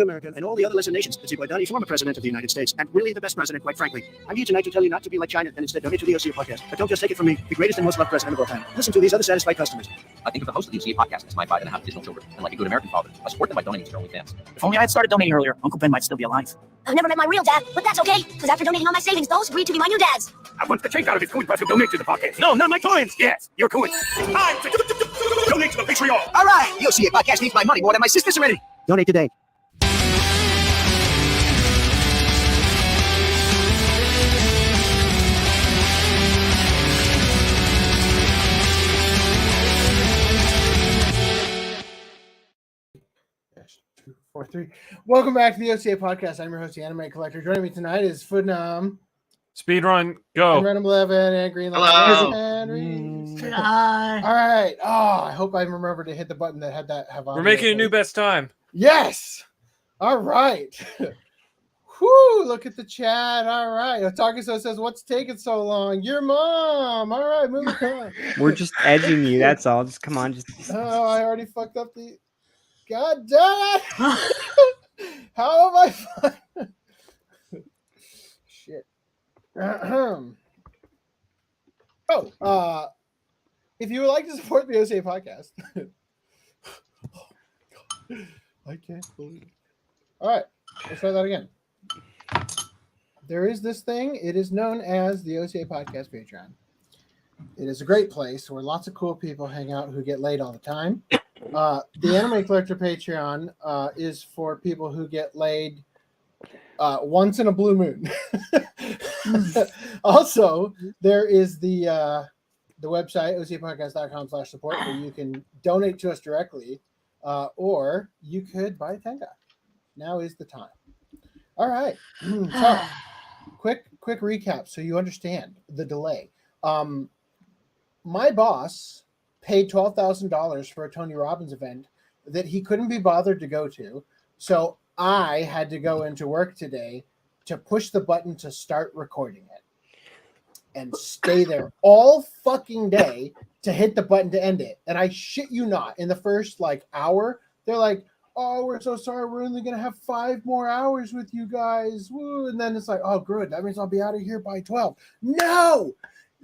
America and all the other lesser nations. It's a former president of the United States, and really the best president, quite frankly. I'm here tonight to tell you not to be like China and instead donate to the OCA podcast. But don't just take it from me, the greatest and most loved president of all time. Listen to these other satisfied customers. I think of the host of the OCA podcast as my 5.5 additional children, and like a good American father, I support them by donating to their OnlyFans. If only I had started donating earlier, Uncle Ben might still be alive. I've never met my real dad, but that's okay, because after donating all my savings, those agreed to be my new dads. I want the change out of his coin press to donate to the podcast. No, not my coins! Yes, your coins. Time to donate to the Patreon. All right, the OCA podcast needs my money more than my sister Serenity. Donate today. Welcome back to the OCA podcast. I'm your host, the Anime Collector. Joining me tonight is Foodnum, Speedrun, go. and Random 11, and Green Hello. All right. Oh, I hope I remember to hit the button that had that have on. We're making a new best time. Yes. All right. Whoo, look at the chat. All right. Otakuso says, what's taking so long? Your mom. All right, move on. We're just edging you. That's all. Just come on. Oh, I already fucked up the... God damn it! How am I? Shit. If you would like to support the OCA podcast, I can't believe it. All right, let's try that again. There is this thing. It is known as the OCA Podcast Patreon. It is a great place where lots of cool people hang out who get laid all the time. The Anime Collector Patreon is for people who get laid once in a blue moon. Also, there is the website, ocapodcast.com/support, where you can donate to us directly, or you could buy a Tenga. Now is the time. All right. So, quick recap so you understand the delay. My boss paid $12,000 for a Tony Robbins event that he couldn't be bothered to go to. So I had to go into work today to push the button to start recording it and stay there all fucking day to hit the button to end it. And I shit you not, in the first hour, they're like, oh, we're so sorry. We're only going to have 5 more hours with you guys. Woo. And then it's like, oh, good. That means I'll be out of here by 12. No!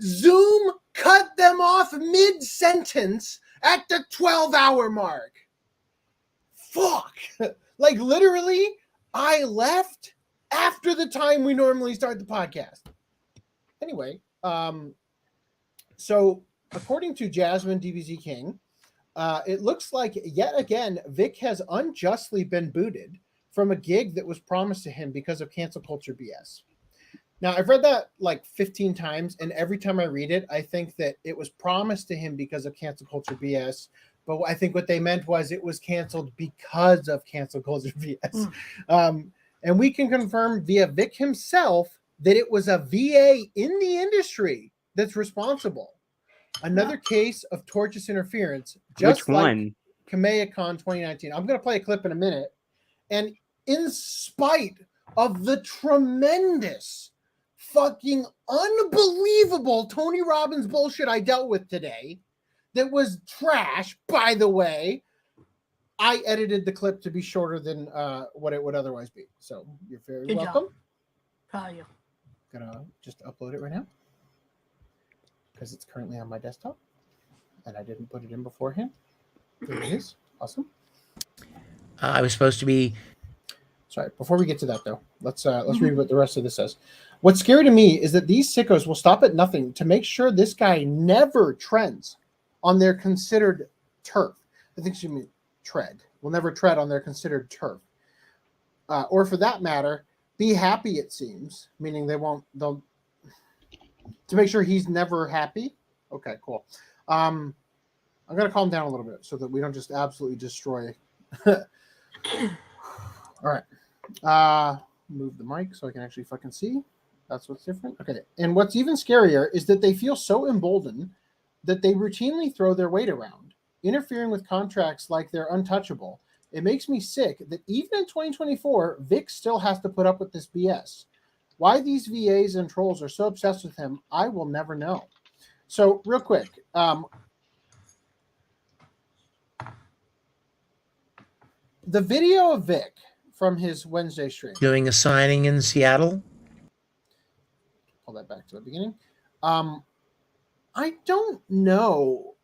Zoom cut them off mid-sentence at the 12-hour mark. Fuck. Literally, I left after the time we normally start the podcast. Anyway, so according to Jasmine DBZ King, it looks like yet again Vic has unjustly been booted from a gig that was promised to him because of cancel culture BS. Now, I've read that 15 times, and every time I read it, I think that it was promised to him because of cancel culture BS, but I think what they meant was it was canceled because of cancel culture BS. And we can confirm via Vic himself that it was a VA in the industry that's responsible. Another case of tortious interference, just Which one? Kameyacon 2019. I'm going to play a clip in a minute. And in spite of the tremendous, fucking unbelievable Tony Robbins bullshit I dealt with today, that was trash, by the way, I edited the clip to be shorter than what it would otherwise be. So you're very Good welcome. job. Proud of you. Gonna just upload it right now because it's currently on my desktop and I didn't put it in beforehand. There it is. Awesome. I was supposed to be. Sorry, before we get to that though, let's read what the rest of this says. What's scary to me is that these sickos will stop at nothing to make sure this guy never trends on their considered turf. I think she means tread. Will never tread on their considered turf. Or for that matter, be happy, it seems, meaning they'll to make sure he's never happy. Okay, cool. I'm going to calm down a little bit so that we don't just absolutely destroy. All right. Move the mic so I can actually fucking see. That's what's different. Okay. And what's even scarier is that they feel so emboldened that they routinely throw their weight around, interfering with contracts like they're untouchable. It makes me sick that even in 2024, Vic still has to put up with this BS. Why these VAs and trolls are so obsessed with him, I will never know. So real quick, the video of Vic from his Wednesday stream. Doing a signing in Seattle. Pull that back to the beginning. I don't know.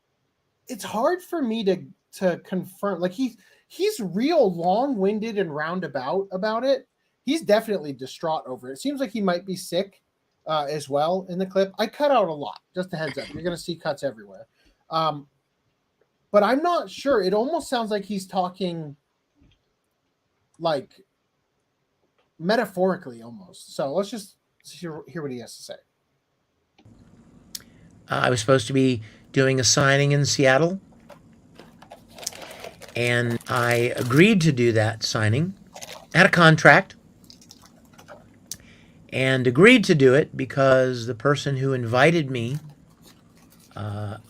It's hard for me to confirm. Like he's real long-winded and roundabout about it. He's definitely distraught over it. It seems like he might be sick as well in the clip. I cut out a lot. Just a heads up. You're going to see cuts everywhere. But I'm not sure. It almost sounds like he's talking like metaphorically almost. So let's just hear what he has to say. I was supposed to be doing a signing in Seattle, and I agreed to do that signing. I had a contract and agreed to do it because the person who invited me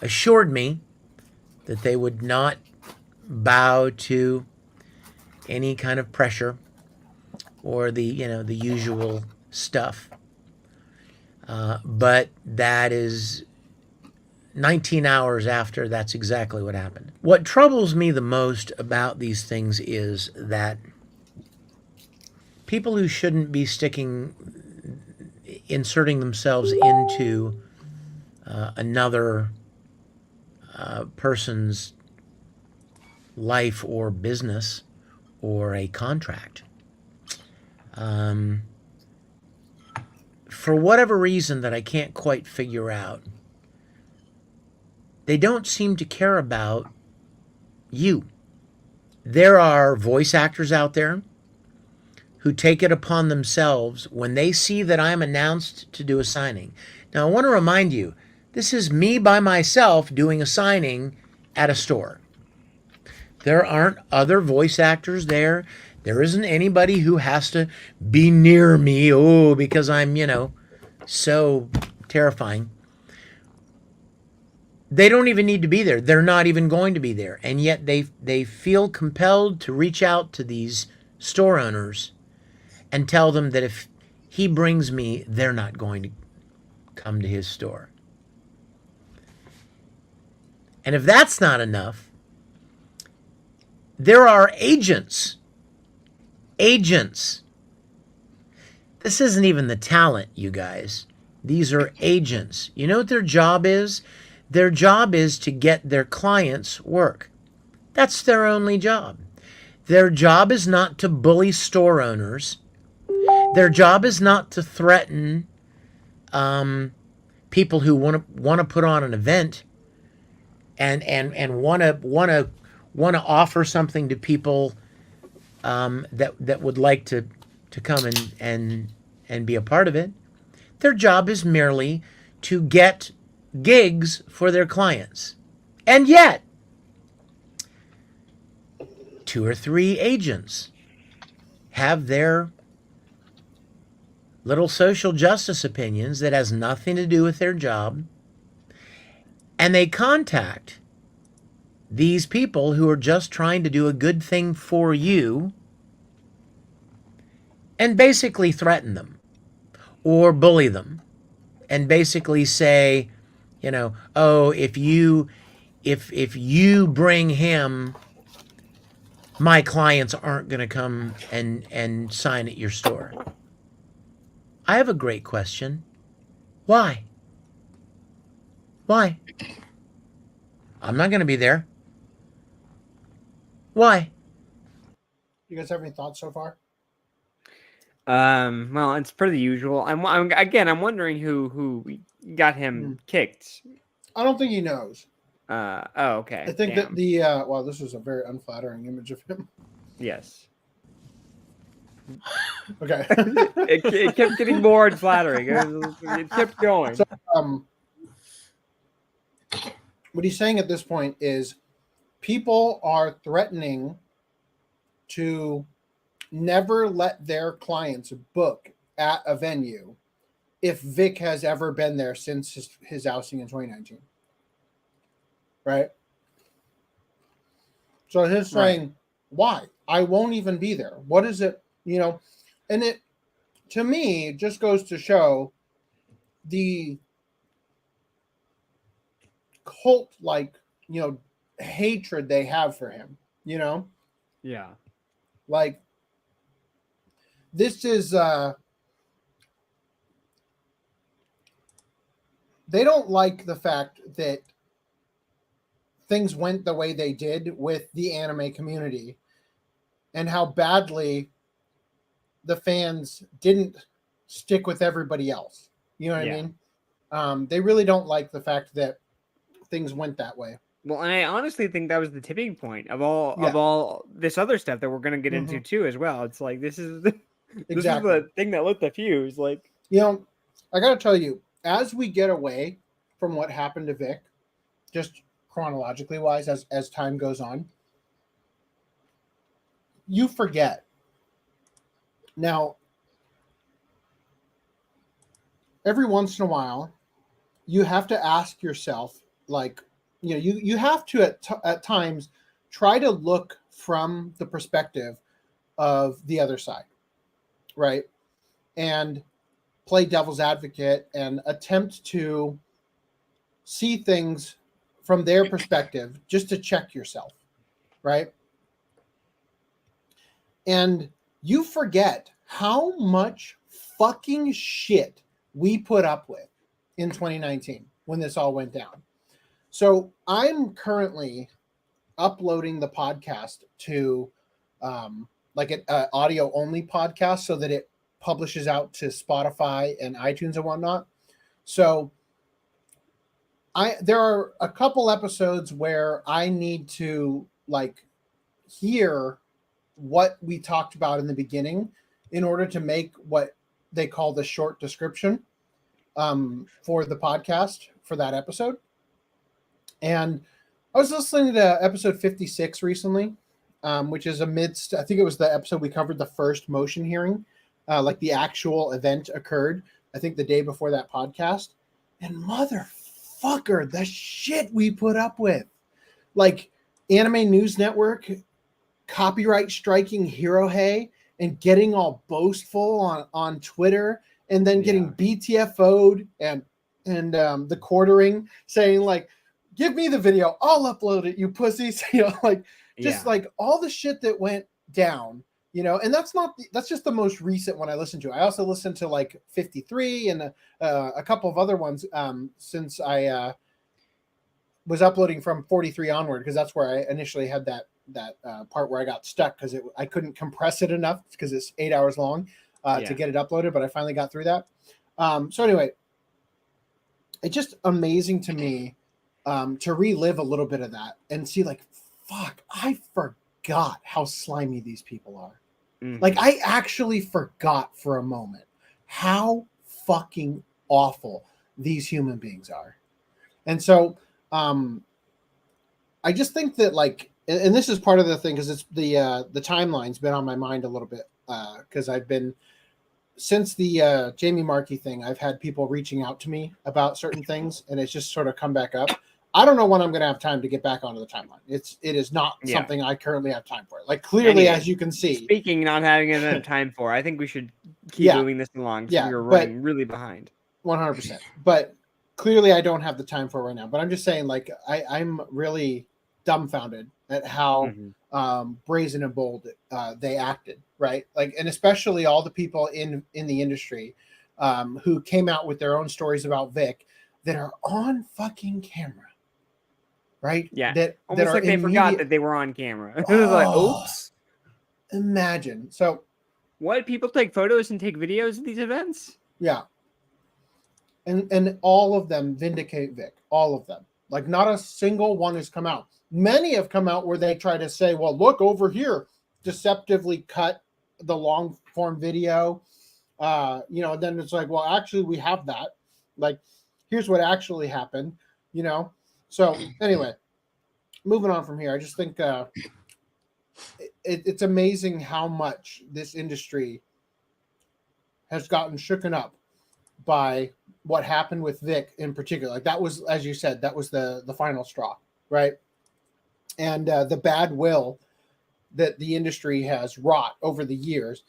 assured me that they would not bow to any kind of pressure or the usual stuff. But that is 19 hours after, that's exactly what happened. What troubles me the most about these things is that people who shouldn't be inserting themselves into another person's life or business or a contract, for whatever reason that I can't quite figure out, they don't seem to care about you. There are voice actors out there who take it upon themselves when they see that I'm announced to do a signing. Now, I want to remind you, this is me by myself doing a signing at a store. There aren't other voice actors there. There isn't anybody who has to be near me, because I'm, so terrifying. They don't even need to be there. They're not even going to be there. And yet they feel compelled to reach out to these store owners and tell them that if he brings me, they're not going to come to his store. And if that's not enough, there are agents. Agents. This isn't even the talent, you guys. These are agents. You know what their job is? Their job is to get their clients work. That's their only job. Their job is not to bully store owners. Their job is not to threaten people who want to put on an event and want to offer something to people that would like to come and be a part of it. Their job is merely to get gigs for their clients. And yet, 2 or 3 agents have their little social justice opinions that has nothing to do with their job, and they contact these people who are just trying to do a good thing for you and basically threaten them or bully them and basically say, if you bring him, my clients aren't going to come and sign at your store. I have a great question. Why? Why? I'm not going to be there. Why? You guys have any thoughts so far? Well, it's per the usual. I'm wondering who got him kicked. I don't think he knows. Oh, okay. I think that wow, this was a very unflattering image of him. Yes. Okay. it kept getting more unflattering. It kept going. So, what he's saying at this point is people are threatening to never let their clients book at a venue if Vic has ever been there since his ousting in 2019. Right? So he's saying, why? I won't even be there. What is it? And it, to me, just goes to show the cult-like, hatred they have for him, Yeah. Like, this is they don't like the fact that things went the way they did with the anime community and how badly the fans didn't stick with everybody else. You know what I mean? They really don't like the fact that things went that way. Well, and I honestly think that was the tipping point of all this other stuff that we're going to get into too as well. It's like this is the thing that lit the fuse. Like, you know, I got to tell you, as we get away from what happened to Vic, just chronologically wise, as time goes on, you forget. Now, every once in a while, you have to ask yourself, like, you know, you have to at times try to look from the perspective of the other side, right? And play devil's advocate and attempt to see things from their perspective just to check yourself, right? And you forget how much fucking shit we put up with in 2019 when this all went down. So I'm currently uploading the podcast to like an audio only podcast so that it publishes out to Spotify and iTunes and whatnot. So there are a couple episodes where I need to like hear what we talked about in the beginning in order to make what they call the short description for the podcast for that episode. And I was listening to episode 56 recently, which is amidst, I think it was the episode we covered the first motion hearing, like the actual event occurred, I think the day before that podcast. And motherfucker, the shit we put up with. Like Anime News Network copyright striking Hirohei and getting all boastful on Twitter and then getting BTFO'd and the quartering saying like, give me the video, I'll upload it, you pussies. You know, like just like all the shit that went down, you know, and that's just the most recent one I listened to. I also listened to like 53 and a couple of other ones since I was uploading from 43 onward, because that's where I initially had that part where I got stuck because I couldn't compress it enough because it's 8 hours long to get it uploaded, but I finally got through that. So anyway, it's just amazing to me to relive a little bit of that and see like, fuck, I forgot how slimy these people are. Mm-hmm. Like I actually forgot for a moment how fucking awful these human beings are. And so I just think that like, and this is part of the thing, because it's the timeline's been on my mind a little bit because I've been, since the Jamie Markey thing, I've had people reaching out to me about certain things, and it's just sort of come back up. I don't know when I'm going to have time to get back onto the timeline. It is not something I currently have time for. Like clearly, as you can see, speaking not having enough time for, I think we should keep moving this along. So we're running really behind. 100%. But clearly, I don't have the time for it right now. But I'm just saying, like, I'm really dumbfounded at how brazen and bold they acted, right? Like, and especially all the people in the industry who came out with their own stories about Vic that are on fucking camera. Right? Yeah. That almost like they forgot that they were on camera. It was like, oops. Imagine. So what? People take photos and take videos of these events? Yeah. And all of them vindicate Vic. All of them. Like not a single one has come out. Many have come out where they try to say, well, look over here, deceptively cut the long form video. You know, then it's like, well, actually we have that. Like, here's what actually happened, you know? So anyway, moving on from here, I just think it's amazing how much this industry has gotten shooken up by what happened with Vic in particular. Like that was, as you said, that was the final straw, right? And the bad will that the industry has wrought over the years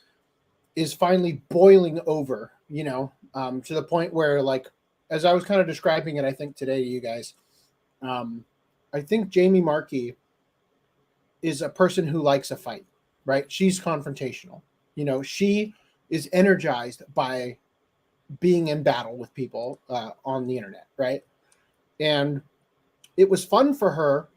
is finally boiling over, you know, to the point where, like, as I was kind of describing it, I think today to you guys, I think Jamie Markey is a person who likes a fight, right? She's confrontational. You know, she is energized by being in battle with people on the internet, right? And it was fun for her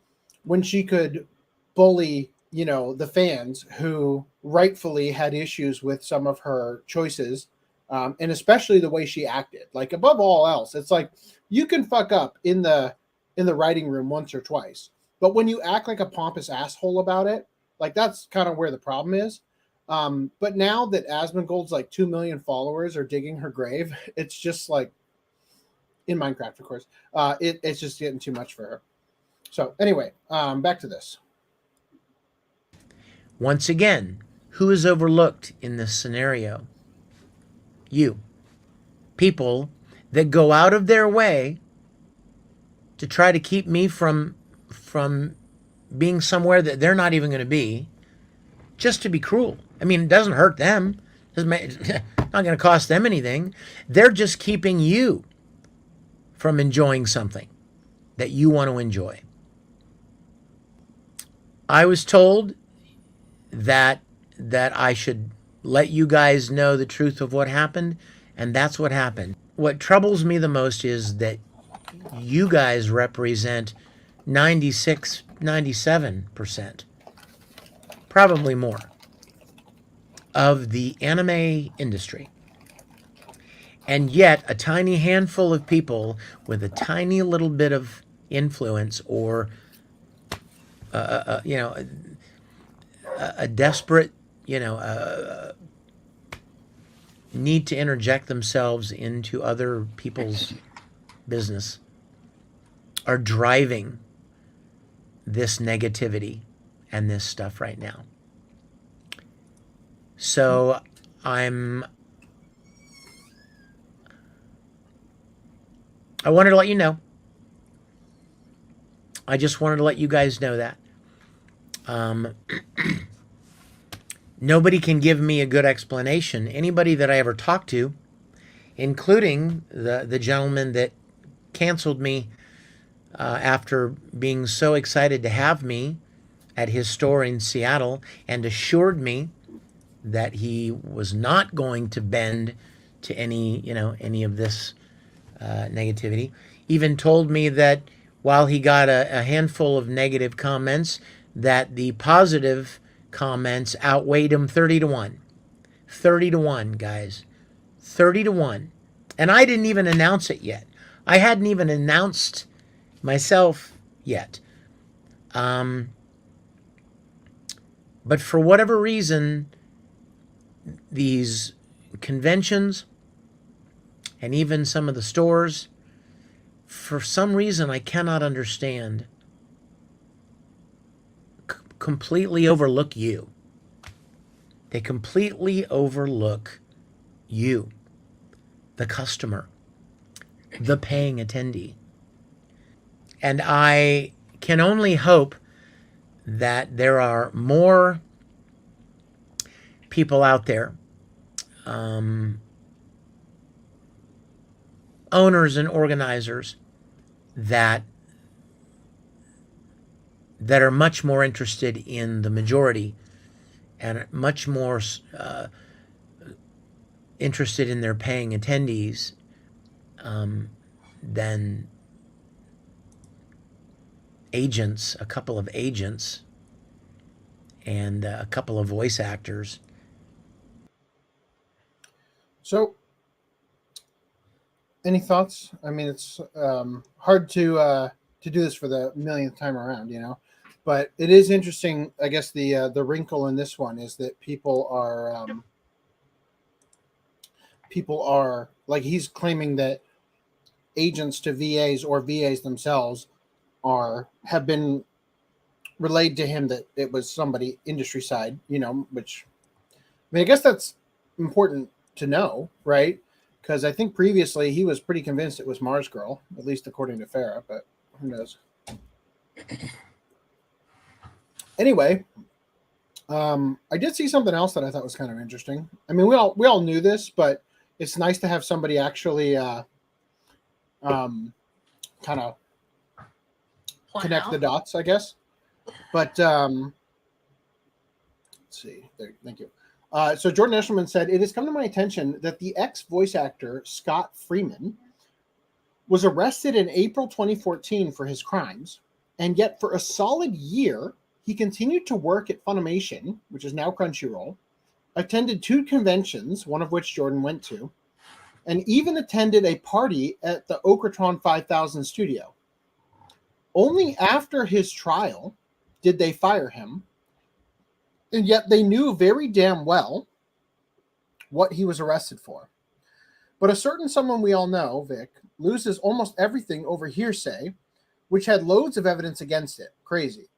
when she could bully, the fans who rightfully had issues with some of her choices, and especially the way she acted. Like, above all else, it's like you can fuck up in the writing room once or twice, but when you act like a pompous asshole about it, like, that's kind of where the problem is. But now that Asmongold's like 2 million followers are digging her grave, it's just like, in Minecraft, of course, it's just getting too much for her. So anyway, back to this. Once again, who is overlooked in this scenario? You. People that go out of their way to try to keep me from being somewhere that they're not even going to be, just to be cruel. I mean, it doesn't hurt them. It's not going to cost them anything. They're just keeping you from enjoying something that you want to enjoy. I was told that I should let you guys know the truth of what happened, and that's what happened. What troubles me the most is that you guys represent 96, 97%, probably more, of the anime industry. And yet a tiny handful of people with a tiny little bit of influence, or a desperate, need to interject themselves into other people's business, are driving this negativity and this stuff right now. So I wanted to let you know. I just wanted to let you guys know that. Nobody can give me a good explanation. Anybody that I ever talked to, including the gentleman that canceled me after being so excited to have me at his store in Seattle, and assured me that he was not going to bend to any of this negativity. Even told me that while he got a handful of negative comments, that the positive comments outweighed him 30-1. 30-1, guys. 30-1. And I didn't even announce it yet. I hadn't even announced myself yet. But for whatever reason, these conventions and even some of the stores, for some reason I cannot understand, completely overlook you. They completely overlook you, the customer, the paying attendee. And I can only hope that there are more people out there, owners and organizers, that are much more interested in the majority and much more interested in their paying attendees than agents, a couple of agents and a couple of voice actors. So, any thoughts? I mean, it's hard to do this for the millionth time around, but it is interesting. I guess the wrinkle in this one is that people are like, he's claiming that agents to VAs or VAs themselves have been relayed to him that it was somebody industry side, which, I mean, I guess that's important to know, right? Because I think previously he was pretty convinced it was Mars Girl, at least according to Farah, but who knows? Anyway, I did see something else that I thought was kind of interesting. I mean, we all knew this, but it's nice to have somebody actually kind of connect the dots, I guess. But let's see. There, thank you. So Jordan Eshelman said, "It has come to my attention that the ex-voice actor Scott Freeman was arrested in April 2014 for his crimes, and yet for a solid year, he continued to work at Funimation, which is now Crunchyroll, attended 2 conventions, one of which Jordan went to, and even attended a party at the Okratron 5000 studio. Only after his trial did they fire him, and yet they knew very damn well what he was arrested for. But a certain someone we all know, Vic, loses almost everything over hearsay, which had loads of evidence against it. Crazy.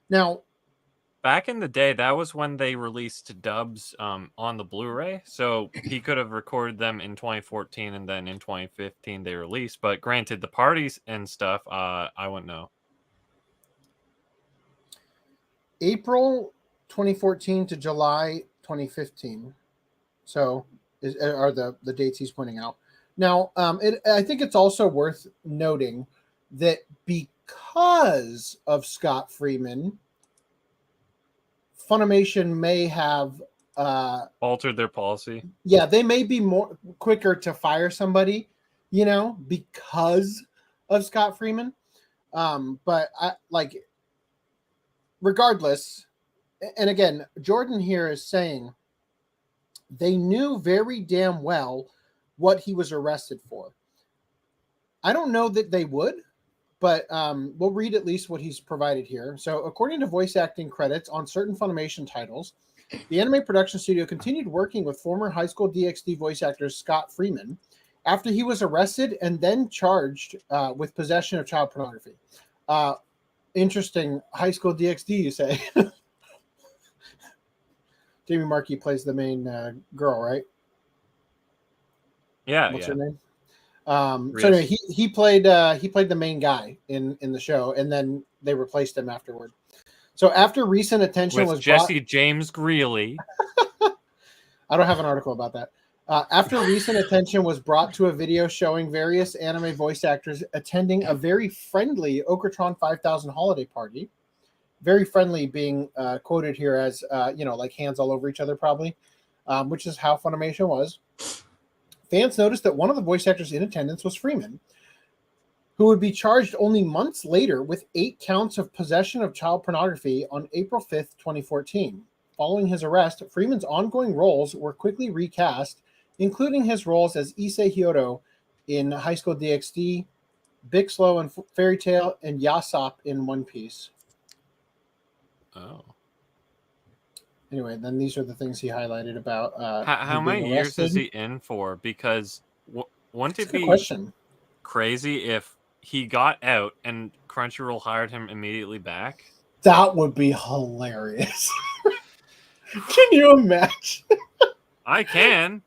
Now, back in the day, that was when they released dubs on the Blu-ray. So he could have recorded them in 2014 and then in 2015 they released. But granted, the parties and stuff, I wouldn't know. April 2014 to July 2015. So are the dates he's pointing out. Now, I think it's also worth noting that because of Scott Freeman, Funimation may have altered their policy. Yeah, they may be more quicker to fire somebody, because of Scott Freeman. But regardless, and again, Jordan here is saying they knew very damn well what he was arrested for. I don't know that they would, but we'll read at least what he's provided here. So according to voice acting credits on certain Funimation titles, the anime production studio continued working with former High School DxD voice actor Scott Freeman after he was arrested and then charged with possession of child pornography. Interesting. High School DxD, you say? Jamie Markey plays the main girl, right? Yeah. What's her name? So anyway, he played the main guy in the show, and then they replaced him afterward. So after recent attention was Jesse James Greeley. I don't have an article about that. After recent attention was brought to a video showing various anime voice actors attending a very friendly Okratron 5000 holiday party. Very friendly being quoted here as, like hands all over each other probably, which is how Funimation was. Fans noticed that one of the voice actors in attendance was Freeman, who would be charged only months later with 8 counts of possession of child pornography on April 5th, 2014. Following his arrest, Freeman's ongoing roles were quickly recast, including his roles as Issei Hyodo in High School DxD, Big Slow in Fairy Tail, and Yasop in One Piece. Oh. Anyway, then these are the things he highlighted about. How many years is he in for? Because wouldn't it be crazy if he got out and Crunchyroll hired him immediately back? That would be hilarious. Can you imagine? I can.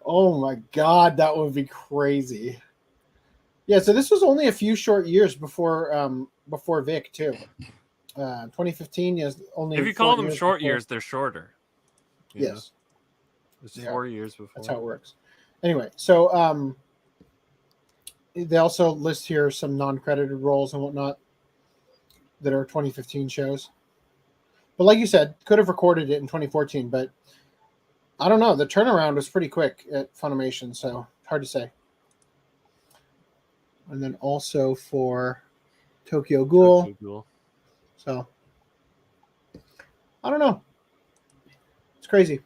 Oh my god, that would be crazy. Yeah, so this was only a few short years before Vic too. 2015 is only. If you call them short years, they're shorter. Yes, it's 4 years before. That's how it works. Anyway, so they also list here some non-credited roles and whatnot that are 2015 shows. But like you said, could have recorded it in 2014, but I don't know. The turnaround was pretty quick at Funimation, so hard to say. And then also for Tokyo Ghoul. So I don't know. It's crazy.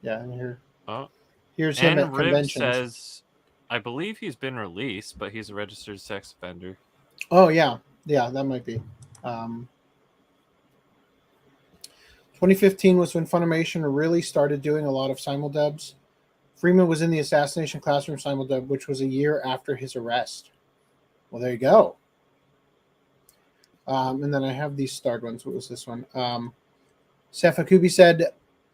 Yeah, and here. Oh. Here's him at Rib conventions. Says, I believe he's been released, but he's a registered sex offender. Oh yeah, that might be. 2015 was when Funimation really started doing a lot of simuldubs. Freeman was in the Assassination Classroom simuldub, which was a year after his arrest. Well, there you go. And then I have these starred ones. What was this one? Sefakubi said,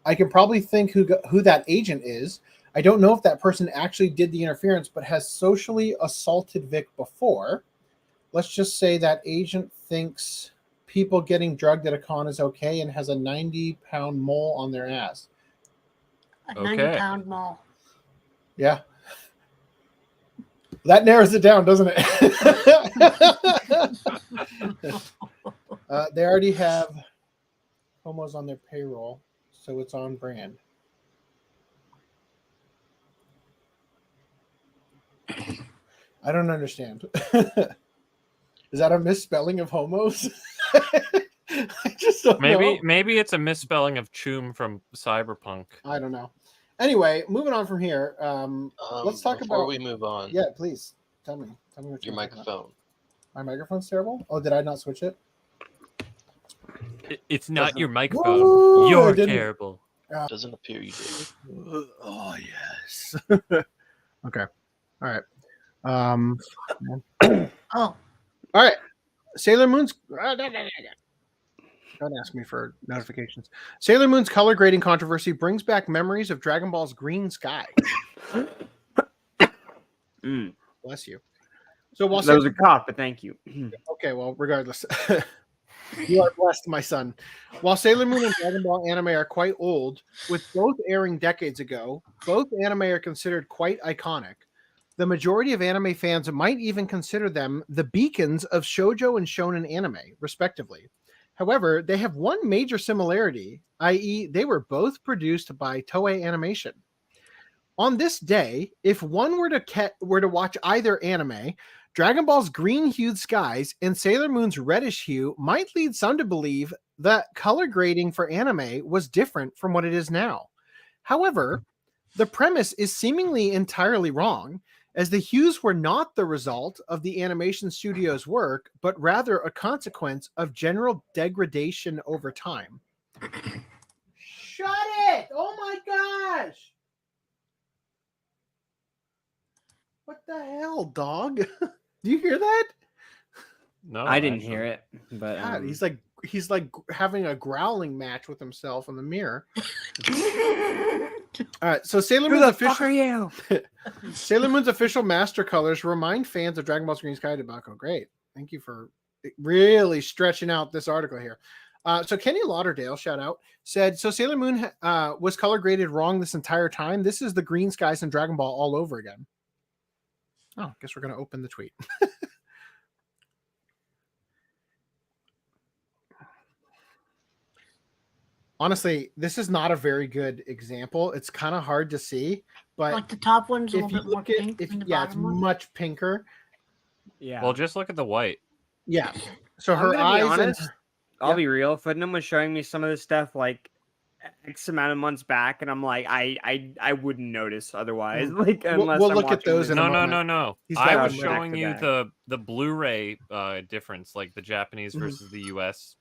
I can probably think who that agent is. I don't know if that person actually did the interference, but has socially assaulted Vic before. Let's just say that agent thinks people getting drugged at a con is okay and has a 90-pound mole on their ass. A 90-pound mole. Yeah. That narrows it down, doesn't it? They already have homos on their payroll, so it's on brand. I don't understand. Is that a misspelling of homos? I just don't know. Maybe it's a misspelling of Choom from Cyberpunk. I don't know. Anyway, moving on from here. Let's talk about. Before we move on. Yeah, please tell me. Tell me what your microphone. My microphone's terrible. Oh, did I not switch it? It's not your microphone. Woo, You're terrible. Doesn't appear you did. Oh yes. Okay. All right. Oh. All right. Sailor Moon's. Don't ask me for notifications. Sailor Moon's color grading controversy brings back memories of Dragon Ball's Green Sky. Bless you. So while that was a cough, but thank you. Okay, well, regardless, you are blessed, my son. While Sailor Moon and Dragon Ball anime are quite old, with both airing decades ago, both anime are considered quite iconic. The majority of anime fans might even consider them the beacons of shoujo and shonen anime, respectively. However, they have one major similarity, i.e., they were both produced by Toei Animation. On this day, if one were to watch either anime, Dragon Ball's green-hued skies and Sailor Moon's reddish hue might lead some to believe that color grading for anime was different from what it is now. However, the premise is seemingly entirely wrong, as the hues were not the result of the animation studio's work, but rather a consequence of general degradation over time. Shut it! Oh my gosh! What the hell, dog? Do you hear that? No, I didn't hear it. But God, he's like having a growling match with himself in the mirror. All right, so Sailor Moon's official Sailor Moon's official master colors remind fans of Dragon Ball's Green Sky debacle. Great, thank you for really stretching out this article here. So Kenny Lauderdale, shout out, said, so Sailor Moon was color graded wrong this entire time. This is the Green Skies and Dragon Ball all over again. Oh, I guess we're going to open the tweet. Honestly, this is not a very good example. It's kind of hard to see, but like the top one's a if little you bit more look at, pink if, than the yeah, it's bottom one. much pinker. Yeah. Well, just look at the white. Yeah. So I'm her gonna be eyes honest, and I'll be real. Footnum was showing me some of this stuff like X amount of months back, and I'm like, I wouldn't notice otherwise. Like unless we'll I'm look at those in a No. moment. He's I got was them showing you back-to-back. the Blu-ray difference, like the Japanese versus the US.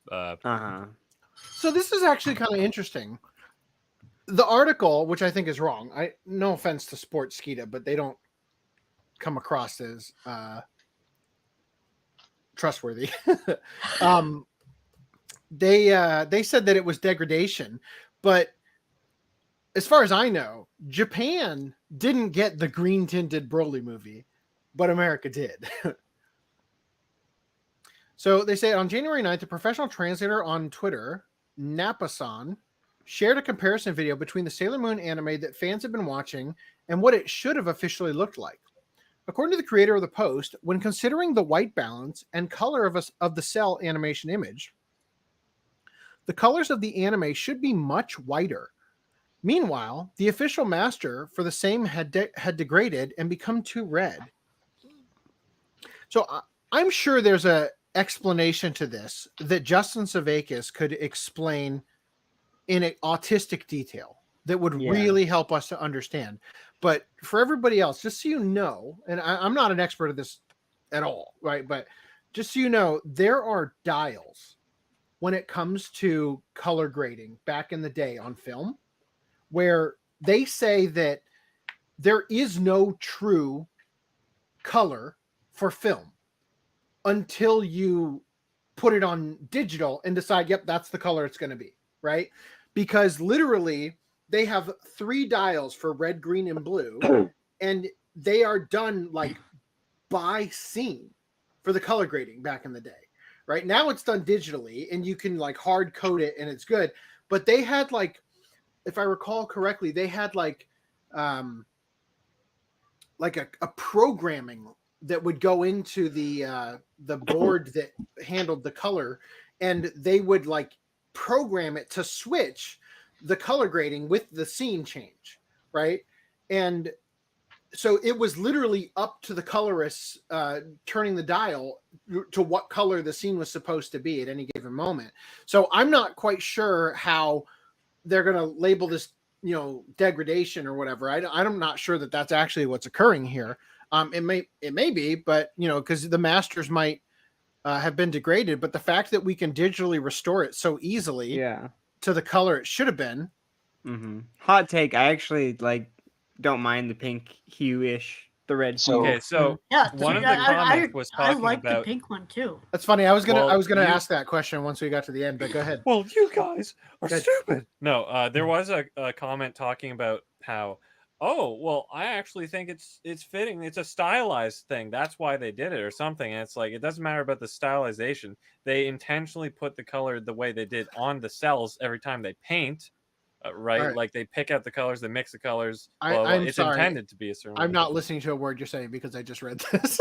So this is actually kind of interesting. The article, which I think is wrong, no offense to Sports Skeeta, but they don't come across as trustworthy. They said that it was degradation, but as far as I know, Japan didn't get the green tinted Broly movie, but America did. So they say on January 9th, a professional translator on Twitter, Napasan, shared a comparison video between the Sailor Moon anime that fans have been watching and what it should have officially looked like. According to the creator of the post, when considering the white balance and color of the cell animation image, the colors of the anime should be much whiter. Meanwhile, the official master for the same had degraded and become too red. So I'm sure there's a explanation to this that Justin Sevakis could explain in an autistic detail that would really help us to understand. But for everybody else, just so you know, and I'm not an expert at this at all, right? But just so you know, there are dials when it comes to color grading back in the day on film, where they say that there is no true color for film until you put it on digital and decide, yep, that's the color it's going to be, right? Because literally they have 3 dials for red, green, and blue, and they are done like by scene for the color grading back in the day. Right now it's done digitally and you can like hard code it and it's good. But they had like, if I recall correctly, they had like a programming that would go into the board that handled the color, and they would like program it to switch the color grading with the scene change, right? And so it was literally up to the colorists turning the dial to what color the scene was supposed to be at any given moment. So I'm not quite sure how they're going to label this, degradation or whatever. I'm not sure that that's actually what's occurring here. It may be, but because the masters might have been degraded, but the fact that we can digitally restore it so easily to the color it should have been. Mm-hmm. Hot take. I actually don't mind the pink hue-ish, the red hue. Okay, so one of the comments was talking I like about the pink one too. That's funny. I was gonna ask that question once we got to the end, but go ahead. Well, you guys are stupid. No, there was a comment talking about how, oh, well, I actually think it's fitting. It's a stylized thing. That's why they did it or something. And it's like, it doesn't matter about the stylization. They intentionally put the color the way they did on the cells every time they paint. Right? Like they pick out the colors, they mix the colors. It's sorry. Intended to be a certain. I'm not listening to a word you're saying because I just read this.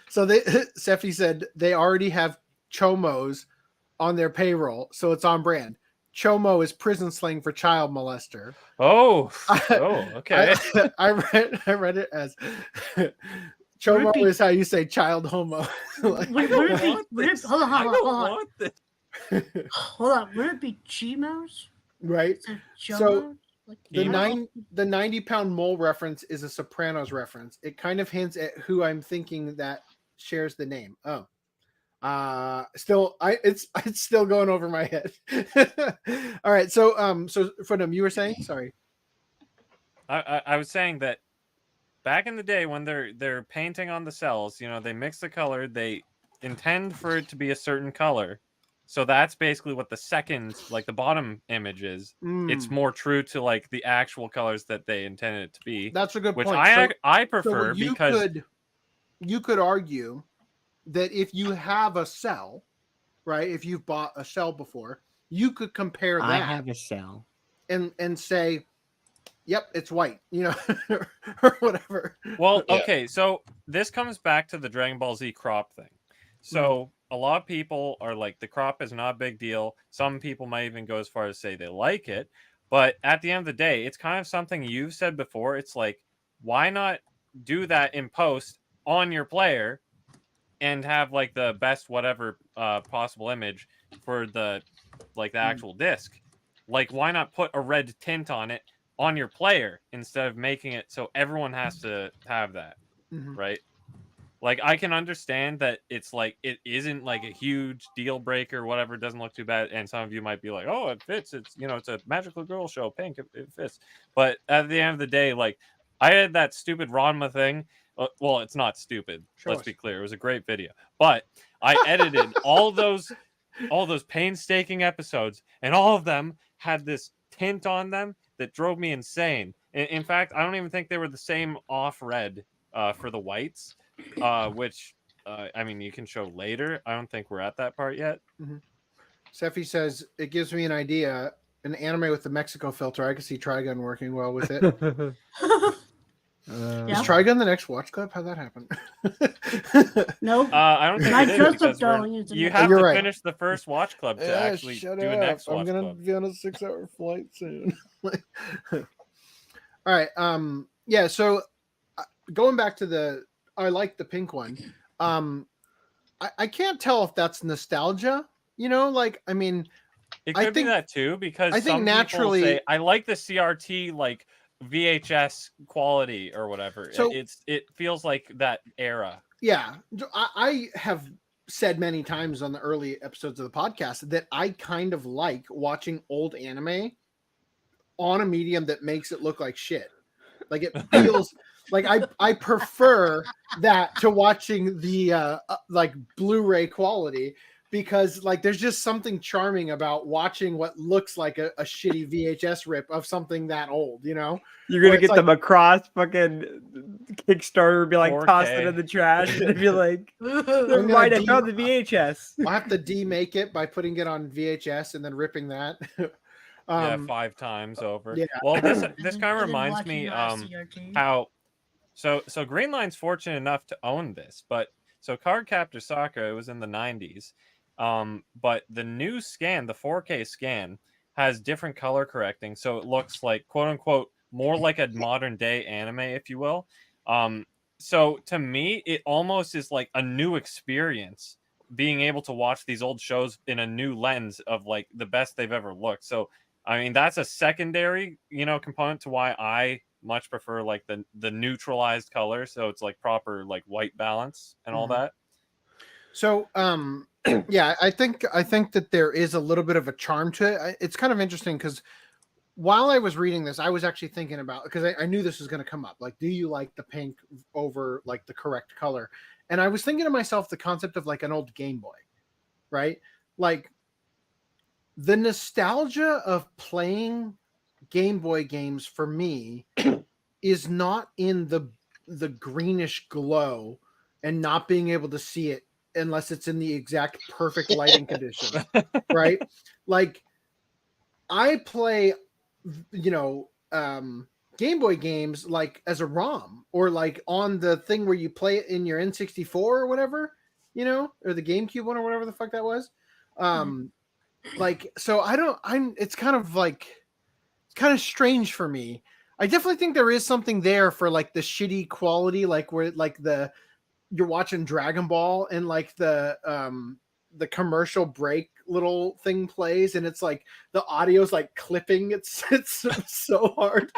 So Sefi said they already have chomos on their payroll, so it's on brand. Chomo is prison slang for child molester. Oh, okay. I read it as chomo is how you say child homo. Hold on. Would it be chimos? Right. So the Chimo? 90-pound mole reference is a Sopranos reference. It kind of hints at who I'm thinking that shares the name. Oh. It's still going over my head. All right. So Fredum, you were saying? Sorry. I was saying that back in the day when they're painting on the cells, they mix the color, they intend for it to be a certain color. So that's basically what the second, the bottom image is. It's more true to the actual colors that they intended it to be. That's a good point. Which I prefer because you could argue that if you have a cell, right? If you've bought a cell before, you could compare that. I have a cell. And say, yep, it's white, or whatever. Well, okay, so this comes back to the Dragon Ball Z crop thing. So a lot of people are like, the crop is not a big deal. Some people might even go as far as say they like it. But at the end of the day, it's kind of something you've said before. It's like, why not do that in post on your player and have the best whatever possible image for the the actual disc? Why not put a red tint on it on your player instead of making it so everyone has to have that, right? I can understand that it's it isn't a huge deal breaker, whatever, it doesn't look too bad, and some of you might be like, oh, it fits, it's it's a magical girl show, pink, it fits. But at the end of the day, I had that stupid Ranma thing. Well, it's not stupid. Let's be clear. It was a great video. But I edited all those painstaking episodes, and all of them had this tint on them that drove me insane. In fact, I don't even think they were the same off red for the whites, which I mean, you can show later. I don't think we're at that part yet. Sefi says, it gives me an idea. An anime with the Mexico filter. I can see Trigun working well with it. Is Trigun the next Watch Club? How'd that happen? No. I don't think it is, because you have to right. finish the first Watch Club to actually do a next Watch Club. I'm going to be on a 6-hour flight soon. All right. Yeah, so going back to I like the pink one. I can't tell if that's nostalgia, I mean, it could be that too, because I think some naturally people say, I like the CRT VHS quality or whatever. So, it feels like that era. Yeah, I have said many times on the early episodes of the podcast that I kind of like watching old anime on a medium that makes it look like shit. It feels I prefer that to watching the Blu-ray quality, because there's just something charming about watching what looks like a shitty VHS rip of something that old, You're gonna get the Macross fucking Kickstarter, be 4K. Toss it in the trash, and be like, right, I found the VHS. I'll have to demake it by putting it on VHS and then ripping that. 5 times over. Yeah. Well, this kind of reminds me how so Green Line's fortunate enough to own this, but so Card Captor Sakura, it was in the 90s, But the new scan, the 4K scan, has different color correcting, so it looks like quote unquote more like a modern day anime, if you will. So to me, it almost is like a new experience being able to watch these old shows in a new lens of like the best they've ever looked. So I mean, that's a secondary, component to why I much prefer like the neutralized color, so it's like proper like white balance and all that. So yeah, I think that there is a little bit of a charm to it. It's kind of interesting because while I was reading this, I was actually thinking about, because I knew this was going to come up, like, do you like the pink over like the correct color? And I was thinking to myself the concept of like an old Game Boy, right? Like the nostalgia of playing Game Boy games for me is not in the greenish glow and not being able to see it unless it's in the exact perfect lighting condition, right? Like I play, Game Boy games like as a ROM or like on the thing where you play it in your N64 or whatever, or the GameCube one or whatever the fuck that was. Like, so it's kind of strange for me. I definitely think there is something there for like the shitty quality, like where like you're watching Dragon Ball and like the commercial break little thing plays and it's like the audio's like clipping. It's so hard,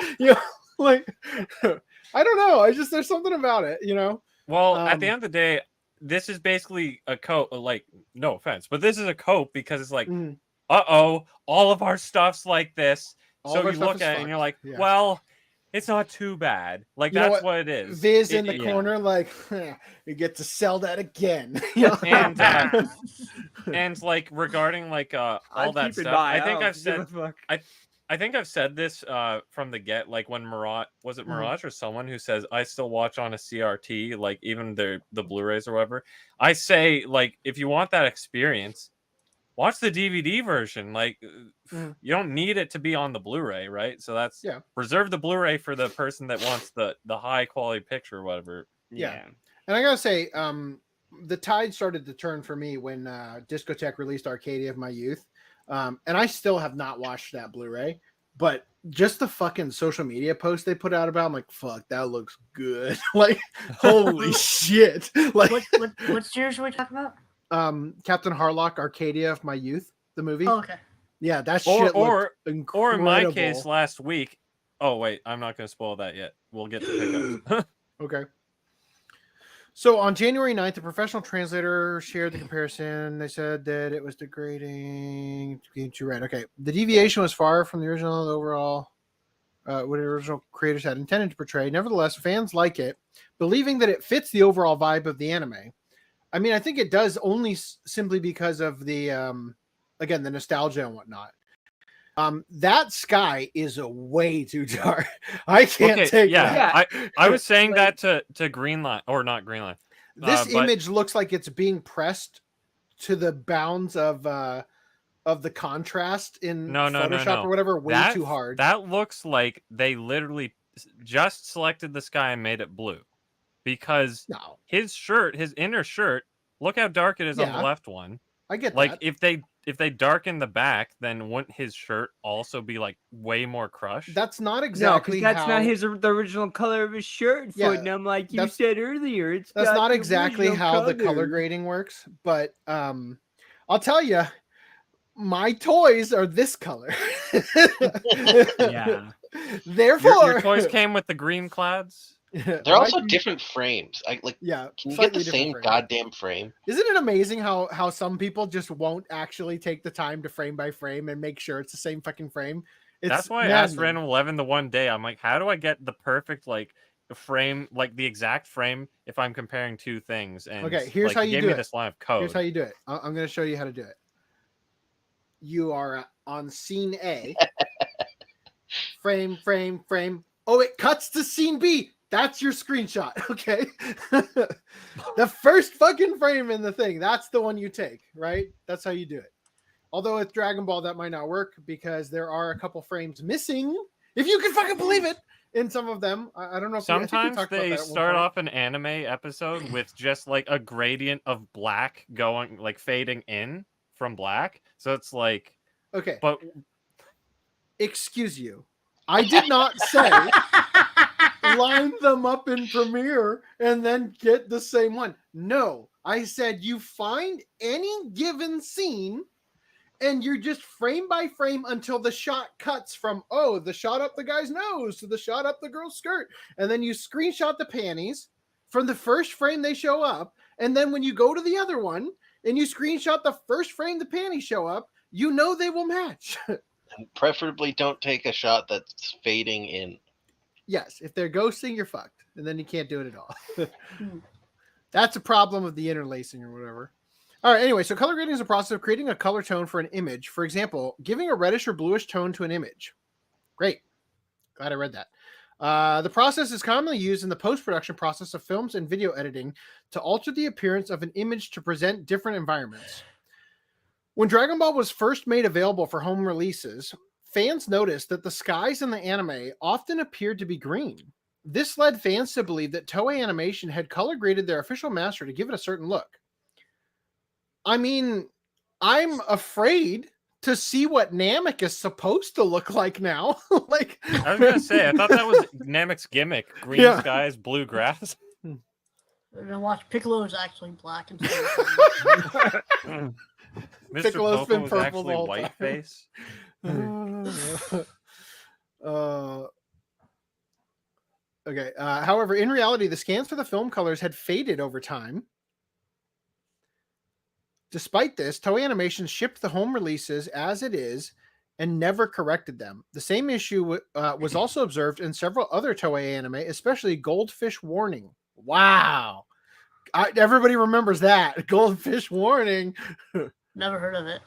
like I don't know. There's something about it, Well, at the end of the day, this is basically a cope. Like, no offense, but this is a cope because it's like, all of our stuff's like this. So you look at it and you're like, well, it's not too bad. Like, that's what it is. Viz in the corner, like, you get to sell that again. And like regarding like all that stuff, I think I've said this from the get, like when Mirage or someone who says I still watch on a CRT, like even the Blu-rays or whatever. I say, like, if you want that experience, watch the DVD version. Like, you don't need it to be on the Blu-ray, right? So that's reserve the Blu-ray for the person that wants the high quality picture or whatever. Yeah. And I gotta say, the tide started to turn for me when Discotek released Arcadia of my youth. And I still have not watched that Blu-ray, but just the fucking social media post they put out about, I'm like, fuck, that looks good. Like, holy shit. Like, what series are we talking about? Captain Harlock, Arcadia of my youth, the movie. Oh, okay. Yeah, that shit looked incredible. Or in my case, last week. Oh wait, I'm not going to spoil that yet. We'll get to pickups. Okay. So on January 9th, the professional translator shared the comparison. They said that it was degrading. Too right. Okay. The deviation was far from the original overall, what the original creators had intended to portray. Nevertheless, fans like it, believing that it fits the overall vibe of the anime. I mean, I think it does only simply because of the, again, the nostalgia and whatnot. That sky is a way too dark. I can't take that. I was saying that to Greenline, or not Greenline. This image looks like it's being pressed to the bounds of the contrast in Photoshop or whatever way too hard. That looks like they literally just selected the sky and made it blue. Because his inner shirt, look how dark it is on the left one. I get like that. If they darken the back, then wouldn't his shirt also be like way more crushed? That's not exactly that's not the original color of his shirt. Yeah, and I'm like you said earlier, that's not exactly how the color grading works. But I'll tell you, my toys are this color. Yeah. Therefore, your toys came with the green clads. They're also different frames. Can you get the same goddamn frame? Isn't it amazing how some people just won't actually take the time to frame by frame and make sure it's the same fucking frame? That's why I asked Random 11 the one day. I'm like, how do I get the perfect frame, like the exact frame if I'm comparing two things? And okay, here's how you do it. Gave me this line of code. Here's how you do it. I'm going to show you how to do it. You are on scene A. frame. Oh, it cuts to scene B. That's your screenshot, okay? The first fucking frame in the thing, that's the one you take, right? That's how you do it. Although with Dragon Ball, that might not work because there are a couple frames missing, if you can fucking believe it, in some of them. I don't know. If Sometimes we they start off an anime episode with just like a gradient of black going like fading in from black. So it's like okay, but excuse you, I did not say line them up in Premiere and then get the same one. No, I said you find any given scene and you're just frame by frame until the shot cuts from, the shot up the guy's nose to the shot up the girl's skirt. And then you screenshot the panties from the first frame they show up. And then when you go to the other one and you screenshot the first frame the panties show up, you know they will match. And preferably don't take a shot that's fading in. Yes, if they're ghosting, you're fucked. And then you can't do it at all. That's a problem of the interlacing or whatever. All right, anyway, so color grading is a process of creating a color tone for an image. For example, giving a reddish or bluish tone to an image. Great. Glad I read that. The process is commonly used in the post-production process of films and video editing to alter the appearance of an image to present different environments. When Dragon Ball was first made available for home releases, fans noticed that the skies in the anime often appeared to be green. This led fans to believe that Toei Animation had color graded their official master to give it a certain look. I mean, I'm afraid to see what Namek is supposed to look like now. Like, I was gonna say, I thought that was Namek's gimmick: green skies, blue grass. Then watch, Piccolo is actually black and Mr. Piccolo's Popo been was purple actually the whole white time. face. Okay. However, in reality, the scans for the film colors had faded over time. Despite this, Toei Animation shipped the home releases as it is and never corrected them. The same issue was also observed in several other Toei anime, especially Goldfish Warning. Wow. Everybody remembers that. Goldfish Warning. Never heard of it.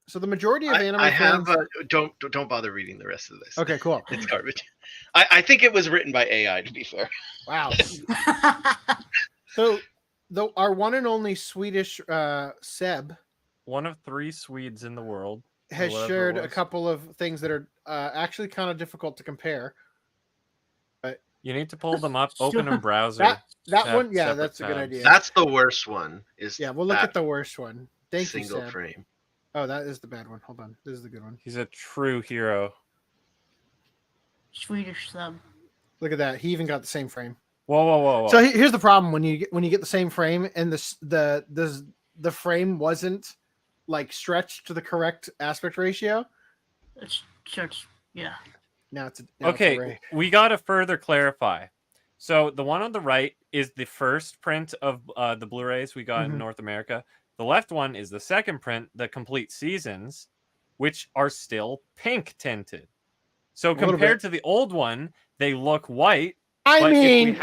So the majority of anime fans... fans... Don't bother reading the rest of this. Okay, cool. It's garbage. I think it was written by AI, to be fair. Wow. So... our one and only Swedish Seb, one of 3 Swedes in the world, has shared a couple of things that are actually kind of difficult to compare. But you need to pull them up, open in browser. That one, yeah, that's a good idea. That's the worst one. We'll look at the worst one. Thank you, single Seb. frame. Oh, that is the bad one. Hold on, this is the good one. He's a true hero. Swedish Seb. Look at that. He even got the same frame. Whoa. So here's the problem when you get the same frame and the frame wasn't like stretched to the correct aspect ratio. It's yeah. Now it's okay. We got to further clarify. So the one on the right is the first print of the Blu-rays we got in North America. The left one is the second print, the complete seasons, which are still pink tinted. So compared to the old one, they look white. I mean,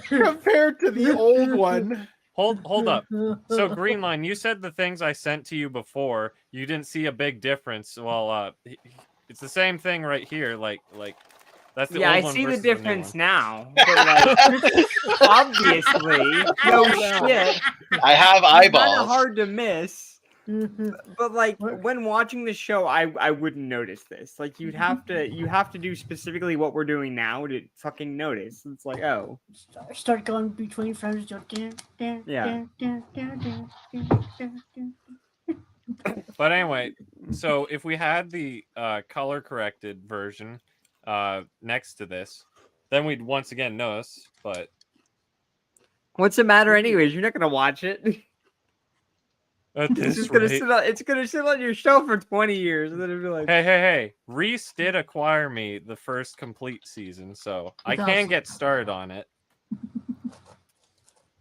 compared to the old one. Hold up. So Greenline, you said the things I sent to you before, you didn't see a big difference. Well, it's the same thing right here. Like that's the old one. I see the versus difference the now. But like, obviously, no shit. I have eyeballs. It's kind of hard to miss. But like when watching the show, I wouldn't notice this. Like you have to do specifically what we're doing now to fucking notice. It's like, oh, start going between frames. Yeah. But anyway, so if we had the color corrected version next to this, then we'd once again notice. But what's the matter, anyways? You're not gonna watch it. It's gonna sit on your shelf for 20 years, and then it'll be like, hey, Reese did acquire me the first complete season, so I can get started on it.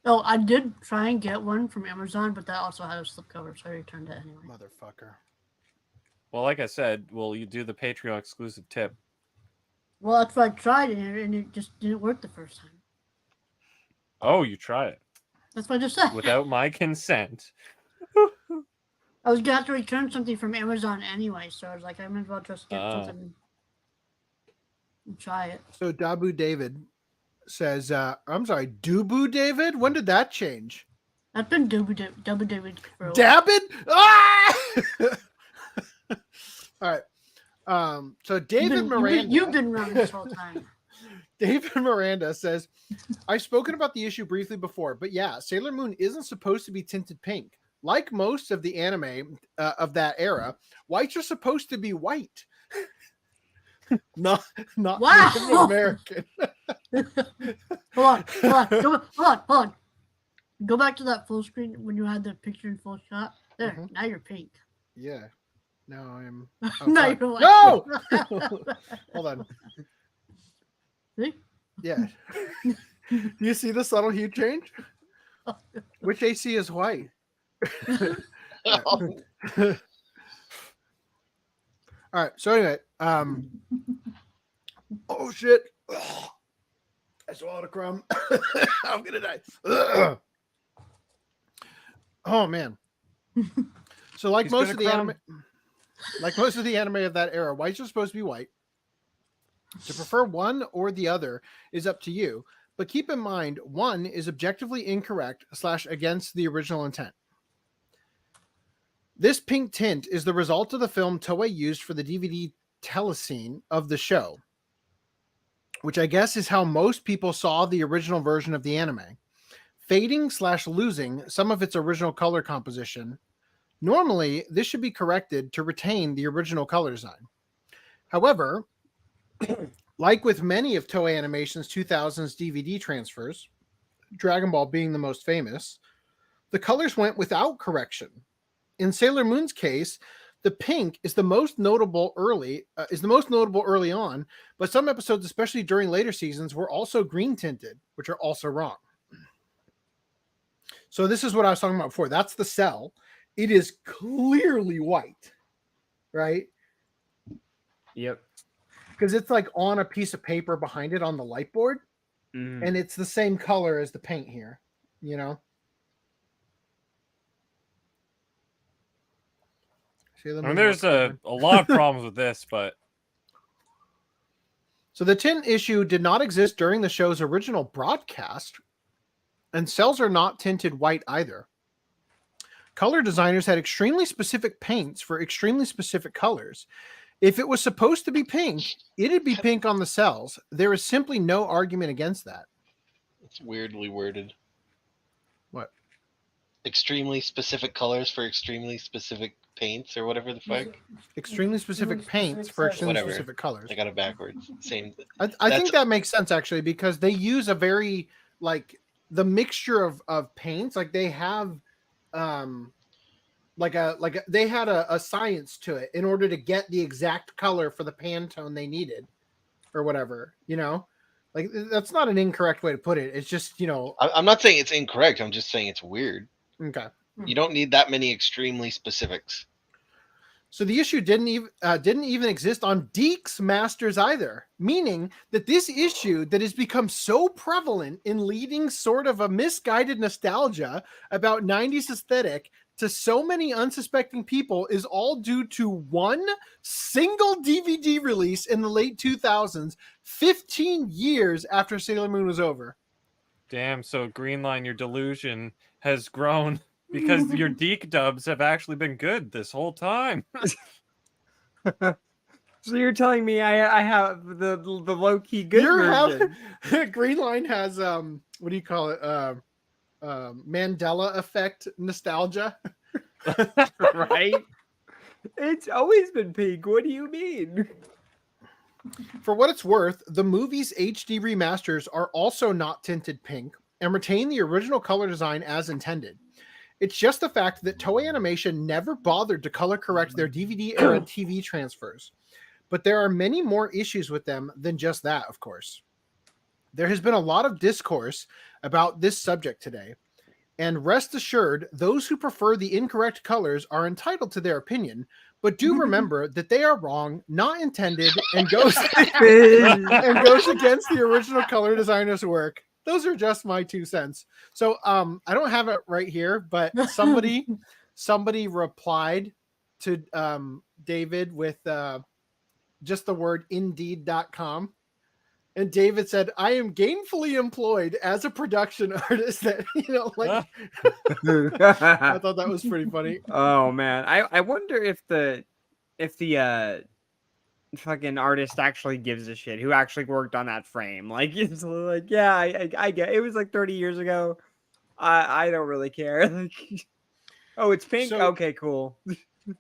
Oh, I did try and get one from Amazon, but that also had a slipcover, so I returned it anyway. Motherfucker. Well, like I said, will you do the Patreon exclusive tip? Well, that's what I tried, and it just didn't work the first time. Oh, you try it. That's what I just said. Without my consent. I was gonna have to return something from Amazon anyway, so I was like, I might as well just get something and try it. So Dabu David says, I'm sorry, Dubu David? When did that change? I've been Dubu David for a while. Dabbid? Ah! All right. So David Miranda, you've been wrong this whole time. David Miranda says, I've spoken about the issue briefly before, but yeah, Sailor Moon isn't supposed to be tinted pink. Like most of the anime of that era, whites are supposed to be white. not Wow. Native American. Hold on. Go back to that full screen when you had the picture in full shot. There, now you're pink. Yeah. Now I'm. Now you're white. No! Hold on. See? Yeah. Do you see the subtle hue change? Which AC is white? All right. So anyway, oh shit! Ugh. I swallowed a crumb. I'm gonna die. Ugh. Oh man. So like most of the anime of that era, whites are supposed to be white. To prefer one or the other is up to you, but keep in mind one is objectively incorrect / against the original intent. This pink tint is the result of the film Toei used for the DVD telescene of the show, which I guess is how most people saw the original version of the anime, fading / losing some of its original color composition. Normally, this should be corrected to retain the original color design. However, like with many of Toei Animation's 2000s DVD transfers, Dragon Ball being the most famous, the colors went without correction. In Sailor Moon's case, the pink is the most notable early on, but some episodes, especially during later seasons, were also green tinted, which are also wrong. So this is what I was talking about before. That's the cell. It is clearly white, right? Yep. Because it's like on a piece of paper behind it on the light board, and it's the same color as the paint here, you know? I mean, there's a lot of problems with this, but... So the tint issue did not exist during the show's original broadcast, and cells are not tinted white either. Color designers had extremely specific paints for extremely specific colors. If it was supposed to be pink, it'd be pink on the cells. There is simply no argument against that. It's weirdly worded. What? Extremely specific colors for extremely specific paints or whatever the fuck. Extremely specific paints for extremely specific colors. I got it backwards. Same. I think that makes sense actually, because they use a very like the mixture of paints. Like they have they had a science to it in order to get the exact color for the Pantone they needed or whatever, you know, like that's not an incorrect way to put it. It's just, you know, I'm not saying it's incorrect. I'm just saying it's weird. Okay. You don't need that many extremely specifics. So the issue didn't even exist on Deke's Masters either, meaning that this issue that has become so prevalent in leading sort of a misguided nostalgia about 90s aesthetic to so many unsuspecting people is all due to one single DVD release in the late 2000s, 15 years after Sailor Moon was over. Damn, so Greenline, your delusion has grown because your Deke dubs have actually been good this whole time. So you're telling me I have the low-key good version. Greenline has, what do you call it? Mandela effect nostalgia. Right? It's always been pink. What do you mean? For what it's worth, the movie's HD remasters are also not tinted pink and retain the original color design as intended. It's just the fact that Toei Animation never bothered to color correct their DVD era TV transfers. But there are many more issues with them than just that, of course. There has been a lot of discourse about this subject today, and rest assured, those who prefer the incorrect colors are entitled to their opinion, but do remember that they are wrong, not intended, and goes against the original color designer's work. Those are just my 2 cents. So I don't have it right here, but somebody replied to David with just the word indeed.com. And David said, I am gainfully employed as a production artist. That, you know, like, I thought that was pretty funny. Oh, man. I wonder if the fucking artist actually gives a shit, who actually worked on that frame. Like, it's like, yeah, I get it. Was like 30 years ago. I don't really care. Like, oh, it's pink. So- Okay, cool.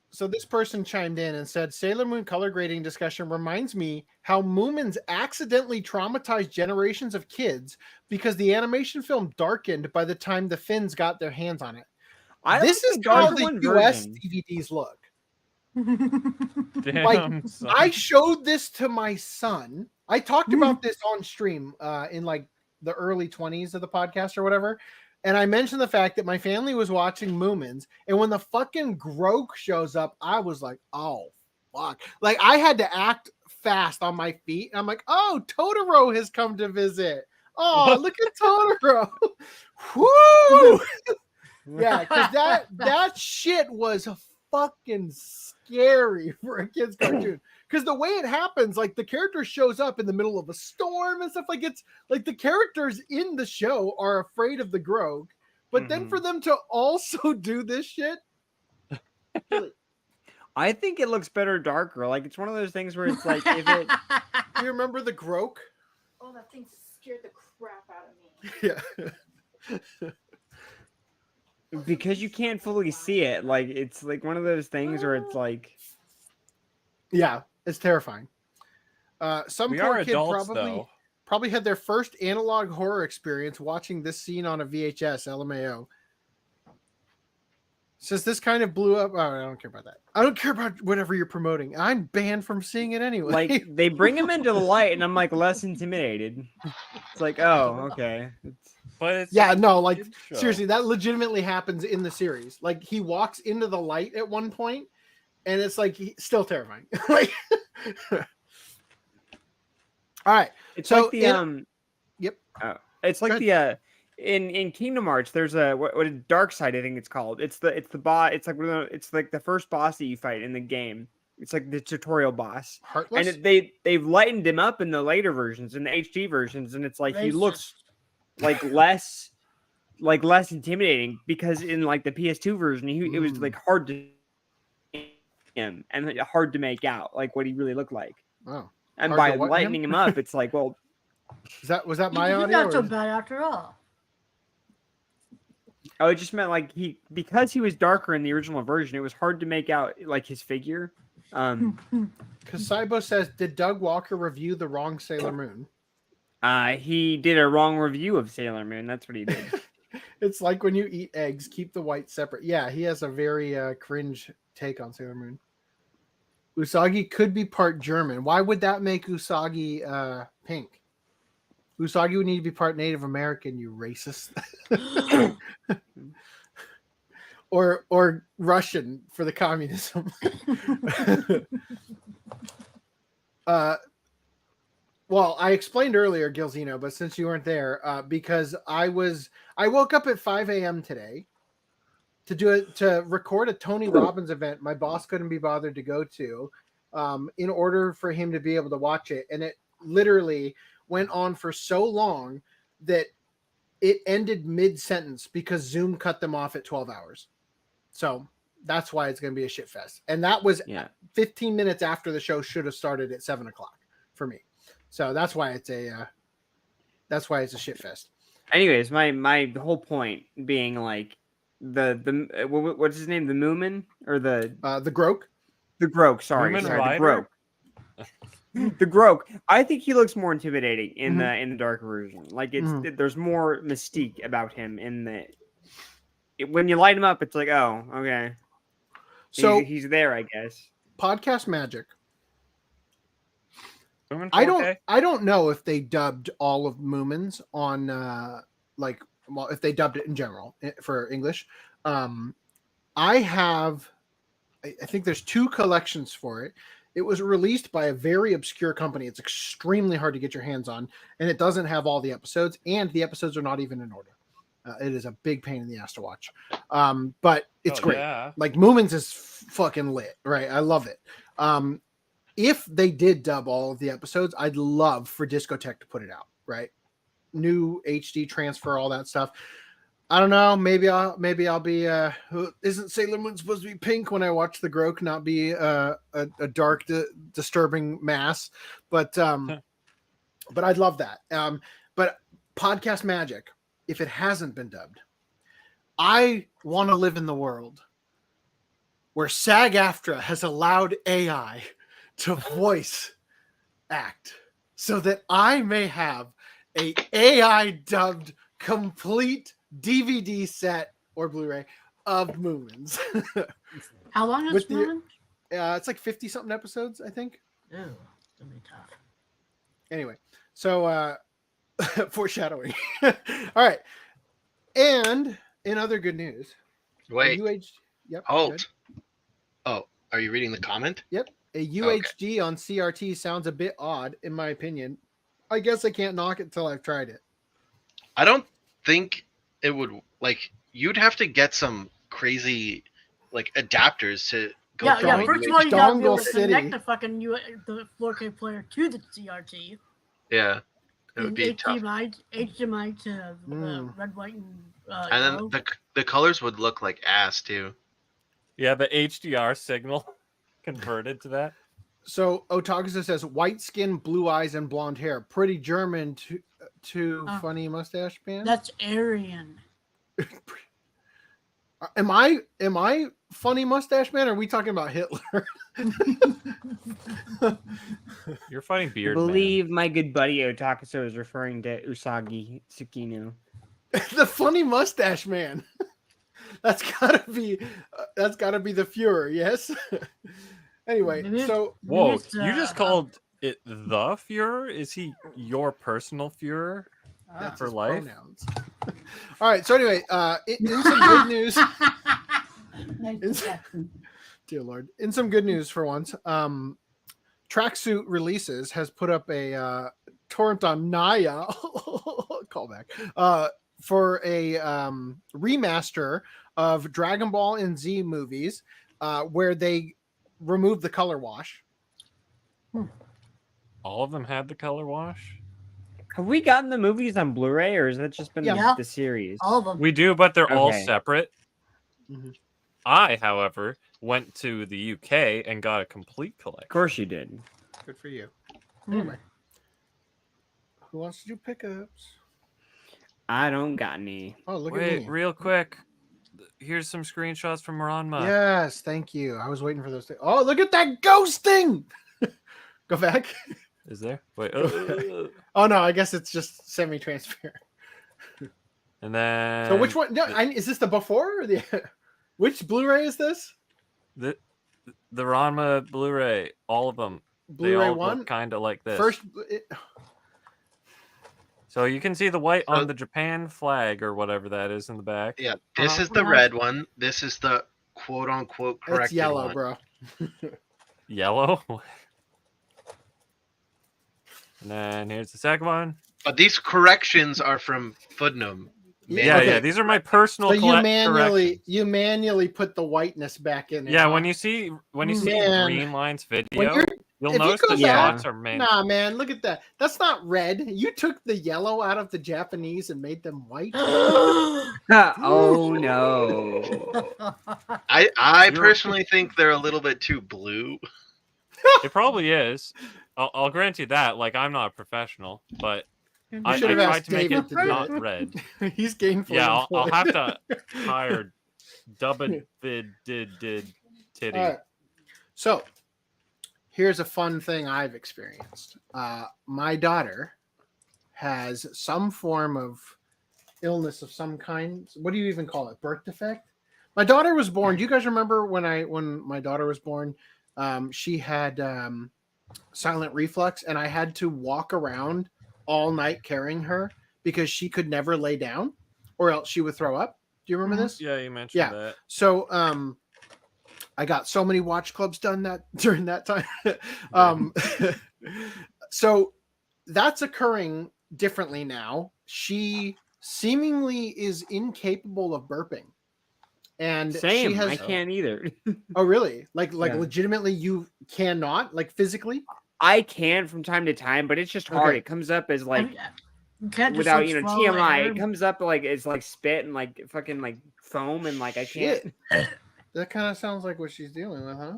So this person chimed in and said, Sailor Moon color grading discussion reminds me how Moomins accidentally traumatized generations of kids because the animation film darkened by the time the Finns got their hands on it. This is how the US DVDs look. Damn, Like, son. I showed this to my son. I talked about this on stream in like the early 20s of the podcast or whatever. And I mentioned the fact that my family was watching Moomins, and when the fucking Groke shows up, I was like, "Oh fuck!" Like I had to act fast on my feet. And I'm like, "Oh, Totoro has come to visit. Oh, look at Totoro! Woo!" Yeah, because that shit was fucking scary for a kid's cartoon. Because the way it happens, like the character shows up in the middle of a storm and stuff, like it's like the characters in the show are afraid of the Grogue, but then for them to also do this shit, I think it looks better darker. Like, it's one of those things where it's like, if it. Do you remember the Groke? Oh, that thing scared the crap out of me. Yeah. Because you can't fully see it, like it's like one of those things where it's like, yeah, it's terrifying. Some We poor are kid adults, though. probably had their first analog horror experience watching this scene on a VHS. LMAO. Says this kind of blew up. Oh, I don't care about that. I don't care about whatever you're promoting. I'm banned from seeing it anyway. like they bring him into the light, and I'm like less intimidated. It's like, oh, okay. But it's yeah, no, like show. seriously, that legitimately happens in the series. Like he walks into the light at one point, and it's like still terrifying. Like, all right, It's so like the Yep. It's like the in Kingdom Hearts. There's a what a dark side, I think it's called. It's the boss. It's like the first boss that you fight in the game. It's like the tutorial boss. Heartless? And they've lightened him up in the later versions, in the HD versions, and it's like he looks like less intimidating, because in like the PS2 version, it was like hard to him and hard to make out like what he really looked like. Oh. And Hard by to what lightening him up, it's like, well, was that my He's audio? not so or- bad after all. oh, it just meant like because he was darker in the original version, it was hard to make out like his figure. Kasaibo says, did Doug Walker review the wrong Sailor Moon? He did a wrong review of Sailor Moon. That's what he did. It's like when you eat eggs, keep the white separate. Yeah, he has a very cringe take on Sailor Moon. Usagi could be part German. Why would that make Usagi pink? Usagi would need to be part Native American, you racist. or Russian for the communism. Well, I explained earlier, Gilzino, but since you weren't there, because I woke up at 5 a.m. today to record a Tony Robbins event my boss couldn't be bothered to go to, in order for him to be able to watch it. And it literally went on for so long that it ended mid-sentence because Zoom cut them off at 12 hours. So that's why it's going to be a shit fest. And that was 15 minutes after the show should have started at 7 o'clock for me. So that's why it's a shit fest. Anyways, my whole point being like the what's his name, the Moomin or the Groke? The Groke, sorry, Moomin the Rider? Groke. The Groke. I think he looks more intimidating in the darker version. Like there's more mystique about him when you light him up. It's like, oh, okay. So he's there, I guess. Podcast Magic. I don't know if they dubbed all of Moomins on if they dubbed it in general for English. I think there's 2 collections for it. It was released by a very obscure company. It's extremely hard to get your hands on, and it doesn't have all the episodes, and the episodes are not even in order. It is a big pain in the ass to watch. But it's great. Yeah. Like Moomins is fucking lit, right? I love it. If they did dub all of the episodes, I'd love for Discotech to put it out, right? New HD transfer, all that stuff. I don't know. Maybe I'll be. Isn't Sailor Moon supposed to be pink when I watch the Grok not be a dark, disturbing mass? But I'd love that. But podcast magic, if it hasn't been dubbed, I want to live in the world where SAG-AFTRA has allowed AI to voice act, so that I may have a AI dubbed complete DVD set or Blu-ray of Moomins. How long is Moomin? It's like 50 something episodes, I think. Oh, it's gonna be tough. Anyway, so foreshadowing. All right, and in other good news, Wait. Yep. Halt. Oh, are you reading the comment? Yep. A UHD on CRT sounds a bit odd, in my opinion. I guess I can't knock it till I've tried it. I don't think it would, like, you'd have to get some crazy, like, adapters to go Yeah, from yeah. First of all, you gotta be able Dongle to City. connect the fucking the 4K player to the CRT. Yeah, it would be tough. HDMI to red, white, and And yellow. then the colors would look like ass too. Yeah, the HDR signal converted to that. So Otakusa says white skin, blue eyes, and blonde hair. Pretty German to funny mustache man. That's Aryan. Am I funny mustache man? Or are we talking about Hitler? You're funny I beard man. believe my good buddy Otakuso is referring to Usagi Tsukino. The funny mustache man. That's gotta be the Fuhrer, yes. Anyway, so whoa, you just called it the Fuhrer? Is he your personal Fuhrer for life? Pronouns. All right. So anyway, in some good news, dear Lord, in some good news for once, Tracksuit Releases has put up a torrent on Naya callback for a remaster of Dragon Ball and Z movies, where they removed the color wash. All of them had the color wash? Have we gotten the movies on Blu-ray, or has that just been the series? All of them. We do, but they're all Okay. separate. Mhm. I, however, went to the UK and got a complete collection. Of course you did. Good for you. Anyway, who wants to do pickups? I don't got any. Oh, look at Wait, me. real quick. Here's some screenshots from Ranma. Yes, thank you. I was waiting for those. Oh, look at that ghost thing. Go back. Is there? Wait. Oh no, I guess it's just semi-transparent. And then. So which one? No, is this the before or the? Which Blu-ray is this? The Ranma Blu-ray, all of them. Blu-ray one, kind of like this. First. So you can see the white on the Japan flag or whatever that is in the back. Yeah, this is the red one. This is the quote-unquote corrected It's yellow, one. bro. Yellow. And then here's the second one. But these corrections are from Footnote. Yeah, Okay. yeah. These are my personal. So corrections. you manually put the whiteness back in there. Yeah, when you see Man. Green Line's When video, you'll if you notice go the back- shots are made. Nah, man, look at that. That's not red. You took the yellow out of the Japanese and made them white. Oh no. I personally think they're a little bit too blue. It probably is. I'll grant you that. Like, I'm not a professional, but I should have tried asked to make David it to do not it. red. He's gainful. Yeah, I'll employed. have to hire Dub did titty. All right. So here's a fun thing I've experienced. My daughter has some form of illness of some kind. What do you even call it? Birth defect? My daughter was born. Do you guys remember when my daughter was born? She had silent reflux, and I had to walk around all night carrying her because she could never lay down, or else she would throw up. Do you remember this? Yeah, you mentioned that. So I got so many watch clubs done during that time. So that's occurring differently now. She seemingly is incapable of burping. And Same. she has, I can't either. Oh, really? Like Yeah. legitimately you cannot, like physically? I can from time to time, but it's just hard. Okay. It comes up as like You can't just without like, swallow the TMI. air. It comes up like it's like spit and like fucking like foam and like I can't. That kind of sounds like what she's dealing with, huh?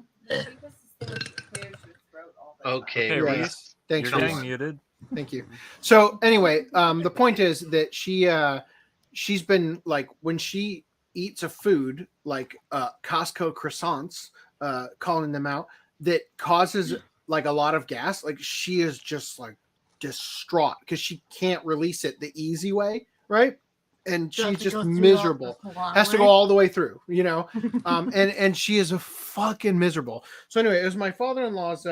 Okay, Hey, Yeah. Reese, Thanks, you're Reese. getting muted. Thank you. So anyway, the point is that she's been like when she eats a food like Costco croissants, calling them out, that causes like a lot of gas. Like she is just like distraught because she can't release it the easy way, right? And So you she's have to just go through miserable. the long Has to go way. all the way through, and she is a fucking miserable. So anyway, it was my father-in-law's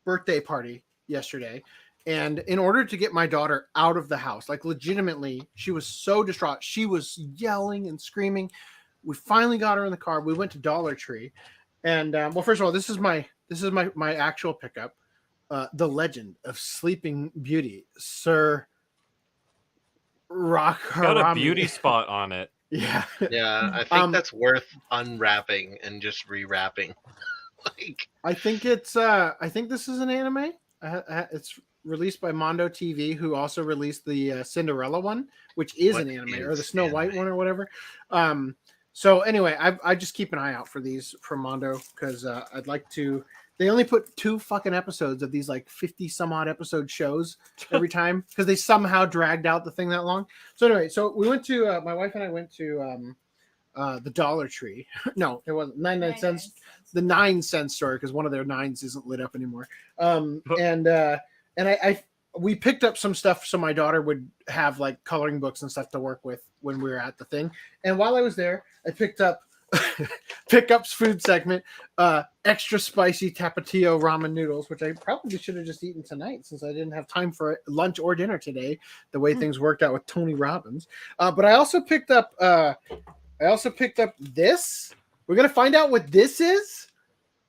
birthday party yesterday, and in order to get my daughter out of the house, like legitimately, she was so distraught. She was yelling and screaming. We finally got her in the car. We went to Dollar Tree, and well, first of all, this is my actual pickup, the Legend of Sleeping Beauty, Sir Rock Got a Harami. beauty spot on it. Yeah. Yeah, I think that's worth unwrapping and just rewrapping. Like, I think I think this is an anime. It's released by Mondo TV, who also released the Cinderella one, which is an anime, or the Snow White one, or whatever. So anyway, I just keep an eye out for these from Mondo because I'd like to. They only put 2 fucking episodes of these like 50 some odd episode shows every time because they somehow dragged out the thing that long. So anyway, so we went to my wife and I went to the Dollar Tree. No, it wasn't 99 cents. The 9-cent store because one of their 9s isn't lit up anymore. We picked up some stuff so my daughter would have like coloring books and stuff to work with when we were at the thing. And while I was there, I picked up Pickup's food segment, extra spicy tapatio ramen noodles, which I probably should have just eaten tonight since I didn't have time for lunch or dinner today, the way things worked out with Tony Robbins. But I also picked up this. We're gonna find out what this is.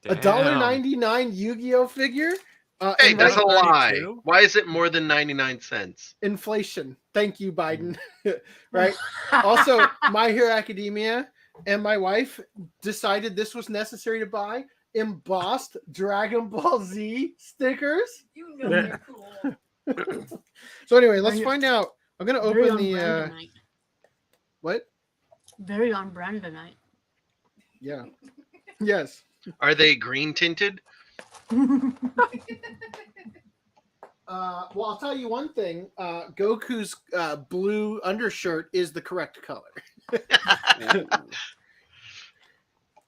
Damn. $1.99 Yu-Gi-Oh figure. hey, and that's a right- lie. 32? Why is it more than 99 cents? Inflation. Thank you, Biden. Right. Also, My Hero Academia and my wife decided this was necessary to buy embossed Dragon Ball Z stickers. You know they're cool. So anyway, let's find out. I'm gonna Very open on brand the tonight. what? Very on brand tonight. Yeah. Yes. Are they green tinted? Well, I'll tell you one thing. Goku's blue undershirt is the correct color.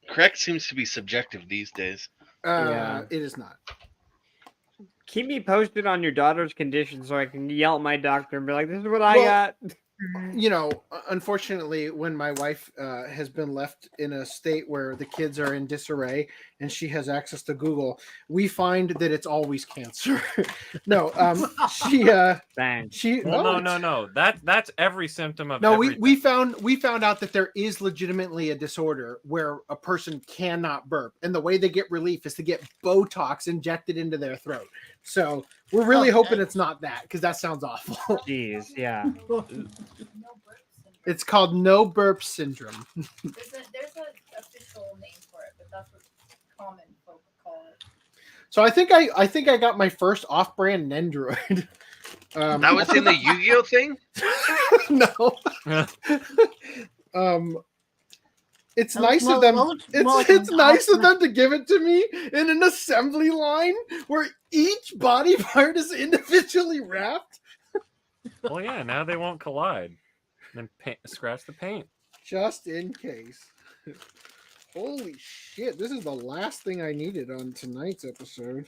Correct seems to be subjective these days. Yeah. It is not. Keep me posted on your daughter's condition so I can yell at my doctor and be like, "This is what I got." You know, unfortunately, when my wife has been left in a state where the kids are in disarray and she has access to Google, we find that it's always cancer. No, Bang. she Well, no. That's every symptom of. No, everything. we found out that there is legitimately a disorder where a person cannot burp, and the way they get relief is to get Botox injected into their throat. So we're really hoping it's not that because that sounds awful. Jeez, yeah. It's called no burp syndrome. There's an official name for it, but that's what common folk call it. So I think I got my first off-brand Nendroid. That was in the Yu-Gi-Oh thing? No. It's That nice looks of them. more like It's an nice of off-brand. them to give it to me in an assembly line where each body part is individually wrapped. Well, yeah. Now they won't collide. Then scratch the paint. Just in case. Holy shit! This is the last thing I needed on tonight's episode.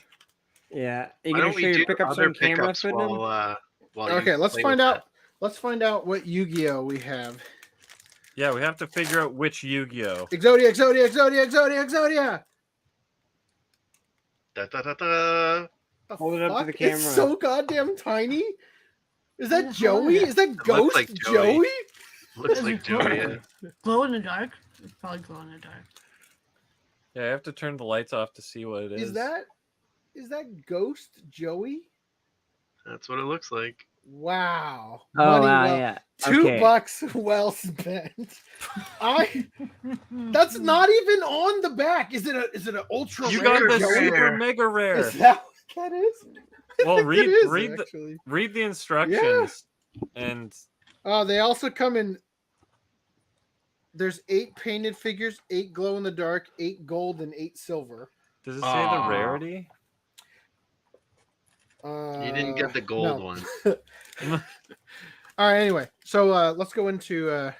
Yeah. You Why gonna don't show we do your pickups other on camera, pickups Swindon? while Okay, you let's play find with out. Let's find out what Yu-Gi-Oh we have. Yeah, we have to figure out which Yu-Gi-Oh. Exodia. that. Da, da, da, da. The Hold it up to fuck? the camera. It's so goddamn tiny. Is that Yeah, Joey? yeah. Is that looks Ghost like Joey? Joey. Looks Is like it cool? Joey. Yeah. Glow in the dark? It's probably glow in the dark. Yeah, I have to turn the lights off to see what it is. Is that Ghost Joey? That's what it looks like. Wow. Oh, Money wow, well- yeah. $2 Okay. well spent. That's not even on the back. Is it an ultra You rare got the Joey? super mega rare. Is that what that is? Well, It is, read actually. the instructions, and Oh, they also come in. There's 8 painted figures, 8 glow in the dark, 8 gold, and 8 silver. does it say the rarity? You didn't get the gold no. one. All right. Anyway, so let's go into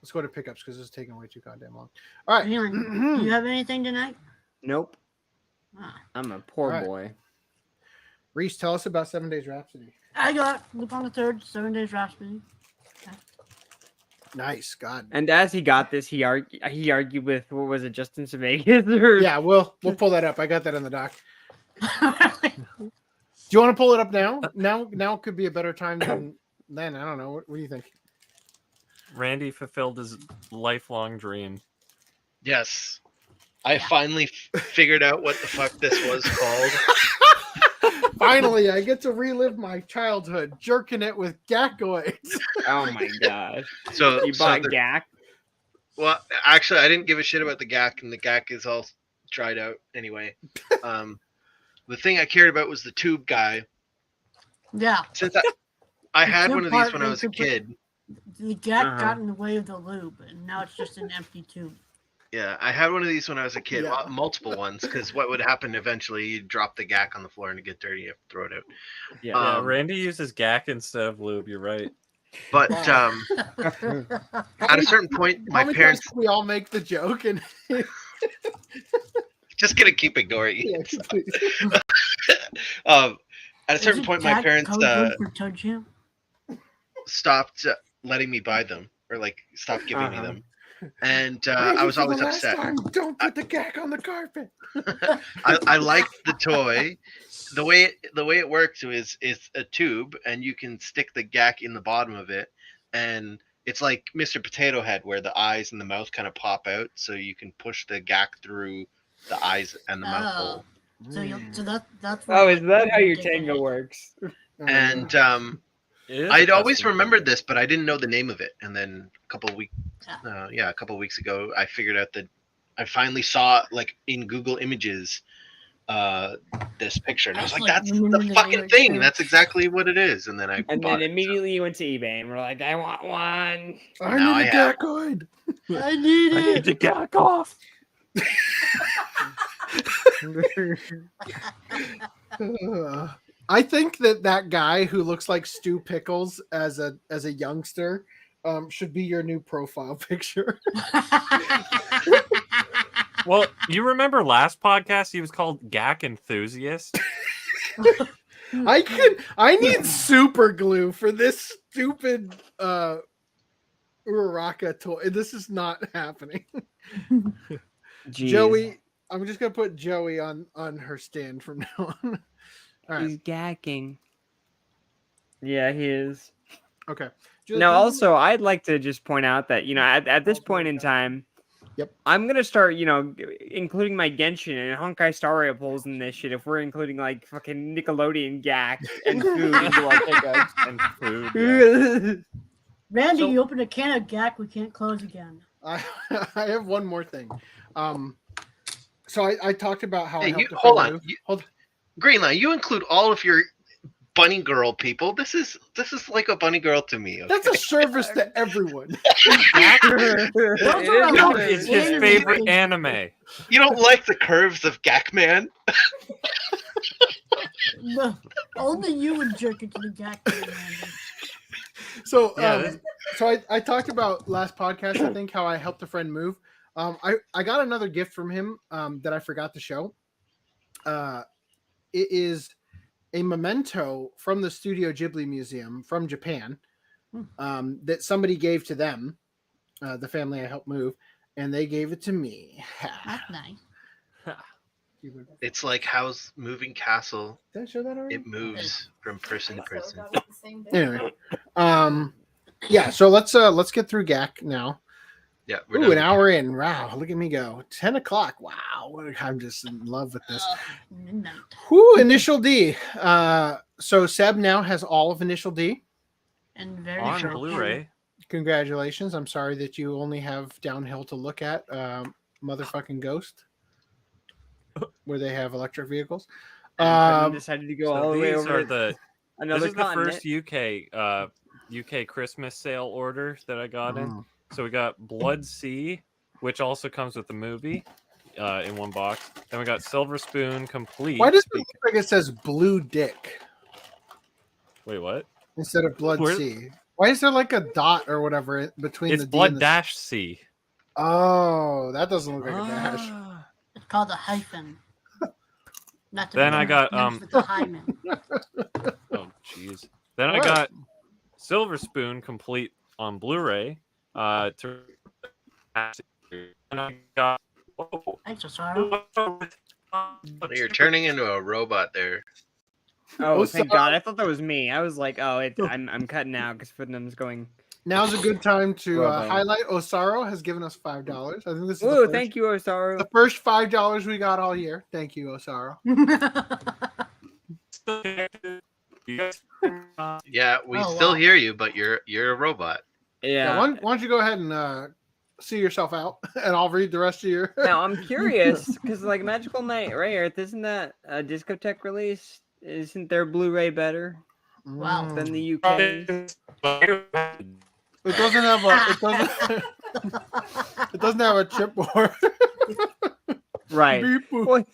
let's go to pickups because this is taking way too goddamn long. All right. Freeman, do you have anything tonight? Nope. Ah. I'm a poor All right. boy. Reese, tell us about 7 Days Rhapsody. I got Loop on the 3rd, 7 Days Rhapsody. Nice, God. And as he got this, he argued with, what was it, Justin Sevakis? Or... Yeah, we'll pull that up. I got that in the doc. Do you want to pull it up now? Now could be a better time than then. I don't know. What do you think? Randy fulfilled his lifelong dream. Yes. I finally figured out what the fuck this was called. Finally, I get to relive my childhood, jerking it with Gackoids. Oh my gosh. So You bought the- Gak? Well, actually, I didn't give a shit about the GAC, and the GAC is all dried out anyway. The thing I cared about was the tube guy. Yeah. Since I had tube one of these part when I where was you a could put- kid. The gap got in the way of the loop, and now it's just an empty tube. Yeah, I had one of these when I was a kid. Yeah. Well, multiple ones, because what would happen eventually, you'd drop the GAC on the floor and it get dirty, you have to throw it out. Yeah, Randy uses GAC instead of lube. You're right. But at a certain point, How my many parents... times can we all make the joke and Just gonna keep ignoring you. Yeah, please. At a Is certain it point, my Jack parents code word for Toe Jam? stopped letting me buy them, or like stopped giving me them. And I Randy, was for the always last upset. time, don't put the gack on the carpet. I liked the toy. The way it works is a tube, and you can stick the gack in the bottom of it, and it's like Mr. Potato Head, where the eyes and the mouth kind of pop out, so you can push the gack through the eyes and the mouth hole. So that's. Oh, is that how your tango works? And I'd always remembered this, but I didn't know the name of it. And then a couple of weeks ago, I figured out that I finally saw, like, in Google Images, this picture, and I was like, "That's the fucking thing. That's exactly what it is." And then immediately you went to eBay and we're like, "I want one. I need a gackoid. I need it. to gack off." I think that guy who looks like Stu Pickles as a youngster should be your new profile picture. Well, you remember last podcast? He was called Gack Enthusiast. I need super glue for this stupid Uraraka toy. This is not happening. Jeez. Joey, I'm just gonna put Joey on her stand from now on. All right. He's gacking. Yeah, he is. Okay. Now, also, I'd like to just point out that, at this point in time, I'm going to start, including my Genshin and Honkai Star Rail polls in this shit if we're including, like, fucking Nickelodeon gack and food into our pickups. And food. Randy, you opened a can of gack. We can't close again. I have one more thing. So I talked about how. Hey, I helped a hold friend on. move. Greenline, you include all of your bunny girl people. This is like a bunny girl to me. Okay? That's a service to everyone. It's his favorite anime. You don't like the curves of Gackman? No, only you would jerk into the gack. Randy. So, so I talked about last podcast, I think, how I helped a friend move. I got another gift from him that I forgot to show. It is a memento from the Studio Ghibli Museum from Japan that somebody gave to them, the family I helped move, and they gave it to me. That's nice. It's like How's Moving Castle. Did I show that already? It moves from person to person. Anyway, yeah. So let's get through GAC now. Yeah, Ooh, an hour in. Wow, look at me go. 10 o'clock. Wow, I'm just in love with this. Midnight. Whoo, Initial D. So Seb now has all of Initial D. And very On short. Blu-ray. Congratulations. I'm sorry that you only have Downhill to look at. Motherfucking Ghost, where they have electric vehicles. And decided to go So all the way these over are to the another this is the continent. first UK Christmas sale order that I got in. Mm. So we got Blood Sea, which also comes with the movie in one box. Then we got Silver Spoon Complete. Why does it look like it says Blue Dick Wait, what? instead of Blood Where- Sea? Why is there like a dot or whatever between It's the D Blood and the Dash C. Oh, that doesn't look like a dash. It's called a hyphen. Not to Then be I got, confused with the hymen. Oh, jeez. Then I What? got Silver Spoon Complete on Blu-ray. And I got. Whoa. Thanks, Osaro. You're turning into a robot there. Oh, thank God! I thought that was me. I was like, oh, I'm cutting out because Footnum's going. Now's a good time to Bravo. highlight. Osaro has given us $5. I think this is Whoa, the thank you, Osaro. the first $5 we got all year. Thank you, Osaro. Yeah, we Oh, still wow. hear you, but you're a robot. Yeah. Why don't you go ahead and see yourself out, and I'll read the rest of your. Now I'm curious because like Magical Night Ray Earth, isn't that a Discotech release? Isn't their Blu-ray better Wow. than the UK? It doesn't have a. It doesn't. It doesn't have a chipboard. Right. Beep boop. Well,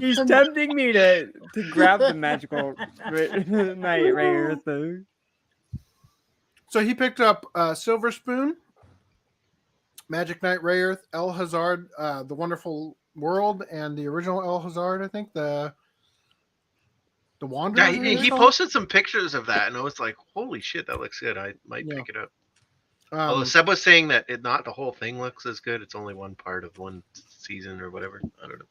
he's tempting me to grab the Magical Night Ray Earth though. So he picked up Silver Spoon, Magic Knight Ray Earth, El Hazard, The Wonderful World, and the original El Hazard, I think, the Wanderer. Yeah, he posted some pictures of that, and I was like, "Holy shit, that looks good! I might pick it up." Although Seb was saying that not the whole thing looks as good; it's only one part of one season or whatever. I don't know.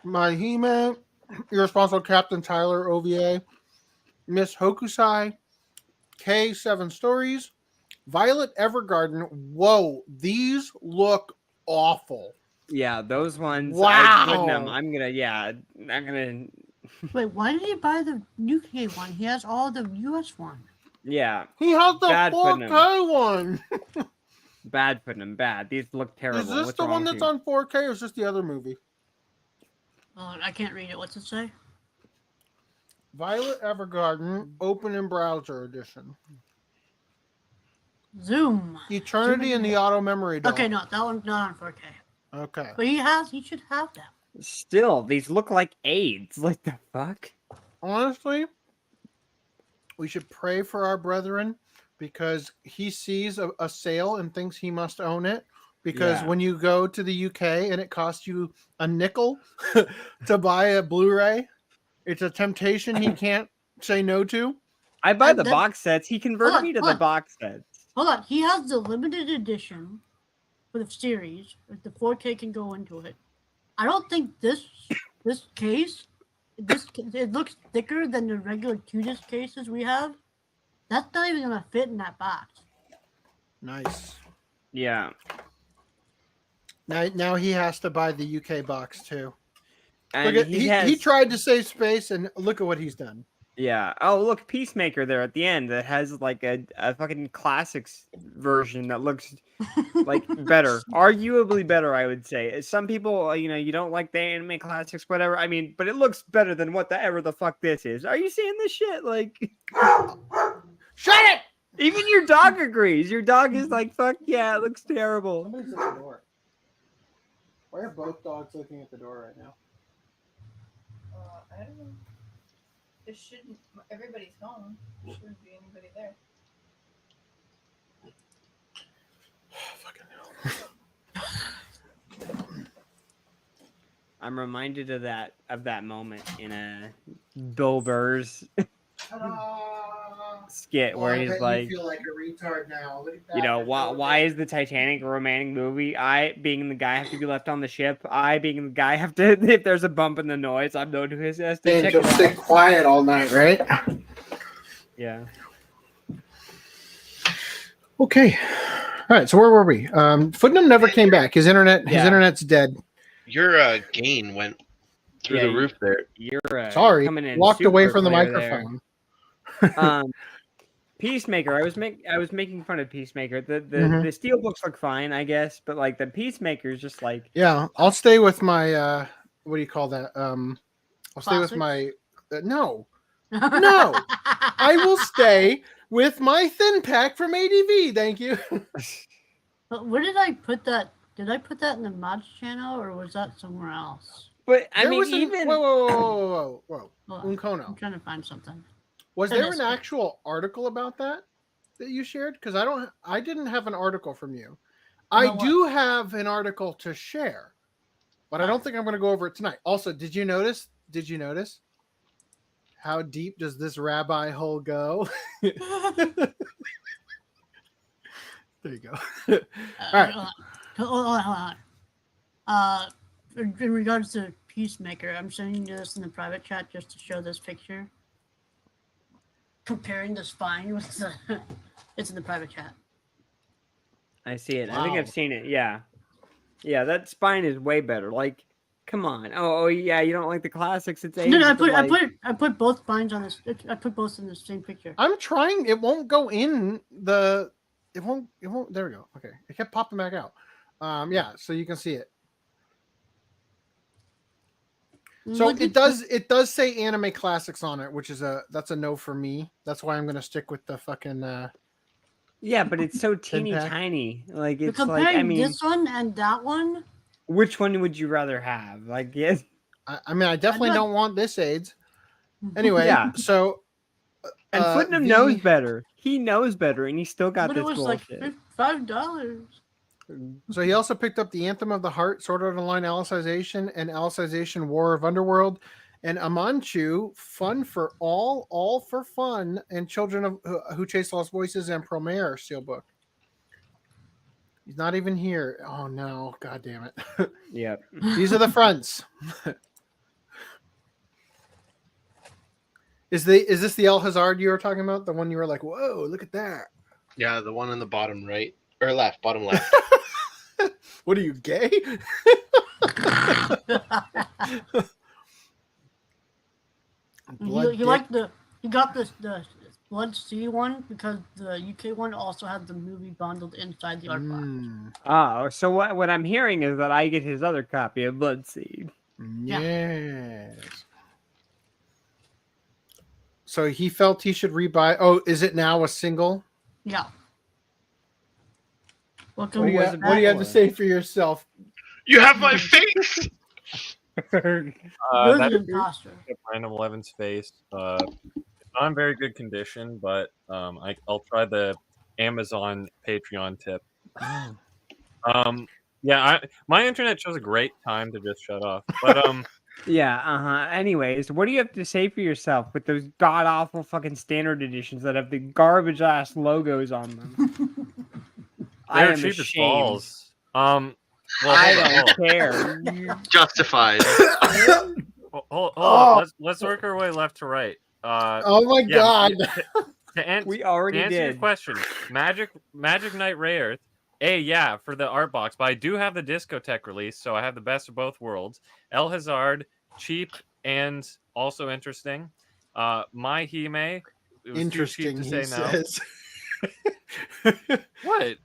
My He-Man, Irresponsible Captain Tyler OVA, Miss Hokusai, K7 Stories, Violet Evergarden. Whoa, these look awful. Yeah, those ones. Wow. I'm gonna. Wait, why did he buy the UK one? He has all the US one. Yeah. He has the Bad putting 4K one. Bad putting them bad. These look terrible. Is this What's the wrong one with that's you? on 4K, or is this the other movie? I can't read it. What's it say? Violet Evergarden, Open in Browser Edition. Zoom. Eternity in the Auto Memory Doll. Okay, no, that one's not on 4K. Okay. But he should have that. Still, these look like AIDS. Like the fuck? Honestly, we should pray for our brethren because he sees a sale and thinks he must own it. Because Yeah. when you go to the UK and it costs you a nickel to buy a Blu-ray, it's a temptation he can't say no to. I buy the that- box sets. He converted Hold on, me to hold the on. box sets. Hold on, he has the limited edition for the series. If the 4K can go into it. I don't think this case, it looks thicker than the regular Q-disc cases we have. That's not even gonna fit in that box. Nice. Yeah. Now he has to buy the UK box too. And Look at, he he tried to save space, and look at what he's done. Yeah. Oh, look, Peacemaker there at the end that has like a fucking classics version that looks like better, arguably better, I would say. Some people, you don't like the anime classics, whatever. I mean, but it looks better than whatever the fuck this is. Are you seeing this shit? Like, shut it! Even your dog agrees. Your dog is like, fuck yeah, it looks terrible. Somebody's at the door. Why are both dogs looking at the door right now? I don't know. There shouldn't. Everybody's home. There shouldn't be anybody there. I'm reminded of that moment in a Bill Burr's skit where he's like, you feel like a retard now. Look at that. why is the Titanic a romantic movie? I, being the guy, have to be left on the ship. I, being the guy, have to, if there's a bump in the noise, I'm known to his has to And check just it stay out. quiet all night, right? Yeah. Okay. All right. So where were we? Footnum never came back. His internet's dead. Your gain went through the roof there. You're Sorry. coming in Walked away super from the clear there. microphone. Peacemaker. I was making fun of Peacemaker. The Mhm. steel books look fine, I guess, but like the Peacemaker is just like Yeah, I'll stay with my what do you call that? I'll stay with Classics? my no. No. I will stay with my thin pack from ADV. Thank you. But where did I put that? Did I put that in the mods channel or was that somewhere else? But I There mean, was even whoa. Hold on, Unkono. I'm trying to find something. Was There it there is. an actual article about that you shared? Because I didn't have an article from you. I About what? do have an article to share, but I don't think I'm going to go over it tonight. Also, did you notice? How deep does this rabbi hole go? There you go. All right. Hold on. In regards to Peacemaker, I'm sending you this in the private chat just to show this picture. Comparing the spine with the... It's in the private chat. I see it. I think I've Wow. seen it. Yeah. Yeah, that spine is way better. Like, come on. Oh yeah, you don't like the classics. It's No, aged, but, like, I put both spines on this. I put both in the same picture. I'm trying. It won't go in the. It won't. There we go. Okay. It kept popping back out. Yeah. So you can see it. So it does say anime classics on it, which is that's a no for me. That's why I'm gonna stick with the fucking. yeah, but it's so teeny pack. tiny. Like But it's like comparing I mean, this one and that one. which one would you rather have? Like yes. I mean, I definitely not- don't want this AIDS. Anyway, Yeah. so. And Footnum knows better. He knows better, and he still got But this it was bullshit. like $5. So he also picked up the Anthem of the Heart, Sword Art Online Alicization, and Alicization War of Underworld, and Amanchu, Fun for All for Fun, and Children of Who Chase Lost Voices and Promare Steelbook. He's not even here. Oh no, god damn it. Yep. These are the fronts. Is this the El Hazard you were talking about? The one you were like, whoa, look at that. Yeah, the one on the bottom right or left, bottom left. What are you, gay? You like you got the Blood Sea one because the UK one also had the movie bundled inside the art box. Oh, so what I'm hearing is that I get his other copy of Bloodseed. Yes. So he felt he should rebuy. Oh, is it now a single? Yeah. What do you have to say for yourself? You have my face. You're That's the imposter. Random 11's face. It's not in very good condition, but I'll try the Amazon Patreon tip. Yeah, my internet shows a great time to just shut off. But Yeah, Anyways, what do you have to say for yourself with those god awful fucking standard editions that have the garbage ass logos on them? I they're am cheap as ashamed. balls. Well, I hold on. don't care. Justified. Hold on. Let's work our way left to right. Oh my god. We already to answer your did. question, Magic Knight Rayearth. Yeah, for the art box, but I do have the Discotheque release, so I have the best of both worlds. El Hazard, cheap and also interesting. My Hime, it was Interesting, too cheap he to say no. says. What?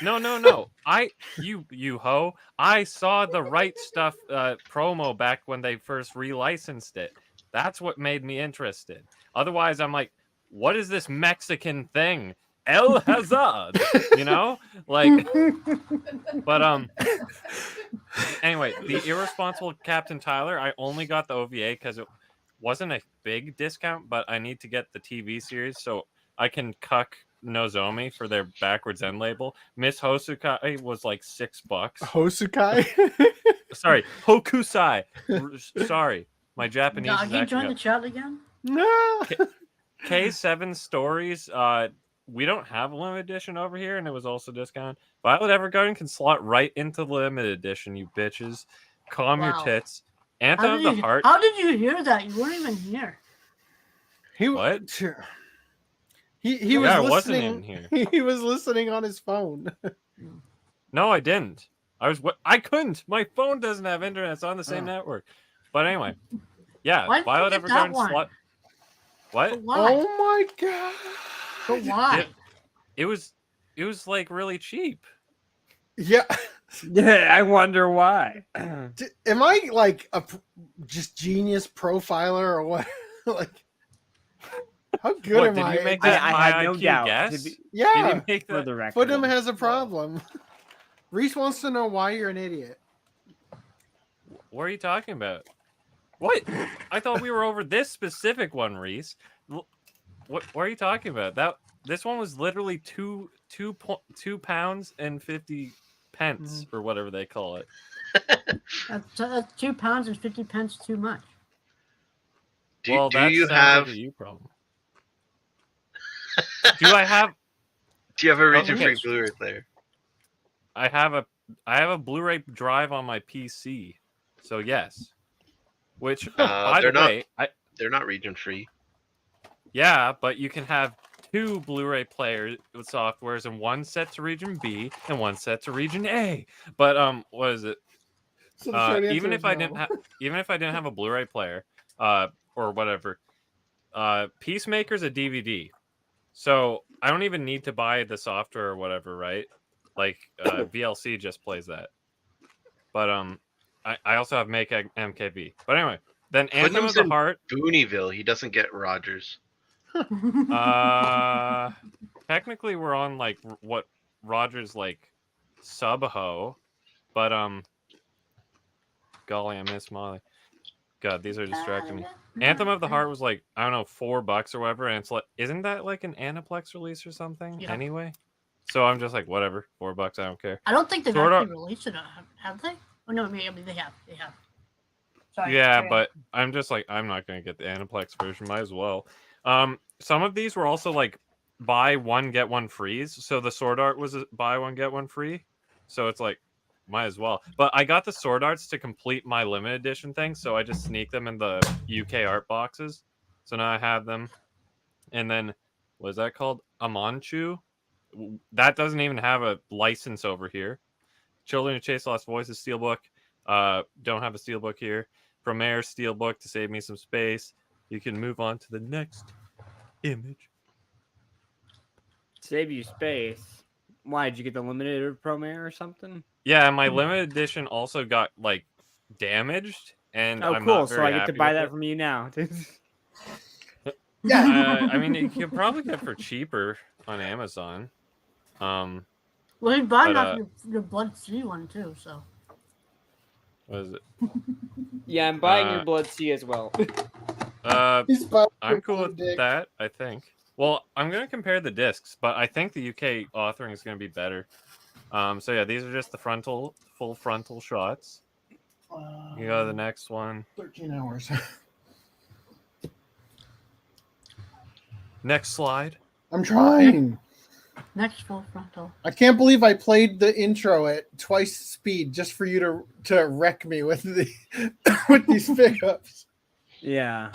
No. You ho. I saw the Right Stuff promo back when they first relicensed it. That's what made me interested. Otherwise, I'm like, what is this Mexican thing? El Hazard, you know, like, but anyway, the Irresponsible Captain Tyler, I only got the OVA because it wasn't a big discount, but I need to get the TV series so I can cuck Nozomi for their backwards end label. Miss Hosukai was like $6. Hosukai? Sorry, Hokusai. Sorry, my Japanese. Can you join the chat again? No. K7 Stories. We don't have a limited edition over here, and it was also discounted. Violet Evergarden can slot right into the limited edition, you bitches. Calm your Wow. tits. Anthem of the Heart. How did you hear that? You weren't even here. What? He was I listening. wasn't in here. He was listening on his phone. No, I didn't. I couldn't. My phone doesn't have internet. It's on the same network. But anyway, yeah. Why did you Violet get that Evergarden one? slot. What? Why? Oh my god. But why? It was like really cheap. Yeah. Yeah, I wonder why. Am I like a just genius profiler or what? Like, how good What, am did I? you make I that high had no IQ doubt. guess? Yeah. Did you make For that? the record. Footum has a problem. Reese wants to know why you're an idiot. What are you talking about? What? I thought we were over this specific one, Reese. What are you talking about? This one was literally 2 pounds and 50 pence or whatever they call it. That's 2 pounds and 50 pence too much. Well, do that you sounds have like a you problem. Do I have? Do you have a Okay. region-free Blu-ray player? I have a Blu-ray drive on my PC, so yes. Which, by the way, they're not region-free. Yeah, but you can have 2 Blu-ray players with softwares, and one set to region B and one set to region A. But what is it? So the short answer even is if I no. didn't have a Blu-ray player, or whatever, Peacemaker's a DVD, so I don't even need to buy the software or whatever, right? Like VLC just plays that. But I also have Make MKV. But anyway, then Anthem of the Heart. Booneyville. He doesn't get Rogers. Technically we're on like what Rogers like Subho, but golly, I miss Molly. God, these are distracting me. Anthem of the Heart was like, I don't know, $4 or whatever, and it's like, isn't that like an Aniplex release or something? Yeah. Anyway, so I'm just like, whatever, $4, I don't care. I don't think they've Sword actually Art- released it. Have they? Oh no, I mean they have. They have. Sorry. Yeah, carry on. but I'm just like, I'm not gonna get the Aniplex version. Might as well. Some of these were also like buy one get one freeze. So the Sword Art was a buy one get one free. So it's like, might as well. But I got the Sword Arts to complete my limited edition thing, so I just sneak them in the UK art boxes. So now I have them. And then what is that called? Amanchu. That doesn't even have a license over here. Children Who Chase Lost Voices Steelbook. Don't have a Steelbook here. Promare Steelbook to save me some space. You can move on to the next image. Save you space. Why, did you get the limited or Promare or something? Yeah, my limited edition also got like damaged, and Oh, I'm cool! not So very I get to happy buy with that it. from you now. I mean, you could probably get for cheaper on Amazon. Well, he's buying but, off your Blood Sea one too. So. What is it? Yeah, I'm buying your Blood Sea as well. I'm cool with that, I think. Well, I'm going to compare the discs, but I think the UK authoring is going to be better. So yeah, these are just the full frontal shots. You go to the next one. 13 hours. Next slide. I'm trying. Next full frontal. I can't believe I played the intro at twice speed just for you to wreck me with the with these pickups. Yeah.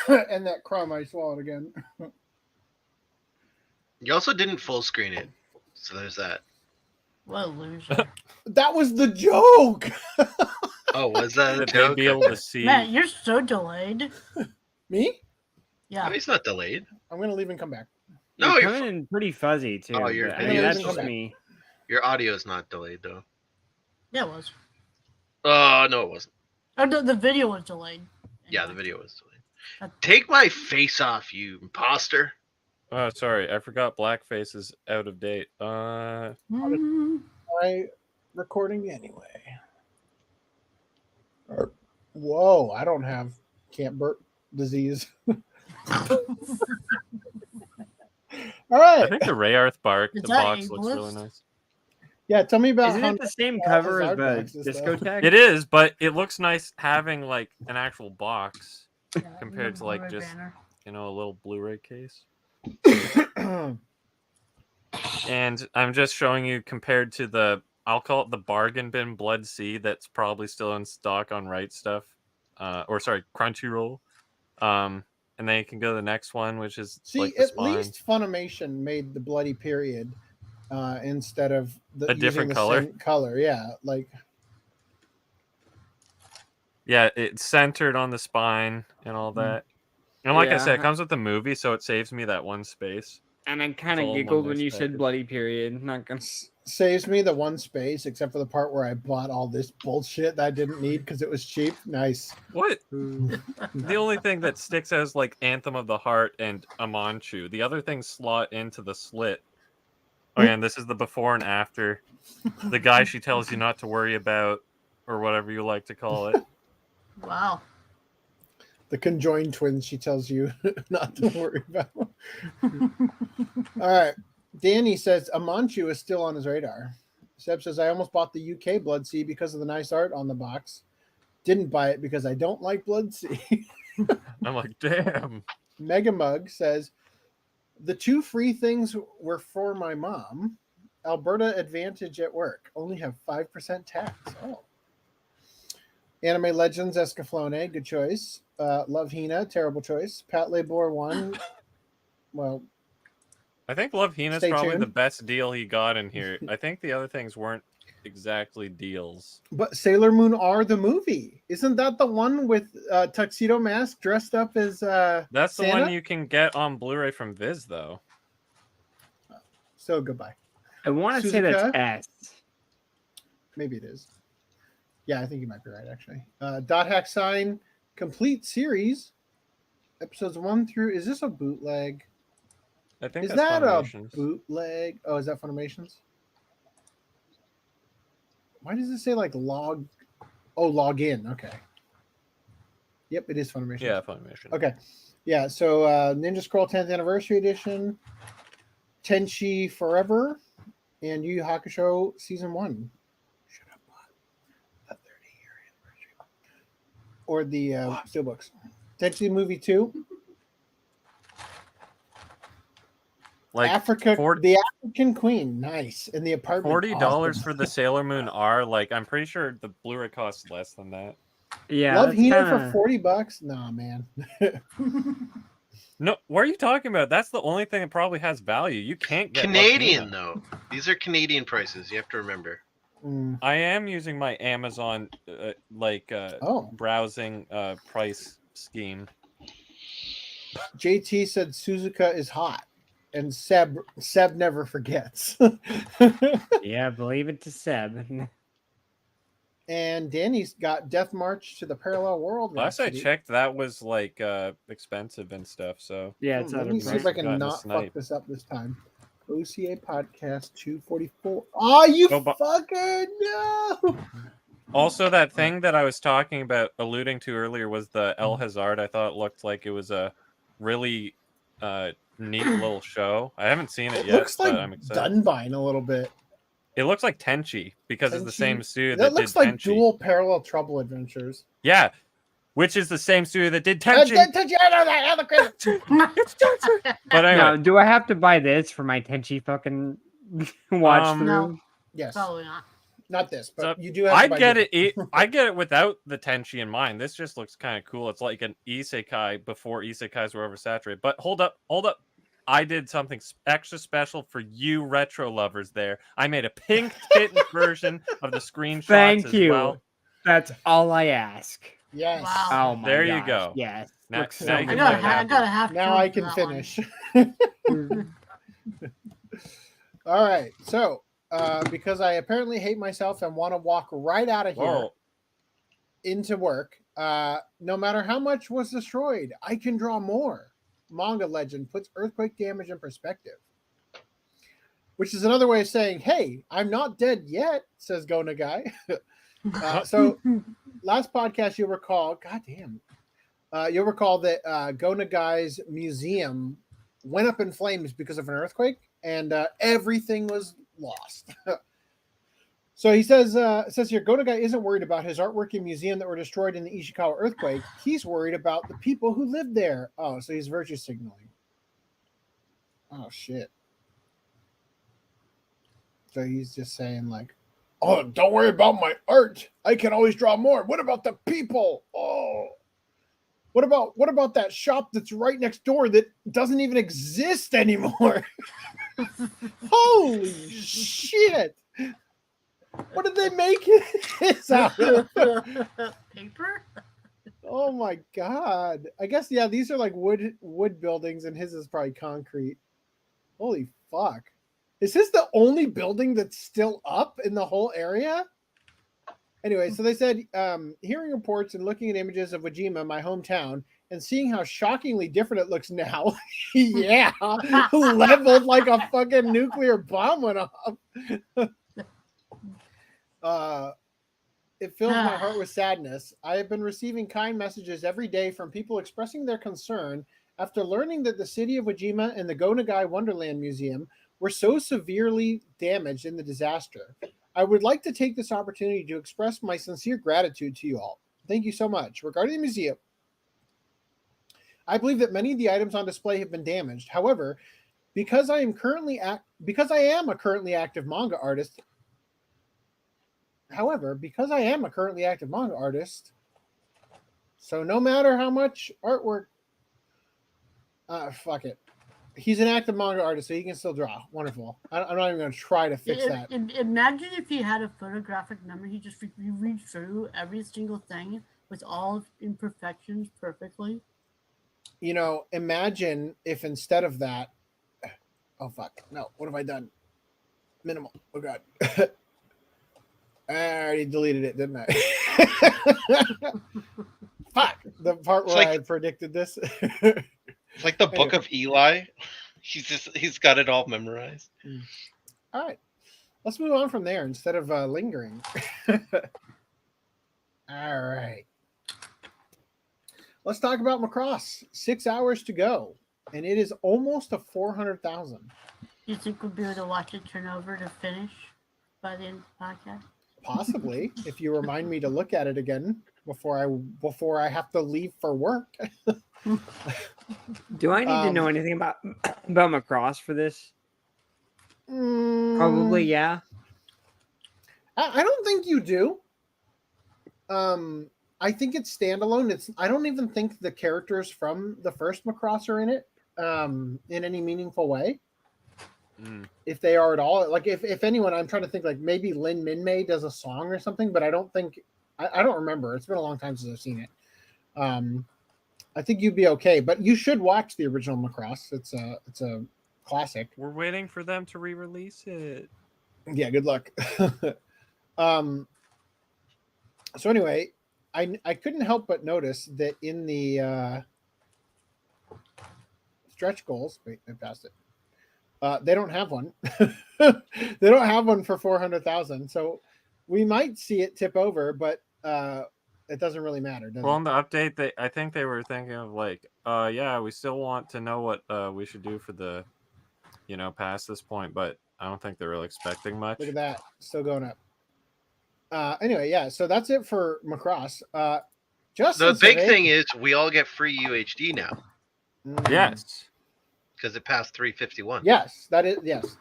And that crumb I swallowed again. You also didn't full screen it, so there's that. Well, loser. That was the joke. Oh, was that a That joke? they'd be able to see. Matt, you're so delayed. Me? Yeah. No, he's not delayed. I'm gonna leave and come back. No, you're you're coming in pretty fuzzy too. Oh, your but, I mean, video that's is just delayed. me. Your audio is not delayed though. Yeah, it was. No, it wasn't. Oh, the video was delayed. Yeah, the video was delayed. Take my face off, you imposter. Oh, sorry, I forgot blackface is out of date. I recording anyway. Whoa, I don't have can't burp disease. All right. I think the Rayarth bark, Is the that box looks ableist? really nice. Yeah, tell me about Isn't how it the same cover as the boxes, though. discotheque? It is, but it looks nice having like an actual box compared to like Blu-ray just banner. a little Blu-ray case. And I'm just showing you compared to the, I'll call it the bargain bin Blood Sea that's probably still in stock on Right Stuff, Crunchyroll. And then you can go to the next one, which is See, like the at spine. least Funimation made the bloody period instead of A different using the color? same color. Yeah, like Yeah, it's centered on the spine and all that. And like I said, it comes with the movie, so it saves me that one space. And I kind It's of all in giggled one when you nice said package. bloody period. Not gonna. Saves me the one space, except for the part where I bought all this bullshit that I didn't need because it was cheap. Nice. What? The only thing that sticks out is like Anthem of the Heart and Amanchu. The other things slot into the slit. Oh, yeah, and this is the before and after. The guy she tells you not to worry about, or whatever you like to call it. Wow. The conjoined twins she tells you not to worry about. All right. Danny says Amanchu is still on his radar. Seb says, I almost bought the UK Blood Sea because of the nice art on the box. Didn't buy it because I don't like Blood Sea. I'm like, damn. Mega Mug says, the 2 free things were for my mom. Alberta Advantage at work. Only have 5% tax. Oh. Anime Legends Escaflowne. Good choice. Love Hina. Terrible choice. Pat Labor 1. Well, I think Love Hina's Stay probably tuned. the best deal he got in here. I think the other things weren't exactly deals. but Sailor Moon R the movie. Isn't that the one with Tuxedo Mask dressed up as That's the Santa? one you can get on Blu-ray from Viz, though. So goodbye. I want to say that's Suzuka? S. Maybe it is. Yeah, I think you might be right, actually. Dot Hack Sign, complete series, episodes 1 through. Is this a bootleg? I think Is that's that Funimation's. a bootleg? Oh, is that Funimation's? Why does it say like log? Oh, log in. Okay. Yep, it is Funimation. Yeah, Funimation. Okay. Yeah, so Ninja Scroll 10th Anniversary Edition, Tenchi Forever, and Yu Yu Hakusho Season 1. Shut up, Bot. The 30-year anniversary. Or the Steelbooks. Tenchi Movie 2. Like Africa, the African Queen. Nice. In the apartment. $40 Awesome. for the Sailor Moon R. Like, I'm pretty sure the Blu-ray costs less than that. Yeah. Love that's Hina kinda- for $40? Nah, man. No, what are you talking about? That's the only thing that probably has value. You can't get Love Canadian Hina. though. These are Canadian prices. You have to remember. I am using my Amazon browsing price scheme. JT said Suzuka is hot, and Seb never forgets. Yeah, believe it to Seb. And Danny's got Death March to the Parallel World. Last I Rhapsody. checked, that was like expensive and stuff. So Yeah, it's Let out me of see if I can Gotten a not snipe. fuck this up this time. OCA Podcast 244. Oh, you Go bu- fucking no! Also, that thing that I was talking about, alluding to earlier, was the El Hazard. I thought it looked like it was a really neat little show. I haven't seen it It yet, looks like but I'm excited. Dunbine a little bit. It looks like Tenchi because it's the Tenchi- same studio That that looks did like Tenchi. Dual Parallel Trouble Adventures. Yeah, which is the same studio that did Tenchi. Tenchi, I know that. Other credit. It's Tenchi. But anyway, Now, do I have to buy this for my Tenchi fucking watch through? No, Yes, probably not. not this, but So, you do have to I'd buy get this. it. I get it without the Tenchi in mind. This just looks kind of cool. It's like an isekai before isekais were oversaturated. But hold up. I did something extra special for you retro lovers there. I made a pink kitten version of the screenshots Thank as you. well. That's all I ask. Yes. Wow. Oh my There you gosh, go. Yes. Now- Looks now so you I can good. gotta, do ha- I that. gotta have. Now proof I for can that one. finish. All right. So, because I apparently hate myself and want to walk right out of here Whoa. into work, no matter how much was destroyed, I can draw more. Manga Legend puts earthquake damage in perspective. Which is another way of saying, hey, I'm not dead yet, says Go Nagai. So, last podcast, you'll recall, goddamn, you'll recall that Go Nagai's museum went up in flames because of an earthquake, and everything was lost. So he says here, Go Nagai isn't worried about his artwork and museum that were destroyed in the Ishikawa earthquake. He's worried about the people who lived there. Oh, so he's virtue signaling. Oh, shit. So he's just saying like, oh, don't worry about my art. I can always draw more. What about the people? Oh, what about that shop that's right next door that doesn't even exist anymore? Holy shit! What did they make this out of? Paper? Oh my god! I guess yeah, these are like wood buildings, and his is probably concrete. Holy fuck. Is this the only building that's still up in the whole area? Anyway, so they said, hearing reports and looking at images of Wajima, my hometown, and seeing how shockingly different it looks now. Yeah, leveled like a fucking nuclear bomb went off. It fills my heart with sadness. I have been receiving kind messages every day from people expressing their concern after learning that the city of Wajima and the Go Nagai Wonderland Museum were so severely damaged in the disaster. I would like to take this opportunity to express my sincere gratitude to you all. Thank you so much. Regarding the museum, I believe that many of the items on display have been damaged. However, because I am a currently active manga artist, so no matter how much artwork, fuck it. He's an active manga artist, so he can still draw. Wonderful. I'm not even going to try to fix that. Imagine if he had a photographic memory. He just read through every single thing with all imperfections perfectly. You know, imagine if instead of that... Oh, fuck. No. What have I done? Minimal. Oh, God. I already deleted it, didn't I? Fuck. The part where I predicted this. It's like the Book of Eli. He's got it all memorized. All right. Let's move on from there instead of lingering. All right. Let's talk about Macross. 6 hours to go, and it is almost a 400,000. You think we'll be able to watch it turn over to finish by the end of the podcast? Possibly, if you remind me to look at it again before I have to leave for work. Do I need to know anything about Macross for this? Probably, yeah. I don't think you do. I think it's standalone. I don't even think the characters from the first Macross are in it in any meaningful way. If they are at all. Like if anyone, I'm trying to think like maybe Lin Minmay does a song or something, but I don't think I don't remember. It's been a long time since I've seen it. I think you'd be okay, but you should watch the original Macross. It's a classic. We're waiting for them to re-release it. Yeah, good luck. So anyway, I couldn't help but notice that in the stretch goals, wait, I passed it. They don't have one. They don't have one for 400,000. So we might see it tip over, but it doesn't really matter. Well, in the update, I think they were thinking of like, yeah, we still want to know what we should do for the, past this point, but I don't think they're really expecting much. Look at that, still going up. Anyway, yeah. So that's it for Macross. The big thing is we all get free UHD now. Yes. Because it passed 351. Yes, that is. Yes,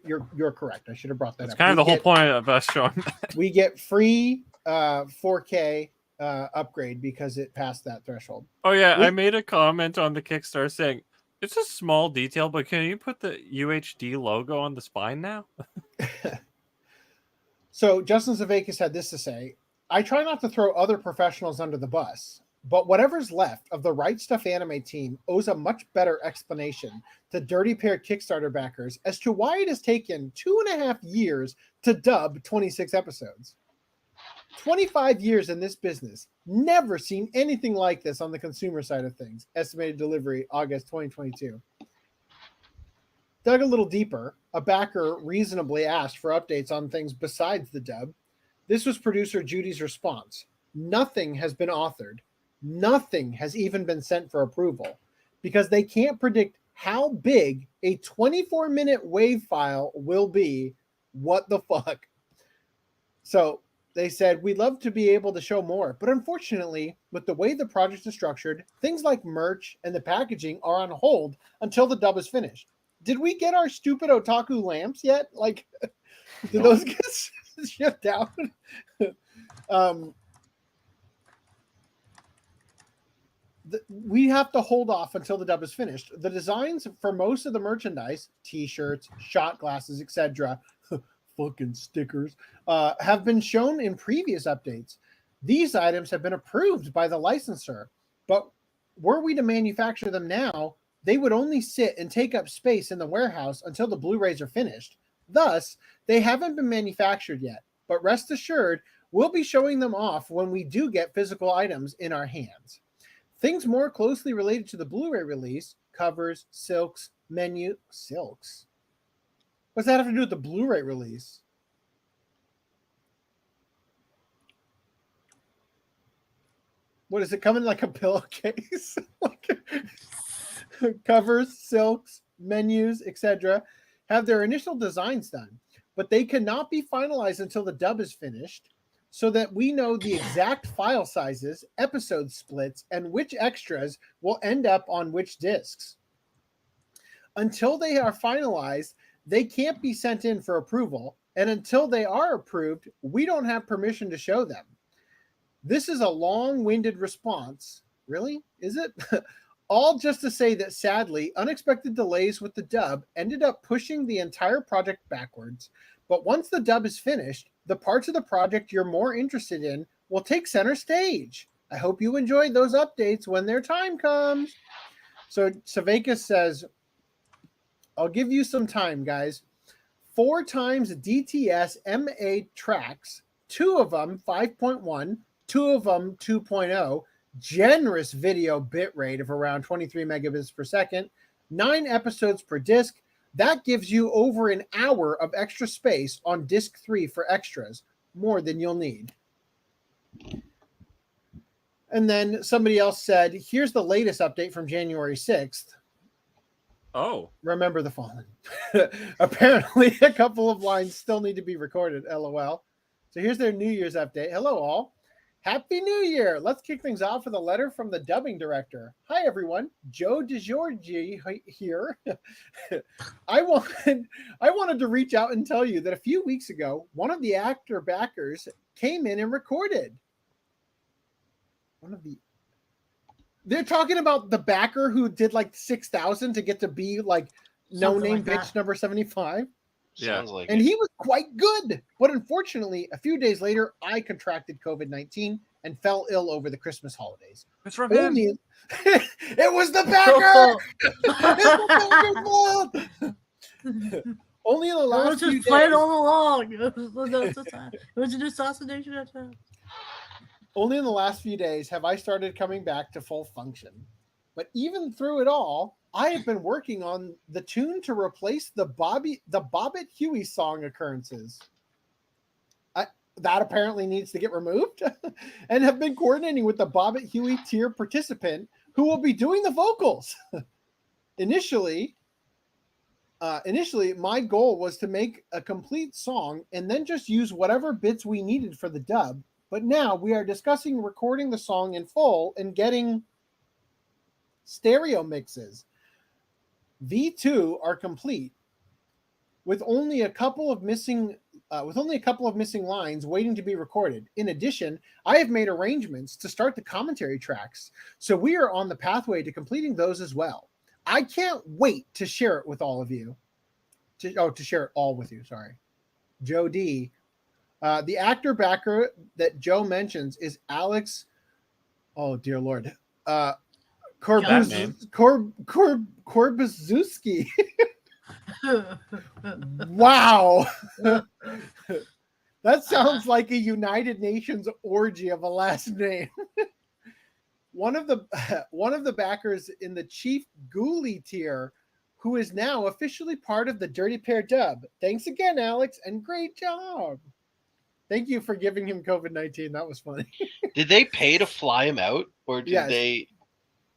you're correct. I should have brought that up. It's kind of the whole point of us showing that. We get free 4K upgrade because it passed that threshold. Oh yeah, I made a comment on the Kickstarter saying it's a small detail, but can you put the UHD logo on the spine now? So Justin Sevakis had this to say: I try not to throw other professionals under the bus, but whatever's left of the Right Stuff anime team owes a much better explanation to Dirty Pair Kickstarter backers as to why it has taken 2.5 years to dub 26 episodes. 25 years in this business, never seen anything like this on the consumer side of things. Estimated delivery August 2022. Dug a little deeper, a backer reasonably asked for updates on things besides the dub. This was producer Judy's response. Nothing has been authored. Nothing has even been sent for approval because they can't predict how big a 24-minute wave file will be. What the fuck? So they said, we'd love to be able to show more, but unfortunately, with the way the project is structured, things like merch and the packaging are on hold until the dub is finished. Did we get our stupid otaku lamps yet? Like, did those get shipped out? We have to hold off until the dub is finished. The designs for most of the merchandise, t-shirts, shot glasses, etc., fucking stickers, have been shown in previous updates. These items have been approved by the licensor, but were we to manufacture them now, they would only sit and take up space in the warehouse until the Blu-rays are finished. Thus, they haven't been manufactured yet, but rest assured, we'll be showing them off when we do get physical items in our hands. Things more closely related to the Blu-ray release, covers, silks, silks? What's that have to do with the Blu-ray release? What does it come in like a pillowcase? Covers, silks, menus, etc. have their initial designs done, but they cannot be finalized until the dub is finished, so that we know the exact file sizes, episode splits, and which extras will end up on which discs. Until they are finalized, they can't be sent in for approval, and until they are approved, we don't have permission to show them. This is a long-winded response. Really? Is it? All just to say that sadly, unexpected delays with the dub ended up pushing the entire project backwards. But once the dub is finished, the parts of the project you're more interested in will take center stage. I hope you enjoyed those updates when their time comes. So Sevakis says, I'll give you some time, guys. 4 times DTS MA tracks, 2 of them 5.1, 2 of them 2.0, generous video bitrate of around 23 megabits per second, 9 episodes per disc. That gives you over an hour of extra space on disc 3 for extras, more than you'll need. And then somebody else said, here's the latest update from January 6th. Oh. Remember the Fallen. Apparently, a couple of lines still need to be recorded, LOL. So here's their New Year's update. Hello, all. Happy New Year! Let's kick things off with a letter from the dubbing director. Hi, everyone. Joe DeGiorgi here. I wanted to reach out and tell you that a few weeks ago, one of the actor backers came in and recorded. They're talking about the backer who did like 6,000 to get to be like no-name bitch number 75. Yeah. And he was quite good. But unfortunately, a few days later, I contracted COVID-19 and fell ill over the Christmas holidays. It's from him. It was the backer! It's the backer's fault! Only in the last few days. Played all along. It was an assassination attempt. Only in the last few days have I started coming back to full function. But even through it all, I have been working on the tune to replace the Bobbit Huey song occurrences. That apparently needs to get removed, and have been coordinating with the Bobbit Huey tier participant who will be doing the vocals. Initially, my goal was to make a complete song and then just use whatever bits we needed for the dub. But now we are discussing recording the song in full and getting stereo mixes. V2 are complete with only a couple of missing lines waiting to be recorded. In addition, I have made arrangements to start the commentary tracks, so we are on the pathway to completing those as well. I can't wait to share it with all of you. To share it all with you, sorry. Joe D. The actor backer that Joe mentions is Alex. Oh dear Lord. Korbazuski. Wow. That sounds like a United Nations orgy of a last name. One of the backers in the Chief Ghoulie tier, who is now officially part of the Dirty Pair dub. Thanks again, Alex, and great job. Thank you for giving him COVID-19. That was funny. Did they pay to fly him out, or did Yes. they?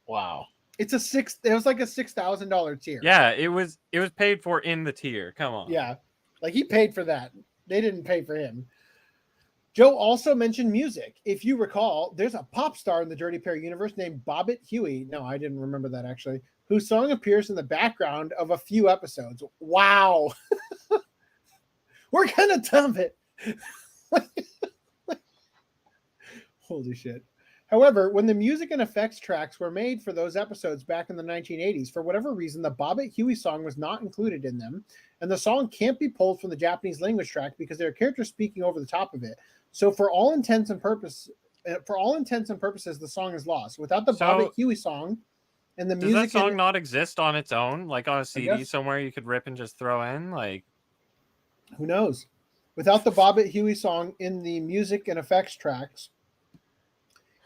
Wow. It was like a $6,000 tier. Yeah, it was paid for in the tier. Come on. Yeah, like he paid for that. They didn't pay for him. Joe also mentioned music. If you recall, there's a pop star in the Dirty Pair universe named Bobbit Huey. No, I didn't remember that actually. Whose song appears in the background of a few episodes. Wow. We're gonna dump it. Holy shit. However, when the music and effects tracks were made for those episodes back in the 1980s, for whatever reason, the Bobbit Huey song was not included in them, and the song can't be pulled from the Japanese language track because there are characters speaking over the top of it. So for all intents and purposes, the song is lost. Without the Bobbit Huey song, And the Does that music song not exist on its own, like on a CD guess. somewhere you could rip and just throw in? Like, who knows? Without the Bobbit Huey song in the music and effects tracks,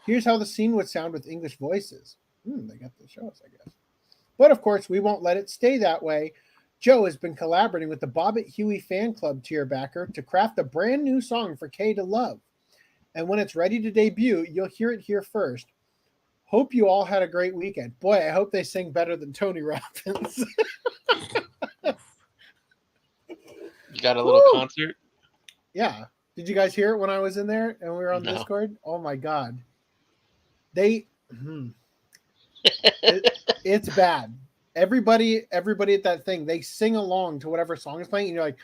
here's how the scene would sound with English voices. They got to show us, I guess. But of course, we won't let it stay that way. Joe has been collaborating with the Bobbit Huey fan club tier backer to craft a brand new song for Kay to love. And when it's ready to debut, you'll hear it here first. Hope you all had a great weekend. Boy, I hope they sing better than Tony Robbins. You got a little concert? Yeah. Did you guys hear it when I was in there and we were on Discord? Oh my God. It's bad. Everybody at that thing, they sing along to whatever song is playing, and you're like,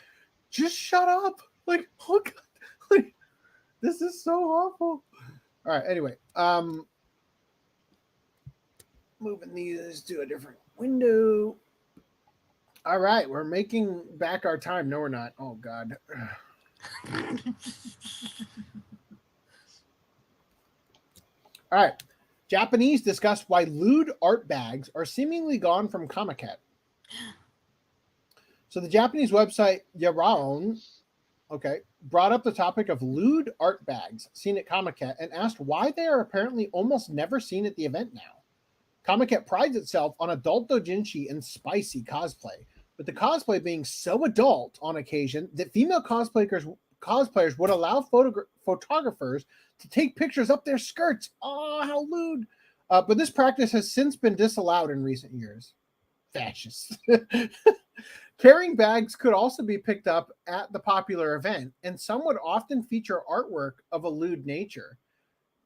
just shut up. Like, oh God, like, this is so awful. All right, anyway. Moving these to a different window. All right, we're making back our time. No, we're not. Oh God. All right. Japanese discuss why lewd art bags are seemingly gone from Comiket. So the Japanese website Yaraon, brought up the topic of lewd art bags seen at Comiket and asked why they are apparently almost never seen at the event now. Comiket prides itself on adult doujinshi and spicy cosplay, with the cosplay being so adult on occasion that female cosplayers would allow photographers to take pictures up their skirts. Oh, how lewd. But this practice has since been disallowed in recent years. Fascists. Carrying bags could also be picked up at the popular event, and some would often feature artwork of a lewd nature.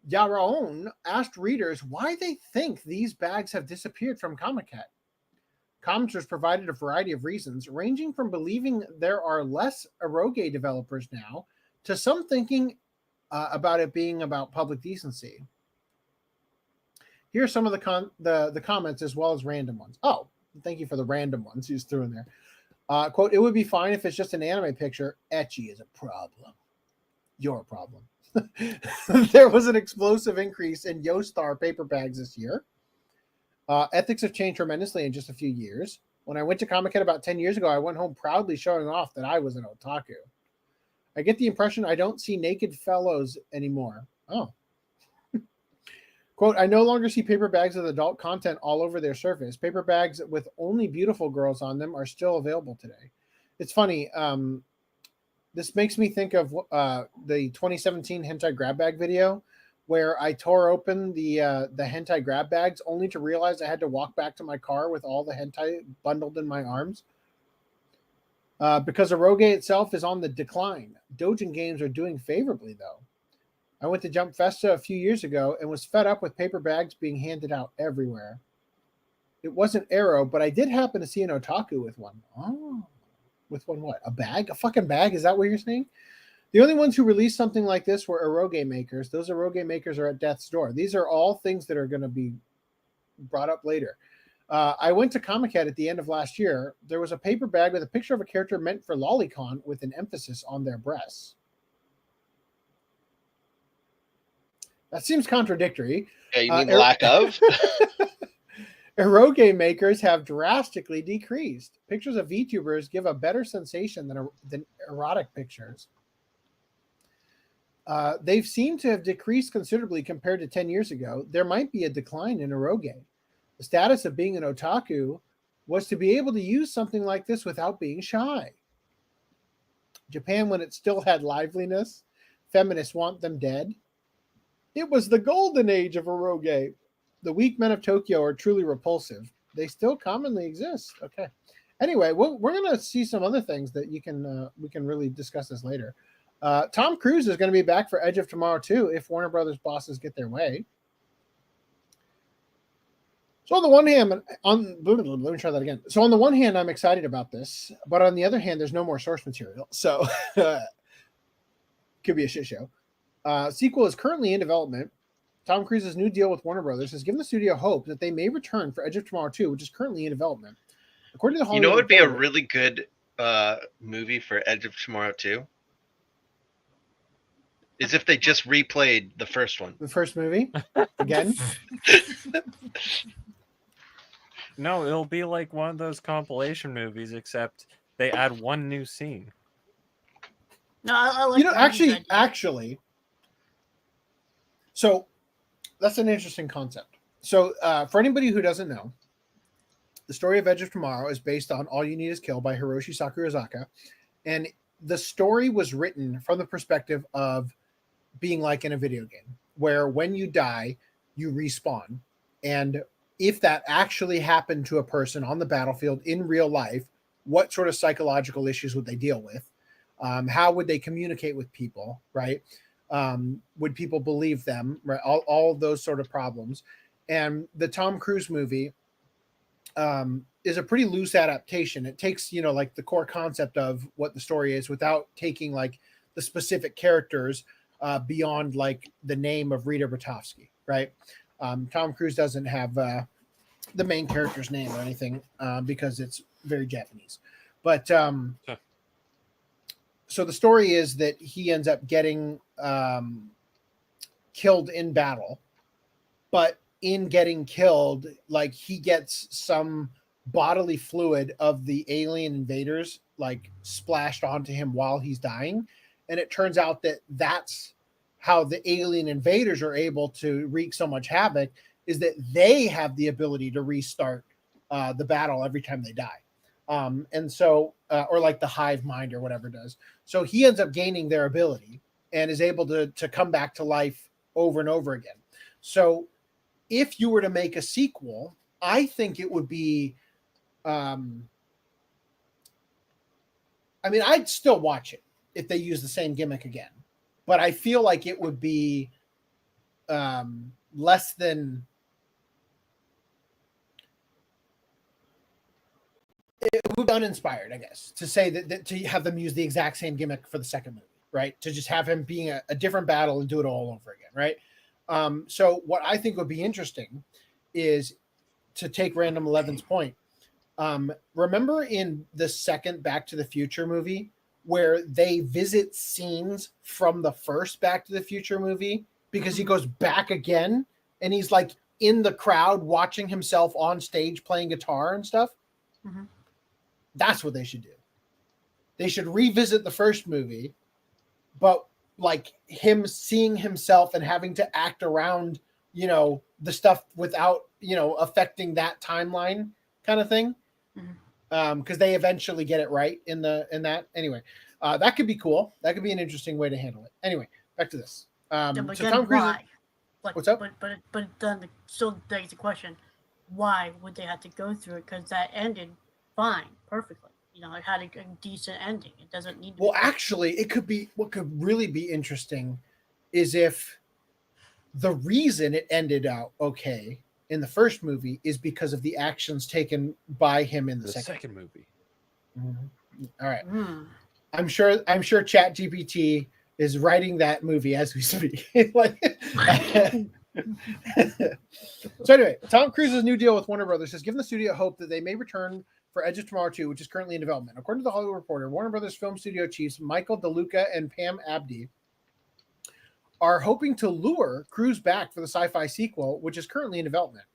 Yaraon asked readers why they think these bags have disappeared from Comiket. Commenters provided a variety of reasons, ranging from believing there are less eroge developers now to some thinking about it being about public decency. Here are some of the comments as well as random ones. Oh, thank you for the random ones you just threw in there. Quote, it would be fine if it's just an anime picture. Ecchi is a problem. Your problem. There was an explosive increase in Yostar paper bags this year. Ethics have changed tremendously in just a few years. When I went to Comiket about 10 years ago, I went home proudly showing off that I was an otaku. I get the impression I don't see naked fellows anymore. Oh. Quote, I no longer see paper bags with adult content all over their surface. Paper bags with only beautiful girls on them are still available today. It's funny. This makes me think of the 2017 hentai grab bag video where I tore open the hentai grab bags only to realize I had to walk back to my car with all the hentai bundled in my arms. Because eroge itself is on the decline. Doujin games are doing favorably, though. I went to Jump Festa a few years ago and was fed up with paper bags being handed out everywhere. It wasn't Arrow, but I did happen to see an otaku with one. Oh, with one what? A bag? A fucking bag? Is that what you're saying? The only ones who released something like this were eroge makers. Those eroge makers are at death's door. These are all things that are going to be brought up later. I went to Comiket at the end of last year. There was a paper bag with a picture of a character meant for lolicon with an emphasis on their breasts. That seems contradictory. Yeah, you mean lack of? Eroge makers have drastically decreased. Pictures of VTubers give a better sensation than erotic pictures. They've seemed to have decreased considerably compared to 10 years ago. There might be a decline in eroge. The status of being an otaku was to be able to use something like this without being shy. Japan, when it still had liveliness, feminists want them dead. It was the golden age of eroge. The weak men of Tokyo are truly repulsive. They still commonly exist. Okay. Anyway, we're going to see some other things that we can really discuss this later. Tom Cruise is going to be back for Edge of Tomorrow 2 if Warner Brothers bosses get their way. So on the one hand, let me try that again. So on the one hand, I'm excited about this, but on the other hand, there's no more source material. So could be a shit show. Sequel is currently in development. Tom Cruise's new deal with Warner Brothers has given the studio hope that they may return for Edge of Tomorrow 2, which is currently in development. According to the Hollywood It would be a Reporter, really good movie for Edge of Tomorrow 2? Is if they just replayed the first one. The first movie? Again? No, it'll be like one of those compilation movies, except they add one new scene. No, I like You know, the actually, so that's an interesting concept. So, for anybody who doesn't know, the story of Edge of Tomorrow is based on All You Need Is Kill by Hiroshi Sakurazaka, and the story was written from the perspective of being like in a video game, where when you die, you respawn, and if that actually happened to a person on the battlefield in real life, what sort of psychological issues would they deal with? How would they communicate with people, right? Would people believe them, right? All those sort of problems. And the Tom Cruise movie is a pretty loose adaptation. It takes, like the core concept of what the story is without taking like the specific characters beyond like the name of Rita Bertovsky, right? Tom Cruise doesn't have the main character's name or anything because it's very Japanese. But so the story is that he ends up getting killed in battle, but in getting killed, like he gets some bodily fluid of the alien invaders like splashed onto him while he's dying. And it turns out that that's how the alien invaders are able to wreak so much havoc, is that they have the ability to restart the battle every time they die. And so, or like the hive mind or whatever does. So he ends up gaining their ability and is able to come back to life over and over again. So if you were to make a sequel, I think it would be, I'd still watch it if they use the same gimmick again, but I feel like it would be less than, it would be uninspired, I guess, to say that to have them use the exact same gimmick for the second movie, right? To just have him being a different battle and do it all over again, right? So what I think would be interesting is to take Random 11's point. Remember in the second Back to the Future movie where they visit scenes from the first Back to the Future movie because he goes back again and he's like in the crowd watching himself on stage playing guitar and stuff? Mm-hmm. That's what they should do. They should revisit the first movie, but like him seeing himself and having to act around, the stuff without, affecting that timeline kind of thing. Because they eventually get it right in that. Anyway, that could be cool. That could be an interesting way to handle it. Anyway, back to this. But So again, Tom Cruise. why? What's up? But then still begs the question: why would they have to go through it? Because that ended fine, perfectly. It had a decent ending. It doesn't need to. Well, actually, it could be. What could really be interesting is if the reason it ended out okay in the first movie is because of the actions taken by him in the second movie. Mm-hmm. All right. I'm sure ChatGPT is writing that movie as we speak. So anyway, Tom Cruise's new deal with Warner Brothers has given the studio hope that they may return for Edge of Tomorrow 2, which is currently in development. According to the Hollywood Reporter, Warner Brothers film studio chiefs Michael DeLuca and Pam Abdi are hoping to lure Cruise back for the sci-fi sequel, which is currently in development.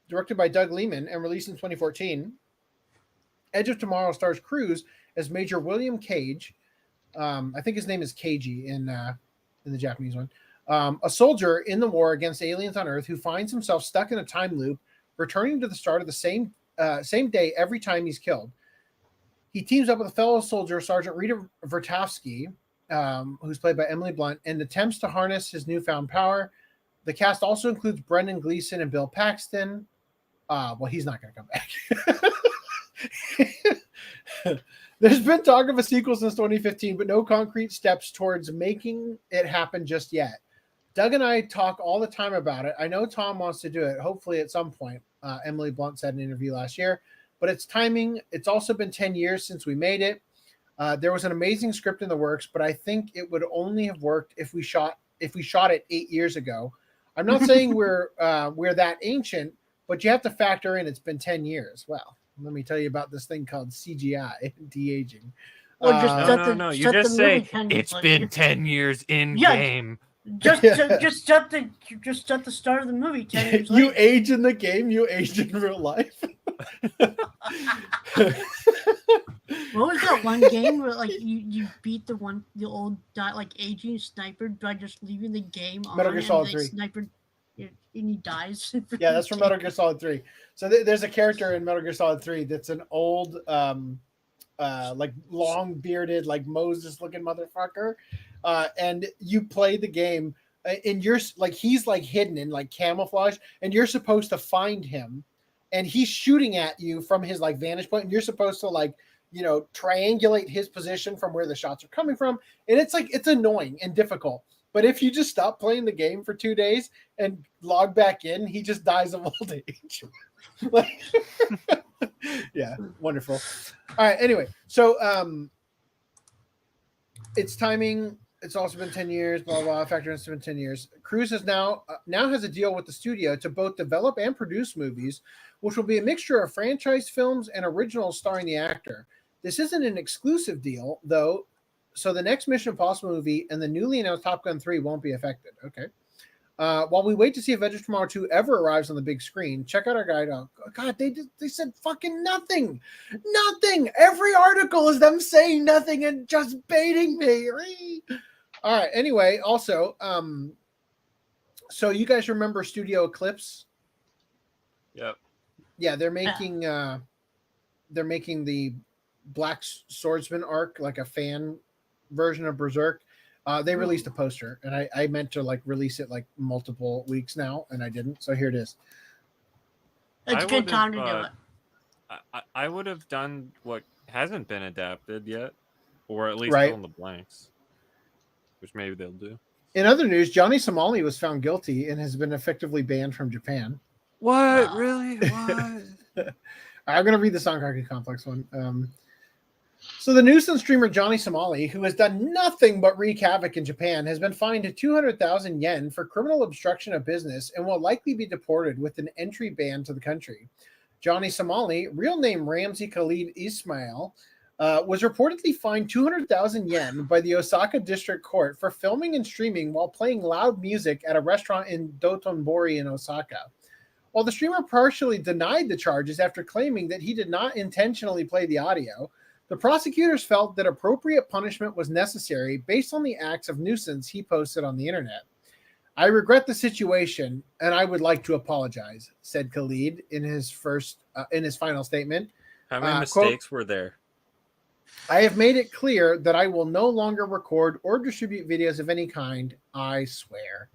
Directed by Doug Liman and released in 2014, Edge of Tomorrow stars Cruise as Major William Cage. I think his name is Keiji in the Japanese one. A soldier in the war against aliens on Earth who finds himself stuck in a time loop, returning to the start of the same day every time he's killed. He teams up with a fellow soldier, Sergeant Rita Vertovsky, who's played by Emily Blunt, and attempts to harness his newfound power. The cast also includes Brendan Gleeson and Bill Paxton. Well, he's not going to come back. There's been talk of a sequel since 2015, but no concrete steps towards making it happen just yet. Doug and I talk all the time about it. I know Tom wants to do it, hopefully at some point. Emily Blunt said in an interview last year, but it's timing. It's also been 10 years since we made it. There was an amazing script in the works, but I think it would only have worked if we shot it 8 years ago. I'm not saying we're that ancient, but you have to factor in it's been 10 years. Well, let me tell you about this thing called CGI, de-aging. No. You just say it's been 10 years in game. Just at the start of the movie, 10 years later. You age in the game, you age in real life. What was that one game where like you beat the old like aging sniper by just leaving the game on Metal Gear Solid 3. Sniper and he dies. Yeah, that's from Metal Gear Solid 3. So there's a character in Metal Gear Solid 3 that's an old like long bearded like Moses looking motherfucker. And you play the game and you're like he's like hidden in like camouflage and you're supposed to find him and he's shooting at you from his like vantage point and you're supposed to like triangulate his position from where the shots are coming from. And it's like, it's annoying and difficult. But if you just stop playing the game for 2 days and log back in, he just dies of old age. Like, yeah, wonderful. All right. Anyway, so it's timing. It's also been 10 years, blah, blah, factor it's been 10 years. Cruise has now has a deal with the studio to both develop and produce movies, which will be a mixture of franchise films and originals starring the actor. This isn't an exclusive deal, though, so the next Mission Impossible movie and the newly announced Top Gun 3 won't be affected. Okay. While we wait to see if Edge of Tomorrow 2 ever arrives on the big screen, check out our guide. Oh, God, they said fucking nothing. Nothing. Every article is them saying nothing and just baiting me. All right. Anyway, also, so you guys remember Studio Eclipse? Yep. Yeah, they're making the Black Swordsman arc, like a fan version of Berserk. They released a poster, and I meant to like release it like multiple weeks now, and I didn't. So here it is. It's a good time to do it. I would have done what hasn't been adapted yet, or at least Right. fill in the blanks, which maybe they'll do. In other news, Johnny Somali was found guilty and has been effectively banned from Japan. What? Really? What? I'm going to read the Sankaku Complex one. So the nuisance streamer Johnny Somali, who has done nothing but wreak havoc in Japan, has been fined 200,000 yen for criminal obstruction of business and will likely be deported with an entry ban to the country. Johnny Somali, real name Ramzi Khalid Ismail, was reportedly fined 200,000 yen by the Osaka District Court for filming and streaming while playing loud music at a restaurant in Dotonbori in Osaka. While the streamer partially denied the charges after claiming that he did not intentionally play the audio, the prosecutors felt that appropriate punishment was necessary based on the acts of nuisance he posted on the internet. I regret the situation and I would like to apologize, said Khalid in his final statement. How many mistakes were there? I have made it clear that I will no longer record or distribute videos of any kind, I swear.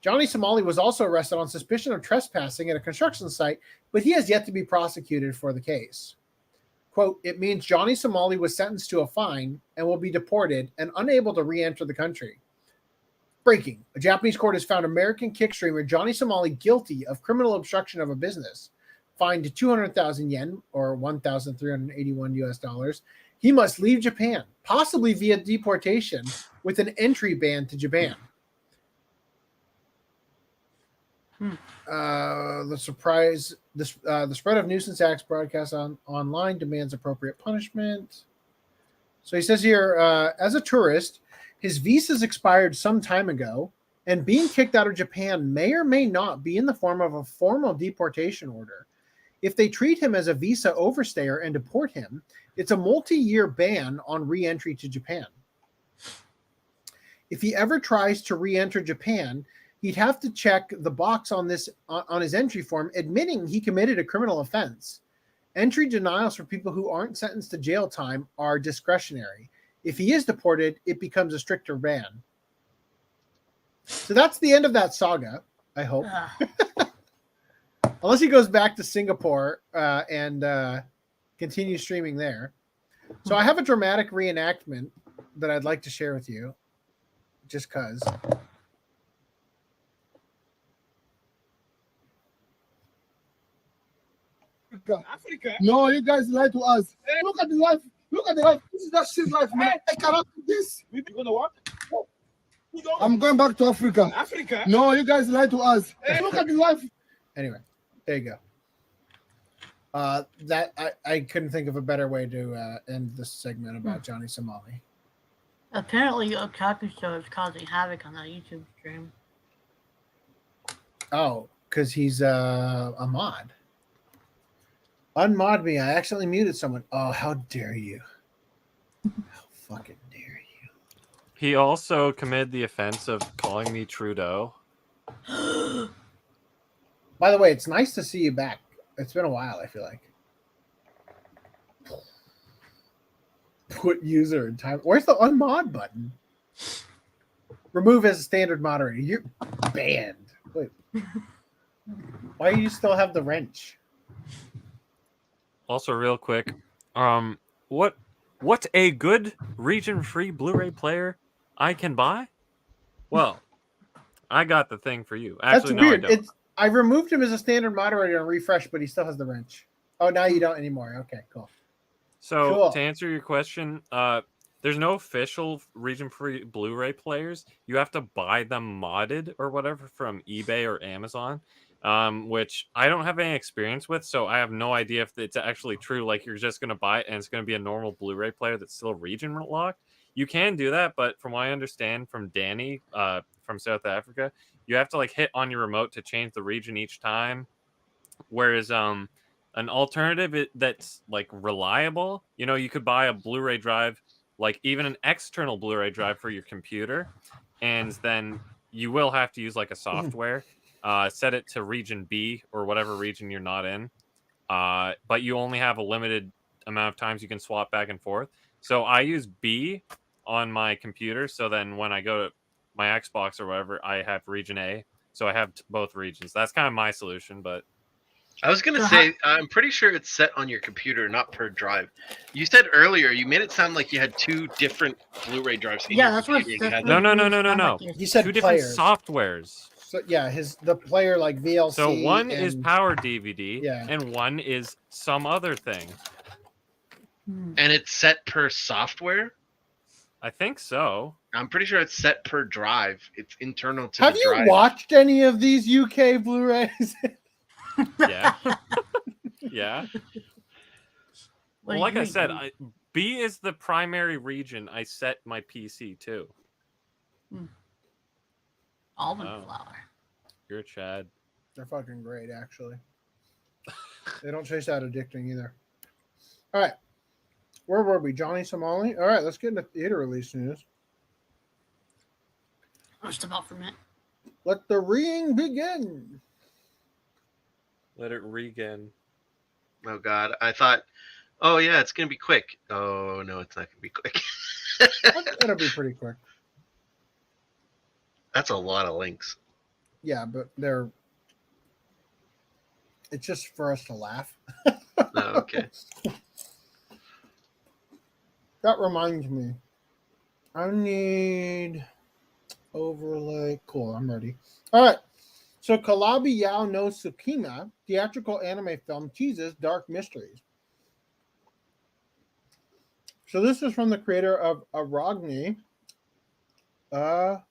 Johnny Somali was also arrested on suspicion of trespassing at a construction site, but he has yet to be prosecuted for the case. Quote, it means Johnny Somali was sentenced to a fine and will be deported and unable to re-enter the country. Breaking. A Japanese court has found American kick streamer Johnny Somali guilty of criminal obstruction of a business. Fined 200,000 yen, or $1,381 US. He must leave Japan, possibly via deportation, with an entry ban to Japan. The spread of nuisance acts broadcast online demands appropriate punishment. So he says here, as a tourist, his visa's expired some time ago, and being kicked out of Japan may or may not be in the form of a formal deportation order. If they treat him as a visa overstayer and deport him, it's a multi-year ban on re-entry to Japan. If he ever tries to re-enter Japan, he'd have to check the box on his entry form admitting he committed a criminal offense. Entry denials for people who aren't sentenced to jail time are discretionary. If he is deported, it becomes a stricter ban. So that's the end of that saga, I hope. Unless he goes back to Singapore and continues streaming there. So I have a dramatic reenactment that I'd like to share with you, just because. Africa. No, you guys lie to us. Hey, look at the life. Look at the life. This is that shit life, man. I cannot do this. We gonna what? I'm going back to Africa. Africa? No, you guys lie to us. Hey, look at the life. Anyway, there you go. That I couldn't think of a better way to end this segment about Johnny Somali. Apparently, Okakuso is causing havoc on that YouTube stream. Oh, because he's a mod. Unmod me. I accidentally muted someone. Oh, how dare you. How fucking dare you. He also committed the offense of calling me Trudeau. By the way, it's nice to see you back. It's been a while, I feel like. Put user in time. Where's the unmod button? Remove as a standard moderator. You're banned. Wait. Why do you still have the wrench? Also, real quick, what's a good region-free Blu-ray player I can buy? Well, I got the thing for you. Actually, That's weird. No, I don't. I removed him as a standard moderator and refreshed, but he still has the wrench. Oh, now you don't anymore. Okay, cool. So Cool. to answer your question, there's no official region-free Blu-ray players. You have to buy them modded or whatever from eBay or Amazon, which I don't have any experience with, so I have no idea if it's actually true. Like you're just going to buy it and it's going to be a normal Blu-ray player that's still region locked. You can do that, but from what I understand from Danny from South Africa, you have to like hit on your remote to change the region each time. Whereas an alternative that's like reliable, you could buy a Blu-ray drive, like even an external Blu-ray drive for your computer, and then you will have to use like a software, set it to region B or whatever region you're not in, but you only have a limited amount of times you can swap back and forth. So I use B on my computer, so then when I go to my Xbox or whatever, I have region A, so I have both regions. That's kind of my solution, but I was going to say, I'm pretty sure it's set on your computer, not per drive. You said earlier, you made it sound like you had two different Blu-ray drives. Yeah, that's what. No. He said two players. different softwares. So yeah, the player like VLC. So one is Power DVD, Yeah. and one is some other thing. And it's set per software? I think so. I'm pretty sure it's set per drive. It's internal to Have the you drive. watched any of these UK Blu-rays? Yeah. Yeah. What Well, do like you I mean? said, B is the primary region I set my PC to. Almond Oh. flour. You're a Chad. They're fucking great, actually. They don't taste that addicting either. All right. Where were we? Johnny Somali? All right, let's get into theater release news. Just about for a minute. Let the reading begin. Let it regain. Oh, God. I thought, oh, yeah, it's going to be quick. Oh, no, it's not going to be quick. It'll be pretty quick. That's a lot of links. Yeah, but it's just for us to laugh. Oh, okay. That reminds me. I need overlay. Cool, I'm ready. All right. So Calabi-Yau no Sukima, theatrical anime film, teases dark mysteries. So this is from the creator of Aragni. Aranie?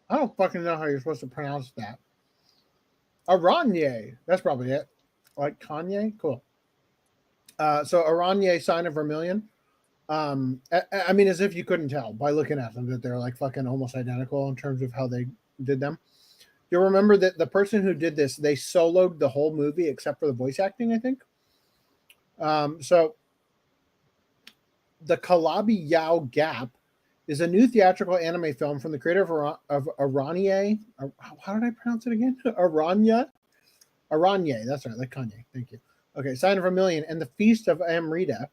I don't fucking know how you're supposed to pronounce that. Aranye. That's probably it. Like Kanye? Cool. So Aranye, Sign of Vermilion. I mean, as if you couldn't tell by looking at them that they're like fucking almost identical in terms of how they did them. You'll remember that the person who did this, they soloed the whole movie except for the voice acting, I think. So the Calabi-Yau Gap is a new theatrical anime film from the creator of Aranye. How did I pronounce it again? Aranye, that's right, like Kanye. Thank you. Okay, Sign of Vermilion and the Feast of Amrita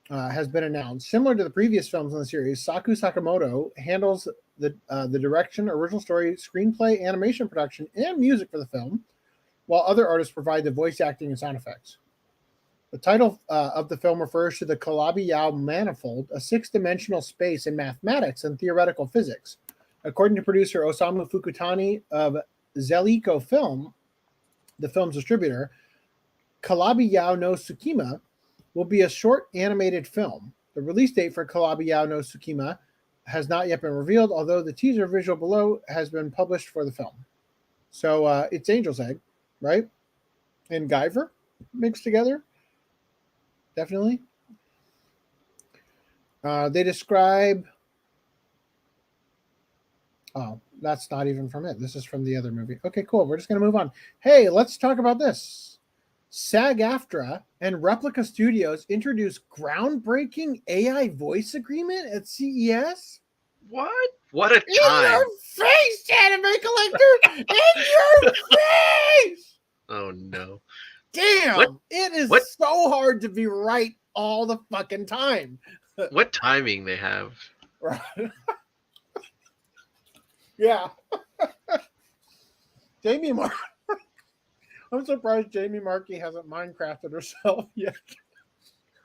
has been announced. Similar to the previous films in the series, Saku Sakamoto handles the direction, original story, screenplay, animation production, and music for the film, while other artists provide the voice acting and sound effects. The title of the film refers to the Calabi-Yau manifold, a six-dimensional space in mathematics and theoretical physics. According to producer Osamu Fukutani of Zelico Film, the film's distributor, Calabi-Yau no Sukima will be a short animated film. The release date for Calabi-Yau no Sukima has not yet been revealed, although the teaser visual below has been published for the film. So it's Angel's Egg, right? and Guyver mixed together. Definitely. They describe. Oh, that's not even from it. This is from the other movie. Okay, cool. We're just going to move on. Hey, let's talk about this. SAG-AFTRA and Replica Studios introduced groundbreaking AI voice agreement at CES. What? What a In time! your face, anime collector! In your face! Oh no! Damn! It is so hard to be right all the fucking time. What timing they have? Right. Yeah. Jamie Mark. I'm surprised Jamie Markey hasn't Minecrafted herself yet.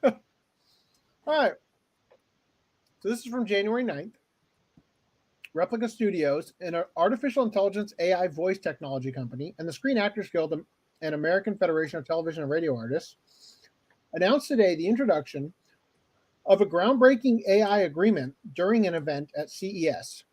All right. So this is from January 9th. Replica Studios, an artificial intelligence AI voice technology company, and the Screen Actors Guild and American Federation of Television and Radio Artists, announced today the introduction of a groundbreaking AI agreement during an event at CES.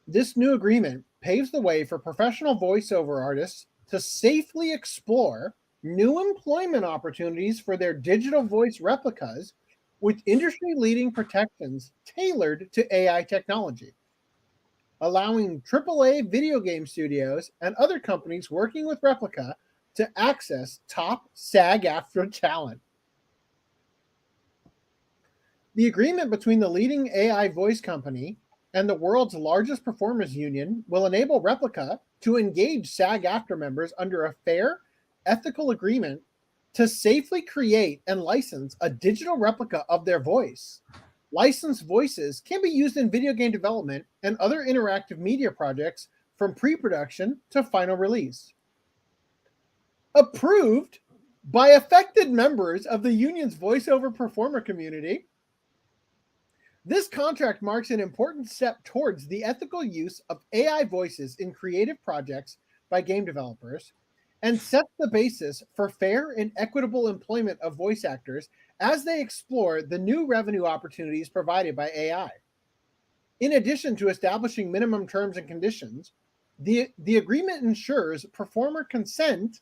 This new agreement paves the way for professional voiceover artists to safely explore new employment opportunities for their digital voice replicas with industry-leading protections tailored to AI technology, allowing AAA video game studios and other companies working with Replica to access top SAG-AFTRA talent. The agreement between the leading AI voice company and the world's largest performers union will enable Replica to engage SAG-AFTRA members under a fair, ethical agreement to safely create and license a digital replica of their voice. Licensed voices can be used in video game development and other interactive media projects from pre-production to final release. Approved by affected members of the union's voiceover performer community, this contract marks an important step towards the ethical use of AI voices in creative projects by game developers and sets the basis for fair and equitable employment of voice actors as they explore the new revenue opportunities provided by AI. In addition to establishing minimum terms and conditions, the agreement ensures performer consent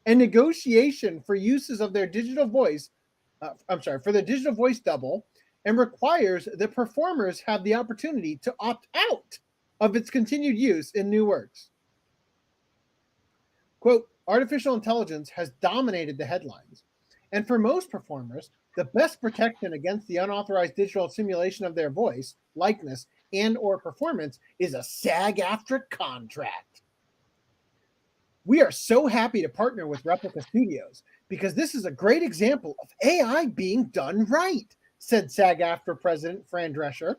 and negotiation for uses of their digital voice, for the digital voice double, and requires that performers have the opportunity to opt out of its continued use in new works. Quote, artificial intelligence has dominated the headlines, and for most performers, the best protection against the unauthorized digital simulation of their voice, likeness, and or performance is a SAG-AFTRA contract. We are so happy to partner with Replica Studios because this is a great example of AI being done right, said SAG-AFTRA President Fran Drescher.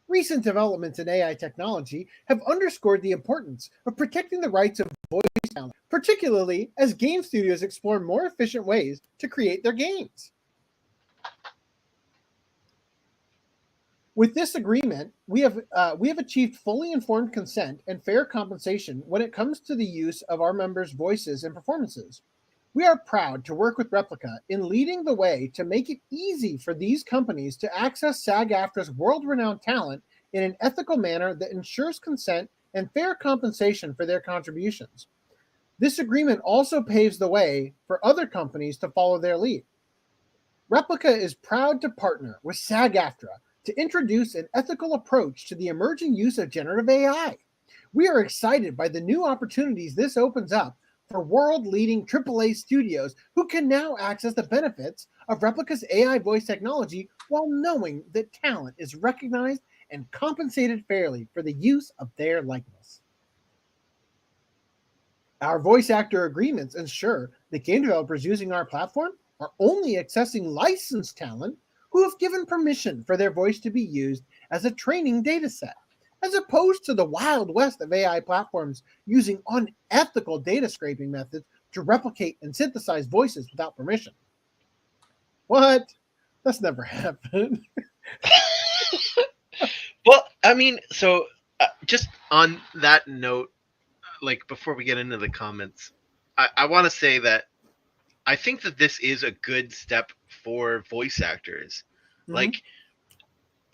Recent developments in AI technology have underscored the importance of protecting the rights of voice talent, particularly as game studios explore more efficient ways to create their games. With this agreement, we have achieved fully informed consent and fair compensation when it comes to the use of our members' voices and performances. We are proud to work with Replica in leading the way to make it easy for these companies to access SAG-AFTRA's world-renowned talent in an ethical manner that ensures consent and fair compensation for their contributions. This agreement also paves the way for other companies to follow their lead. Replica is proud to partner with SAG-AFTRA to introduce an ethical approach to the emerging use of generative AI. We are excited by the new opportunities this opens up for world-leading AAA studios who can now access the benefits of Replica's AI voice technology while knowing that talent is recognized and compensated fairly for the use of their likeness. Our voice actor agreements ensure that game developers using our platform are only accessing licensed talent who have given permission for their voice to be used as a training data set, as opposed to the wild west of AI platforms using unethical data scraping methods to replicate and synthesize voices without permission. What? That's never happened. Well, I mean, so just on that note, like before we get into the comments, I want to say that I think that this is a good step for voice actors. Mhm. Like,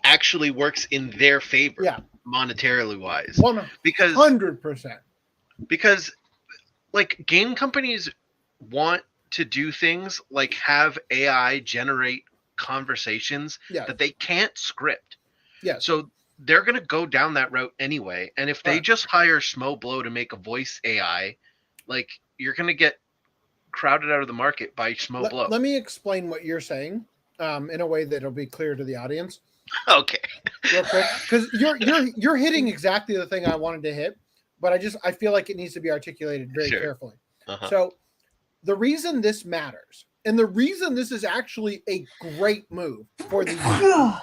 actually works in their favor, Yeah. monetarily wise. 100%. Because like game companies want to do things like have AI generate conversations that they can't script. Yes. So they're going to go down that route anyway. And if they just hire Schmo Blow to make a voice AI, like you're going to get crowded out of the market by Schmo Blow. Let me explain what you're saying in a way that'll be clear to the audience. Okay. Real quick, because you're hitting exactly the thing I wanted to hit, but I feel like it needs to be articulated very carefully. So the reason this matters, and the reason this is actually a great move for the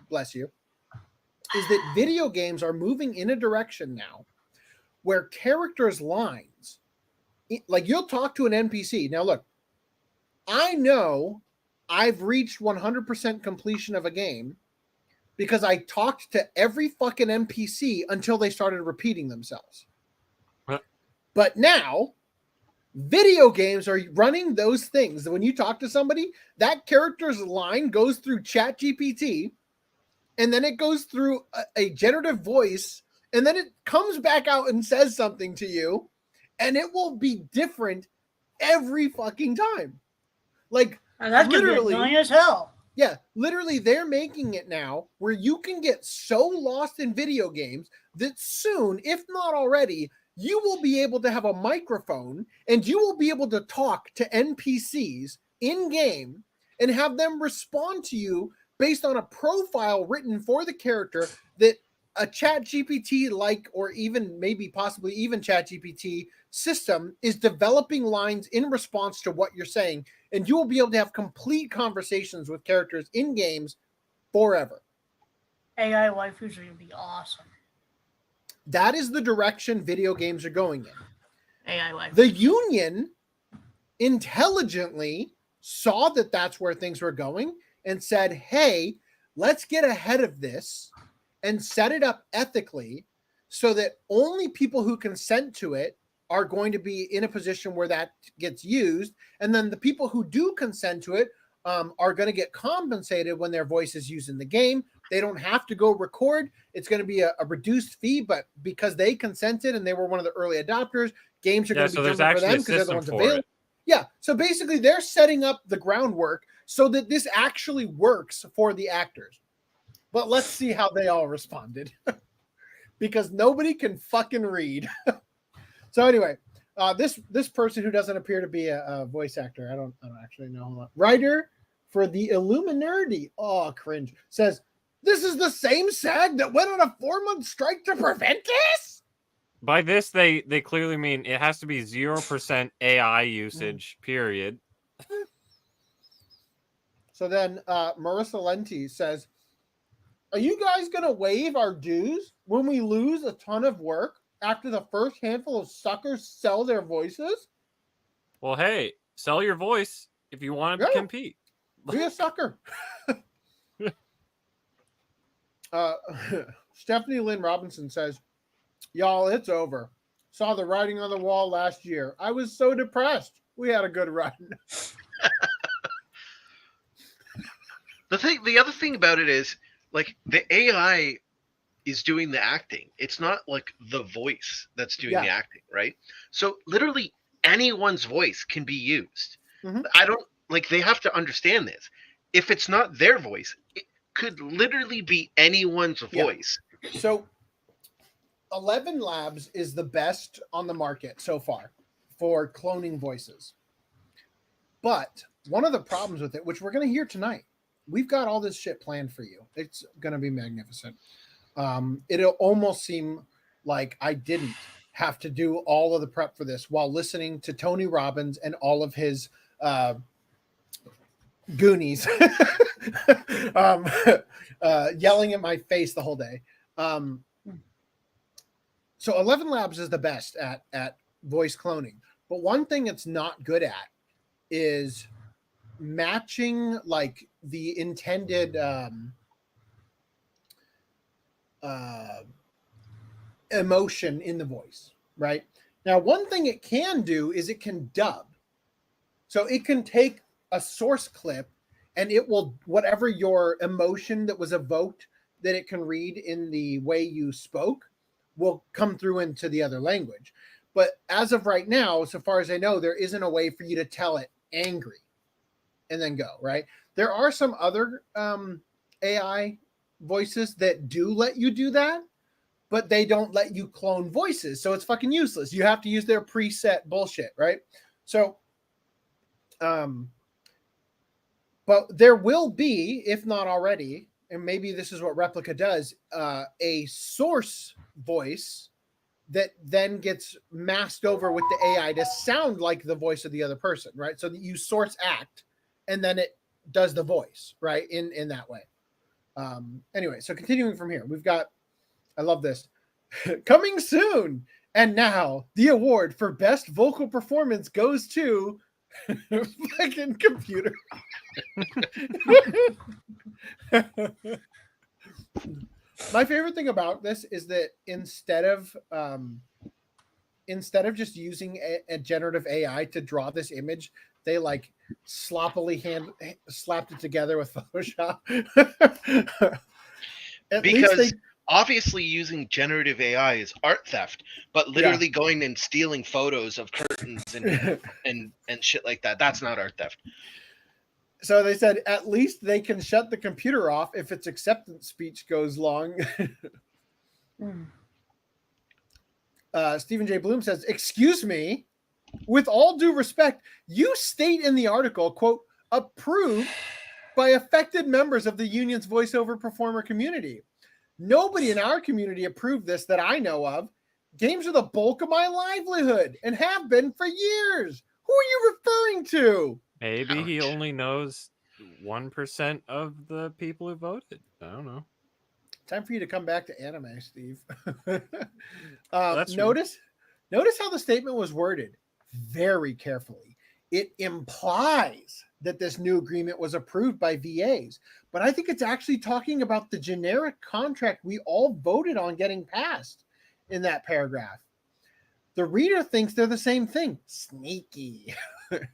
bless you, is that video games are moving in a direction now where characters' lines, like you'll talk to an NPC. Now look, I know I've reached 100% completion of a game because I talked to every fucking NPC until they started repeating themselves. But now, video games are running those things. When you talk to somebody, that character's line goes through ChatGPT, and then it goes through a generative voice, and then it comes back out and says something to you, and it will be different every fucking time. Like, and that's literally annoying as hell. Yeah, literally, they're making it now where you can get so lost in video games that soon, if not already, you will be able to have a microphone and you will be able to talk to NPCs in game and have them respond to you based on a profile written for the character that a ChatGPT like, or even maybe possibly even ChatGPT system is developing lines in response to what you're saying, and you will be able to have complete conversations with characters in games forever. AI waifus are going to be awesome. That is the direction video games are going in. AI waifus. The union intelligently saw that that's where things were going and said, hey, let's get ahead of this and set it up ethically so that only people who consent to it are going to be in a position where that gets used. And then the people who do consent to it are going to get compensated when their voice is used in the game. They don't have to go record. It's going to be a reduced fee, but because they consented and they were one of the early adopters, games are going to be different for them because they're the ones available. Yeah. So basically they're setting up the groundwork so that this actually works for the actors. But let's see how they all responded because nobody can fucking read. So anyway, this person who doesn't appear to be a voice actor, I don't actually know. Writer for the Illuminati, cringe, says, this is the same SAG that went on a 4-month strike to prevent this? By this, they clearly mean it has to be 0% AI usage, period. So then Marissa Lenti says, are you guys going to waive our dues when we lose a ton of work after the first handful of suckers sell their voices? Well, hey, sell your voice if you want to compete. Be a sucker. Stephanie Lynn Robinson says, y'all, it's over. Saw the writing on the wall last year. I was so depressed. We had a good run. The other thing about it is, like, the AI is doing the acting. It's not like the voice that's doing the acting, right? So literally anyone's voice can be used. Mm-hmm. I don't, like, they have to understand this. If it's not their voice, it could literally be anyone's voice. So 11 Labs is the best on the market so far for cloning voices. But one of the problems with it, which we're going to hear tonight, we've got all this shit planned for you. It's going to be magnificent. It'll almost seem like I didn't have to do all of the prep for this while listening to Tony Robbins and all of his Goonies yelling at my face the whole day. So 11 Labs is the best at voice cloning. But one thing it's not good at is matching like the intended emotion in the voice, right? Now, one thing it can do is it can dub. So it can take a source clip and it will, whatever your emotion that was evoked that it can read in the way you spoke will come through into the other language. But as of right now, so far as I know, there isn't a way for you to tell it angry and then go, right? There are some other AI voices that do let you do that, but they don't let you clone voices. So it's fucking useless. You have to use their preset bullshit, right? So, but there will be, if not already, and maybe this is what Replica does, a source voice that then gets masked over with the AI to sound like the voice of the other person, right? So that you source act and then it does the voice, right? In that way. Anyway, so continuing from here, we've got, I love this, coming soon. And now the award for best vocal performance goes to fucking computer. My favorite thing about this is that instead of just using a generative AI to draw this image, they like sloppily slapped it together with Photoshop. Because obviously using generative AI is art theft, but literally going and stealing photos of curtains and shit like that, that's not art theft. So they said at least they can shut the computer off if its acceptance speech goes long. Stephen J. Bloom says, excuse me, with all due respect, you state in the article, quote, approved by affected members of the union's voiceover performer community. Nobody in our community approved this that I know of. Games are the bulk of my livelihood and have been for years. Who are you referring to? Maybe he only knows 1% of the people who voted. I don't know. Time for you to come back to anime, Steve. That's notice how the statement was worded very carefully. It implies that this new agreement was approved by VAs, but I think it's actually talking about the generic contract we all voted on getting passed in that paragraph. The reader thinks they're the same thing. Sneaky.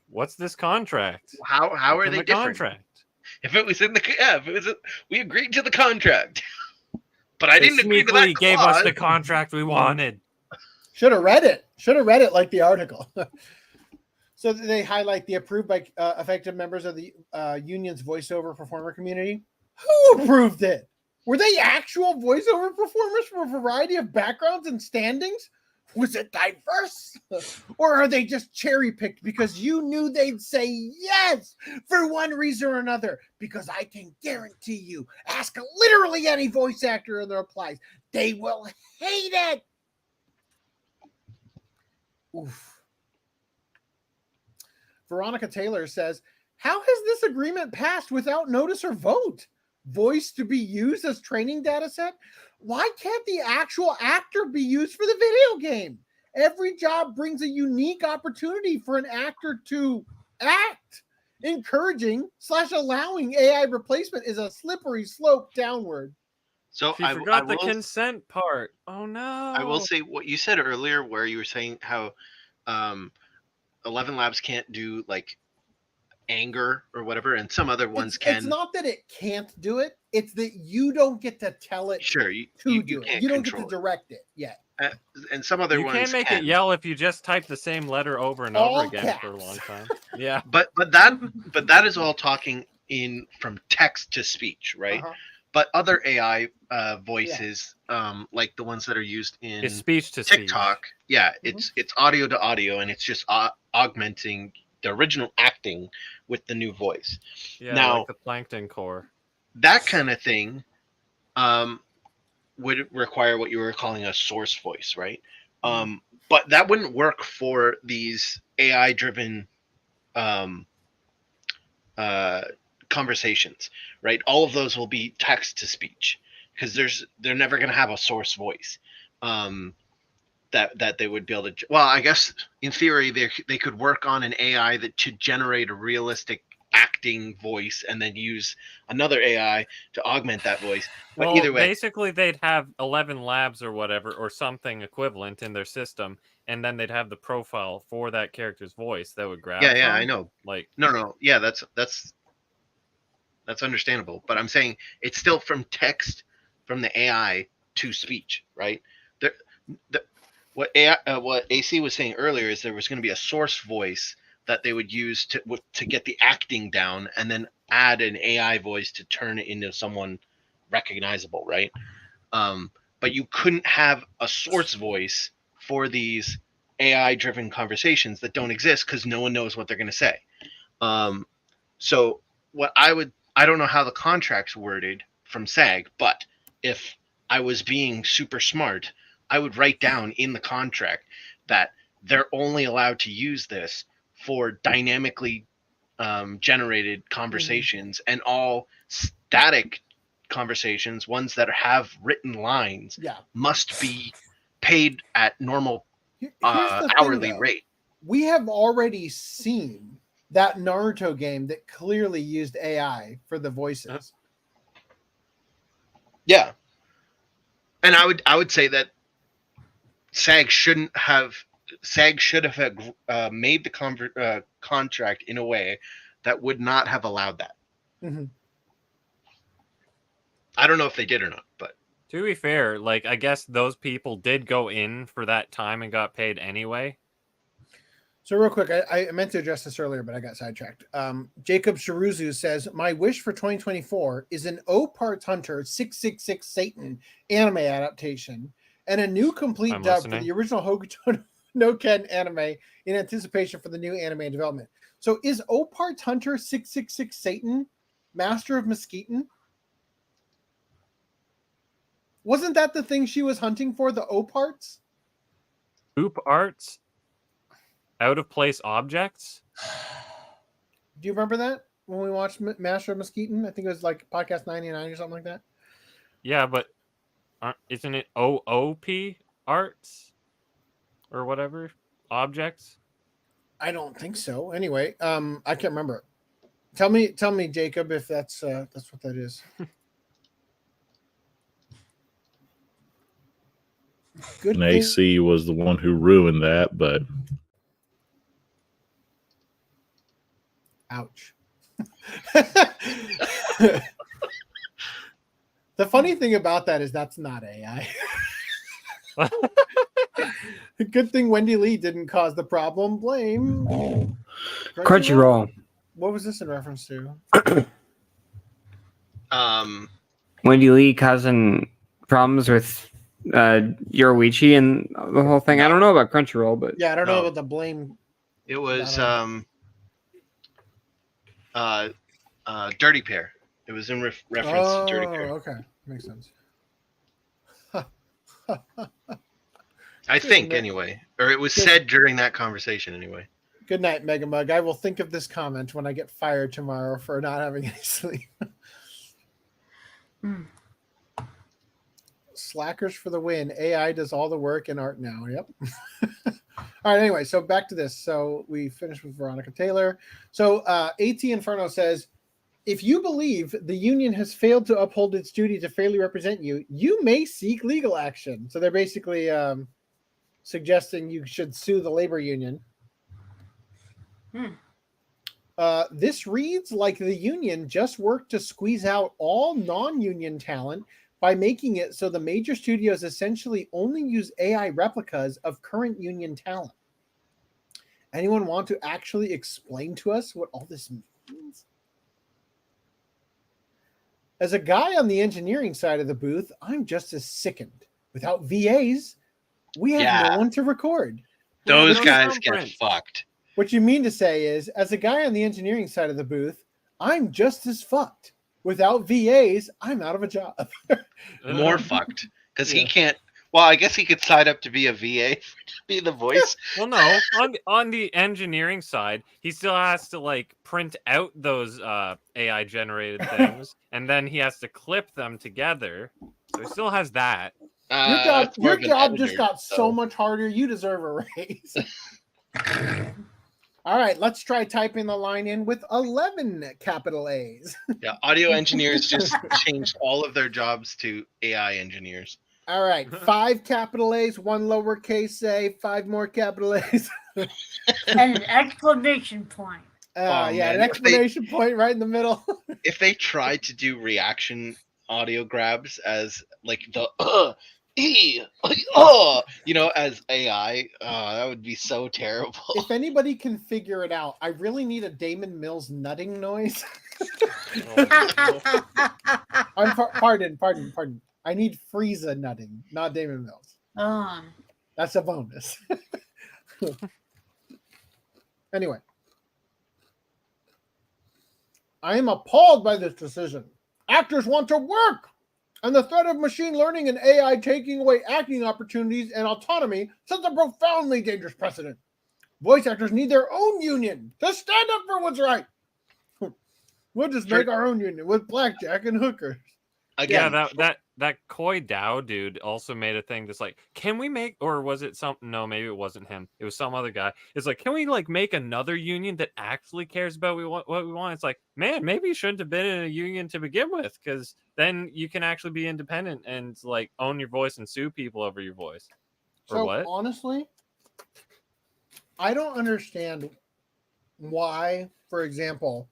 What's this contract? How are they different? Contract? If it was in the we agreed to the contract, but I didn't agree to that clause. Gave us the contract we wanted. Should have read it. Should have read it like the article. So they highlight the approved by affected members of the union's voiceover performer community. Who approved it? Were they actual voiceover performers from a variety of backgrounds and standings? Was it diverse? Or are they just cherry picked because you knew they'd say yes for one reason or another? Because I can guarantee you, ask literally any voice actor in their replies, they will hate it. Oof. Veronica Taylor says, how has this agreement passed without notice or vote? Voice to be used as training data set? Why can't the actual actor be used for the video game? Every job brings a unique opportunity for an actor to act. Encouraging / allowing AI replacement is a slippery slope downward. So I forgot the consent part. Oh no. I will say what you said earlier where you were saying how 11 Labs can't do like anger or whatever, and some other ones can. It's not that it can't do it, it's that you don't get to tell it you don't get to direct it yet. And some other ones can't make it yell if you just type the same letter over and over again for a long time. Yeah. But that is all talking in from text to speech, right? But other AI voices, like the ones that are used in it's speech to TikTok, it's audio to audio, and it's just augmenting the original acting with the new voice. Yeah, now, like the Plankton core. That kind of thing would require what you were calling a source voice, right? But that wouldn't work for these AI-driven conversations, right? All of those will be text to speech because they're never going to have a source voice that they would be able to. Well, I guess in theory they could work on an AI that to generate a realistic acting voice and then use another AI to augment that voice. But either way, basically they'd have 11 labs or whatever or something equivalent in their system, and then they'd have the profile for that character's voice that would grab. Yeah, I know. Like no, yeah, that's understandable. But I'm saying it's still from text from the AI to speech, right? what AC was saying earlier is there was going to be a source voice that they would use to get the acting down, and then add an AI voice to turn it into someone recognizable, right? But you couldn't have a source voice for these AI-driven conversations that don't exist because no one knows what they're going to say. So what I don't know how the contract's worded from SAG, but if I was being super smart, I would write down in the contract that they're only allowed to use this for dynamically generated conversations, and all static conversations, ones that have written lines, must be paid at normal hourly rate. We have already seen that Naruto game that clearly used AI for the voices. Yeah. And I would say that SAG should have made the contract in a way that would not have allowed that. Mm-hmm. I don't know if they did or not, but to be fair, like, I guess those people did go in for that time and got paid anyway. So real quick, I meant to address this earlier, but I got sidetracked. Jacob Shiruzu says, my wish for 2024 is an O-Parts Hunter 666 Satan anime adaptation and a new complete dub for the original Hokuto no Ken anime in anticipation for the new anime in development. So is O-Parts Hunter 666 Satan Master of Mesquiten? Wasn't that the thing she was hunting for, the O-Parts? Oop arts? Out of place objects? Do you remember that when we watched Master of Mesquiten? I think it was like podcast 99 or something like that. Yeah, but isn't it OOP arts or whatever objects? I don't think so. Anyway, I can't remember. Tell me, Jacob, if that's what that is. Good. And AC was the one who ruined that, but. Ouch. The funny thing about that is that's not AI. Good thing Wendy Lee didn't cause the problem. Blame Crunchyroll. What was this in reference to? Wendy Lee causing problems with Yoruichi and the whole thing. I don't know about Crunchyroll, but yeah, I don't know about the blame. It was Dirty Pair. It was in reference to Dirty Pair. Okay, makes sense. I think anyway, or it was said during that conversation anyway. Good night, Mega Mug. I will think of this comment when I get fired tomorrow for not having any sleep. Slackers for the win. AI does all the work in art now. Yep. All right, anyway, so back to this. So we finished with Veronica Taylor. So AT Inferno says, if you believe the union has failed to uphold its duty to fairly represent you, you may seek legal action. So they're basically suggesting you should sue the labor union. This reads like the union just worked to squeeze out all non-union talent by making it so the major studios essentially only use AI replicas of current union talent. Anyone want to actually explain to us what all this means? As a guy on the engineering side of the booth, I'm just as sickened. Without VAs, we have no one to record. Those guys get fucked. What you mean to say is, as a guy on the engineering side of the booth, I'm just as fucked. Without VAs, I'm out of a job. More fucked. Because he can't. Well, I guess he could sign up to be a VA, to be the voice. Well, no. On the engineering side, he still has to like print out those AI generated things, and then he has to clip them together. So he still has that. Your job just got so much harder. You deserve a raise. All right, let's try typing the line in with 11 capital A's. Yeah, audio engineers just changed all of their jobs to AI engineers. All right, 5 capital A's, 1 lowercase a, 5 more capital A's. And an exclamation point. Yeah, an exclamation point right in the middle. If they tried to do reaction audio grabs as like the oh, as AI. That would be so terrible. If anybody can figure it out, I really need a Damon Mills nutting noise. Pardon. I need Frieza nutting, not Damon Mills. That's a bonus. Anyway, I am appalled by this decision. Actors want to work, and the threat of machine learning and AI taking away acting opportunities and autonomy sets a profoundly dangerous precedent. Voice actors need their own union to stand up for what's right. We'll just make our own union with blackjack and hookers. Again, yeah, that Koei Tecmo dude also made a thing that's like, can we make, or was it some? No, maybe it wasn't him. It was some other guy. It's like, can we like make another union that actually cares about what we want? It's like, man, maybe you shouldn't have been in a union to begin with, because then you can actually be independent and like own your voice and sue people over your voice. Or so what? Honestly, I don't understand why, for example.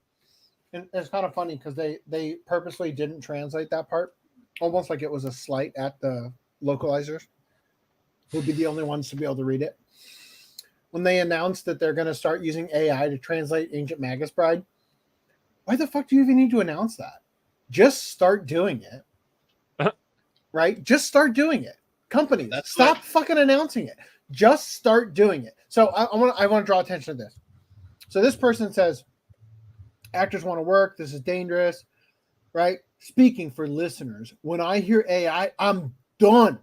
And it's kind of funny because they purposely didn't translate that part, almost like it was a slight at the localizers, who'd be the only ones to be able to read it. When they announced that they're going to start using AI to translate Ancient Magus Bride, why the fuck do you even need to announce that? Just start doing it. Right? Just start doing it. Companies, stop fucking announcing it. Just start doing it. So I want to draw attention to this. So this person says, actors want to work. This is dangerous, right? Speaking for listeners, when I hear AI, I'm done.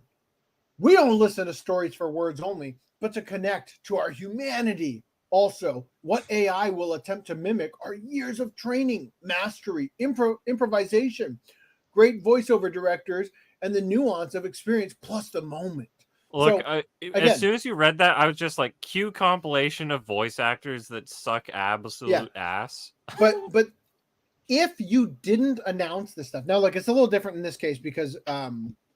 We don't listen to stories for words only, but to connect to our humanity. Also, what AI will attempt to mimic are years of training, mastery, improvisation, great voiceover directors, and the nuance of experience plus the moment. Look, as soon as you read that, I was just like, cue compilation of voice actors that suck absolute ass. But if you didn't announce this stuff, now, like, it's a little different in this case because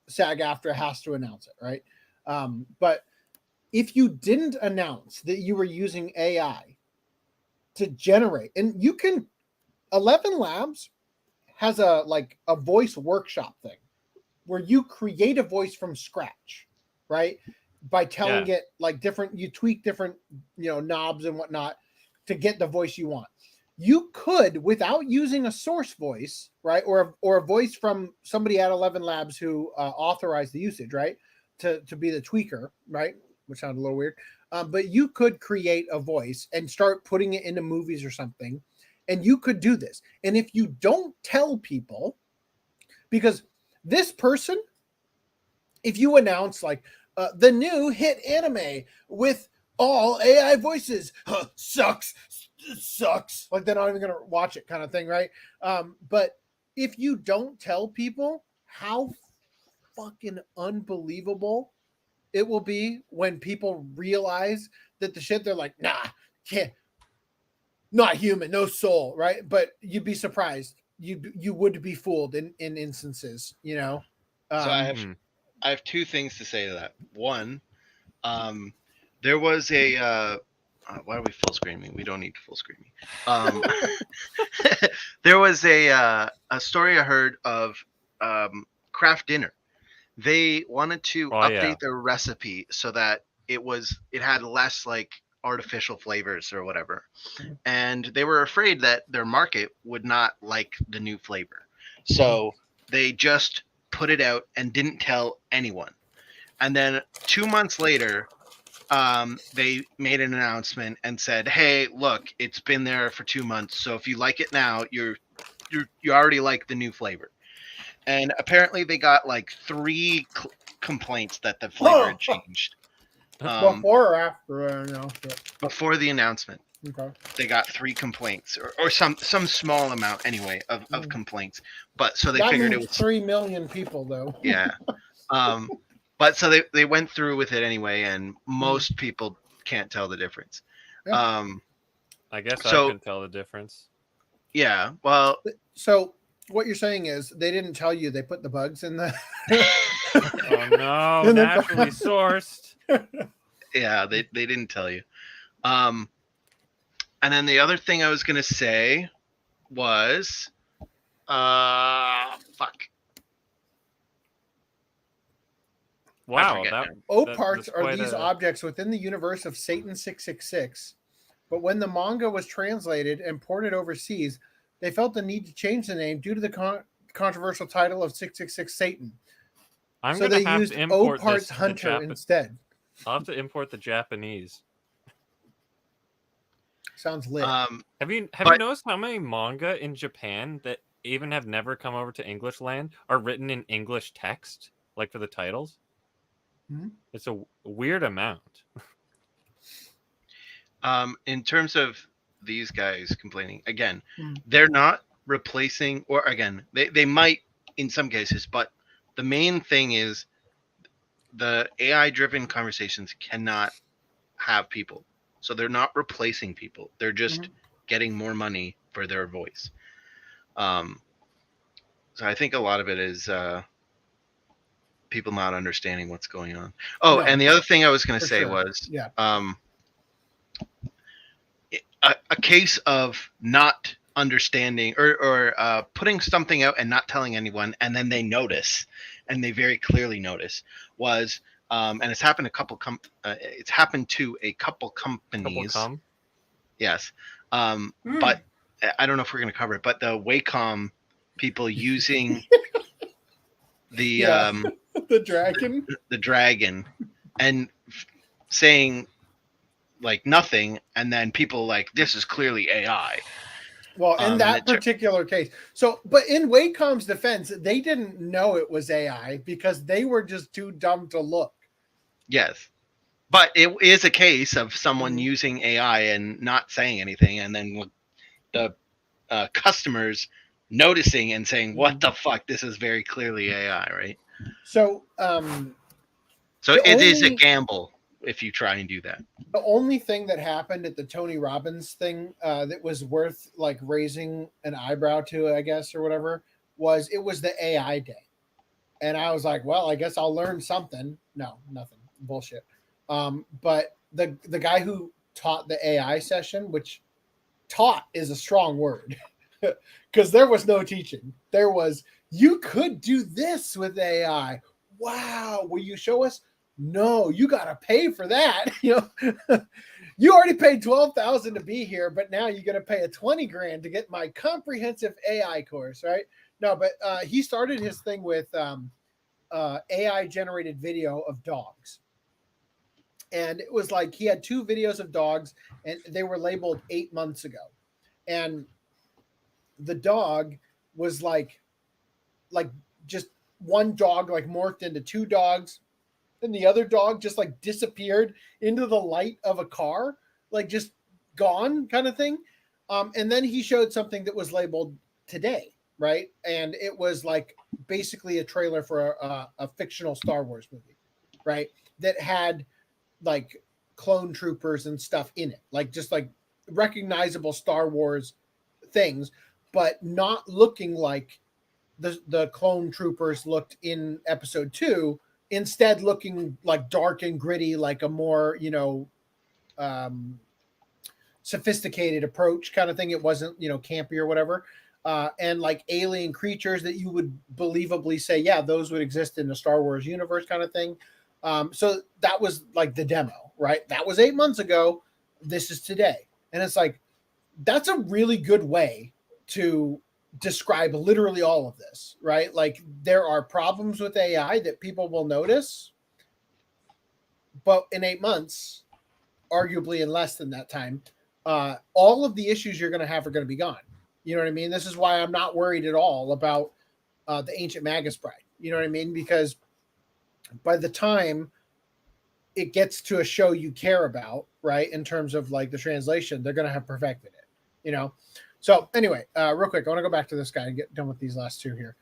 SAG-AFTRA has to announce it, right? But if you didn't announce that you were using AI to generate, and you can, 11 Labs has a voice workshop thing where you create a voice from scratch, right? By telling it like different, you tweak different, knobs and whatnot to get the voice you want. You could, without using a source voice, right, or a voice from somebody at 11 Labs who authorized the usage, right, to be the tweaker, right, which sounded a little weird, but you could create a voice and start putting it into movies or something, and you could do this. And if you don't tell people, because this person, if you announce like the new hit anime with all AI voices, sucks, like they're not even gonna watch it, kind of thing, right? But if you don't tell people, how fucking unbelievable it will be when people realize that the shit they're like, nah, can't, not human, no soul, right? But you'd be surprised. You would be fooled in instances, So I have two things to say to that. One, there was a why are we full screening? We don't need to full screen me. There was a story I heard of Kraft Dinner. They wanted to update their recipe so that it had less like artificial flavors or whatever, and they were afraid that their market would not like the new flavor, so they just put it out and didn't tell anyone. And then 2 months later, they made an announcement and said, hey, look, it's been there for 2 months, so if you like it now, you already like the new flavor. And apparently they got like 3 complaints that the flavor had changed. Before or after the announcement? Before the announcement. Okay. They got 3 complaints, or some small amount anyway of complaints. But so they figured it was 3 million people though. Yeah. But so they went through with it anyway, and most people can't tell the difference. Yeah. I guess I can tell the difference. Yeah. Well, so what you're saying is they didn't tell you they put the bugs in the oh no, naturally sourced. Yeah, they didn't tell you. And then the other thing I was gonna say was fuck. Wow, forget that, now. O that- parts that's are quite these a- objects within the universe of Satan 666. But when the manga was translated and ported overseas, they felt the need to change the name due to the controversial title of 666 Satan. I'm So gonna they have used to O import parts this, Hunter instead. I'll have to import the Japanese. Sounds lit. Have you but- noticed how many manga in Japan that even have never come over to English land are written in English text, like for the titles? Hmm? It's a weird amount. In terms of these guys complaining, again, Hmm. they're not replacing, or again, they might in some cases, but the main thing is the AI driven conversations cannot have people. So they're not replacing people. They're just getting more money for their voice. So I think a lot of it is people not understanding what's going on. Oh, No, and the other thing I was going to for say sure. was, Yeah. A case of not understanding or putting something out and not telling anyone, and then they notice, and they very clearly notice, was and it's happened it's happened to a couple companies. Yes, but I don't know if we're going to cover it. But the Wacom people using the the dragon, the dragon, and saying like nothing, and then people like, this is clearly AI. Well, in that particular case. So, but in Wacom's defense, they didn't know it was AI because they were just too dumb to look. Yes. But it is a case of someone using AI and not saying anything, and then the customers noticing and saying, what the fuck? This is very clearly AI, right? So, so it is a gamble if you try and do that. The only thing that happened at the Tony Robbins thing that was worth like raising an eyebrow to, I guess, or whatever, was it was the AI day. And I was like, well, I guess I'll learn something. No, nothing. Bullshit. But the guy who taught the AI session, which taught is a strong word, because there was no teaching. There was, you could do this with AI. Wow. Will you show us? No, you got to pay for that. You know, you already paid $12,000 to be here, but now you're going to pay a $20,000 to get my comprehensive AI course, right? No, but he started his thing with AI generated video of dogs. And it was like he had 2 videos of dogs, and they were labeled 8 months ago. And the dog was like just one dog like morphed into 2 dogs. And the other dog just like disappeared into the light of a car, like just gone kind of thing. And then he showed something that was labeled today, right? And it was like basically a trailer for a fictional Star Wars movie, right? That had like clone troopers and stuff in it, like just like recognizable Star Wars things, but not looking like the clone troopers looked in episode 2. Instead, looking like dark and gritty, like a more, sophisticated approach kind of thing. It wasn't, campy or whatever. And like alien creatures that you would believably say, yeah, those would exist in the Star Wars universe kind of thing. So that was like the demo, right? That was 8 months ago. This is today. And it's like, that's a really good way to describe literally all of this, right? Like there are problems with AI that people will notice, but in 8 months, arguably in less than that time, all of the issues you're going to have are going to be gone. You know what I mean? This is why I'm not worried at all about the Ancient Magus Bride. You know what I mean? Because by the time it gets to a show you care about, right, in terms of like the translation, they're going to have perfected it, So anyway, real quick, I want to go back to this guy and get done with these last 2 here.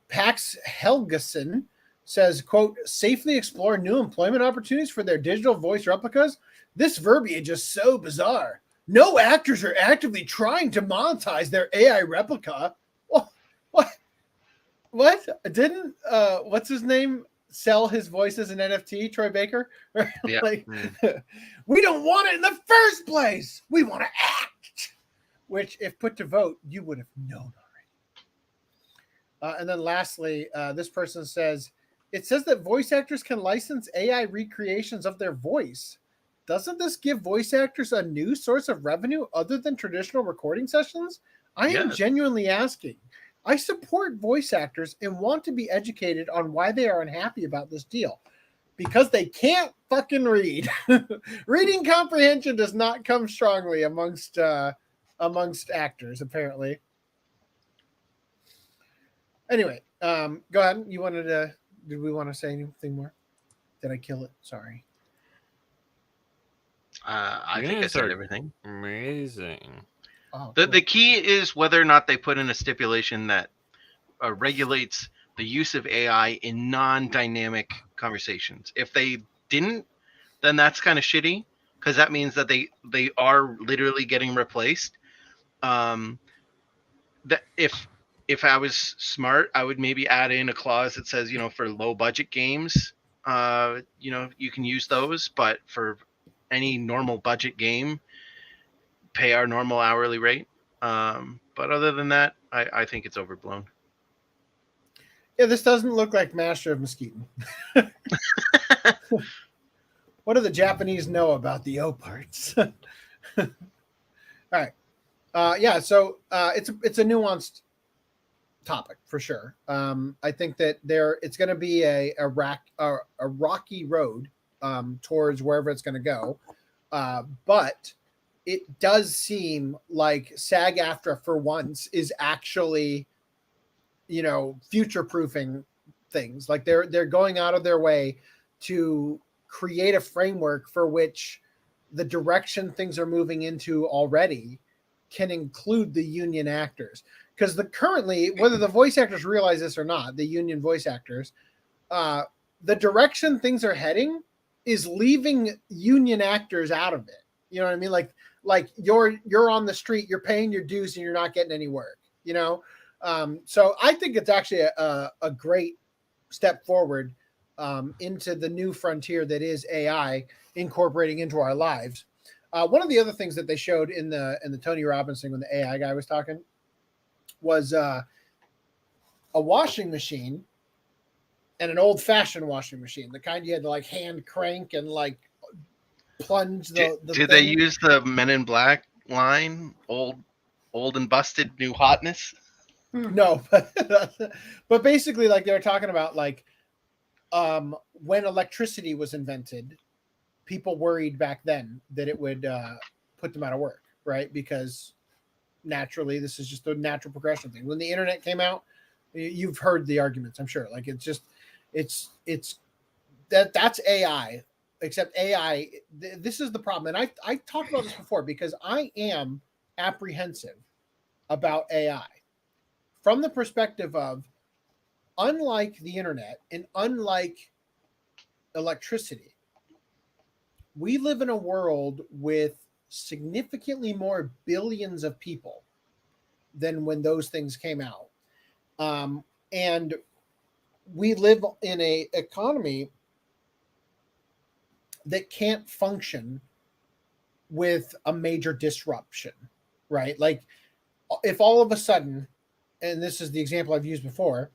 Pax Helgeson says, quote, safely explore new employment opportunities for their digital voice replicas. This verbiage is so bizarre. No actors are actively trying to monetize their AI replica. What? Didn't, what's his name, sell his voice as an NFT, Troy Baker? Yeah. We don't want it in the first place. We want to act. Which, if put to vote, you would have known already. And then lastly, this person says, It says that voice actors can license AI recreations of their voice. Doesn't this give voice actors a new source of revenue other than traditional recording sessions? I am genuinely asking. I support voice actors and want to be educated on why they are unhappy about this deal. Because they can't fucking read. Reading comprehension does not come strongly amongst actors, apparently. Anyway, go ahead. You wanted to... Did we want to say anything more? Did I kill it? Sorry. I think I said everything. Amazing. Oh, the key is whether or not they put in a stipulation that regulates the use of AI in non-dynamic conversations. If they didn't, then that's kind of shitty, because that means that they are literally getting replaced. That if I was smart, I would maybe add in a clause that says, for low budget games, you can use those, but for any normal budget game, pay our normal hourly rate. But other than that, I think it's overblown. Yeah, this doesn't look like Master of Mosquito. What do the Japanese know about the O parts? All right. So it's a nuanced topic for sure. I think that it's going to be a rocky road towards wherever it's going to go. But it does seem like SAG-AFTRA for once is actually, future-proofing things. Like they're going out of their way to create a framework for which the direction things are moving into already can include the union actors. Because currently, whether the voice actors realize this or not, the union voice actors, the direction things are heading is leaving union actors out of it. You know what I mean? Like you're on the street, you're paying your dues, and you're not getting any work. So I think it's actually a great step forward into the new frontier that is AI incorporating into our lives. One of the other things that they showed in the Tony Robbins thing when the AI guy was talking was a washing machine, and an old-fashioned washing machine, the kind you had to hand crank and plunge the Did they use the Men in Black line? Old and busted, new hotness? No, but basically, they were talking about when electricity was invented, people worried back then that it would put them out of work, right? Because naturally, this is just a natural progression thing. When the internet came out, you've heard the arguments, I'm sure. That's AI, except AI. This is the problem, and I talked about this before because I am apprehensive about AI from the perspective of, unlike the internet and unlike electricity, we live in a world with significantly more billions of people than when those things came out. And we live in an economy that can't function with a major disruption, right? If all of a sudden, and this is the example I've used before,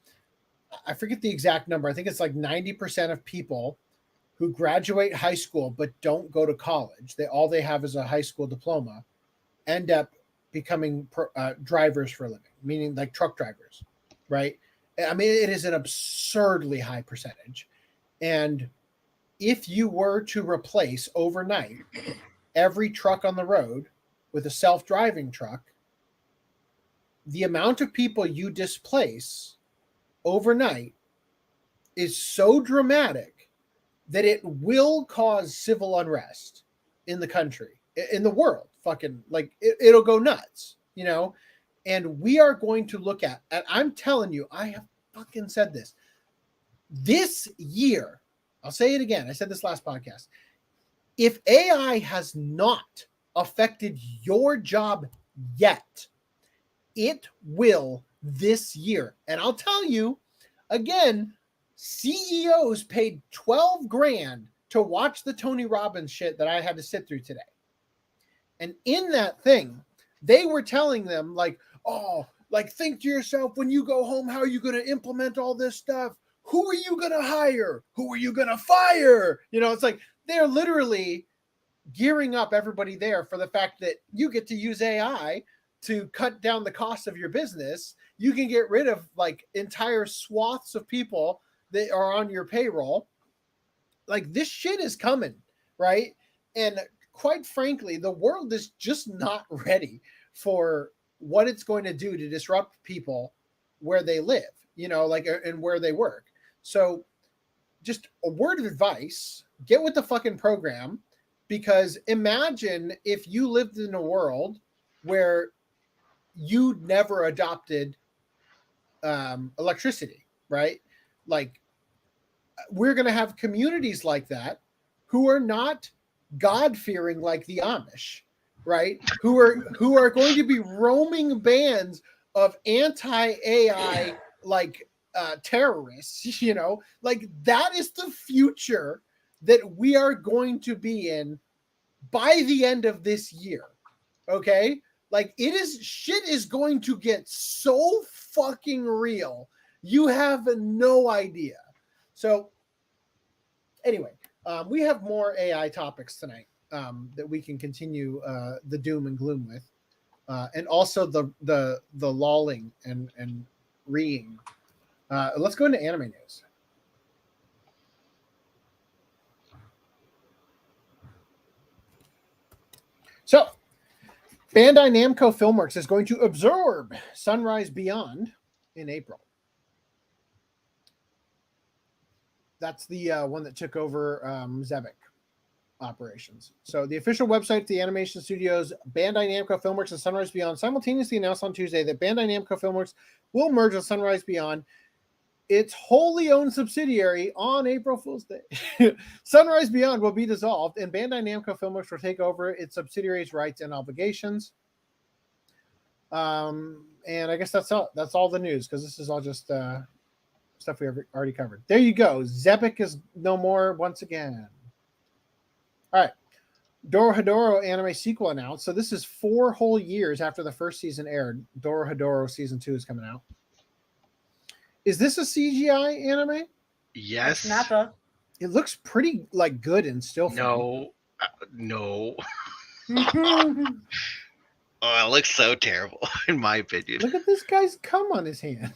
I forget the exact number. I think it's 90% of people who graduate high school but don't go to college, all they have is a high school diploma, end up becoming drivers for a living, meaning truck drivers, right? I mean, it is an absurdly high percentage. And if you were to replace overnight every truck on the road with a self-driving truck, the amount of people you displace overnight is so dramatic that it will cause civil unrest in the country, in the world. It'll go nuts, and we are going to look at, and I'm telling you, I have fucking said this year, I'll say it again. I said this last podcast. If AI has not affected your job yet, it will this year. And I'll tell you again, CEOs paid $12,000 to watch the Tony Robbins shit that I had to sit through today. And in that thing, they were telling them think to yourself, when you go home, how are you going to implement all this stuff? who are you going to hire? Who are you going to fire? You know, it's like they're literally gearing up everybody there for the fact that you get to use AI to cut down the cost of your business. You can get rid of like entire swaths of people that are on your payroll. Like this shit is coming, right? And quite frankly, the world is just not ready for what it's going to do to disrupt people where they live, you know, like, and where they work. So just a word of advice, get with the fucking program, because imagine if you lived in a world where you never adopted electricity, right? Like, we're going to have communities like that who are not God-fearing like the Amish, right? Who are going to be roaming bands of anti-AI like terrorists, you know? Like, that is the future that we are going to be in by the end of this year. Okay? Like, shit is going to get so fucking real. You have no idea. So anyway, we have more AI topics tonight that we can continue the doom and gloom with. And also the lolling and reeing. Let's go into anime news. So, Bandai Namco Filmworks is going to absorb Sunrise Beyond in April. That's the one that took over Sevak operations. So the official website, the animation studios, Bandai Namco Filmworks and Sunrise Beyond simultaneously announced on Tuesday that Bandai Namco Filmworks will merge with Sunrise Beyond, its wholly owned subsidiary, on April Fool's Day. Sunrise Beyond will be dissolved, and Bandai Namco Filmworks will take over its subsidiaries' rights and obligations. And I guess that's all the news, because this is all just stuff we already covered. There you go. Sevak is no more once again. All right. Dorohedoro anime sequel announced. So this is 4 whole years after the first season aired. Dorohedoro season 2 is coming out. Is this a CGI anime? Yes. It looks pretty like good and still. No. Oh, it looks so terrible, in my opinion. Look at this guy's cum on his hand.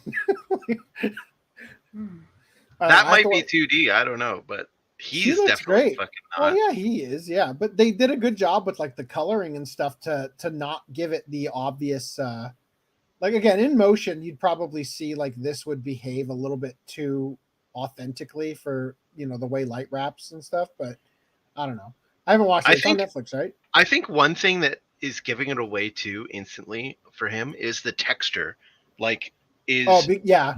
That might be 2D. I don't know, but he's definitely great. fucking not. Oh yeah, he is. Yeah, but they did a good job with like the coloring and stuff to not give it the obvious. Like again, in motion, you'd probably see like this would behave a little bit too authentically for, you know, the way light wraps and stuff. But I don't know. I haven't watched it. It's on Netflix, right? I think one thing that is giving it away too instantly for him is the texture. Like, yeah.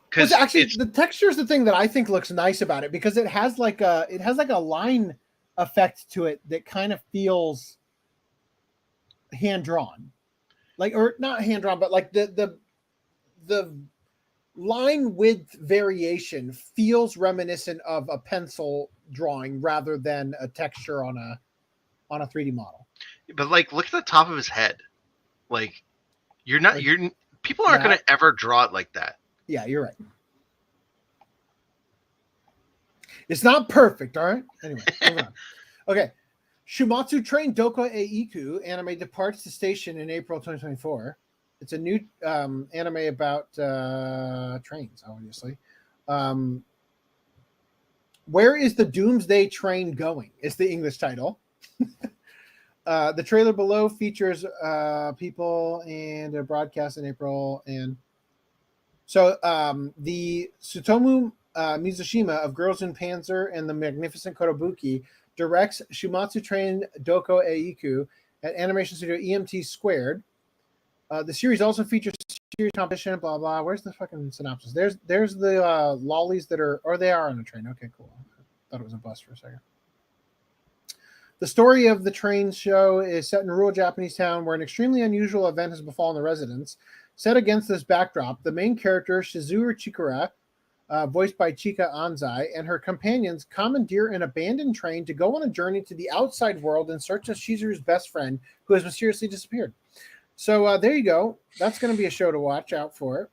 Because actually, the texture is the thing that I think looks nice about it, because it has like a line effect to it that kind of feels hand drawn, like, or not hand drawn, but like the line width variation feels reminiscent of a pencil drawing rather than a texture on a 3D model. But like, look at the top of his head. Like, people aren't going to ever draw it like that. Yeah, you're right. It's not perfect, all right? Anyway, moving on. Okay. Shumatsu Train Doko Eiku anime departs the station in April 2024. It's a new anime about trains, obviously. Where is the Doomsday Train going? Is the English title. The trailer below features people and a broadcast in April. And so the Tsutomu Mizushima of Girls in Panzer and the Magnificent Kotobuki directs Shumatsu Train Doko Eiku at animation studio EMT Squared. The series also features series competition, blah, blah. Where's the fucking synopsis? There's the lollies that are, or they are on a train. Okay, cool. I thought it was a bus for a second. The story of the train show is set in a rural Japanese town where an extremely unusual event has befallen the residents. Set against this backdrop, the main character, Shizuru Chikura, voiced by Chika Anzai, and her companions commandeer an abandoned train to go on a journey to the outside world in search of Shizuru's best friend, who has mysteriously disappeared. So there you go. That's going to be a show to watch out for.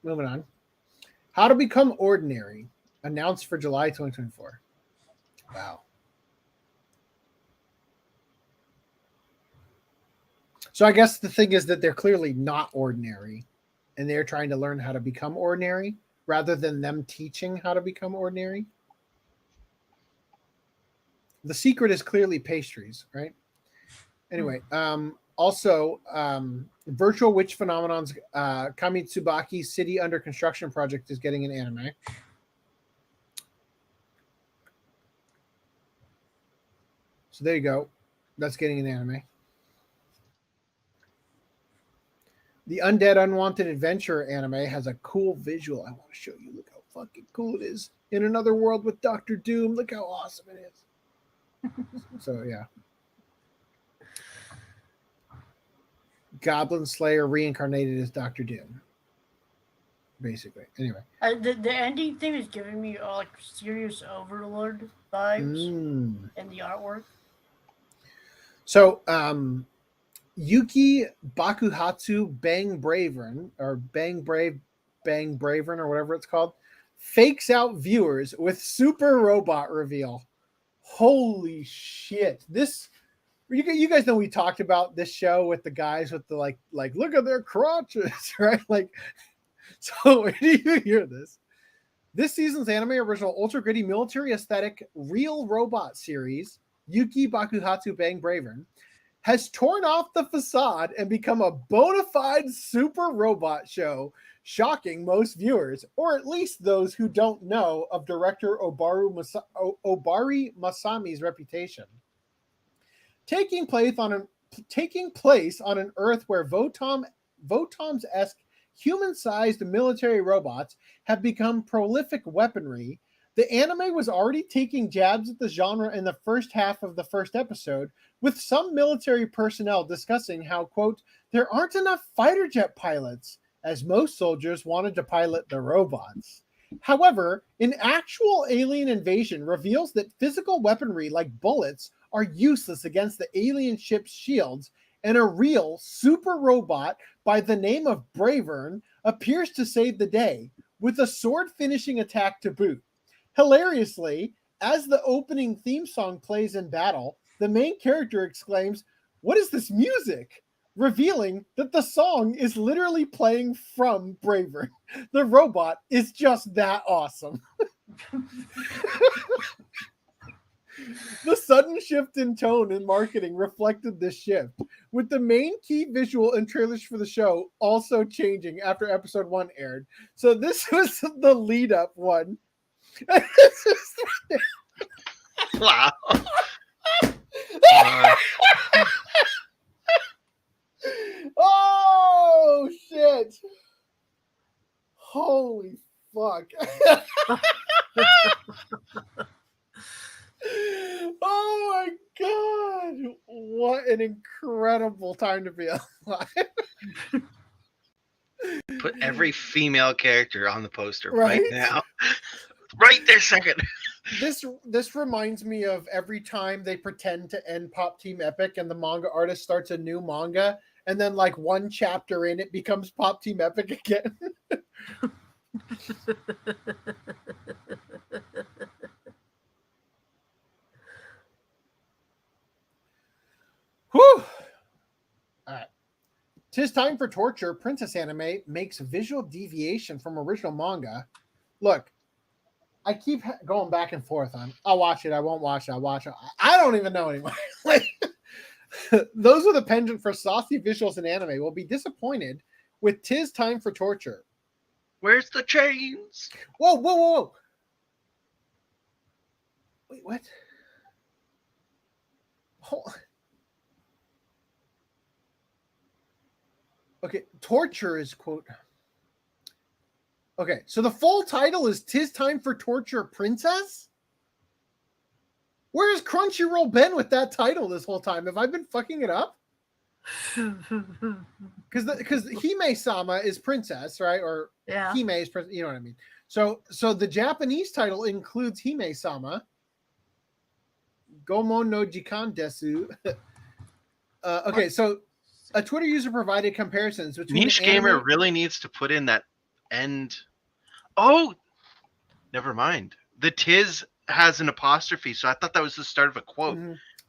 Moving on. How to Become Ordinary, announced for July 2024. Wow. So I guess the thing is that they're clearly not ordinary, and they're trying to learn how to become ordinary rather than them teaching how to become ordinary. The secret is clearly pastries, right? Anyway, also, Virtual Witch Phenomenon's Kamitsubaki City Under Construction project is getting an anime. So there you go. That's getting an anime. The Undead Unwanted Adventure anime has a cool visual. I want to show you. Look how fucking cool it is. In Another World with Dr. Doom. Look how awesome it is. So, yeah. Goblin Slayer reincarnated as Dr. Doom. Basically. Anyway. The ending thing is giving me like serious Overlord vibes in the artwork. So, Yuki Bakuhatsu Bang Bravern, or Bang Bravern, or whatever it's called, fakes out viewers with super robot reveal. Holy shit. This, you guys know we talked about this show with the guys with the like look at their crotches, right? Like, so where do you hear this? This season's anime original ultra gritty military aesthetic real robot series, Yuki Bakuhatsu Bang Bravern, has torn off the facade and become a bona fide super robot show, shocking most viewers, or at least those who don't know of director Obari Masami's reputation. Taking place on an Earth where Votom's-esque human-sized military robots have become prolific weaponry, the anime was already taking jabs at the genre in the first half of the first episode, with some military personnel discussing how, quote, there aren't enough fighter jet pilots, as most soldiers wanted to pilot the robots. However, an actual alien invasion reveals that physical weaponry like bullets are useless against the alien ship's shields, and a real super robot by the name of Bravern appears to save the day, with a sword-finishing attack to boot. Hilariously, as the opening theme song plays in battle, the main character exclaims, "What is this music?" revealing that the song is literally playing from Bravern. The robot is just that awesome. The sudden shift in tone and marketing reflected this shift, with the main key visual and trailers for the show also changing after episode 1 aired. So this was the lead up one. Wow. Oh shit. Holy fuck. Oh my god. What an incredible time to be alive. Put every female character on the poster Right? right now. Right this second. This reminds me of every time they pretend to end Pop Team Epic and the manga artist starts a new manga, and then like one chapter in it becomes Pop Team Epic again. Whew. All right. 'Tis Time for Torture. Princess Anime makes visual deviation from original manga. Look, I keep going back and forth on, I'll watch it, I won't watch it, I'll watch it. I don't even know anymore. Like, those with a penchant for saucy visuals in anime will be disappointed with 'Tis Time for Torture. Where's the chains? Whoa. Wait, what? Hold. Okay, torture is quote. Okay, so the full title is 'Tis Time for Torture Princess? Where has Crunchyroll been with that title this whole time? Have I been fucking it up? Because Hime-sama is princess, right? Or Yeah. Hime is princess, you know what I mean? So the Japanese title includes Hime-sama. Gomo no Jikan desu. Okay, so a Twitter user provided comparisons between Niche Gamer really needs to put in that end. Oh, never mind. The Tis has an apostrophe, so I thought that was the start of a quote.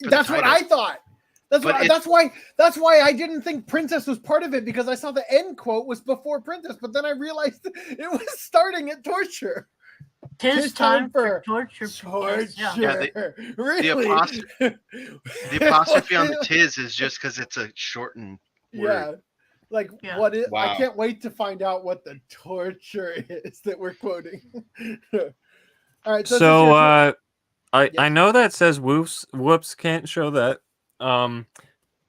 That's what I thought. That's why I didn't think Princess was part of it, because I saw the end quote was before Princess, but then I realized it was starting at torture. Tis time for torture. Yeah, Really? The apostrophe on the Tis is just because it's a shortened word. Yeah. What is? Wow. I can't wait to find out what the torture is that we're quoting. All right. So I know that says whoops can't show that.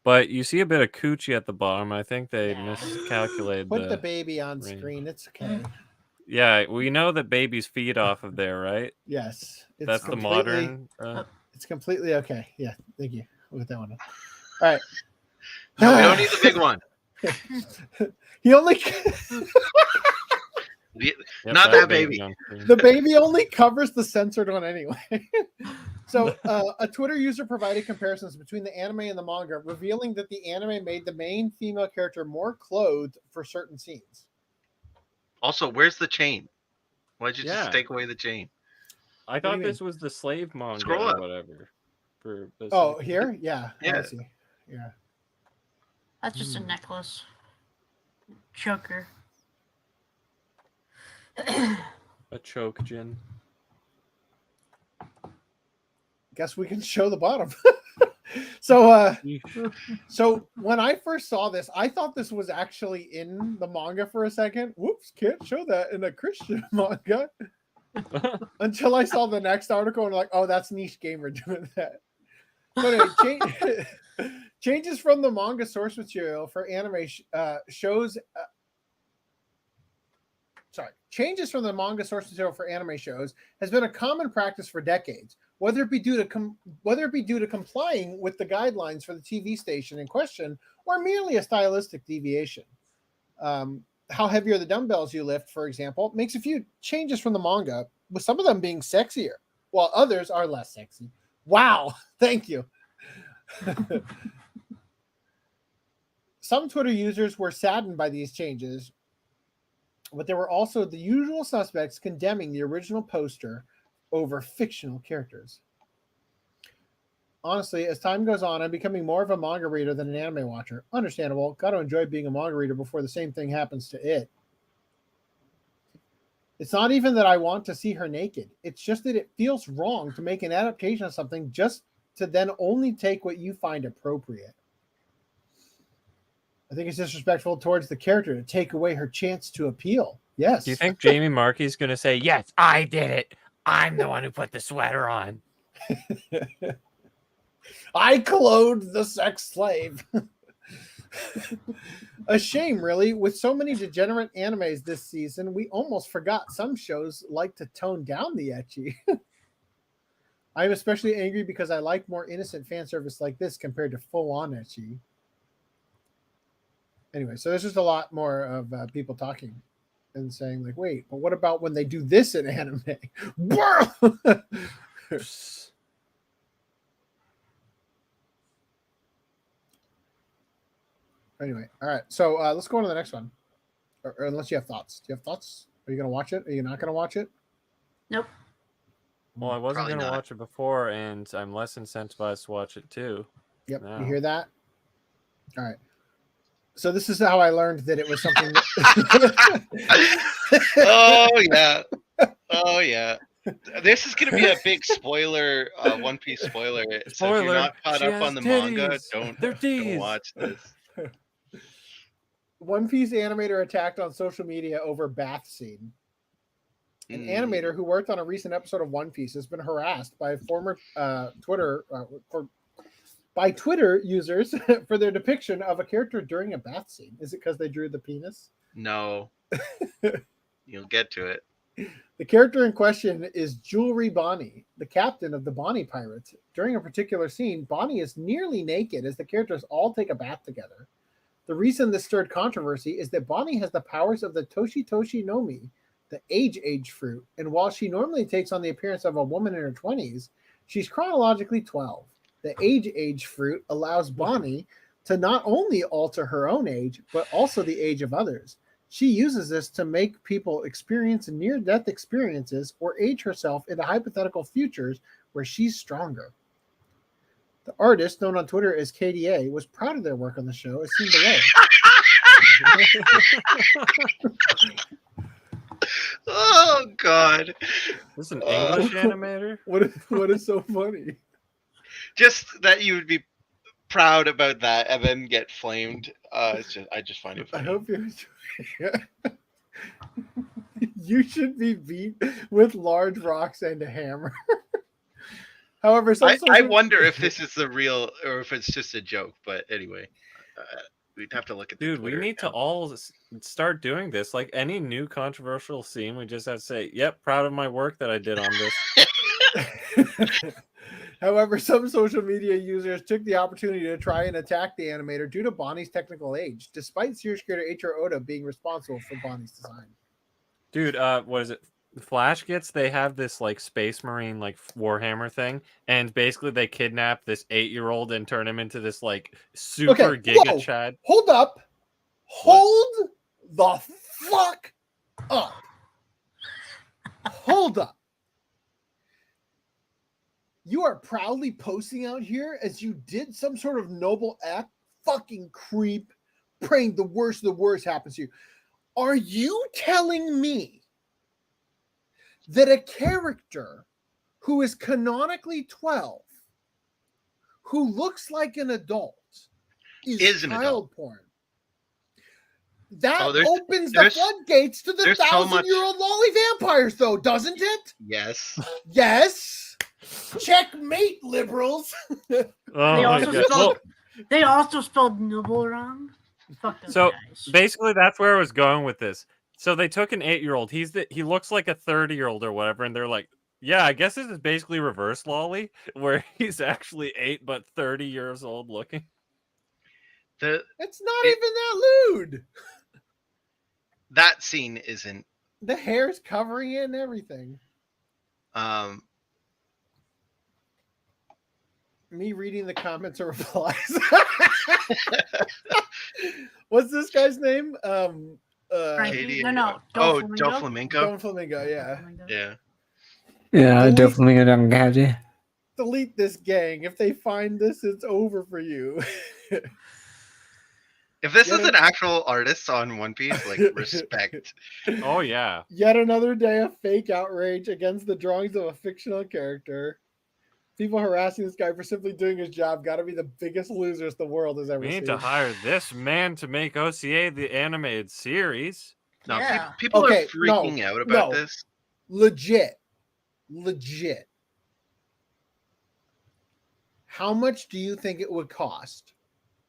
But you see a bit of coochie at the bottom. I think they miscalculated. Put the baby on screen. It's okay. Yeah, we know that babies feed off of there, right? Yes. That's the modern. It's completely okay. Yeah, thank you. We'll get that one. All right. No, we don't need the big one. He only. Not that baby. The baby only covers the censored one anyway. So, a Twitter user provided comparisons between the anime and the manga, revealing that the anime made the main female character more clothed for certain scenes. Also, where's the chain? Why'd you just take away the chain? I thought this was the slave manga Scroll or up. whatever. For this here? Yeah. Yeah. I see. Yeah. That's just a necklace. Choker. A choke gin. Guess we can show the bottom. So when I first saw this, I thought this was actually in the manga for a second. Whoops, can't show that in a Christian manga. Until I saw the next article and like, oh, that's Niche Gamer doing that. But anyway, changes from the manga source material for anime shows. Changes from the manga source material for anime shows has been a common practice for decades, whether it be due to complying with the guidelines for the TV station in question, or merely a stylistic deviation. How heavy are the dumbbells you lift, for example, makes a few changes from the manga, with some of them being sexier, while others are less sexy. Wow, thank you. Some Twitter users were saddened by these changes, but there were also the usual suspects condemning the original poster over fictional characters. Honestly, as time goes on, I'm becoming more of a manga reader than an anime watcher. Understandable. Got to enjoy being a manga reader before the same thing happens to it. It's not even that I want to see her naked. It's just that it feels wrong to make an adaptation of something just to then only take what you find appropriate. I think it's disrespectful towards the character to take away her chance to appeal. Yes. Do you think Jamie Markey's going to say, yes, I did it. I'm the one who put the sweater on. I clothed the sex slave. A shame, really. With so many degenerate animes this season, we almost forgot some shows like to tone down the ecchi. I'm especially angry because I like more innocent fan service like this compared to full-on ecchi. Anyway, so there's just a lot more of people talking and saying, like, wait, but what about when they do this in anime? Anyway, all right. So let's go on to the next one. Or unless you have thoughts. Do you have thoughts? Are you going to watch it? Are you not going to watch it? Nope. Well, I wasn't going to watch it before, and I'm less incentivized to watch it too. Yep. now. You hear that? All right. So this is how I learned that it was something. Oh yeah, oh yeah. This is gonna be a big spoiler, One Piece spoiler. So if you're not caught up on the manga, don't watch this. One Piece animator attacked on social media over bath scene. An animator who worked on a recent episode of One Piece has been harassed by former Twitter users for their depiction of a character during a bath scene. Is it because they drew the penis? No. You'll get to it. The character in question is Jewelry Bonnie, the captain of the Bonnie Pirates. During a particular scene, Bonnie is nearly naked as the characters all take a bath together. The reason this stirred controversy is that Bonnie has the powers of the Toshi Toshi no Mi, the age fruit, and while she normally takes on the appearance of a woman in her 20s, she's chronologically 12. The age fruit allows Bonnie to not only alter her own age, but also the age of others. She uses this to make people experience near-death experiences or age herself into hypothetical futures where she's stronger. The artist, known on Twitter as KDA, was proud of their work on the show, as seen below. Oh God! This is an English animator. What is so funny? Just that you would be proud about that and then get flamed. I just find it funny. I hope you enjoy it. You should be beat with large rocks and a hammer. However, I wonder if this is the real or if it's just a joke. But anyway, we'd have to look at. Dude, we need to all start doing this. Like any new controversial scene, we just have to say, "Yep, proud of my work that I did on this." However, some social media users took the opportunity to try and attack the animator due to Bonnie's technical age, despite series creator Eiichiro Oda being responsible for Bonnie's design. Dude, what is it? Flash Gets, they have this like Space Marine like Warhammer thing, and basically they kidnap this 8-year-old and turn him into this like super Giga Chad. Hold up. Hold the fuck up. Hold up. You are proudly posting out here as you did some sort of noble act, fucking creep, praying the worst of the worst happens to you. Are you telling me that a character who is canonically 12, who looks like an adult, is child porn? That opens the floodgates to the 1,000-year-old lolly vampires, though, doesn't it? Yes. Yes. Checkmate, liberals. They also spelled nibble wrong. Fuck those So guys. basically, that's where I was going with this. So they took an 8-year-old. He looks like a 30-year-old or whatever, and they're like, yeah, I guess this is basically reverse lolly, where he's actually 8 but 30 years old looking. It's not even that lewd. That scene isn't. The hair's covering it and everything. Me reading the comments or replies. What's this guy's name? Katie. No. Doflamingo. Doflamingo, yeah. Yeah. Yeah, definitely don't get it. Delete this gang. If they find this, it's over for you. If this is an actual artist on One Piece, like, respect. Oh, yeah. Yet another day of fake outrage against the drawings of a fictional character. People harassing this guy for simply doing his job got to be the biggest losers the world has ever We seen. need to hire this man to make OCA the animated series. No, people are freaking out about this. Legit. How much do you think it would cost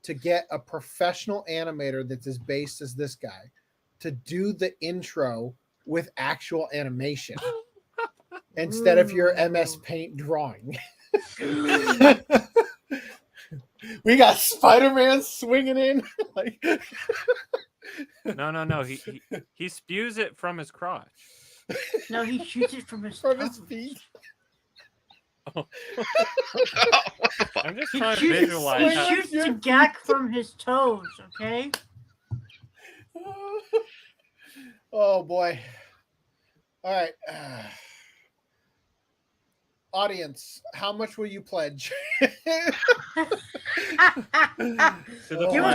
to get a professional animator that's as based as this guy to do the intro with actual animation instead of your MS Paint drawing? We got Spider-Man swinging in. Like, No. He spews it from his crotch. No, he shoots it from his feet. Oh. I'm just trying to He visualize. shoots the gack from his toes, okay? Oh boy. All right. Audience, how much will you pledge? Give us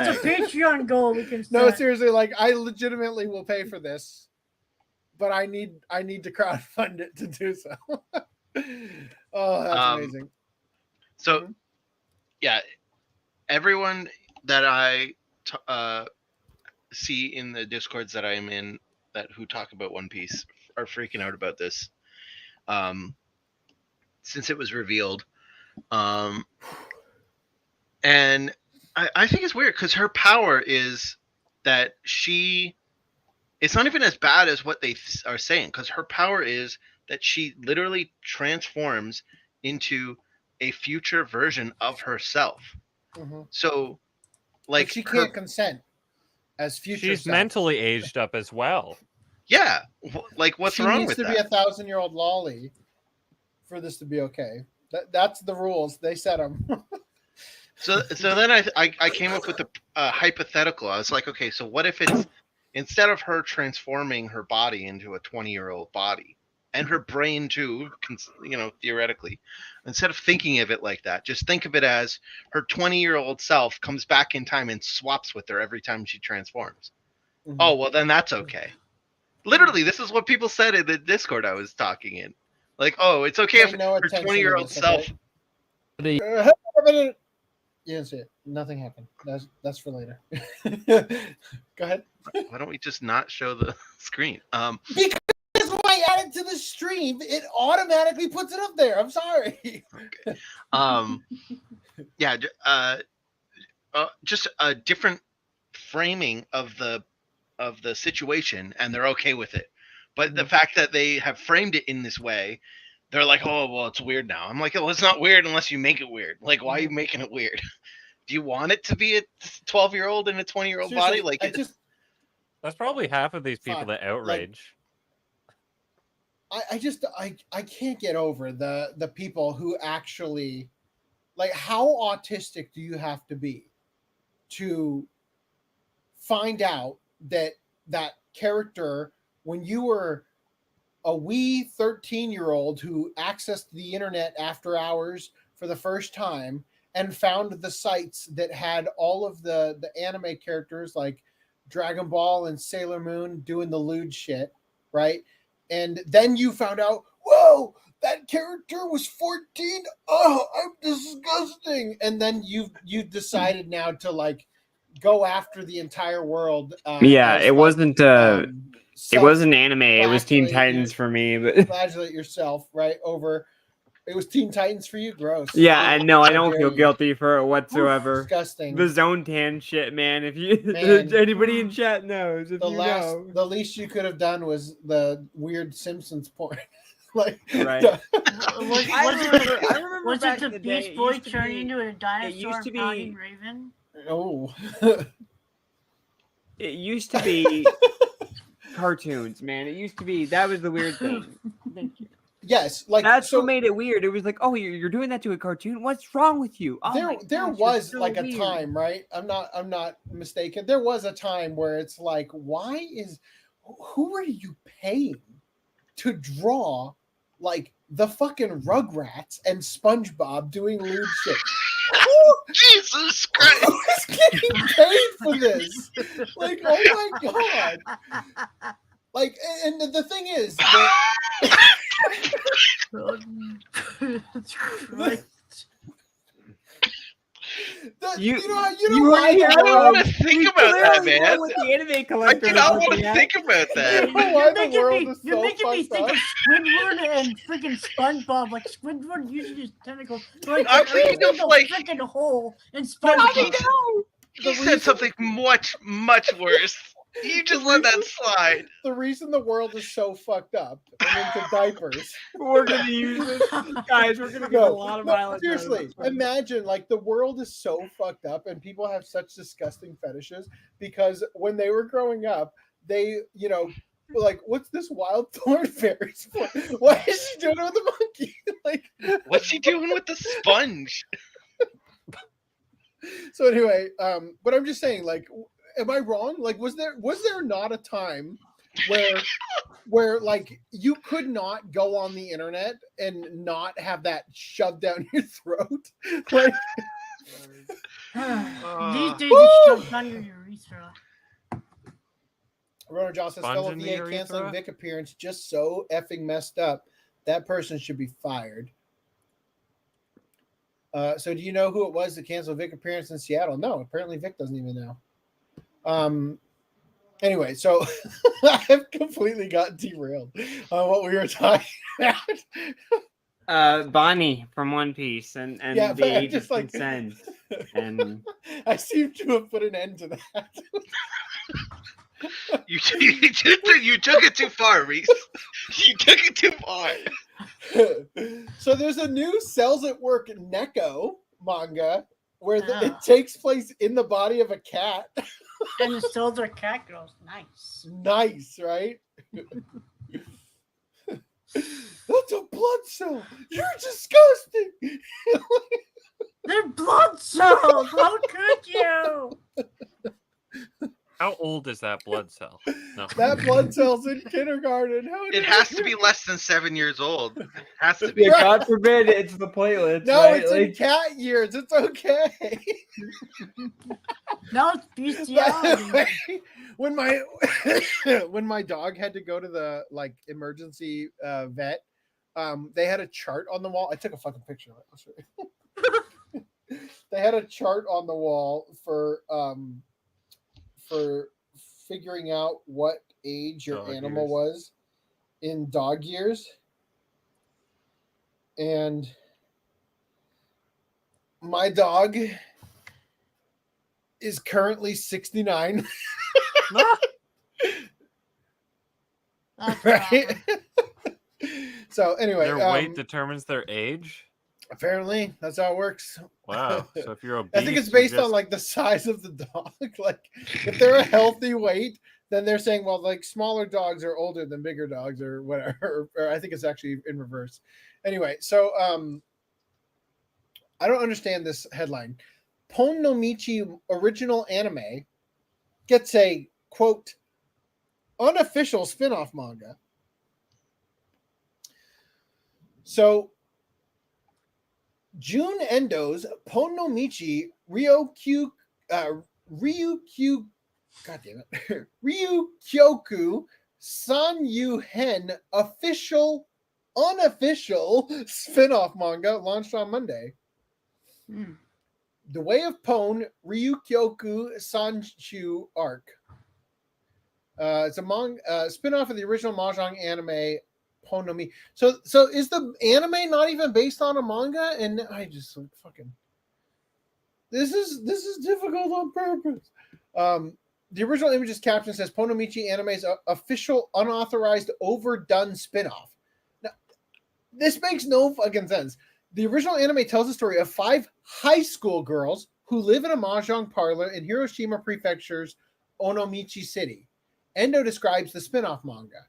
a Patreon goal. We can No, start. seriously, like I legitimately will pay for this, but I need to crowdfund it to do so. Oh, that's amazing. So, yeah, everyone that I see in the Discords that I'm in who talk about One Piece are freaking out about this. Since it was revealed. And I think it's weird because her power is that it's not even as bad as what they are saying, because her power is that she literally transforms into a future version of herself. Mm-hmm. So, like, but she can't consent as future. She's self. mentally aged up as well. Yeah, like what's wrong with that? She needs to be a 1,000-year-old lolly for this to be okay. That's the rules. They set them. So then I came up with a hypothetical. I was like, okay, so what if it's instead of her transforming her body into a 20-year-old body and her brain too, theoretically, instead of thinking of it like that, just think of it as her 20-year-old self comes back in time and swaps with her every time she transforms. Mhm. Oh, well, then that's okay. Literally, this is what people said in the Discord I was talking in. Like, oh, it's okay if no her attention to 20-year-old this, self. okay? You didn't see it. Nothing happened. That's for later. Go ahead. Why don't we just not show the screen? Because when I add it to the stream, it automatically puts it up there. I'm sorry. Yeah, just a different framing of the situation, and they're okay with it. But the fact that they have framed it in this way, they're like, oh, well, it's weird now. I'm like, well, it's not weird unless you make it weird. Like, why are you making it weird? Do you want it to be a 12-year-old in a 20-year-old body? Like, that's probably half of these people that outrage. I can't get over the people who actually, like, how autistic do you have to be to find out that character, when you were a wee 13-year-old who accessed the internet after hours for the first time and found the sites that had all of the anime characters like Dragon Ball and Sailor Moon doing the lewd shit, right? And then you found out, whoa, that character was 14. Oh, I'm disgusting. And then you decided now to like go after the entire world. It wasn't it wasn't anime. It was Teen Titans for me. But flagellate yourself, right? It was Teen Titans for you. Gross. yeah, I know. I don't feel guilty for it whatsoever. Disgusting. The Zone Tan shit, man. If you anybody in chat knows, the least you could have done was the weird Simpsons porn. Like, right. Was it the Beast Boy turning into a dinosaur pouting raven? Oh. It used to be cartoons, man. It used to be, that was the weird thing. Thank you. Yes, like that's what made it weird. It was like, oh, you're doing that to a cartoon. What's wrong with you? Oh there was so like weird. A time, right? I'm not mistaken. There was a time where it's like, who are you paying to draw like the fucking Rugrats and SpongeBob doing lewd shit? Jesus Christ! Who's getting paid for this? Like, oh my god! Like, and the thing is that. You don't want to think about that, man. With the anime collector, I do not want to think about that. You're making me think of Squidward and freaking SpongeBob. Like Squidward uses his tentacles. Like, I'm thinking of like freaking hole in SpongeBob. He said something much worse. You just let that slide. The reason the world is so fucked up and into diapers. We're gonna use this, guys. We're gonna get a lot of violence. Seriously, imagine like the world is so fucked up and people have such disgusting fetishes because when they were growing up, they, were like, what's this wild thorn fairies for? Why is she doing it with the monkey? Like, what's she doing with the sponge? So anyway, but I'm just saying, like, am I wrong? Like, was there not a time where like you could not go on the internet and not have that shoved down your throat? Like, these days it's shoved down your urethra. Ronan Joss says, fellow VA canceling Vic appearance just so effing messed up. That person should be fired. So do you know who it was that canceled Vic appearance in Seattle? No, apparently Vic doesn't even know. Anyway, so I've completely got derailed on what we were talking about. Bonnie from One Piece and yeah, the age of consent. And I seem to have put an end to that. You took it too far, Reese. You took it too far. So there's a new Cells at Work Neko manga where it takes place in the body of a cat. And the cells are cat girls. Nice. Nice, right? That's a blood cell. You're disgusting. They're blood cells. How could you? How old is that blood cell? No. That blood cell's in kindergarten. It has to be less than 7 years old. It has to be. Yeah, God forbid it's the platelets. No, right? it's in cat years. It's okay. No, it's bestiality. when my dog had to go to the emergency vet, they had a chart on the wall. I took a fucking picture of it. I'll show you. They had a chart on the wall for figuring out what age your animal was in dog years. And my dog is currently 69. Right? So anyway, their weight determines their age. Apparently, that's how it works. Wow. So if you're obese, I think it's based on the size of the dog. If they're a healthy weight, then they're saying, well, smaller dogs are older than bigger dogs or whatever. Or I think it's actually in reverse. Anyway, so I don't understand this headline. Pon no Michi original anime gets a, quote, unofficial spin-off manga. So Jun Endo's Pon no Michi Ryukyu Ryukyoku Sanyu Hen unofficial spin-off manga launched on Monday. The Way of Pon Ryukyoku Sanchu arc. It's a spin-off of the original mahjong anime Pon no Mi. So is the anime not even based on a manga? And I just fucking this is difficult on purpose. The original image's caption says Pon no Michi anime's official unauthorized overdone spin-off. Now, this makes no fucking sense. The original anime tells the story of 5 high school girls who live in a mahjong parlor in Hiroshima Prefecture's Onomichi City. Endo describes the spin-off manga.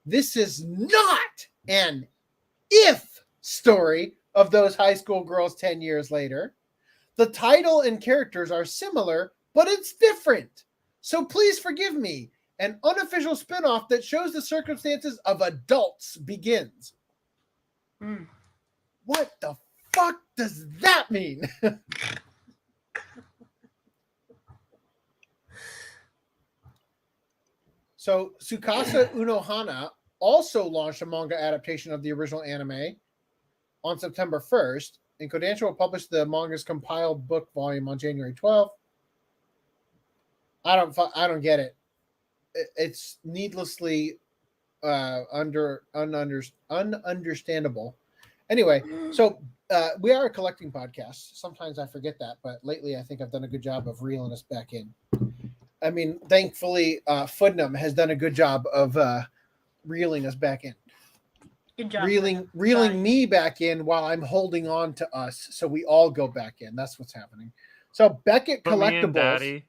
This is not an if story of those high school girls 10 years later. The title and characters are similar, but it's different. So please forgive me. An unofficial spin-off that shows the circumstances of adults begins. What the fuck does that mean? So Tsukasa Unohana also launched a manga adaptation of the original anime on September 1st, and Kodansha will publish the manga's compiled book volume on January 12th. I don't get it. It's needlessly ununderstandable. Anyway, so we are a collecting podcast. Sometimes I forget that, but lately I think I've done a good job of reeling us back in. I mean, thankfully, Footnum has done a good job of reeling us back in. Good job. Reeling me back in while I'm holding on to us, so we all go back in. That's what's happening. So Beckett Put me in, Collectibles, Daddy.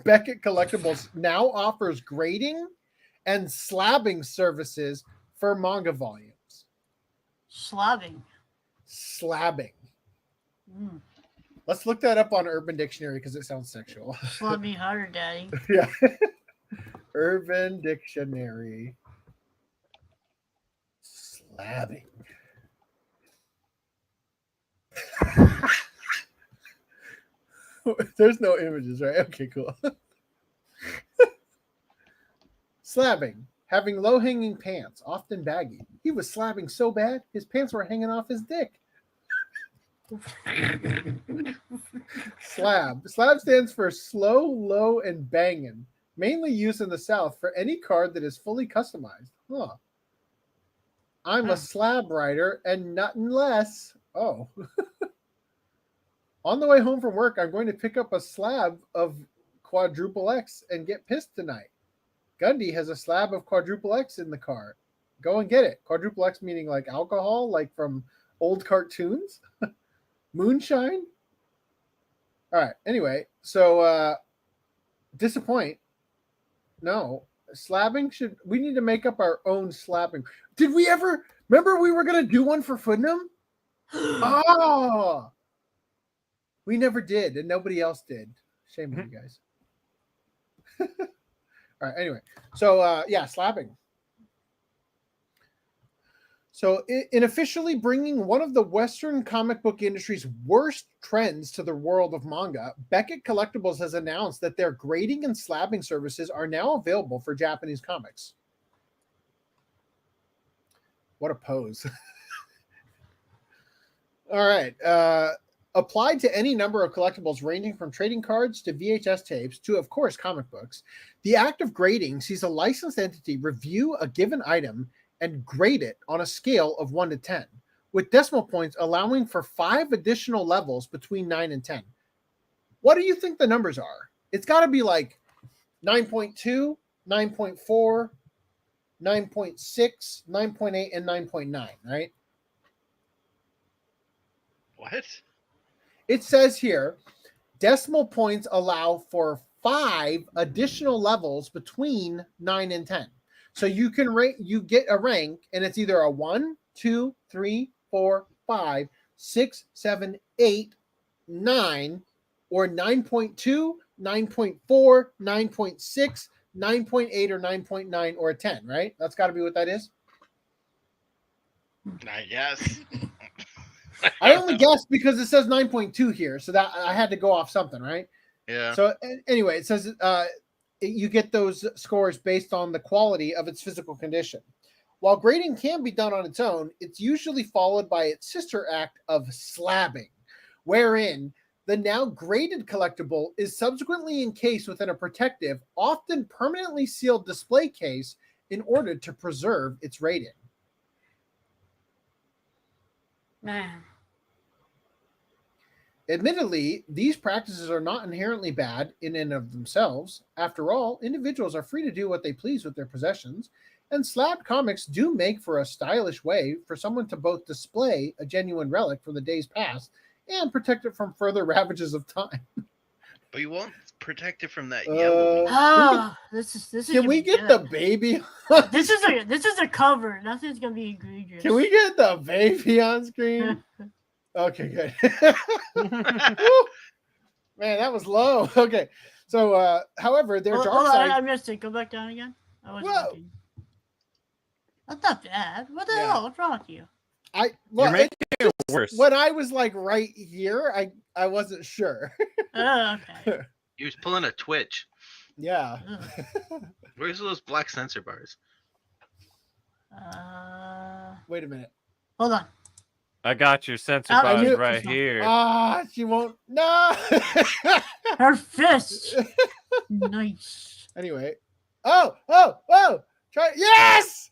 Beckett Collectibles now offers grading and slabbing services for manga volumes. Slabbing. Let's look that up on Urban Dictionary because it sounds sexual. Slap me harder, Daddy. Yeah. Urban Dictionary. Slabbing. There's no images, right? Okay, cool. Slabbing. Having low-hanging pants, often baggy. He was slabbing so bad, his pants were hanging off his dick. Slab. Slab stands for slow, low, and bangin'. Mainly used in the South for any card that is fully customized. Huh. I'm a slab writer and nothing less. Oh. On the way home from work, I'm going to pick up a slab of quadruple X and get pissed tonight. Gundy has a slab of quadruple X in the car. Go and get it. Quadruple X meaning like alcohol, like from old cartoons. Moonshine. All right. Anyway, so disappoint. No, slabbing we need to make up our own slabbing. Did we ever remember we were gonna do one for Footnum? Oh, we never did, and nobody else did. Shame on you guys. All right. Anyway, so yeah, slabbing. So, in officially bringing one of the Western comic book industry's worst trends to the world of manga, Beckett Collectibles has announced that their grading and slabbing services are now available for Japanese comics. What a pose. All right. Applied to any number of collectibles ranging from trading cards to VHS tapes to, of course, comic books, the act of grading sees a licensed entity review a given item and grade it on a scale of 1 to 10, with decimal points allowing for 5 additional levels between 9 and 10. What do you think the numbers are? It's got to be like 9.2, 9.4, 9.6, 9.8, and 9.9, right? What? It says here, decimal points allow for 5 additional levels between 9 and 10. So you can rate, you get a rank, and it's either a 1, 2, 3, 4, 5, 6, 7, 8, 9, or 9.2, 9.4, 9.6, 9.8, or 9.9, or a 10, right? That's got to be what that is. I guess. I only guessed because it says 9.2 here, so that I had to go off something, right? Yeah. So anyway, it says you get those scores based on the quality of its physical condition. While grading can be done on its own, it's usually followed by its sister act of slabbing, wherein the now graded collectible is subsequently encased within a protective, often permanently sealed display case in order to preserve its rating. Man. Admittedly, these practices are not inherently bad in and of themselves. After all, individuals are free to do what they please with their possessions, and slab comics do make for a stylish way for someone to both display a genuine relic from the days past and protect it from further ravages of time. But you won't protect it from that yellow. This is. Can we get the baby? This is a cover. Nothing's gonna be egregious. Can we get the baby on screen? Okay, good. Man, that was low. Okay, so however, their dark side. I missed it. Go back down again. I wasn't looking. That's not bad. What the hell? What's wrong with you? You're making it worse. When I was like right here, I wasn't sure. Oh, okay. He was pulling a Twitch. Yeah. Where's those black sensor bars? Wait a minute. Hold on. I got your sensor bars right here. She won't. No. Her fist. Nice. Anyway. Oh. Try. Yes.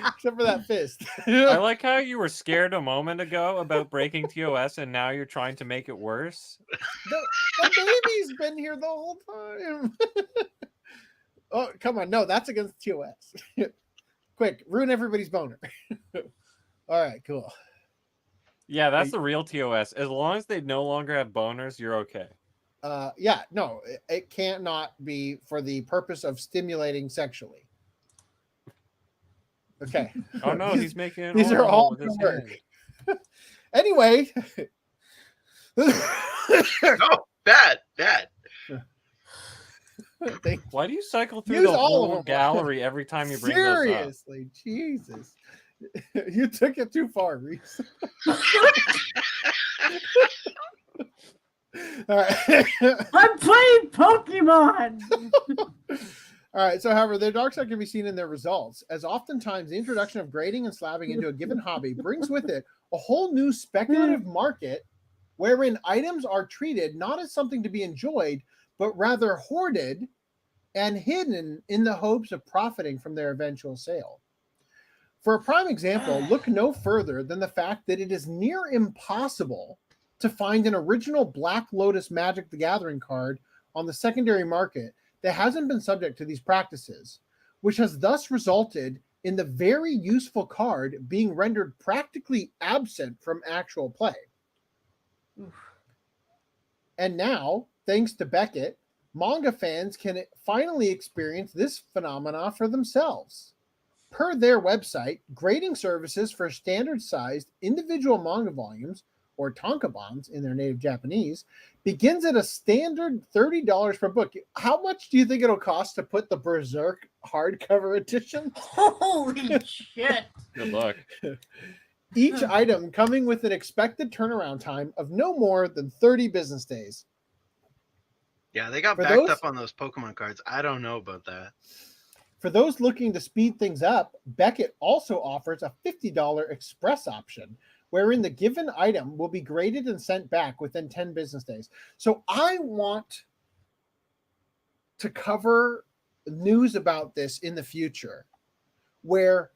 Except for that fist. I like how you were scared a moment ago about breaking TOS, and now you're trying to make it worse. The baby's been here the whole time. Oh, come on. No, that's against TOS. Quick, ruin everybody's boner. All right, cool. Yeah, that's the real TOS. As long as they no longer have boners, you're okay. Yeah, no, it can't not be for the purpose of stimulating sexually. Okay. Oh no, he's making it these are all with his work. hand. Anyway. Oh, bad. Why do you cycle through Use the all of whole them. gallery every time you bring those up? Seriously, Jesus. You took it too far, Reese. All right. I'm playing Pokemon. All right. So, however, their dark side can be seen in their results, as oftentimes the introduction of grading and slabbing into a given hobby brings with it a whole new speculative market wherein items are treated not as something to be enjoyed, but rather hoarded and hidden in the hopes of profiting from their eventual sale. For a prime example, look no further than the fact that it is near impossible to find an original Black Lotus Magic the Gathering card on the secondary market that hasn't been subject to these practices, which has thus resulted in the very useful card being rendered practically absent from actual play. And now, thanks to Beckett, manga fans can finally experience this phenomena for themselves. Per their website, grading services for standard-sized individual manga volumes or tankobons in their native Japanese, begins at a standard $30 per book. How much do you think it'll cost to put the Berserk hardcover edition? Holy shit. Good luck. Each item coming with an expected turnaround time of no more than 30 business days. Yeah, they got For backed those- up on those Pokemon cards. I don't know about that. For those looking to speed things up, Beckett also offers a $50 express option, wherein the given item will be graded and sent back within 10 business days. So I want to cover news about this in the future, where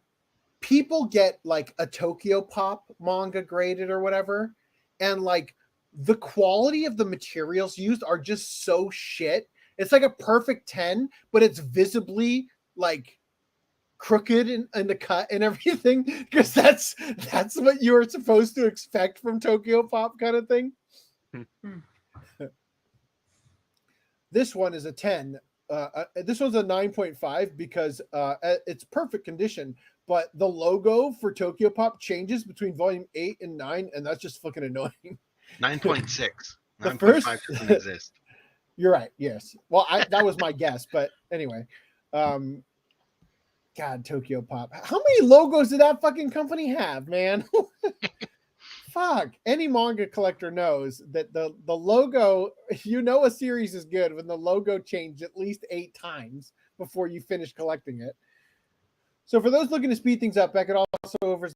people get like a Tokyo Pop manga graded or whatever, and like the quality of the materials used are just so shit. It's like a perfect 10, but it's visibly like crooked in the cut and everything, because that's what you were supposed to expect from Tokyo Pop kind of thing. This one is a 10. This one's a 9.5 because it's perfect condition, but the logo for Tokyo Pop changes between volume 8 and 9, and that's just fucking annoying. 9.6. The 9.5 first doesn't exist. You're right. Yes. Well, that was my guess, but anyway. God, Tokyo Pop. How many logos did that fucking company have, man? Fuck. Any manga collector knows that the logo, you know a series is good when the logo changed at least 8 times before you finish collecting it. So for those looking to speed things up, Beckett also offers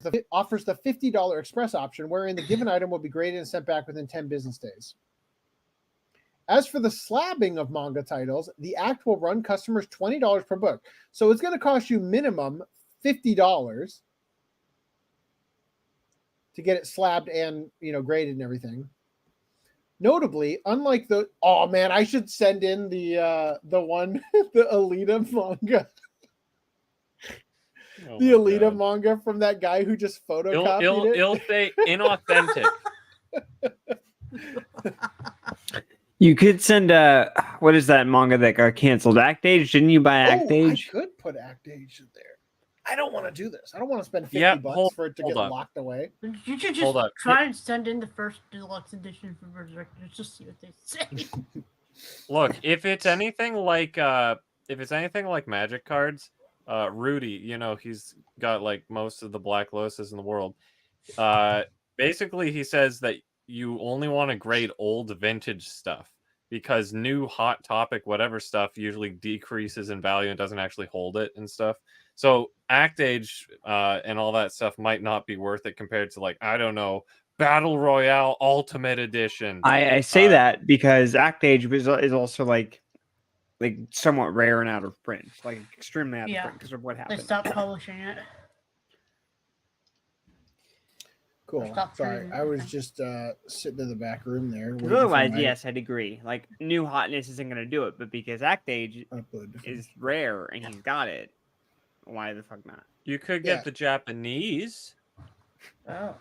the $50 express option, wherein the given item will be graded and sent back within 10 business days. As for the slabbing of manga titles, the Act will run customers $20 per book. So it's going to cost you minimum $50 to get it slabbed and, graded and everything. Notably, unlike the... Oh, man, I should send in the one, the Alita manga. Oh the Alita manga from that guy who just photocopied it. It'll say inauthentic. You could send what is that manga that got canceled? Act Age? Didn't you buy Act Age? I could put Act Age in there. I don't want to do this. I don't want to spend $50 for it to get locked away. You should just try and send in the first deluxe edition for Berserk. Just see what they say. Look, if it's anything like Magic cards, Rudy, he's got like most of the Black Lotuses in the world. Basically, he says that you only want to grade old vintage stuff because new hot topic whatever stuff usually decreases in value and doesn't actually hold it and stuff. So Act Age and all that stuff might not be worth it compared to, like, I don't know, Battle Royale Ultimate Edition. I say that because Act Age is also like somewhat rare and out of print, like extremely out of print because of what happened. They stopped publishing it. Cool. Sorry, I was just sitting in the back room there. Otherwise, yes, I'd agree. Like, new hotness isn't going to do it, but because Act Age is rare and he's got it, why the fuck not? You could get the Japanese. Oh.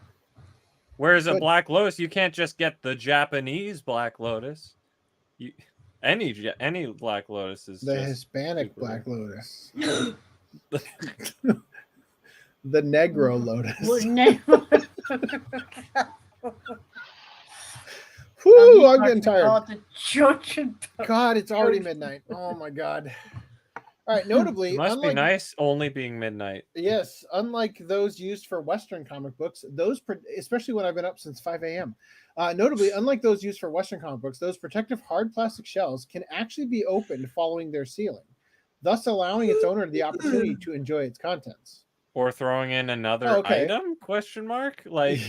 Whereas a Black Lotus, you can't just get the Japanese Black Lotus. Any Black Lotus is the Hispanic Black Lotus. The Negro Lotus. Whew, I'm getting tired. God, it's already midnight. Oh my God. All right, notably, it must be nice only being midnight. Yes, unlike those used for Western comic books, those, especially when I've been up since 5 a.m. Notably, unlike those used for Western comic books, those protective hard plastic shells can actually be opened following their sealing, thus allowing its owner the opportunity to enjoy its contents. Or throwing in another item? Question mark? Like,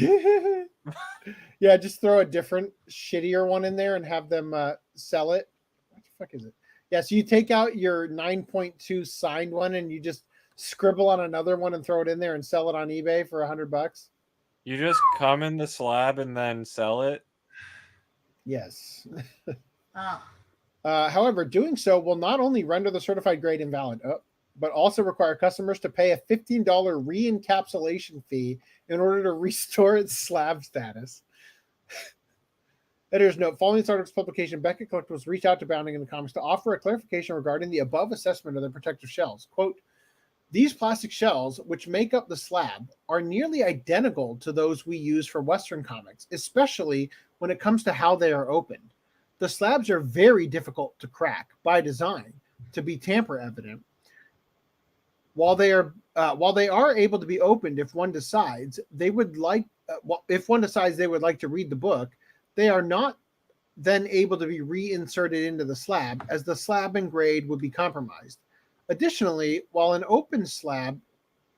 yeah, just throw a different, shittier one in there and have them sell it. What the fuck is it? Yeah, so you take out your 9.2 signed one and you just scribble on another one and throw it in there and sell it on eBay for $100. You just come in the slab and then sell it? Yes. However, doing so will not only render the certified grade invalid, but also require customers to pay a $15 re-encapsulation fee in order to restore its slab status. Editor's note, following this article's publication, Beckett Collectibles reached out to Bounding in the Comics to offer a clarification regarding the above assessment of their protective shells. Quote, These plastic shells, which make up the slab, are nearly identical to those we use for Western comics, especially when it comes to how they are opened. The slabs are very difficult to crack by design to be tamper evident. While they are able to be opened if one decides they would like to read the book, they are not then able to be reinserted into the slab, as the slab and grade would be compromised. Additionally, while an open slab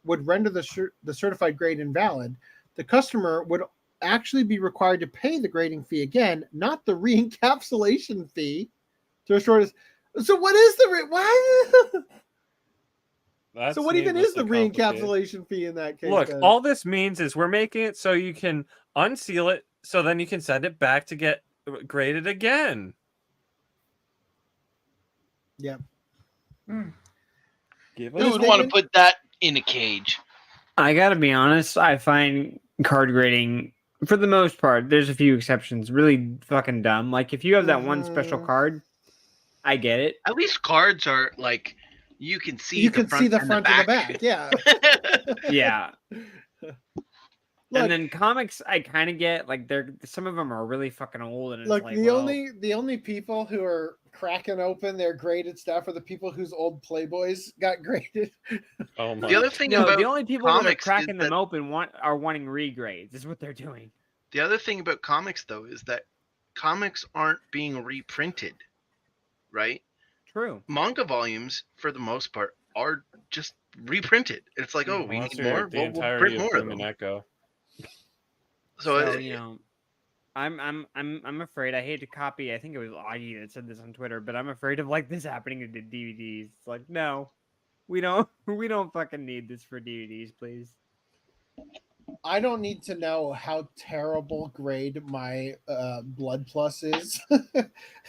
would render the certified grade invalid, the customer would actually be required to pay the grading fee again, not the re-encapsulation fee to restore this. So what is the That's so what even is the needlessly complicated. re-encapsulation fee in that case? Look, then? all this means is we're making it so you can unseal it, so then you can send it back to get graded again. Yep. Give Who would want to put that in a cage? I gotta be honest, I find card grading, for the most part, there's a few exceptions, really fucking dumb. Like, if you have that one special card, I get it. At least cards are like, you can see you the can front see the and front and the back. Yeah. Yeah. Look, and then comics, I kind of get, like, some of them are really fucking old, and it's Look, like, the well, only people who are cracking open their graded stuff are the people whose old Playboys got graded. Oh my! The other thing no, about the only people that are comics cracking is them that- open are wanting regrades. Is what they're doing. The other thing about comics, though, is that comics aren't being reprinted, right? True. Manga volumes, for the most part, are just reprinted. It's like, oh, we Unless need you're more. the We'll entirety print of more of Freeman them. Echo. So, you know, I'm afraid. I hate to copy. I think it was Augie that said this on Twitter, but I'm afraid of like this happening to DVDs. It's like, no, we don't fucking need this for DVDs, please. I don't need to know how terrible grade my Blood Plus is.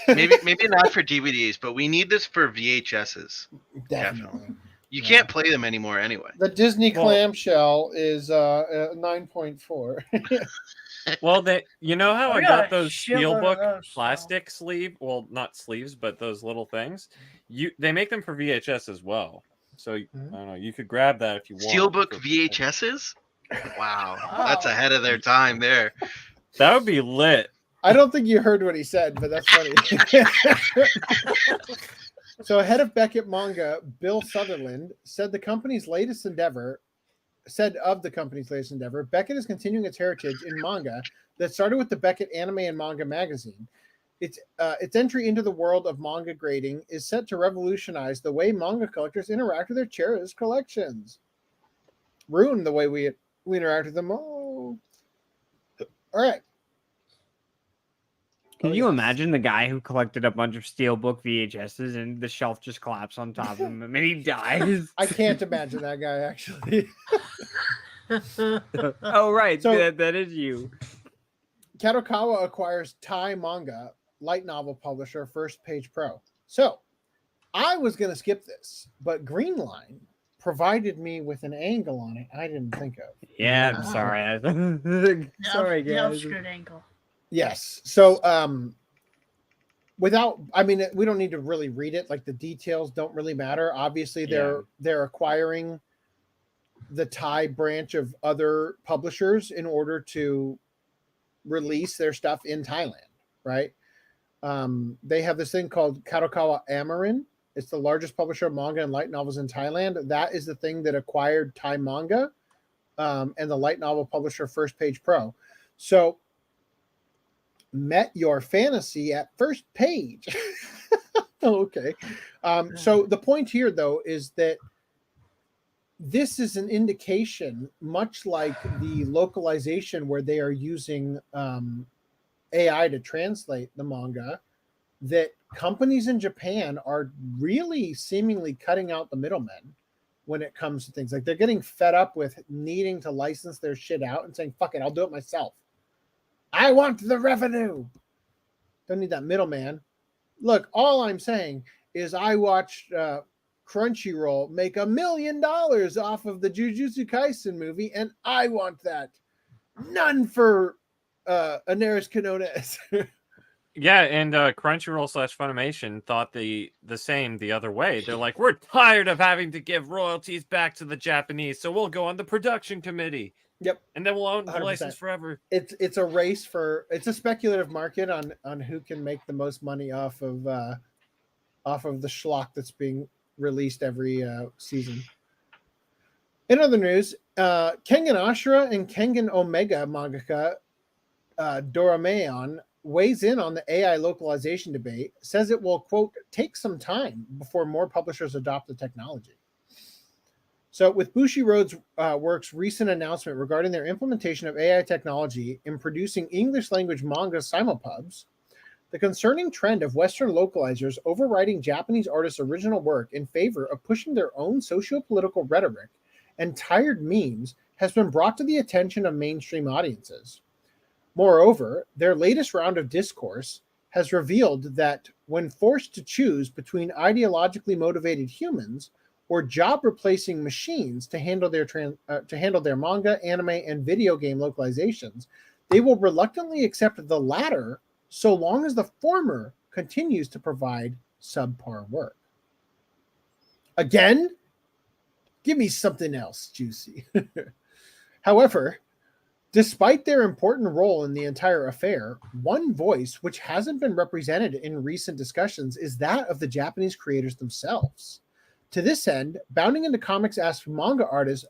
maybe not for DVDs, but we need this for VHSs. Definitely. You can't play them anymore anyway. The Disney clamshell is 9.4. Well, you know how I We got got a those shitload of steelbook those, plastic sleeve? Well, not sleeves, but those little things. They make them for VHS as well. So I don't know. You could grab that if you want. Steelbook VHSs? Wow, that's ahead of their time there. That would be lit. I don't think you heard what he said, but that's funny. So, head of Beckett Manga, Bill Sutherland, said of the company's latest endeavor, Beckett is continuing its heritage in manga that started with the Beckett Anime and Manga magazine. Its entry into the world of manga grading is set to revolutionize the way manga collectors interact with their cherished collections. Ruin the way we interact with them. Oh. All right. Can you imagine the guy who collected a bunch of steelbook VHSs and the shelf just collapsed on top of him and he dies? I can't imagine that guy, actually. Oh, right. So- that is you. Kadokawa acquires Thai manga light novel publisher First Page Pro. So, I was going to skip this, but Greenline provided me with an angle on it I didn't think of. Yeah, I'm sorry. Sorry, The guys. obscured ankle. Yes. So, we don't need to really read it. Like, the details don't really matter. Obviously, they're acquiring the Thai branch of other publishers in order to release their stuff in Thailand, right? They have this thing called Kadokawa Amarin. It's the largest publisher of manga and light novels in Thailand. That is the thing that acquired Thai manga and the light novel publisher First Page Pro. So, met your fantasy at First Page. Okay. So the point here, though, is that this is an indication, much like the localization where they are using AI to translate the manga, that companies in Japan are really seemingly cutting out the middlemen when it comes to things. Like, they're getting fed up with needing to license their shit out and saying, fuck it, I'll do it myself. I want the revenue. Don't need that middleman. Look, all I'm saying is I watched Crunchyroll make $1 million off of the Jujutsu Kaisen movie, and I want that. None for Aneris Kanones. Yeah, and Crunchyroll / Funimation thought the same the other way. They're like, we're tired of having to give royalties back to the Japanese, so we'll go on the production committee. Yep. And then we'll own the 100%. license forever. It's a race for, it's a speculative market on who can make the most money off of the schlock that's being released every season. In other news, Kengan Ashura and Kengan Omega mangaka Dorohedoro weighs in on the AI localization debate, says it will, quote, take some time before more publishers adopt the technology. So with Bushiroad's Works' recent announcement regarding their implementation of AI technology in producing English language manga simulpubs, the concerning trend of Western localizers overriding Japanese artists' original work in favor of pushing their own socio-political rhetoric and tired memes has been brought to the attention of mainstream audiences. Moreover, their latest round of discourse has revealed that when forced to choose between ideologically motivated humans or job-replacing machines to handle their manga, anime, and video game localizations, they will reluctantly accept the latter so long as the former continues to provide subpar work. Again, give me something else juicy. However, despite their important role in the entire affair, one voice which hasn't been represented in recent discussions is that of the Japanese creators themselves. To this end, Bounding Into Comics asked manga artist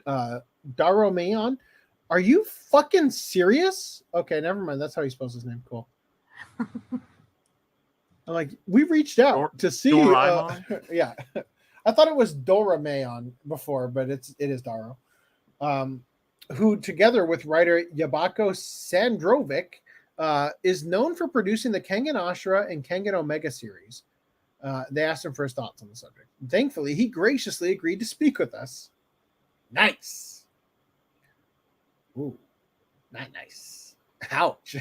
Dorohedoro, are you fucking serious? Okay, never mind. That's how he spells his name. Cool. I'm like, we reached out to see. Yeah. I thought it was Doraemon before, but it is Daro. Who, together with writer Yabako Sandrovic, is known for producing the Kengan Ashura and Kengan Omega series. They asked him for his thoughts on the subject. Thankfully, he graciously agreed to speak with us. Nice. Ooh, not nice. Ouch.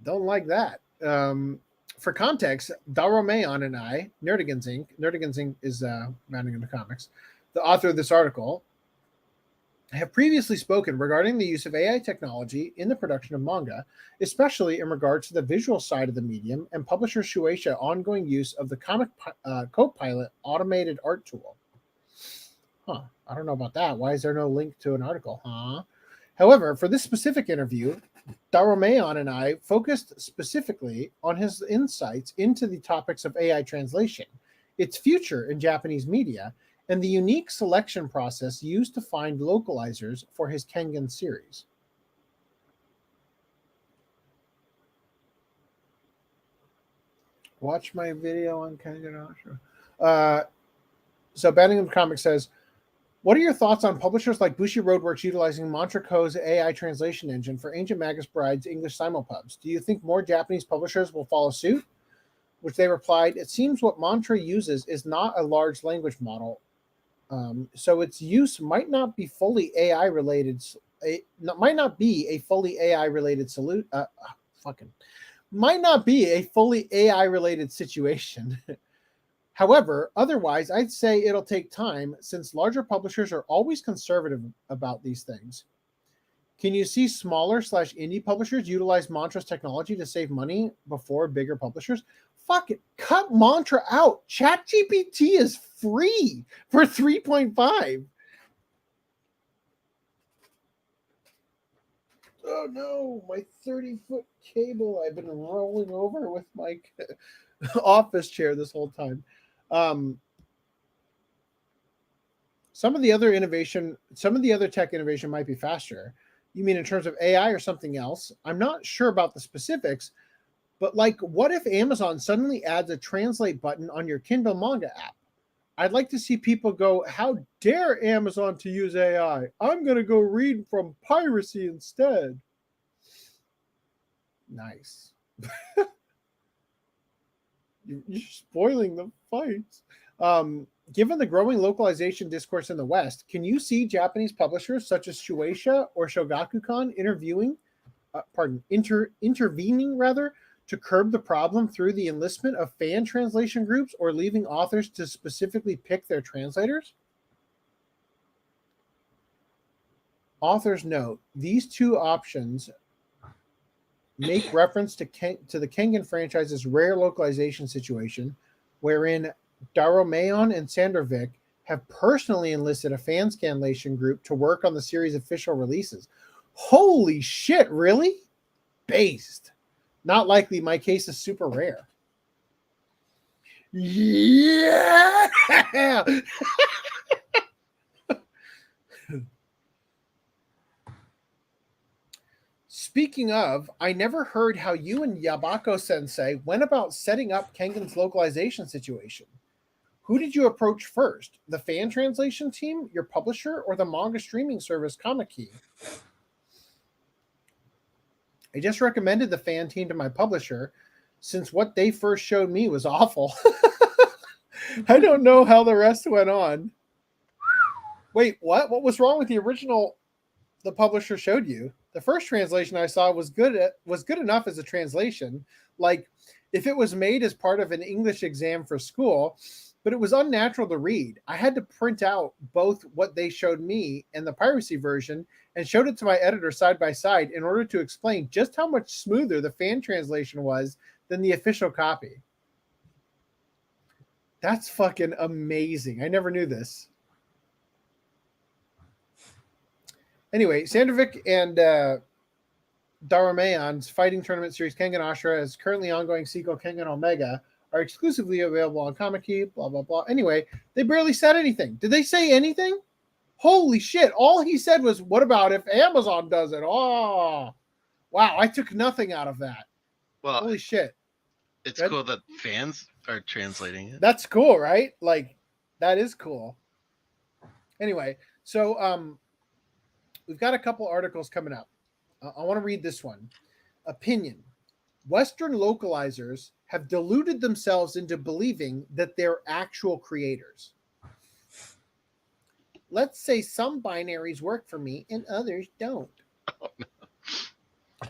Don't like that. For context, Dorohedoro and I, Nerdigans Inc. is Bounding Into Comics, the author of this article, have previously spoken regarding the use of AI technology in the production of manga, especially in regards to the visual side of the medium and publisher Shueisha ongoing use of the Comic Copilot automated art tool. Huh, I don't know about that. Why is there no link to an article? Huh? However, for this specific interview, Dorohedoro and I focused specifically on his insights into the topics of AI translation, its future in Japanese media, and the unique selection process used to find localizers for his Kengan series. Watch my video on Kengan Ashura. So Bounding Into Comics says, what are your thoughts on publishers like Bushiroad Works utilizing Mantra Co.'s AI translation engine for Ancient Magus Bride's English simulpubs? Do you think more Japanese publishers will follow suit? Which they replied, it seems what Mantra uses is not a large language model, so its use might not be fully AI related. Might not be a fully AI related might not be a fully AI related situation. However, otherwise, I'd say it'll take time since larger publishers are always conservative about these things. Can you see smaller / indie publishers utilize Mantra's technology to save money before bigger publishers? Fuck it. Cut Mantra out. ChatGPT is free for 3.5. Oh no, my 30-foot cable I've been rolling over with my office chair this whole time. Some of the other tech innovation might be faster. You mean in terms of AI or something else? I'm not sure about the specifics, but like, what if Amazon suddenly adds a translate button on your Kindle manga app? I'd like to see people go, how dare Amazon to use AI? I'm going to go read from piracy instead. Nice. You're spoiling the fights. Given the growing localization discourse in the West, can you see Japanese publishers such as Shueisha or Shogakukan intervening to curb the problem through the enlistment of fan translation groups or leaving authors to specifically pick their translators? Authors note these two options make reference to the Kengan franchise's rare localization situation, wherein Dorohedoro and Sandrovic have personally enlisted a fan scanlation group to work on the series' official releases. Holy shit, really? Based. Not likely. My case is super rare. Yeah! Speaking of, I never heard how you and Yabako-sensei went about setting up Kengan's localization situation. Who did you approach first? The fan translation team, your publisher, or the manga streaming service Comiket? I just recommended the fan team to my publisher since what they first showed me was awful. I don't know how the rest went on. Wait, what? What was wrong with the original the publisher showed you? The first translation I saw was good enough as a translation. Like, if it was made as part of an English exam for school, but it was unnatural to read. I had to print out both what they showed me and the piracy version and showed it to my editor side by side in order to explain just how much smoother the fan translation was than the official copy. That's fucking amazing. I never knew this. Anyway, Sandrovic and Dorohedoron's fighting tournament series Kengan Ashura is currently ongoing sequel Kengan Omega are exclusively available on Comiket, blah, blah, blah. Anyway, they barely said anything. Did they say anything? Holy shit. All he said was, what about if Amazon does it? Oh, wow. I took nothing out of that. Well, holy shit. It's cool that fans are translating it. That's cool, right? Like, that is cool. Anyway, so we've got a couple articles coming up. I want to read this one. Opinion. Western localizers have deluded themselves into believing that they're actual creators. Let's say some binaries work for me and others don't. Oh, no.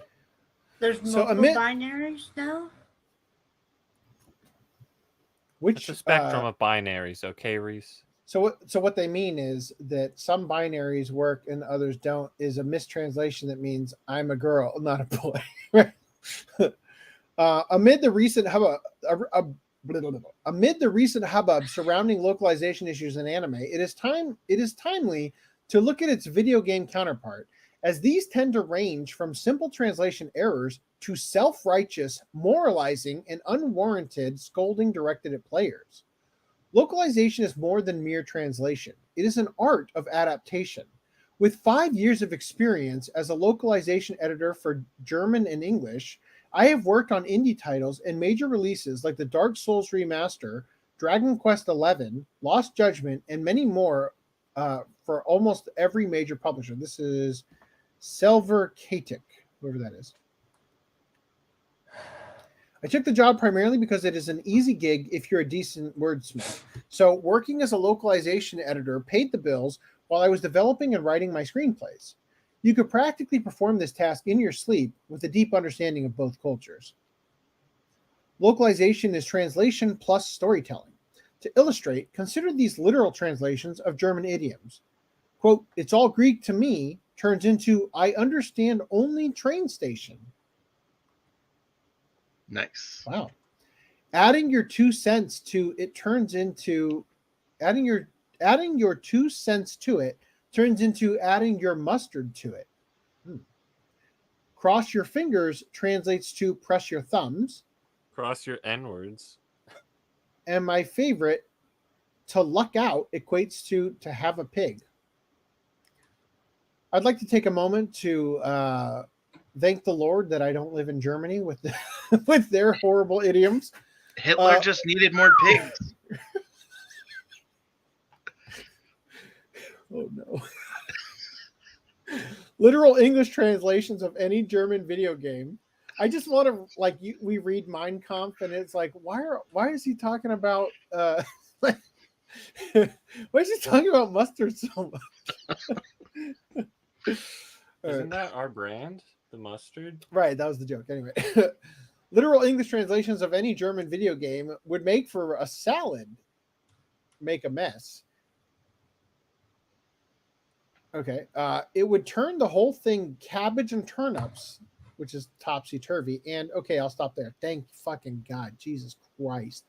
There's multiple binaries now? It's a spectrum of binaries, okay, Reese? So what they mean is that some binaries work and others don't is a mistranslation that means I'm a girl, not a boy. Amid the recent hubbub surrounding localization issues in anime, it is timely to look at its video game counterpart, as these tend to range from simple translation errors to self-righteous, moralizing, and unwarranted scolding directed at players. Localization is more than mere translation. It is an art of adaptation. With 5 years of experience as a localization editor for German and English, I have worked on indie titles and major releases like the Dark Souls Remaster, Dragon Quest XI, Lost Judgment, and many more for almost every major publisher. This is Sevakis, whoever that is. I took the job primarily because it is an easy gig if you're a decent wordsmith. So working as a localization editor paid the bills while I was developing and writing my screenplays. You could practically perform this task in your sleep with a deep understanding of both cultures. Localization is translation plus storytelling. To illustrate, consider these literal translations of German idioms. Quote, "It's all Greek to me," turns into "I understand only train station." Nice. Wow. Adding your 2 cents to it turns into adding your 2 cents to it turns into adding your mustard to it. Cross your fingers translates to press your thumbs. Cross your N-words. And my favorite, to luck out, equates to have a pig. I'd like to take a moment to thank the Lord that I don't live in Germany with with their horrible idioms. Hitler just needed more pigs. Oh no. Literal English translations of any German video game. I just want to we read Mein Kampf and it's like, why is he talking about why is he talking about mustard so much? Isn't that our brand? The mustard? Right, that was the joke. Anyway. Literal English translations of any German video game would make for a salad. Make a mess. Okay. It would turn the whole thing cabbage and turnips. which is topsy-turvy. And okay, I'll stop there. Thank fucking God. Jesus Christ.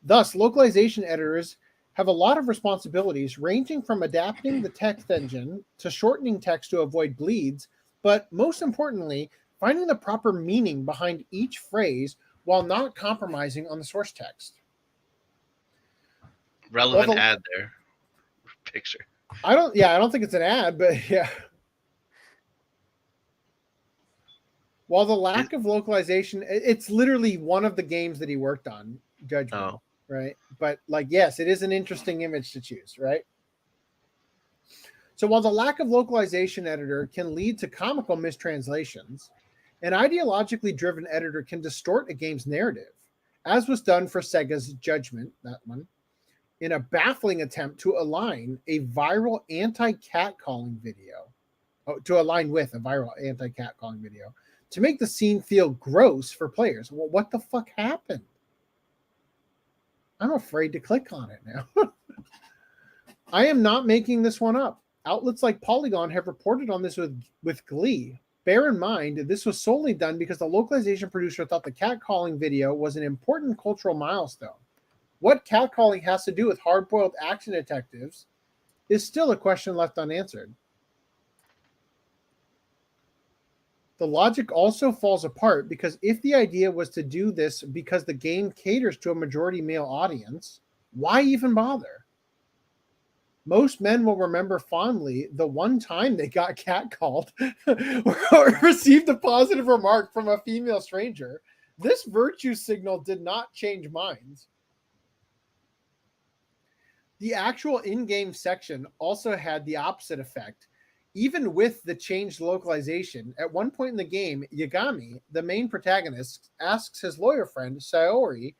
Thus, localization editors have a lot of responsibilities, ranging from adapting the text engine to shortening text to avoid bleeds, but most importantly, finding the proper meaning behind each phrase while not compromising on the source text. Relevant ad there. Picture. I don't think it's an ad, but yeah. While the lack of localization, it's literally one of the games that he worked on, Judgment, right? But like, yes, it is an interesting image to choose, right? So while the lack of localization editor can lead to comical mistranslations, an ideologically driven editor can distort a game's narrative, as was done for Sega's Judgment, that one, in a baffling attempt to align a viral anti-catcalling video, to make the scene feel gross for players. Well, what the fuck happened? I'm afraid to click on it now. I am not making this one up. Outlets like Polygon have reported on this with glee. Bear in mind, this was solely done because the localization producer thought the catcalling video was an important cultural milestone. What catcalling has to do with hard-boiled action detectives is still a question left unanswered. The logic also falls apart because if the idea was to do this because the game caters to a majority male audience, why even bother? Most men will remember fondly the one time they got catcalled or received a positive remark from a female stranger. This virtue signal did not change minds. The actual in-game section also had the opposite effect. Even with the changed localization, at one point in the game, Yagami, the main protagonist, asks his lawyer friend, Sayori,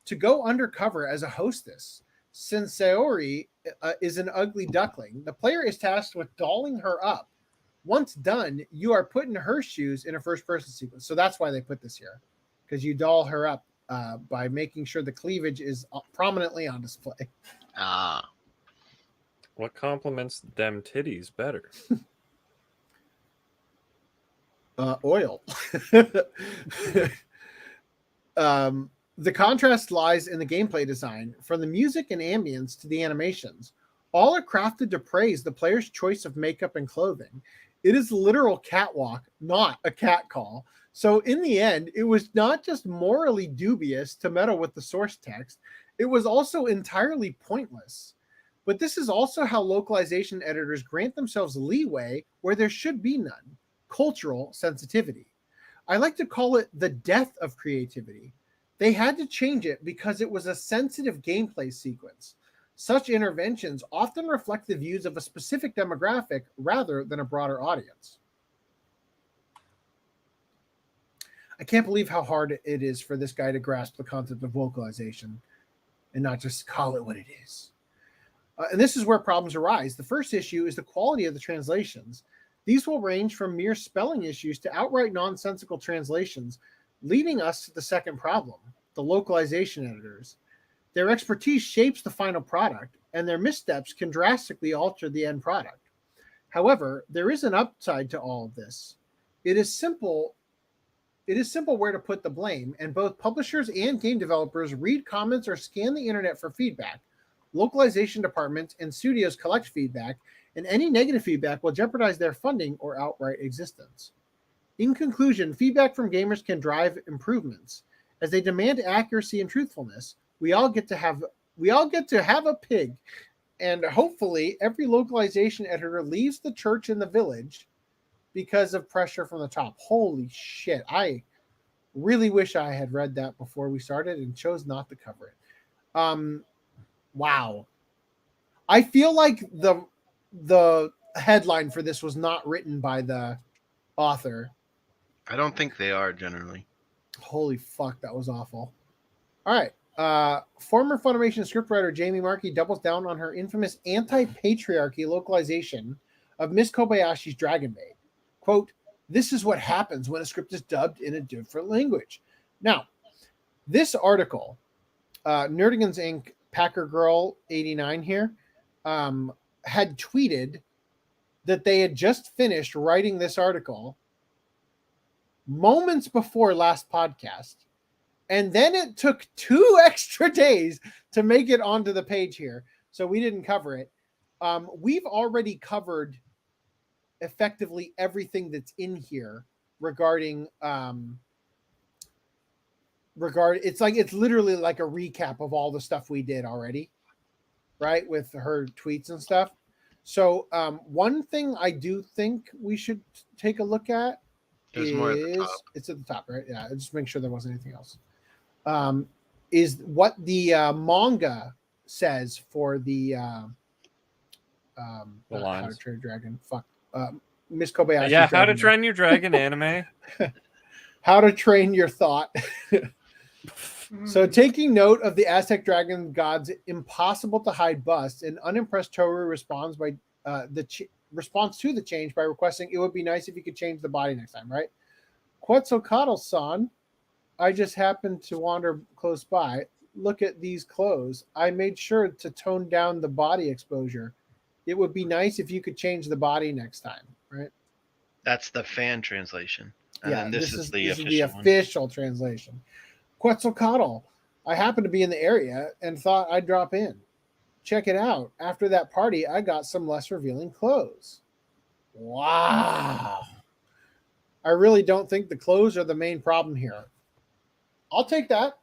to go undercover as a hostess. Since Sayori is an ugly duckling, the player is tasked with dolling her up. Once done, you are put in her shoes in a first-person sequence. So that's why they put this here, because you doll her up by making sure the cleavage is prominently on display. What complements them titties better? Oil. The contrast lies in the gameplay design, from the music and ambience to the animations. All are crafted to praise the player's choice of makeup and clothing. It is literal catwalk, not a catcall. So in the end, it was not just morally dubious to meddle with the source text, it was also entirely pointless. But this is also how localization editors grant themselves leeway where there should be none: cultural sensitivity. I like to call it the death of creativity. They had to change it because it was a sensitive gameplay sequence. Such interventions often reflect the views of a specific demographic rather than a broader audience. I can't believe how hard it is for this guy to grasp the concept of localization and not just call it what it is. And this is where problems arise. The first issue is the quality of the translations. These will range from mere spelling issues to outright nonsensical translations, leading us to the second problem, the localization editors. Their expertise shapes the final product, and their missteps can drastically alter the end product. However, there is an upside to all of this. It is simple where to put the blame, and both publishers and game developers read comments or scan the internet for feedback. Localization departments and studios collect feedback, and any negative feedback will jeopardize their funding or outright existence. In conclusion, feedback from gamers can drive improvements. As they demand accuracy and truthfulness, we all get to have a pig, and hopefully every localization editor leaves the church in the village because of pressure from the top. Holy shit. I really wish I had read that before we started and chose not to cover it. Wow. I feel like the headline for this was not written by the author. I don't think they are generally. Holy fuck, that was awful. All right. Former Funimation scriptwriter Jamie Markey doubles down on her infamous anti-patriarchy localization of Miss Kobayashi's Dragon Maid. Quote, "This is what happens when a script is dubbed in a different language." Now, this article, Nerdigans Inc. Packer Girl 89 here, had tweeted that they had just finished writing this article moments before last podcast, and then it took 2 extra days to make it onto the page here, so we didn't cover it. We've already covered effectively everything that's in here regarding it's literally like a recap of all the stuff we did already, right, with her tweets and stuff. So one thing I do think we should take a look at There's more at the top. it's at the top, right? Yeah, just make sure there wasn't anything else. Is what the manga says for the How to Train Your Dragon. Miss Kobayashi. Yeah, How to Train Your Dragon anime. How to Train Your Thought. So, taking note of the Aztec dragon god's impossible to hide bust, an unimpressed Toru responds by responds to the change by requesting it would be nice if you could change the body next time, right? Quetzalcoatl-san, I just happened to wander close by. Look at these clothes. I made sure to tone down the body exposure. It would be nice if you could change the body next time, right? That's the fan translation. And then this is the official translation. Quetzalcoatl, I happened to be in the area and thought I'd drop in. Check it out. After that party, I got some less revealing clothes. Wow. I really don't think the clothes are the main problem here. I'll take that.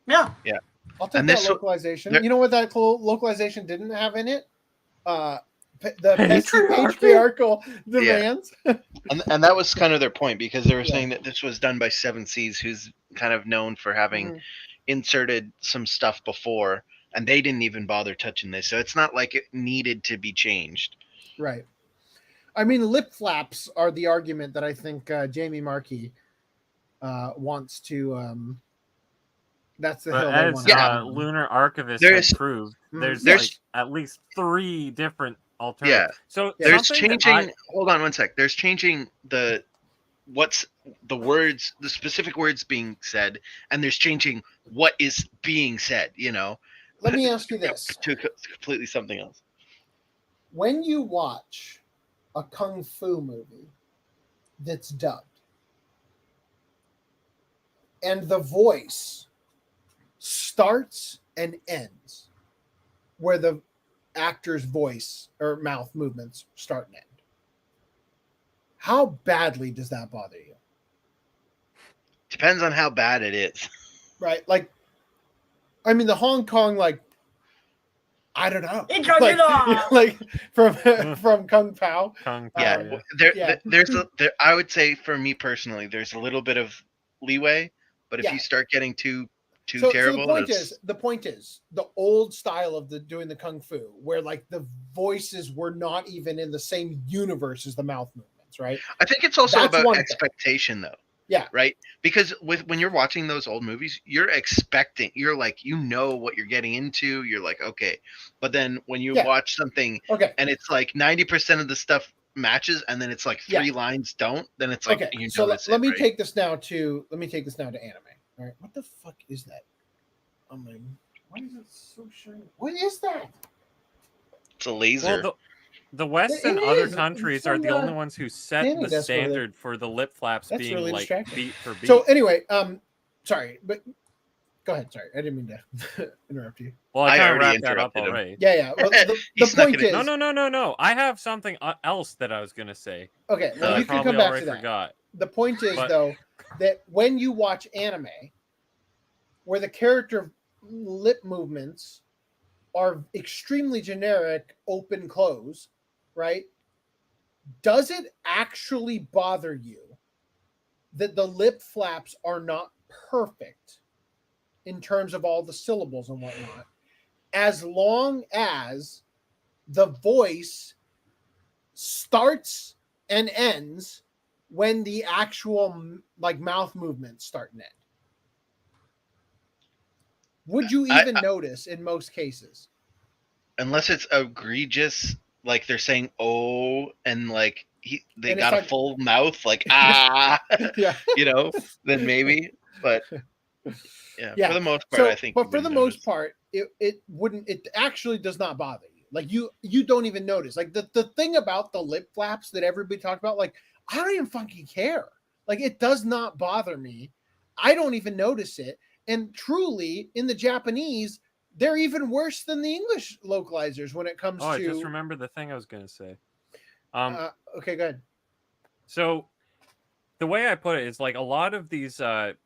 Yeah. Yeah. I'll take that localization. You know what that localization didn't have in it? The patriarchal demands. Yeah. and that was kind of their point, because they were saying that this was done by Seven Seas, who's kind of known for having inserted some stuff before, and they didn't even bother touching this. So it's not like it needed to be changed. Right. I mean, lip flaps are the argument that I think Jamie Markey wants to. That's the hill they want to Lunar Archivist has proved there's like at least 3 different alternatives. Yeah. So there's changing. Hold on one sec. There's changing the words, the specific words being said, and there's changing what is being said. You know. Let me ask you this: to completely something else. When you watch a kung fu movie that's dubbed, and the voice starts and ends where the actor's voice or mouth movements start and end, how badly does that bother you? Depends on how bad it is. Right. Like, I mean, the Hong Kong, like, I don't know. Like from Kung Pao. There's I would say, for me personally, there's a little bit of leeway, but if you start getting too terrible, the point is the old style of doing the kung fu, where like the voices were not even in the same universe as the mouth movements, right? I think it's also about expectation, though. Yeah. Right. Because when you're watching those old movies, you're expecting, you're like, you know what you're getting into. You're like, okay. But then when you watch something and it's like 90% of the stuff matches, and then it's like 3 lines don't, then it's like, you know. So let me take this now to anime. All right. What the fuck is that? Oh my, why is it so shiny? What is that? It's a laser. Well, the West and other countries are the only ones who set the standard for the lip flaps being really like beat for beat. So anyway, sorry, but go ahead. Sorry, I didn't mean to interrupt you. Well, I kind of wrapped that up already. Yeah. Well, the point is, no. I have something else that I was gonna say. Okay, well, you can come back to that. Forgot. The point is, though, that when you watch anime, where the character lip movements are extremely generic, open, close, right? Does it actually bother you that the lip flaps are not perfect in terms of all the syllables and whatnot, as long as the voice starts and ends when the actual like mouth movements start and end? Would you even notice in most cases? Unless it's egregious, like they're saying "oh" and like they got a full mouth, like you know, then maybe. But yeah, for the most part, I think. But for the most part, it wouldn't. It actually does not bother you. Like you don't even notice. Like the thing about the lip flaps that everybody talked about, like I don't even fucking care. Like, it does not bother me. I don't even notice it. And truly, in the Japanese, they're even worse than the English localizers when it comes to. I just remember the thing I was going to say. Okay, go ahead. So the way I put it is like a lot of these, the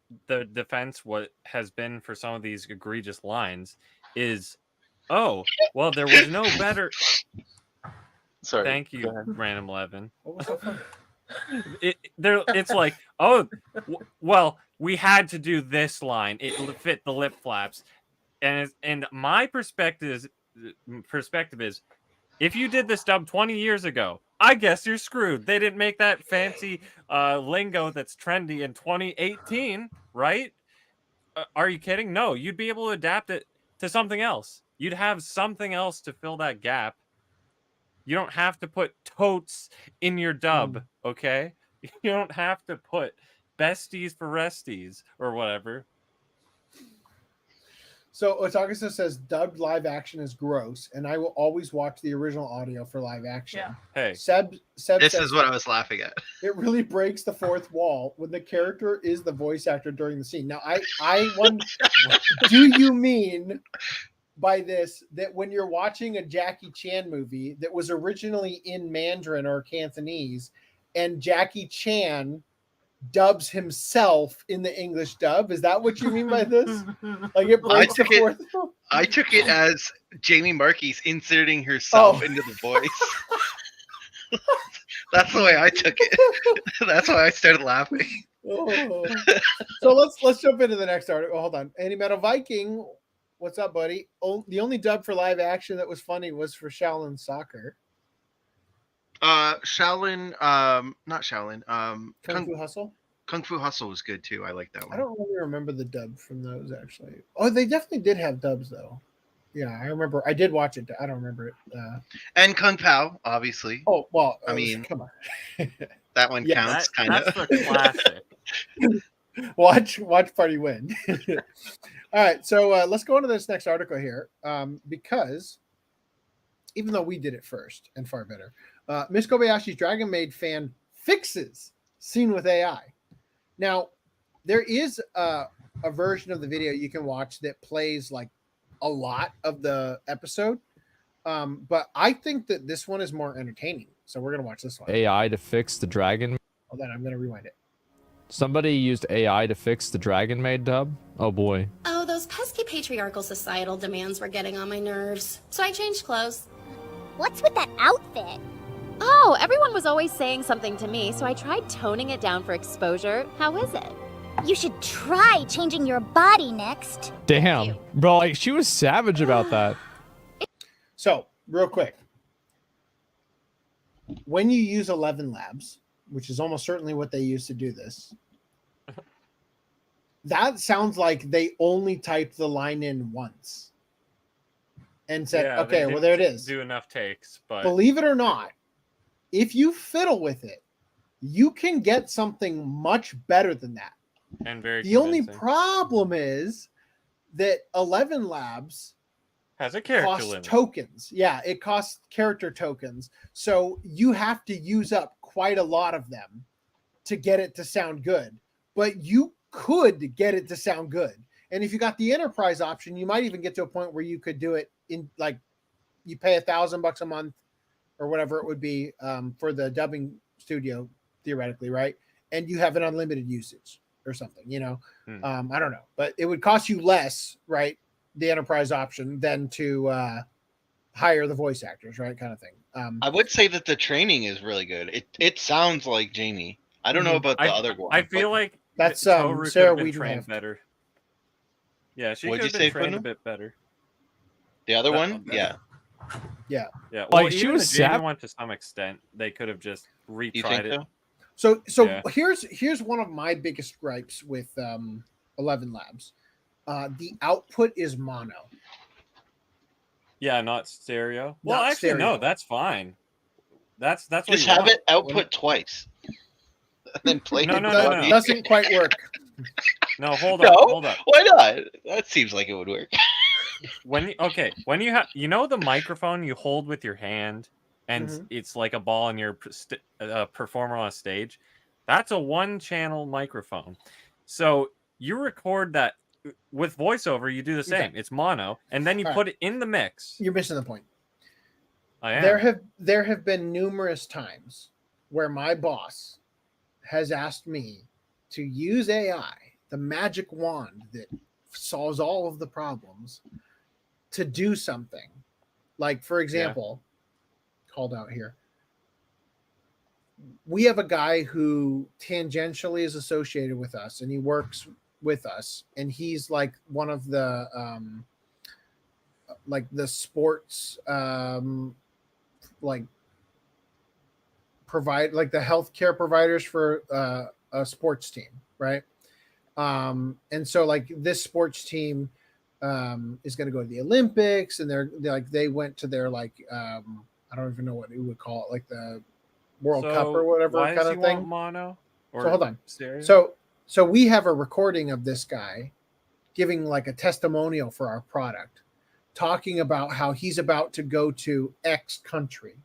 defense, what has been for some of these egregious lines is, oh, well, there was no better. Sorry. Thank you, Random 11. It's like, oh, well, we had to do this line. It fit the lip flaps, and my perspective is, if you did this dub 20 years ago, I guess you're screwed. They didn't make that fancy lingo that's trendy in 2018, right? Are you kidding? No, you'd be able to adapt it to something else. You'd have something else to fill that gap. You don't have to put totes in your dub, okay? You don't have to put besties for resties or whatever. So Otagasa says dubbed live action is gross, and I will always watch the original audio for live action. Yeah. Hey, Seb This says, is what I was laughing at. it really breaks the fourth wall when the character is the voice actor during the scene. Now, I wonder, do you mean by this that when you're watching a Jackie Chan movie that was originally in Mandarin or Cantonese, and Jackie Chan dubs himself in the English dub? Is that what you mean by this? Like, it breaks the fourth wall? I took it as Jamie Marquis inserting herself into the voice. That's the way I took it. That's why I started laughing. Oh. So let's jump into the next article. Hold on. Andy Metal Viking, what's up, buddy? The only dub for live action that was funny was for Shaolin Soccer. Shaolin, not Shaolin. Kung Fu Hustle. Kung Fu Hustle was good too. I like that one. I don't really remember the dub from those actually. Oh, they definitely did have dubs though. Yeah, I remember. I did watch it. I don't remember it. And Kung Pao, obviously. Oh well, I mean, come on. That one counts, kind of. That's the classic. Watch Party Win. All right, so let's go on to this next article here, because even though we did it first and far better, Miss Kobayashi's Dragon Maid fan fixes scene with AI. Now, there is a version of the video you can watch that plays like a lot of the episode, but I think that this one is more entertaining. So we're gonna watch this one. AI to fix the Dragon. Hold on, I'm gonna rewind it. Somebody used AI to fix the Dragon Maid dub. Oh boy. Oh, those pesky patriarchal societal demands were getting on my nerves. So I changed clothes. What's with that outfit? Oh, everyone was always saying something to me, so I tried toning it down for exposure. How is it? You should try changing your body next. Damn. Bro, like, she was savage about that. So, real quick. When you use 11 Labs, which is almost certainly what they use to do this, that sounds like they only typed the line in once and said, Yeah, okay, they well, there it didn't is. Do enough takes, but Believe it or not, if you fiddle with it, you can get something much better than that. and very The only convincing. problem is that 11 Labs has a character costs limit. tokens. Yeah, it costs character tokens. So you have to use up quite a lot of them to get it to sound good. But you could get it to sound good. And if you got the enterprise option, you might even get to a point where you could do it in, like, you pay $1,000 a month or whatever it would be for the dubbing studio, theoretically, right? And you have an unlimited usage or something, you know. I don't know, but it would cost you less, right, the enterprise option, than to hire the voice actors, right, kind of thing. I would say that the training is really good. It sounds like Jamie. I don't know about the other one. I feel like that's Toru could Sarah have been Wiedenhoff. trained better. Yeah, she What'd could you have been say, trained a Bruno? bit better. The other That one, one, yeah. Yeah. Yeah, Like, well, she even was the Jamie sap- one to some extent. They could have just retried think it. so? So Yeah. here's one of my biggest gripes with 11 Labs. The output is mono. Yeah, not stereo. Well, Not actually, stereo. no, that's fine. That's what Just you have want. it output twice. And then play No, it. no, with no, audio. no. Doesn't quite work. No, hold No? up, hold up. Why not? That seems like it would work. When you have, you know, the microphone you hold with your hand, and Mhm. it's like a ball, and you're a performer on a stage. That's a one-channel microphone. So you record that with voiceover. You do the same. It's mono, and then you put it in the mix. You're missing the point. I am. There have been numerous times where my boss has asked me to use AI, the magic wand that solves all of the problems, to do something. Like, for example, called out here, we have a guy who tangentially is associated with us, and he works with us, and he's like one of the sports provide like the healthcare providers for a sports team, right? And so like this sports team is going to go to the Olympics, and they're like they went to their like I don't even know what you would call it, like the World Cup or whatever why kind does of he thing. want mono? Or So hold on. stereo? So we have a recording of this guy giving like a testimonial for our product, talking about how he's about to go to X country,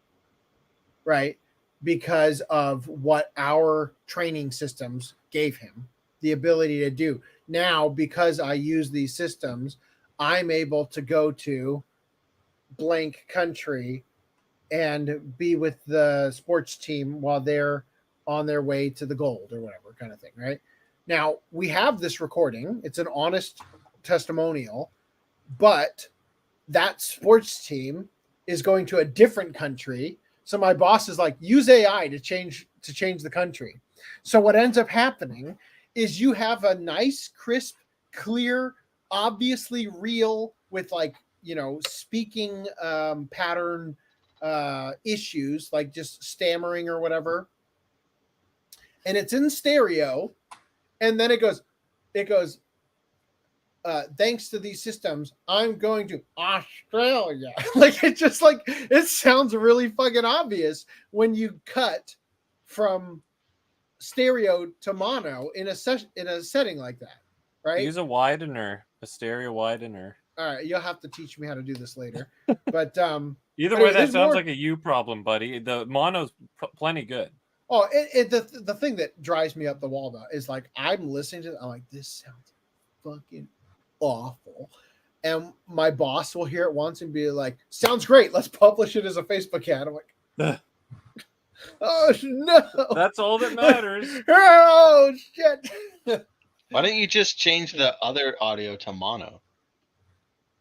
right? Because of what our training systems gave him the ability to do. Now, because I use these systems, I'm able to go to blank country and be with the sports team while they're on their way to the gold or whatever kind of thing, right? Now, we have this recording. It's an honest testimonial, but that sports team is going to a different country. So my boss is like, use AI to change the country. So what ends up happening is you have a nice, crisp, clear, obviously real with like, you know, speaking pattern issues, like just stammering or whatever. And it's in stereo. And then it goes, thanks to these systems, I'm going to Australia. Like it just like it sounds really fucking obvious when you cut from stereo to mono in a setting like that, right? Use a widener, a stereo widener. All right, you'll have to teach me how to do this later. But either way, that sounds like a you problem, buddy. The mono's plenty good. Oh, the thing that drives me up the wall though is like I'm listening to it, I'm like, this sounds fucking awful. And my boss will hear it once and be like, sounds great, let's publish it as a Facebook ad. I'm like, oh no. That's all that matters. Oh shit. Why don't you just change the other audio to mono?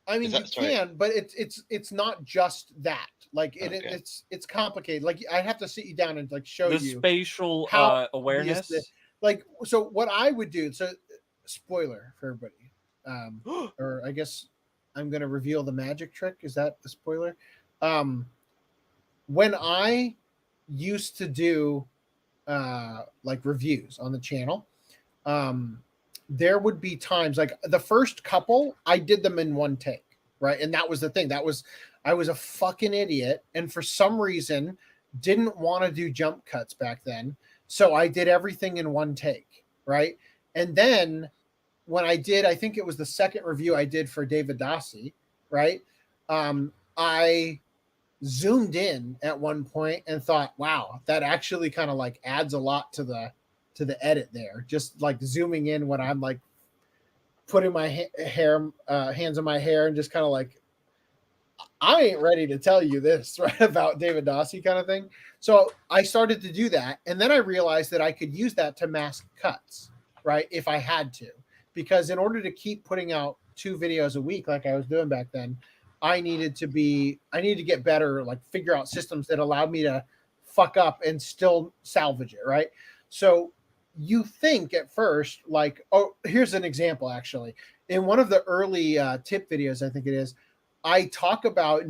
I mean, you can, but it's not just that. Like it's complicated. Like I have to sit you down and like show the you spatial how awareness. Like so, what I would do. So, spoiler for everybody. Or I guess I'm going to reveal the magic trick. Is that the spoiler? When I used to do like reviews on the channel, there would be times like the first couple I did them in one take, right? And that was the thing. I was a fucking idiot, and for some reason didn't want to do jump cuts back then. So I did everything in one take, right? And then when I did, I think it was the second review I did for David Dossi, right? I zoomed in at one point and thought, wow, that actually kind of like adds a lot to the edit there. Just like zooming in when I'm like putting my hands on my hair and just kind of like, I ain't ready to tell you this, right, about David Dossi kind of thing. So I started to do that. And then I realized that I could use that to mask cuts, right, if I had to. Because in order to keep putting out 2 videos a week like I was doing back then, I needed to get better, like figure out systems that allowed me to fuck up and still salvage it, right? So you think at first, like, oh, here's an example, actually. In one of the early tip videos, I think it is, I talk about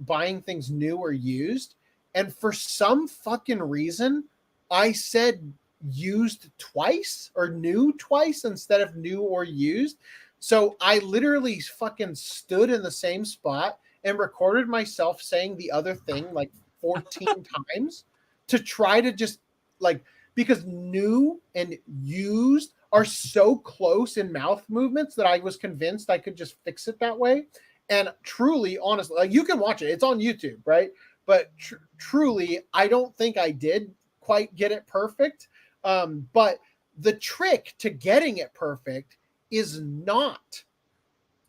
buying things new or used. And for some fucking reason, I said used twice or new twice instead of new or used. So I literally fucking stood in the same spot and recorded myself saying the other thing like 14 times to try to just like, because new and used are so close in mouth movements that I was convinced I could just fix it that way. And truly, honestly, like you can watch it. It's on YouTube, right? But truly, I don't think I did quite get it perfect. But the trick to getting it perfect is not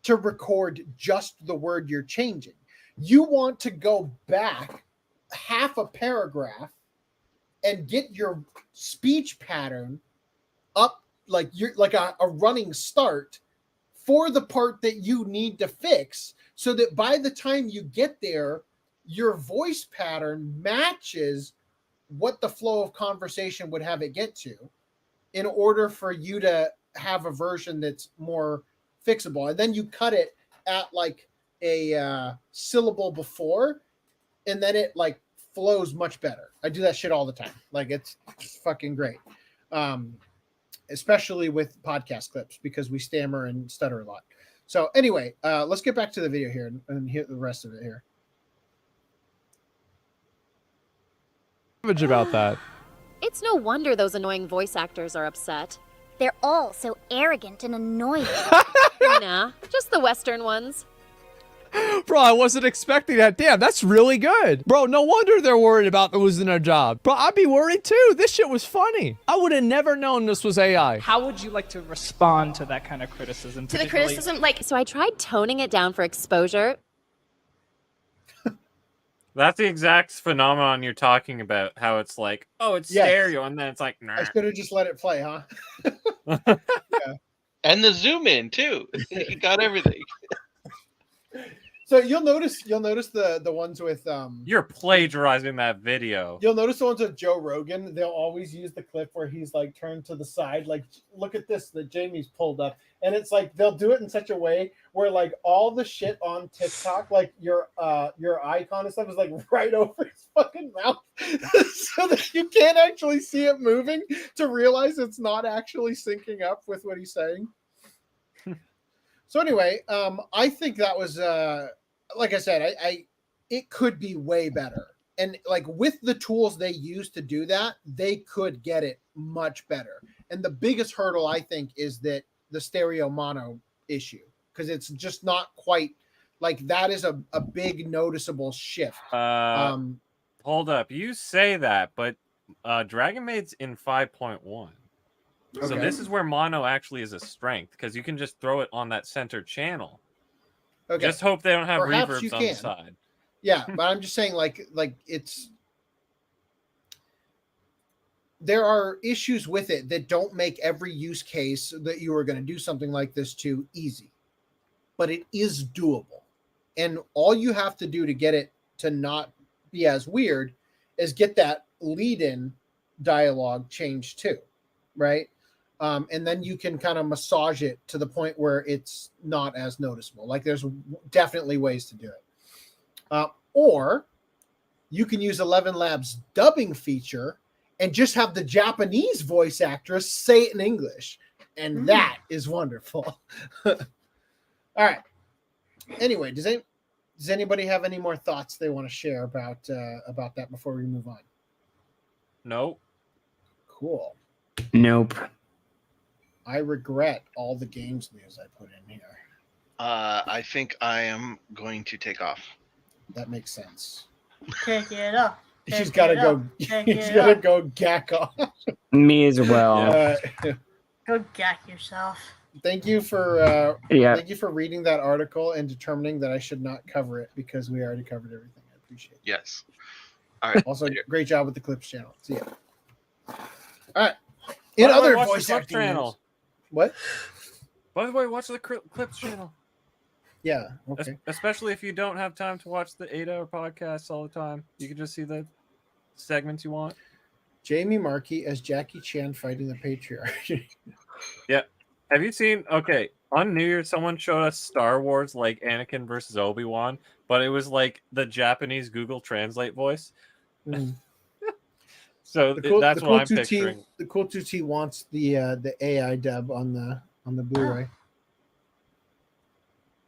to record just the word you're changing. You want to go back half a paragraph and get your speech pattern up like you're like a running start for the part that you need to fix, so that by the time you get there, your voice pattern matches what the flow of conversation would have it get to, in order for you to have a version that's more fixable. And then you cut it at like a syllable before, and then it like flows much better. I do that shit all the time. Like it's fucking great. Especially with podcast clips, because we stammer and stutter a lot. So anyway, let's get back to the video here and hear the rest of it here. About that. It's no wonder those annoying voice actors are upset. They're all so arrogant and annoying. Nah, just the Western ones. Bro, I wasn't expecting that. Damn, that's really good. Bro, no wonder they're worried about losing their job. Bro, I'd be worried too. This shit was funny. I would have never known this was AI. How would you like to respond to that kind of criticism? To the criticism, like, so I tried toning it down for exposure. That's the exact phenomenon you're talking about. How it's like, oh, it's stereo, and then it's like, nah. I should have just let it play, huh? Yeah. And the zoom in too. You got everything. So you'll notice the ones with You're plagiarizing that video. You'll notice the ones with Joe Rogan. They'll always use the clip where he's like turned to the side, like look at this that Jamie's pulled up, and it's like they'll do it in such a way where like all the shit on TikTok, like your icon and stuff, is like right over his fucking mouth, so that you can't actually see it moving to realize it's not actually syncing up with what he's saying. So anyway, I think that was like I said, it could be way better. And like with the tools they use to do that, they could get it much better. And the biggest hurdle, I think, is that the stereo mono issue, because it's just not quite like that is a big noticeable shift. Hold up. You say that, but Dragon Maid's in 5.1. So this is where mono actually is a strength, because you can just throw it on that center channel. Okay. Just hope they don't have reverbs on the side. Yeah, but I'm just saying, like it's there are issues with it that don't make every use case that you are going to do something like this to easy, but it is doable, and all you have to do to get it to not be as weird is get that lead-in dialogue changed too, right? And then you can kind of massage it to the point where it's not as noticeable. Like there's definitely ways to do it. Or you can use 11 Labs dubbing feature and just have the Japanese voice actress say it in English. And that is wonderful. All right. Anyway, does anybody have any more thoughts they want to share about that before we move on? Nope. Cool. Nope. I regret all the games news I put in here. I think I am going to take off. That makes sense. Take it up. He's got to go. He's got to go gack off. Me as well. Go gack yourself. Thank you for thank you for reading that article and determining that I should not cover it because we already covered everything. I appreciate it. Yes. All right. Also, great job with the Eclipse channel. See ya. All right. In other voice acting channel. What? By the way, watch the Eclipse channel. Yeah. Okay. Especially if you don't have time to watch the 8-hour podcasts all the time, you can just see the segments you want. Jamie Markey as Jackie Chan fighting the patriarch. Yeah. Have you seen? Okay, on New Year's, someone showed us Star Wars like Anakin versus Obi-Wan, but it was like the Japanese Google Translate voice. So that's what I'm picturing. The Cool 2T wants the AI dub on the Blu-ray.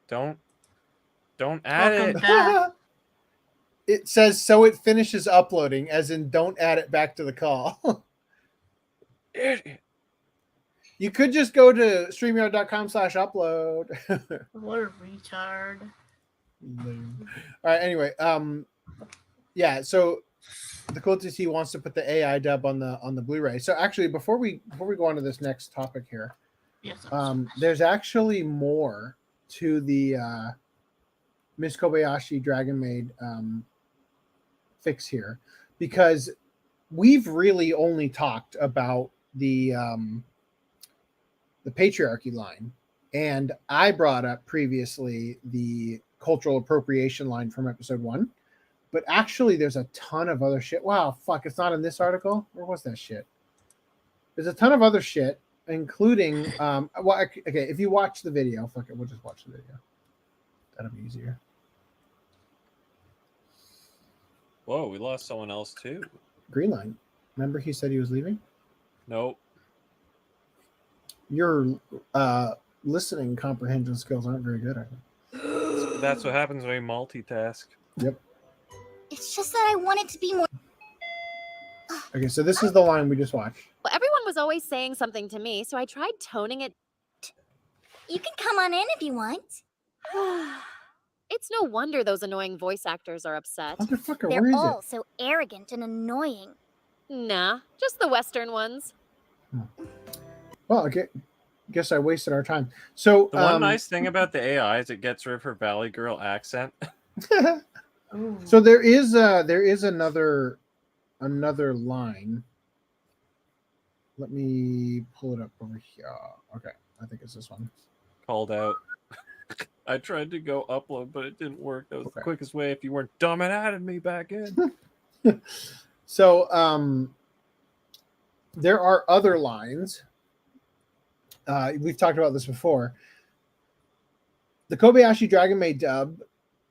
Don't add it. It says so it finishes uploading, as in don't add it back to the call. You could just go to streamyard.com/upload. What a retard. All right. Anyway, yeah. So the cool TC wants to put the AI dub on the Blu-ray. So actually, before we go on to this next topic here, Yes. there's actually more to the Miss Kobayashi Dragon Maid fix here, because we've really only talked about the patriarchy line, and I brought up previously the cultural appropriation line from episode 1. But actually, there's a ton of other shit. Wow, fuck, it's not in this article? Where was that shit? There's a ton of other shit, including, okay, if you watch the video, fuck it, we'll just watch the video. That'll be easier. Whoa, we lost someone else too. Green Line. Remember he said he was leaving? Nope. Your listening comprehension skills aren't very good, I think. That's what happens when you multitask. Yep. It's just that I want it to be more. Okay, so this is the line we just watched. Well, everyone was always saying something to me, so I tried toning it. You can come on in if you want. It's no wonder those annoying voice actors are upset. Motherfucker, They're where is all it? so arrogant and annoying. Nah, just the Western ones. Well, okay. Guess I wasted our time. So The one nice thing about the AI is it gets rid of her Valley Girl accent. So there is another line. Let me pull it up over here. Okay, I think it's this one. Called out. I tried to go upload, but it didn't work. That was the quickest way if you weren't dumb and added me back in. So there are other lines. We've talked about this before. The Kobayashi Dragon Maid dub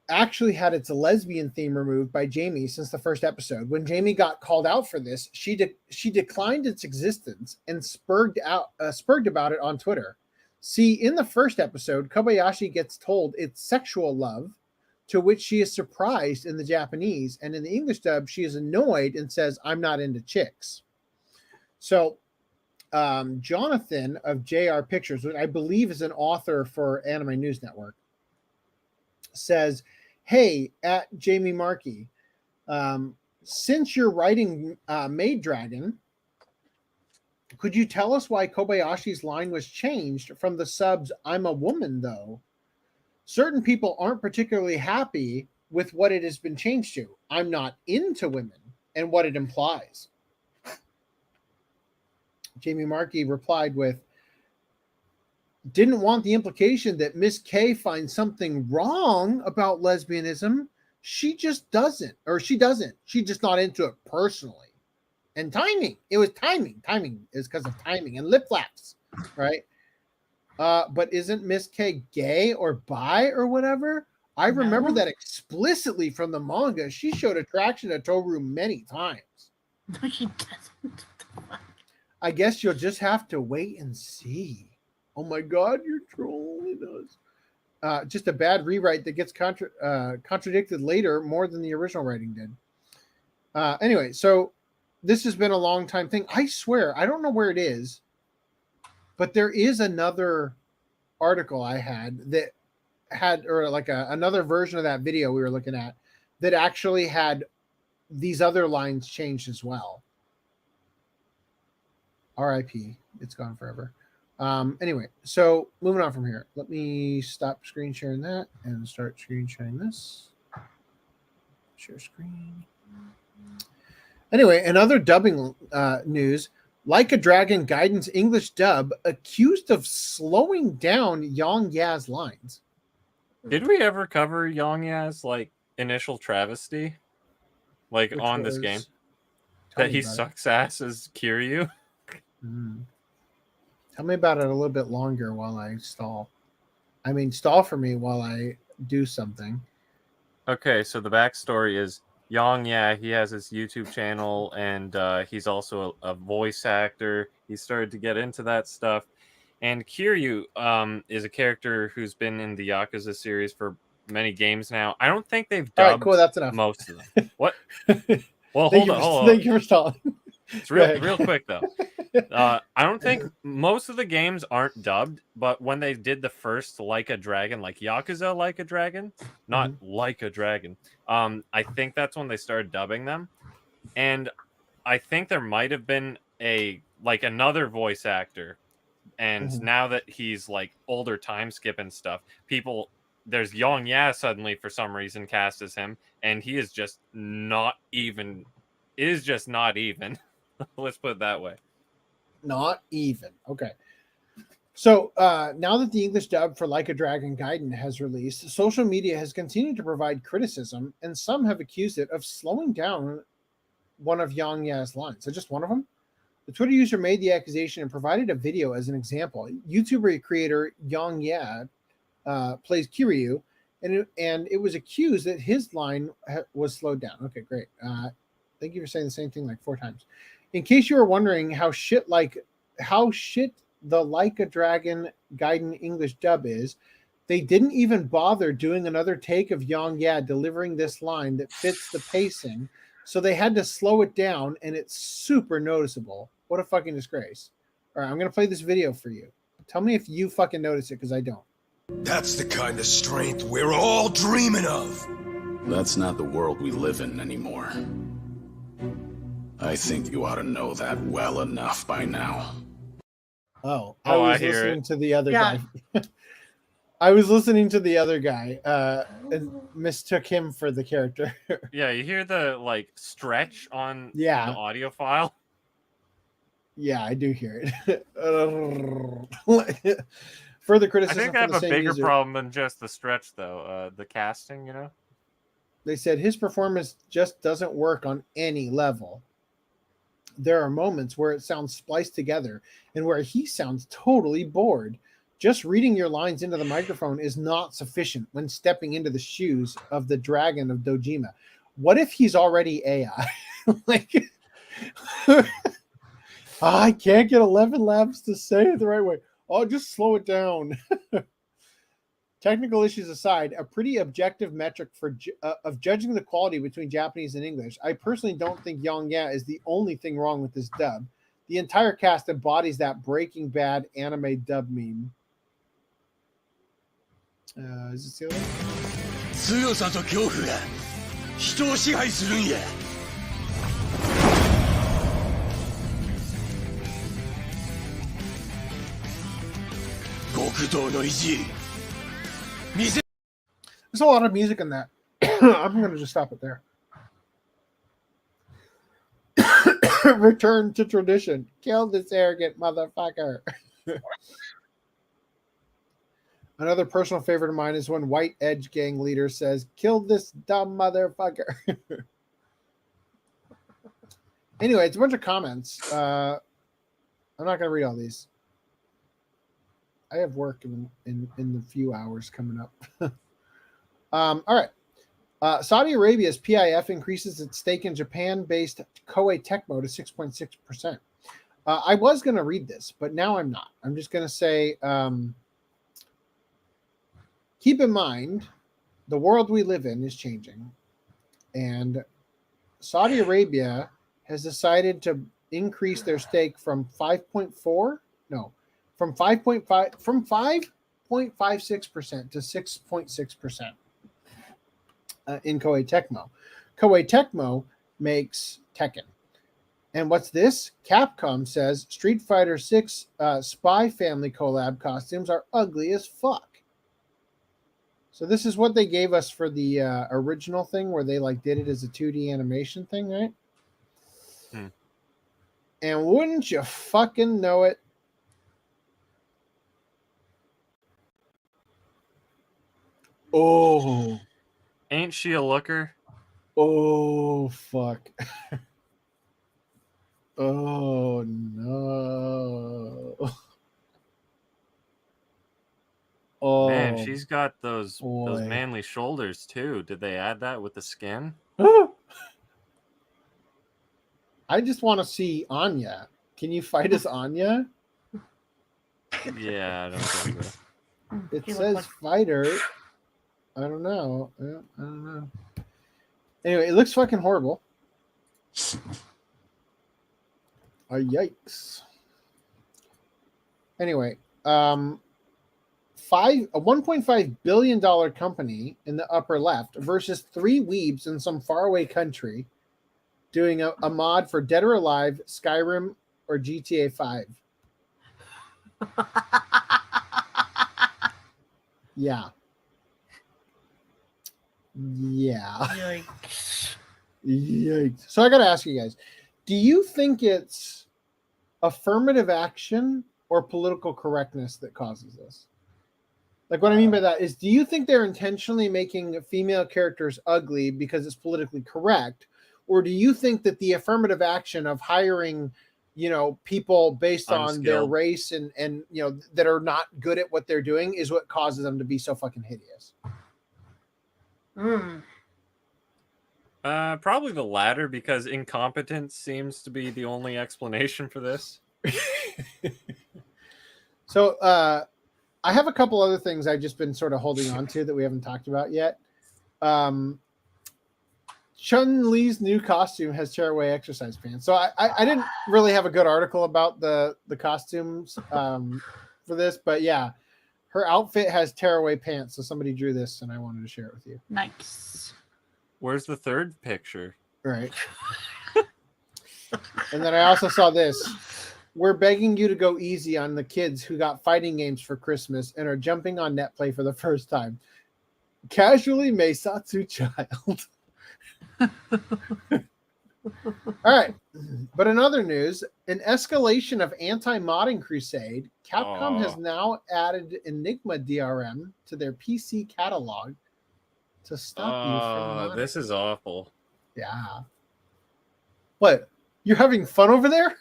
actually had its lesbian theme removed by Jamie since the first episode. When Jamie got called out for this, she declined its existence and spurged about it on Twitter. See, in the first episode, Kobayashi gets told it's sexual love, to which she is surprised in the Japanese, and in the English dub, she is annoyed and says, "I'm not into chicks." So Jonathan of JR Pictures, which I believe is an author for Anime News Network, says, "Hey, at Jamie Markey, since you're writing Maid Dragon, could you tell us why Kobayashi's line was changed from the subs 'I'm a woman' though? Certain people aren't particularly happy with what it has been changed to. I'm not into women and what it implies." Jamie Markey replied with, "Didn't want the implication that Miss K finds something wrong about lesbianism. She just doesn't, or she doesn't. She's just not into it personally. And timing. It was timing. Timing is because of timing and lip flaps, right? But isn't Miss K gay or bi or whatever? I remember that explicitly from the manga. She showed attraction to Toru many times. No, she doesn't. I guess you'll just have to wait and see." Oh my God, you're trolling us. Just a bad rewrite that gets contradicted later more than the original writing did. Anyway, so this has been a long time thing. I swear, I don't know where it is, but there is another article I had that had, or like another version of that video we were looking at that actually had these other lines changed as well. RIP. It's gone forever. Anyway, so moving on from here. Let me stop screen sharing that and start screen sharing this. Share screen. Anyway, another dubbing news. Like a Dragon Gaiden's English dub accused of slowing down Yong Yea's lines. Did we ever cover Yong Yea's like initial travesty? Like Which on this was- game? Tell That me he about it. sucks ass as Kiryu? Tell me about it a little bit longer while I stall. I mean, stall for me while I do something. Okay, so the backstory is Yong Yea, he has his YouTube channel, and he's also a voice actor. He started to get into that stuff. And Kiryu is a character who's been in the Yakuza series for many games now. I don't think they've All right, dubbed cool, that's enough. most of them. What? Well, Thank hold on. Thank you for stalling. It's Go real, ahead. real quick though. I don't think most of the games aren't dubbed, but when they did the first Like a Dragon, like Yakuza Like a Dragon, not Like a Dragon, I think that's when they started dubbing them. and I think there might have been another voice actor, and now that he's like older time skip and stuff, there's Yong Yea suddenly for some reason cast as him, and he is just not even. It is just not even. Let's put it that way. Not even. Okay. So now that the English dub for Like a Dragon Gaiden has released, social media has continued to provide criticism, and some have accused it of slowing down one of Yong Yea's lines. So just one of them? The Twitter user made the accusation and provided a video as an example. YouTuber creator Yong Yea plays Kiryu, and it was accused that his line was slowed down. Okay, great. Thank you for saying the same thing like 4 times. In case you were wondering how shit the Like a Dragon Gaiden English dub is, they didn't even bother doing another take of Yong Yea delivering this line that fits the pacing, so they had to slow it down, and it's super noticeable. What a fucking disgrace. All right, I'm going to play this video for you. Tell me if you fucking notice it, because I don't. That's the kind of strength we're all dreaming of. That's not the world we live in anymore. I think you ought to know that well enough by now. I was listening to the other guy. I was listening to the other guy and mistook him for the character. Yeah, you hear the stretch on the audio file. Yeah, I do hear it. Further criticism. I think I have a bigger problem than just the stretch, though. The casting, you know. They said his performance just doesn't work on any level. There are moments where it sounds spliced together and where he sounds totally bored. Just reading your lines into the microphone is not sufficient when stepping into the shoes of the dragon of Dojima. What if he's already AI? I can't get 11 laps to say it the right way. I'll just slow it down. Technical issues aside, a pretty objective metric of judging the quality between Japanese and English, I personally don't think Yong Yea is the only thing wrong with this dub. The entire cast embodies that Breaking Bad anime dub meme. Is it still there? 強さと恐怖が人を支配するんや。極道の意地。 There's a lot of music in that. I'm going to just stop it there. Return to tradition. Kill this arrogant motherfucker. Another personal favorite of mine is when White Edge gang leader says, kill this dumb motherfucker. Anyway, it's a bunch of comments. I'm not going to read all these. I have work in the few hours coming up. All right. Saudi Arabia's PIF increases its stake in Japan-based Koei Tecmo to 6.6%. I was going to read this, but now I'm not. I'm just going to say, keep in mind, the world we live in is changing. And Saudi Arabia has decided to increase their stake from 5.56% to 6.6%. In Koei Tecmo. Koei Tecmo makes Tekken. And what's this? Capcom says Street Fighter 6 Spy Family collab costumes are ugly as fuck. So this is what they gave us for the original thing where they did it as a 2D animation thing, right? And wouldn't you fucking know it? Oh. Ain't she a looker? Oh, fuck. Oh, no. Oh, man, she's got those manly shoulders, too. Did they add that with the skin? I just want to see Anya. Can you fight as Anya? Yeah, I don't think so. It says fighter. I don't know. I don't know. Anyway, it looks fucking horrible. Yikes. Anyway, a $1.5 billion company in the upper left versus 3 weebs in some faraway country doing a mod for Dead or Alive, Skyrim, or GTA 5. Yeah. Yikes. Yikes. So I got to ask you guys, do you think it's affirmative action or political correctness that causes this? Like, what I mean by that is, do you think they're intentionally making female characters ugly because it's politically correct? Or do you think that the affirmative action of hiring, people based on their Unskilled. race and that are not good at what they're doing is what causes them to be so fucking hideous? Probably the latter, because incompetence seems to be the only explanation for this. So I have a couple other things I've just been sort of holding on to that we haven't talked about yet. Chun-Li's new costume has tearaway exercise pants. So I didn't really have a good article about the costumes for this, but yeah, her outfit has tearaway pants. So somebody drew this and I wanted to share it with you. Nice. Where's the third picture? Right. And then I also saw this. We're begging you to go easy on the kids who got fighting games for Christmas and are jumping on Netplay for the first time. Casually Meisatsu child. All right. But in other news, an escalation of anti-modding crusade, Capcom has now added Enigma DRM to their PC catalog to stop you from modding. This is awful. Yeah. What? You're having fun over there?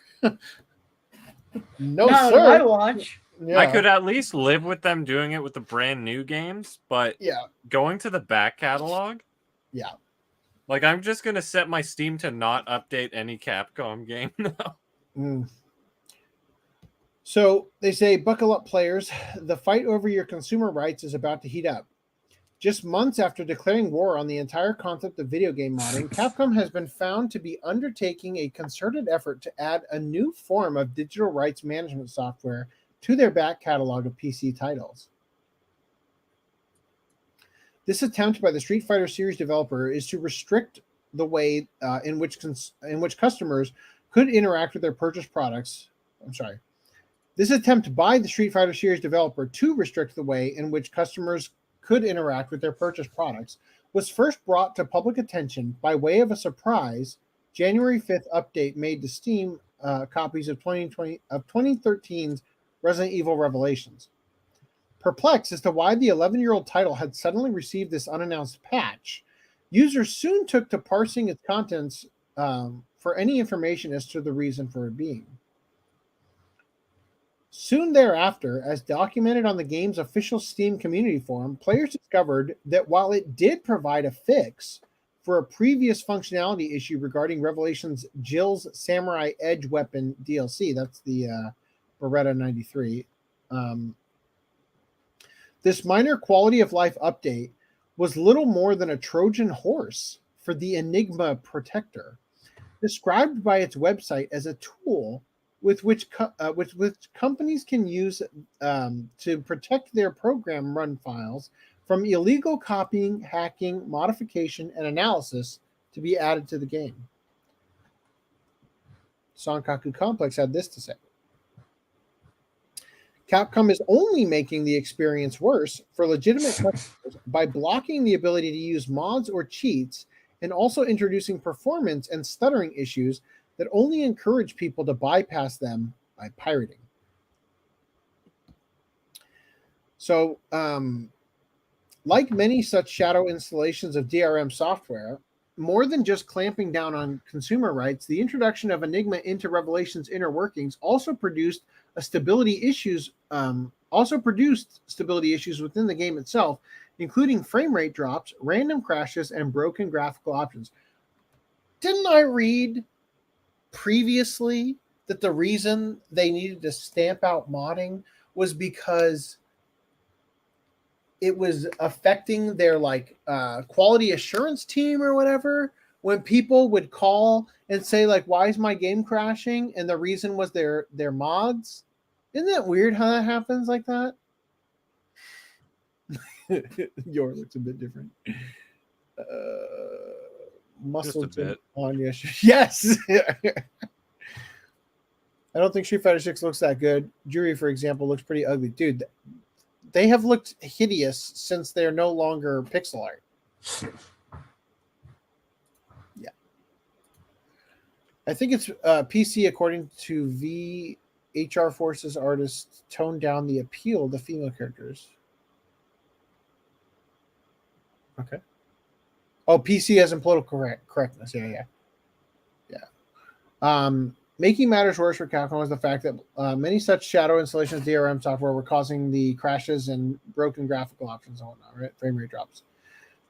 No, Not sir. on my watch. Yeah. I could at least live with them doing it with the brand new games, but going to the back catalog? Yeah. Like, I'm just going to set my Steam to not update any Capcom game now. So they say, buckle up, players. The fight over your consumer rights is about to heat up. Just months after declaring war on the entire concept of video game modding, Capcom has been found to be undertaking a concerted effort to add a new form of digital rights management software to their back catalog of PC titles. This attempt by the Street Fighter series developer is to restrict the way in which customers could interact with their purchased products. This attempt by the Street Fighter series developer to restrict the way in which customers could interact with their purchased products was first brought to public attention by way of a surprise January 5th update made to Steam copies of 2013's Resident Evil Revelations. Perplexed as to why the 11-year-old title had suddenly received this unannounced patch, users soon took to parsing its contents for any information as to the reason for it being. Soon thereafter, as documented on the game's official Steam community forum, players discovered that while it did provide a fix for a previous functionality issue regarding Revelations Jill's Samurai Edge weapon DLC, that's the Beretta 93, this minor quality of life update was little more than a Trojan horse for the Enigma Protector, described by its website as a tool with which companies can use to protect their program run files from illegal copying, hacking, modification, and analysis to be added to the game. Sankaku Complex had this to say. Capcom is only making the experience worse for legitimate customers by blocking the ability to use mods or cheats and also introducing performance and stuttering issues that only encourage people to bypass them by pirating. So, like many such shadow installations of DRM software, more than just clamping down on consumer rights, the introduction of Enigma into Revelation's inner workings also produced stability issues within the game itself, including frame rate drops, random crashes, and broken graphical options. Didn't I read previously that the reason they needed to stamp out modding was because it was affecting their quality assurance team or whatever? When people would call and say why is my game crashing, and the reason was their mods. Isn't that weird how that happens like that? Your looks a bit different. Muscleton on yesterday. Yes. I don't think Street Fighter 6 looks that good. Jury, for example, looks pretty ugly. Dude, they have looked hideous since they're no longer pixel art. Yeah. I think it's PC, according to VHR Forces artists, toned down the appeal of the female characters. Okay. Oh, PC as in political correctness. Yeah. Making matters worse for Capcom was the fact that many such shadow installations of DRM software were causing the crashes and broken graphical options and whatnot, right? Frame rate drops.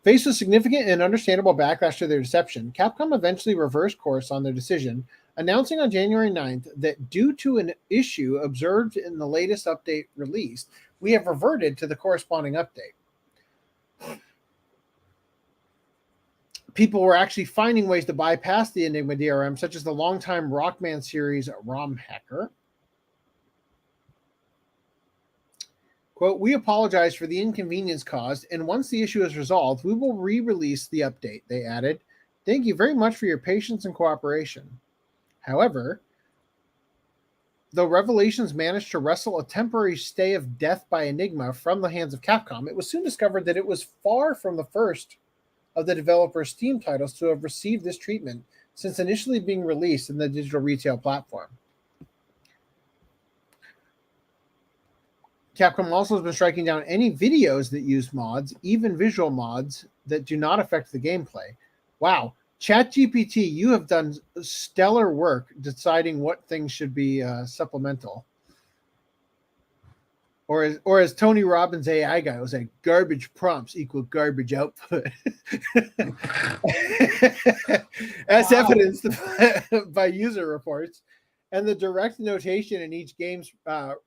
Faced with significant and understandable backlash to their deception, Capcom eventually reversed course on their decision, announcing on January 9th that due to an issue observed in the latest update released, we have reverted to the corresponding update. People were actually finding ways to bypass the Enigma DRM, such as the longtime Rockman series ROM Hacker. Quote, we apologize for the inconvenience caused, and once the issue is resolved, we will re-release the update, they added. Thank you very much for your patience and cooperation. However, though Revelations managed to wrestle a temporary stay of death by Enigma from the hands of Capcom, it was soon discovered that it was far from the first of the developer's Steam titles to have received this treatment since initially being released in the digital retail platform. Capcom also has been striking down any videos that use mods, even visual mods, that do not affect the gameplay. Wow. ChatGPT, you have done stellar work deciding what things should be supplemental. Or as Tony Robbins' AI guy was like, garbage prompts equal garbage output. As evidenced by user reports and the direct notation in each game's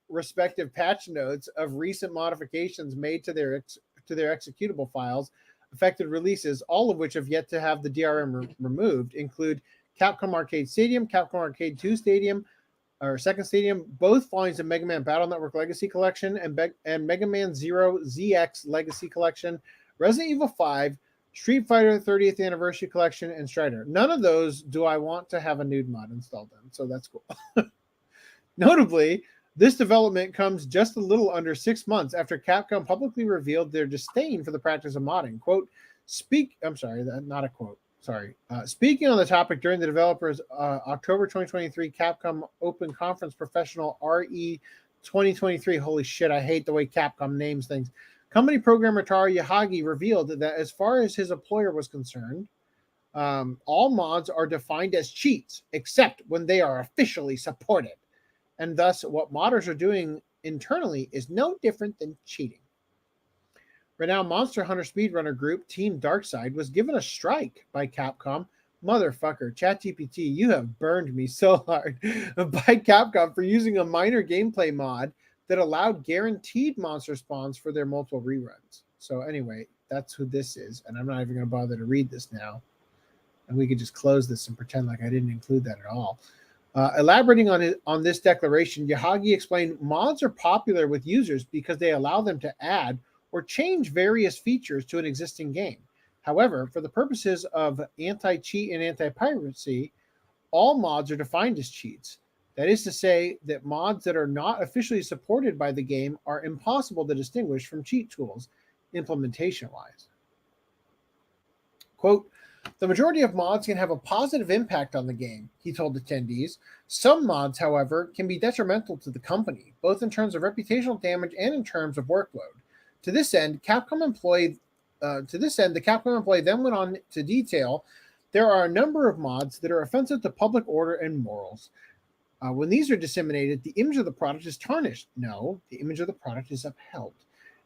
respective patch notes of recent modifications made to their executable files, affected releases, all of which have yet to have the DRM removed, include Capcom Arcade Stadium, Capcom Arcade 2 Stadium, or Second Stadium, both volumes of Mega Man Battle Network Legacy Collection and Mega Man Zero ZX Legacy Collection, Resident Evil 5, Street Fighter 30th Anniversary Collection, and Strider. None of those do I want to have a nude mod installed in, so that's cool. Notably, this development comes just a little under 6 months after Capcom publicly revealed their disdain for the practice of modding. Quote, speaking on the topic during the developer's October 2023 Capcom Open Conference Professional RE 2023. Holy shit, I hate the way Capcom names things. Company programmer Taro Yahagi revealed that as far as his employer was concerned, all mods are defined as cheats, except when they are officially supported. And thus, what modders are doing internally is no different than cheating. Renowned Monster Hunter speedrunner group Team Darkside was given a strike by Capcom. Motherfucker, ChatGPT, you have burned me so hard. By Capcom for using a minor gameplay mod that allowed guaranteed monster spawns for their multiple reruns. So anyway, that's who this is. And I'm not even going to bother to read this now. And we could just close this and pretend like I didn't include that at all. Elaborating on this declaration, Yahagi explained mods are popular with users because they allow them to add or change various features to an existing game. However, for the purposes of anti-cheat and anti-piracy, all mods are defined as cheats. That is to say that mods that are not officially supported by the game are impossible to distinguish from cheat tools, implementation-wise. Quote, the majority of mods can have a positive impact on the game, he told attendees. Some mods, however, can be detrimental to the company, both in terms of reputational damage and in terms of workload. To this end, the Capcom employee then went on to detail there are a number of mods that are offensive to public order and morals. When these are disseminated, the image of the product is tarnished. No, the image of the product is upheld,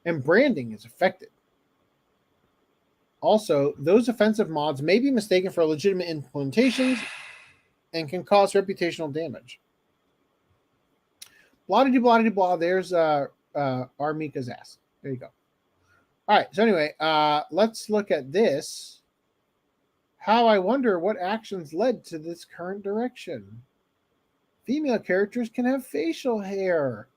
and branding is affected. Also, those offensive mods may be mistaken for legitimate implementations and can cause reputational damage. Blah-de-blah-de-blah. There's Armika's ass. There you go. All right. So anyway, let's look at this. How I wonder what actions led to this current direction. Female characters can have facial hair.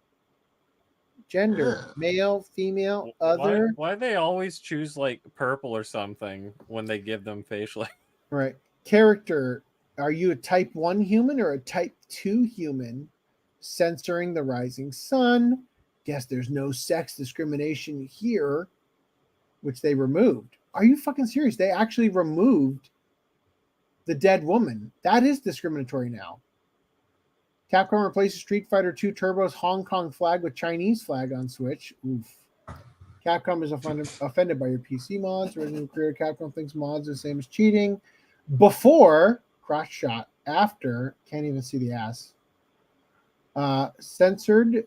Gender, male, female, other. Why do they always choose like purple or something when they give them facial hair? All right. Character. Are you a type 1 human or a type 2 human? Censoring the rising sun. Guess there's no sex discrimination here, which they removed. Are you fucking serious? They actually removed the dead woman. That is discriminatory now. Capcom replaces Street Fighter 2 Turbo's Hong Kong flag with Chinese flag on Switch. Oof. Capcom is offended by your PC mods. Original creator Capcom thinks mods are the same as cheating. Before, crotch shot. After, can't even see the ass. Censored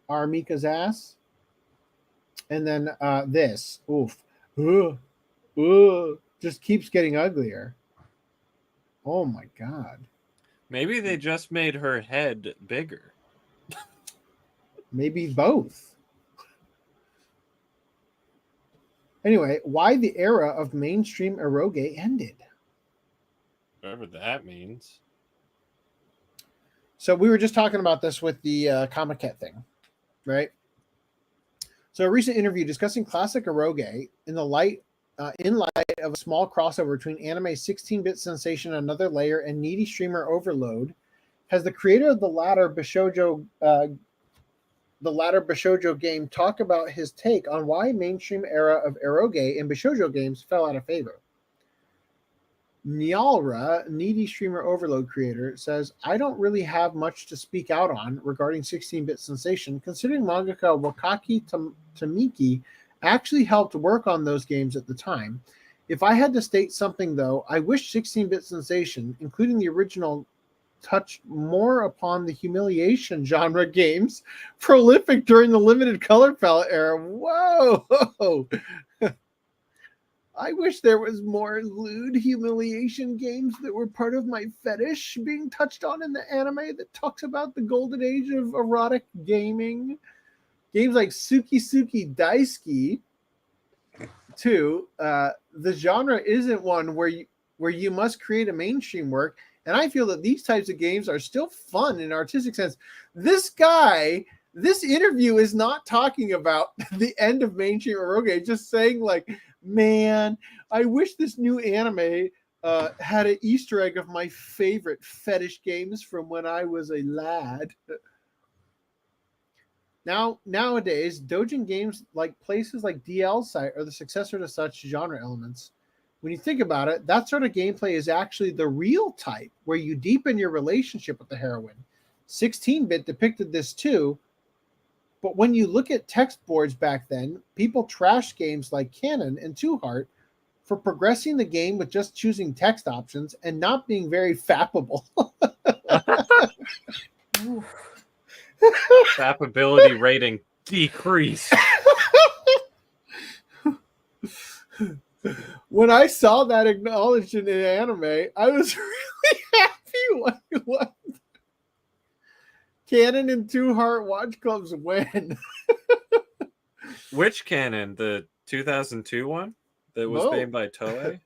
Armika's ass. And then this. Oof. Just keeps getting uglier. Oh my god. Maybe they just made her head bigger. Maybe both. Anyway, why the era of mainstream eroge ended. Whatever that means. So we were just talking about this with the Comiket thing, right? So a recent interview discussing classic eroge in light of a small crossover between anime 16-bit sensation Another Layer and needy streamer Overload has the creator of the latter Bishoujo game talk about his take on why mainstream era of eroge and Bishoujo games fell out of favor. Nyalra, needy streamer Overload creator, says, I don't really have much to speak out on regarding 16-bit sensation, considering mangaka Wakaki Tamiki actually helped work on those games at the time. If I had to state something, though, I wish 16-bit sensation, including the original, touched more upon the humiliation genre games prolific during the limited color palette era. Whoa! I wish there was more lewd humiliation games that were part of my fetish being touched on in the anime that talks about the golden age of erotic gaming. Games like Suki Suki Daisuki, too. The genre isn't one where you must create a mainstream work, and I feel that these types of games are still fun in an artistic sense. This interview is not talking about the end of mainstream eroge, just saying like, man, I wish this new anime had an Easter egg of my favorite fetish games from when I was a lad. Nowadays, doujin games like places like DL's site are the successor to such genre elements. When you think about it, that sort of gameplay is actually the real type, where you deepen your relationship with the heroine. 16-bit depicted this too, but when you look at text boards back then, people trashed games like Canon and Two Heart for progressing the game with just choosing text options and not being very fappable. Fappability rating decreased. When I saw that acknowledged in an anime, I was really happy. What? Canon and Two Heart Watch Clubs win. Which Canon? The 2002 one that was made by Toei?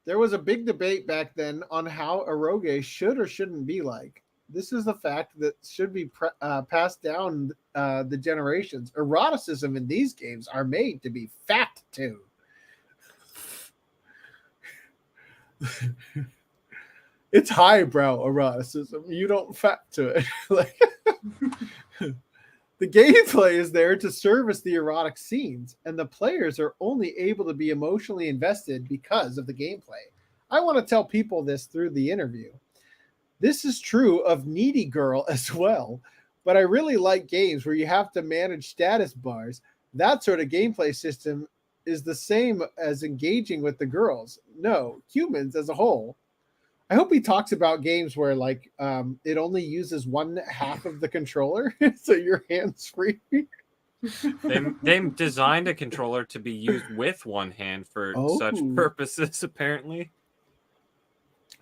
There was a big debate back then on how eroge should or shouldn't be like. This is the fact that should be passed down the generations. Eroticism in these games are made to be fat too. It's highbrow eroticism. You don't fat to it. The gameplay is there to service the erotic scenes, and the players are only able to be emotionally invested because of the gameplay. I want to tell people this through the interview. This is true of Needy Girl as well, but I really like games where you have to manage status bars. That sort of gameplay system is the same as engaging with the girls. No, humans as a whole. I hope he talks about games where it only uses one half of the controller, so your hands free. They designed a controller to be used with one hand for such purposes, apparently.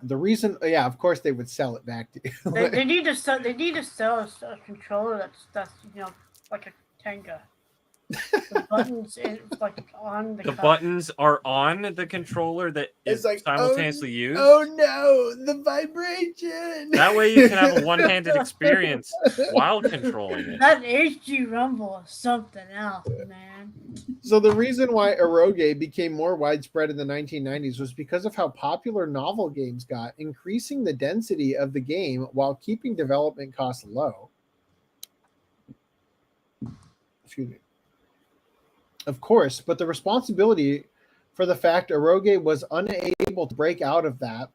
The reason, of course, they would sell it back to you. they need to sell a controller that's like a Tenga. The buttons, it's like on the. The buttons are on the controller that is like, simultaneously used. Oh no, the vibration. That way you can have a one-handed experience while controlling it. That HG Rumble is something else, man. So the reason why eroge became more widespread in the 1990s was because of how popular novel games got, increasing the density of the game while keeping development costs low. Excuse me. Of course, but the responsibility for the fact eroge was unable to break out of that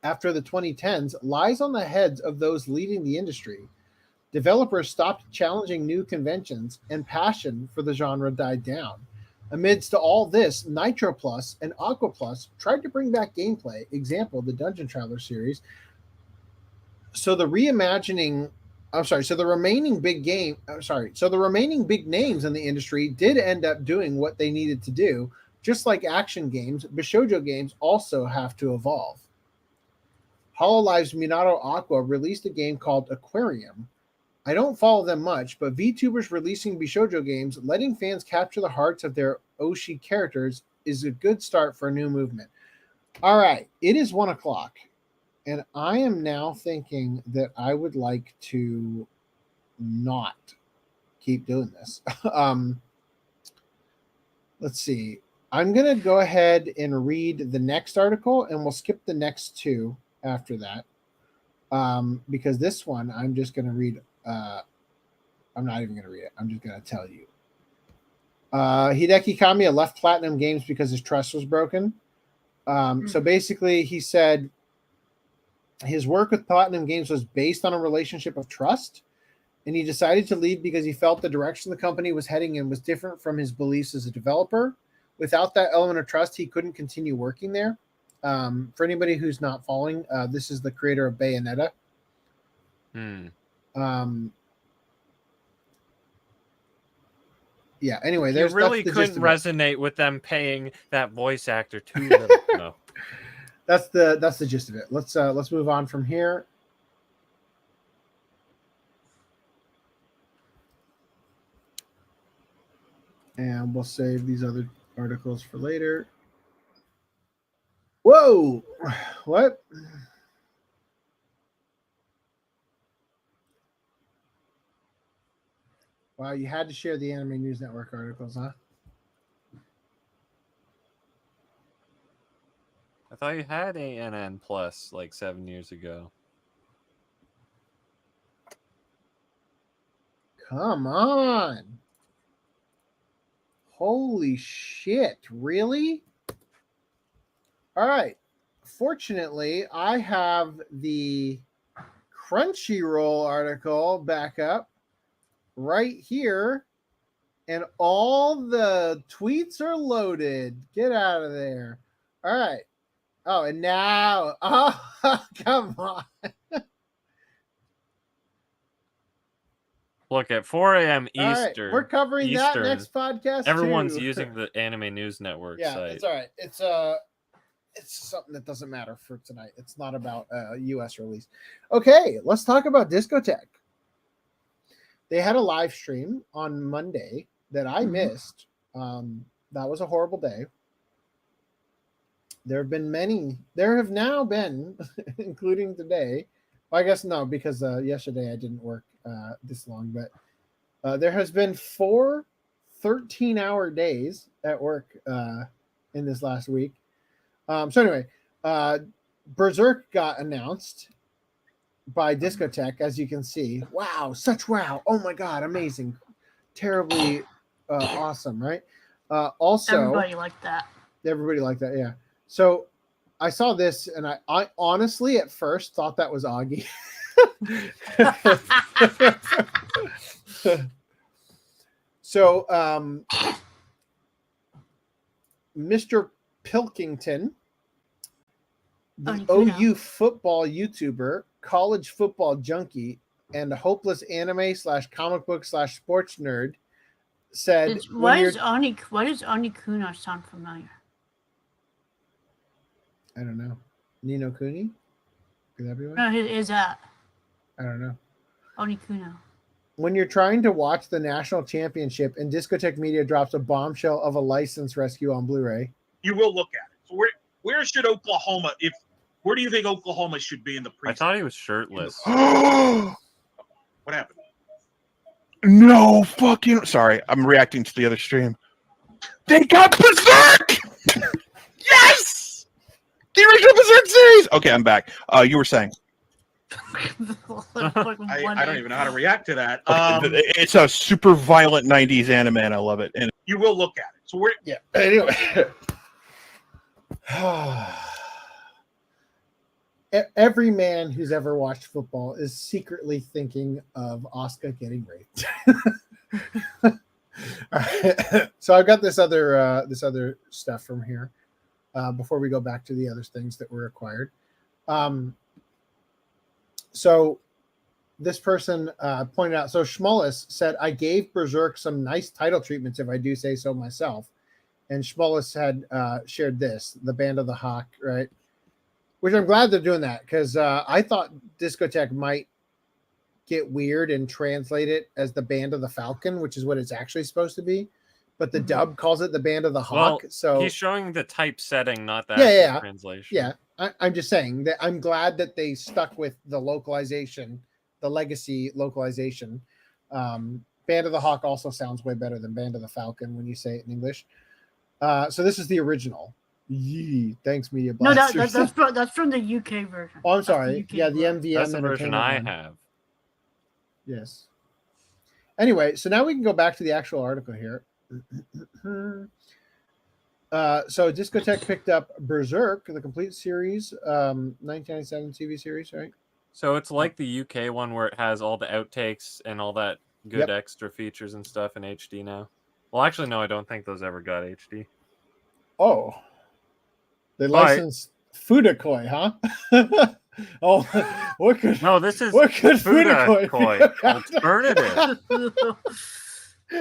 after the 2010s lies on the heads of those leading the industry. Developers stopped challenging new conventions, and passion for the genre died down. Amidst all this, Nitro Plus and Aqua Plus tried to bring back gameplay, example, the Dungeon Traveler series. So the remaining big names in the industry did end up doing what they needed to do. Just like action games, Bishoujo games also have to evolve. Hololive's Minato Aqua released a game called Aquarium. I don't follow them much, but VTubers releasing Bishoujo games, letting fans capture the hearts of their Oshi characters is a good start for a new movement. All right, it is 1 o'clock, and I am now thinking that I would like to not keep doing this. Let's see. I'm going to go ahead and read the next article, and we'll skip the next two after that. Because this one, I'm just going to read. I'm not even going to read it. I'm just going to tell you. Hideki Kamiya left Platinum Games because his trust was broken. So basically, he said his work with Platinum Games was based on a relationship of trust, and he decided to leave because he felt the direction the company was heading in was different from his beliefs as a developer. Without that element of trust, he couldn't continue working there. For anybody who's not following, this is the creator of Bayonetta. Yeah, anyway, You really couldn't resonate with them paying that voice actor too little. No. That's the gist of it. Let's move on from here. And we'll save these other articles for later. Whoa! What? Wow, you had to share the Anime News Network articles, huh? I thought you had ANN Plus like 7 years ago. Come on. Holy shit, really? All right. Fortunately, I have the Crunchyroll article back up right here, and all the tweets are loaded. Get out of there. All right. Oh, and now, come on. Look, at 4 a.m. All right, Eastern. we're covering that next podcast. Everyone's too. using the Anime News Network Yeah, site. it's all right. It's something that doesn't matter for tonight. It's not about U.S. release. Okay, let's talk about Discotek. They had a live stream on Monday that I missed. That was a horrible day. There have now been, including today. Well, I guess no, because yesterday I didn't work this long, but there has been 4 13-hour days at work in this last week. So anyway, Berserk got announced by Discotek, as you can see. Wow, such wow. Oh my God, amazing. Terribly awesome, right? Also, everybody liked that. Everybody liked that, yeah. So I saw this, and I honestly at first thought that was Augie. So Mr. Pilkington, the OU football YouTuber, college football junkie, and a hopeless anime / comic book / sports nerd, said, why does Ani Kuna sound familiar? I don't know. Nino Kuni? Could that be one? No, is that? I don't know. Oni Kuno. when you're trying to watch the national championship and Discotek Media drops a bombshell of a license rescue on Blu-ray. You will look at it. So where should Oklahoma? Where do you think Oklahoma should be in the precinct? I thought he was shirtless. What happened? No fucking. Sorry, I'm reacting to the other stream. They got Berserk. Yes, the original Berserk series. Okay, I'm back. You were saying. I don't even know how to react to that. It's a super violent '90s anime, and I love it. And you will look at it. So we're Anyway, every man who's ever watched football is secretly thinking of Asuka getting raped. All right. So I've got this other stuff from here before we go back to the other things that were acquired. So this person pointed out, so Schmollis said, I gave Berserk some nice title treatments, if I do say so myself. And Schmollis had shared this, the Band of the Hawk, right? Which I'm glad they're doing that, because I thought Discotek might get weird and translate it as the Band of the Falcon, which is what it's actually supposed to be. But the dub calls it the Band of the Hawk. Well, so he's showing the typesetting, not that translation. Yeah, I'm just saying that I'm glad that they stuck with the localization, the legacy localization. Band of the Hawk also sounds way better than Band of the Falcon when you say it in English. So this is the original. Yee, thanks, Media No, Blasters. that's from the UK version. Oh, I'm sorry. Yeah, the MVM. That's the version I one. have. Yes. Anyway, so now we can go back to the actual article here. So Discotek picked up Berserk, the complete series, 1997 TV series, right? So it's like the UK one where it has all the outtakes and all that good extra features and stuff in HD now. Well, actually, no, I don't think those ever got HD. Oh. They licensed Fudakoi, huh? Oh, what could this is what could Fudakoi alternative.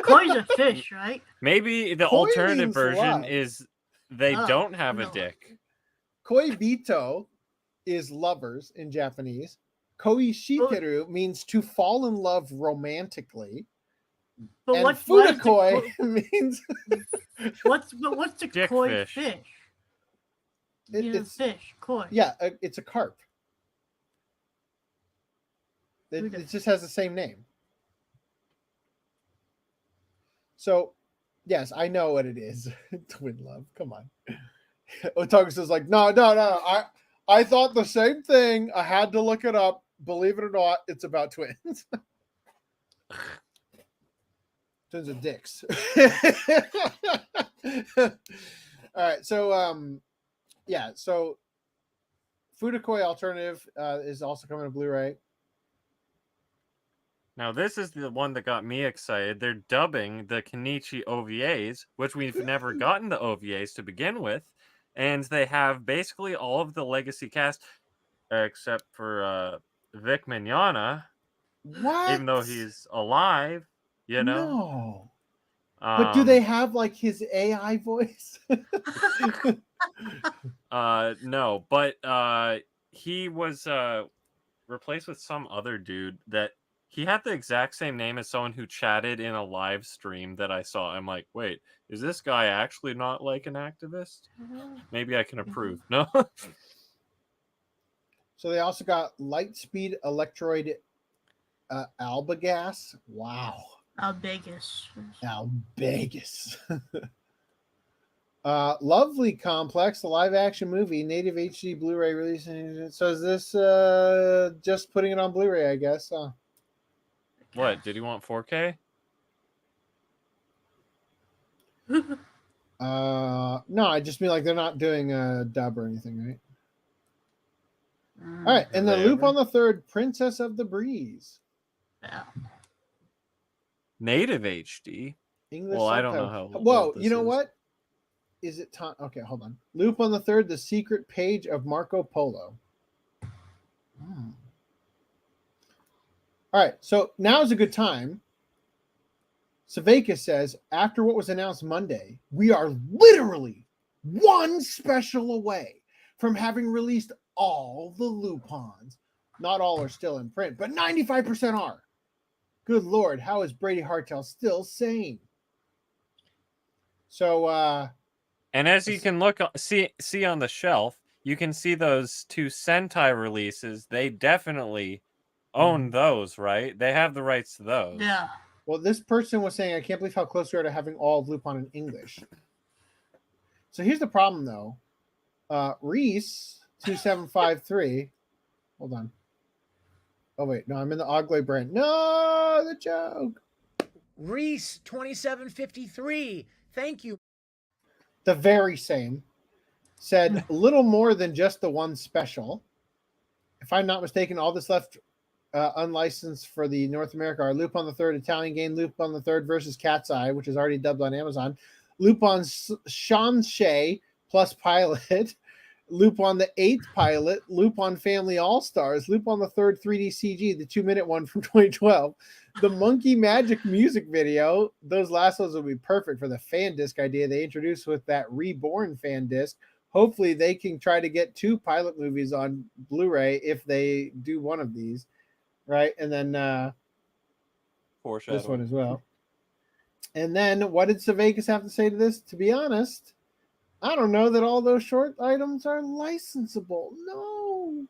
Koi's a fish, right? Maybe the Koi alternative means version love. is they don't have a dick. Koibito is lovers in Japanese. Koishiteru means to fall in love romantically. But and what Fudakoi means what's the Dick koi fish. fish? It's fish, koi. Yeah, it's a carp. It just has the same name. So, yes, I know what it is. Twin love. Come on. Otagus is like, no. I thought the same thing. I had to look it up. Believe it or not, it's about twins. Twins are dicks. All right, so so Fudakoi Alternative is also coming to Blu-ray. Now, this is the one that got me excited. They're dubbing the Kenichi OVAs, which we've never gotten the OVAs to begin with. And they have basically all of the legacy cast, except for Vic Mignogna. What? Even though he's alive, you know? No. But do they have, like, his AI voice? No, but he was replaced with some other dude that he had the exact same name as someone who chatted in a live stream that I saw. I'm like, wait, is this guy actually not like an activist? Maybe I can approve. No. So they also got Lightspeed Electroid Albagas. Wow. Albagus. Lovely Complex, the live action movie, native HD Blu-ray release. So is this just putting it on Blu-ray, I guess? What? Did he want 4K? No, I just mean like they're not doing a dub or anything, right? All right, and then Loop on the Third, Princess of the Breeze. Yeah. Native HD. English. Well, I don't know how. Whoa, you know what? Is it time? Okay, hold on. Loop on the Third, the secret page of Marco Polo. All right, so now is a good time. Sevakis says, after what was announced Monday, we are literally one special away from having released all the Lupons. Not all are still in print, but 95% are. Good Lord, how is Brady Hartel still sane? So, and as you can see on the shelf, you can see those 2 Sentai releases. They definitely own those, right? They have the rights to those. Yeah. Well, this person was saying, I can't believe how close we are to having all of Lupin in English. So here's the problem, though. Reese 2753. Hold on. Oh wait, no, I'm in the Ogley brand. No, the joke. Reese 2753. Thank you. The very same said a little more than just the one special. If I'm not mistaken, all that's left unlicensed for the North America are Lupin the Third Italian game, Lupin the Third versus Cat's Eye, which is already dubbed on Amazon, Lupin Shanshay plus pilot, Lupin the 8th pilot, Lupin Family All-Stars, Lupin the Third 3D CG, the 2-minute one from 2012, the Monkey Magic music video. Those last ones will be perfect for the fan disc idea they introduced with that Reborn fan disc. Hopefully they can try to get 2 pilot movies on Blu-ray if they do one of these, right? And then this one as well. And then what did Sevakis have to say to this? To be honest, I don't know that all those short items are licensable. No.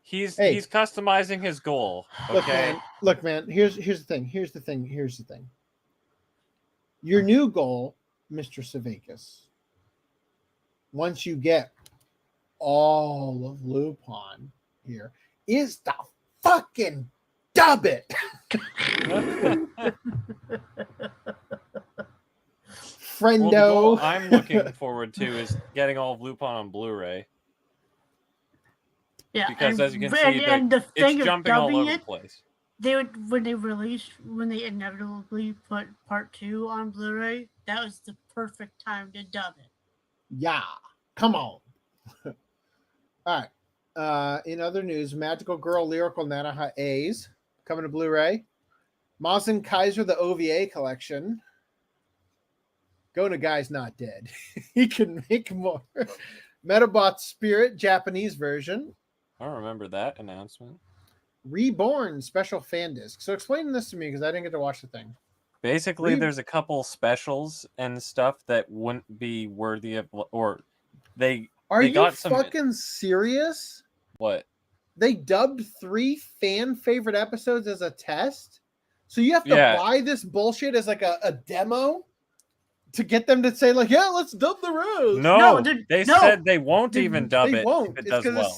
He's customizing his goal. Okay. Look, man. Here's the thing. Here's the thing. Your new goal, Mr. Sevakis, once you get all of Lupin here, is to fucking dub it. Friendo. Well, the goal I'm looking forward to is getting all of Lupin on Blu-ray. Yeah, because as you can see, the thing it's jumping all over the place. They would when they inevitably put part 2 on Blu-ray, that was the perfect time to dub it. Yeah, come on. All right. In other news, Magical Girl Lyrical Nanaha A's coming to Blu-ray. Mazen Kaiser, the OVA collection. Gona Guy's not dead. He can make more. Metabot Spirit, Japanese version. I don't remember that announcement. Reborn special fan disc. So explain this to me because I didn't get to watch the thing. Basically, there's a couple specials and stuff that wouldn't be worthy of, or they got some. Fucking serious? What? They dubbed 3 fan favorite episodes as a test, so you have to buy this bullshit as like a demo to get them to say like, yeah, let's dub the rose. No, they said they won't even dub it. Won't. If it it's does because well. it's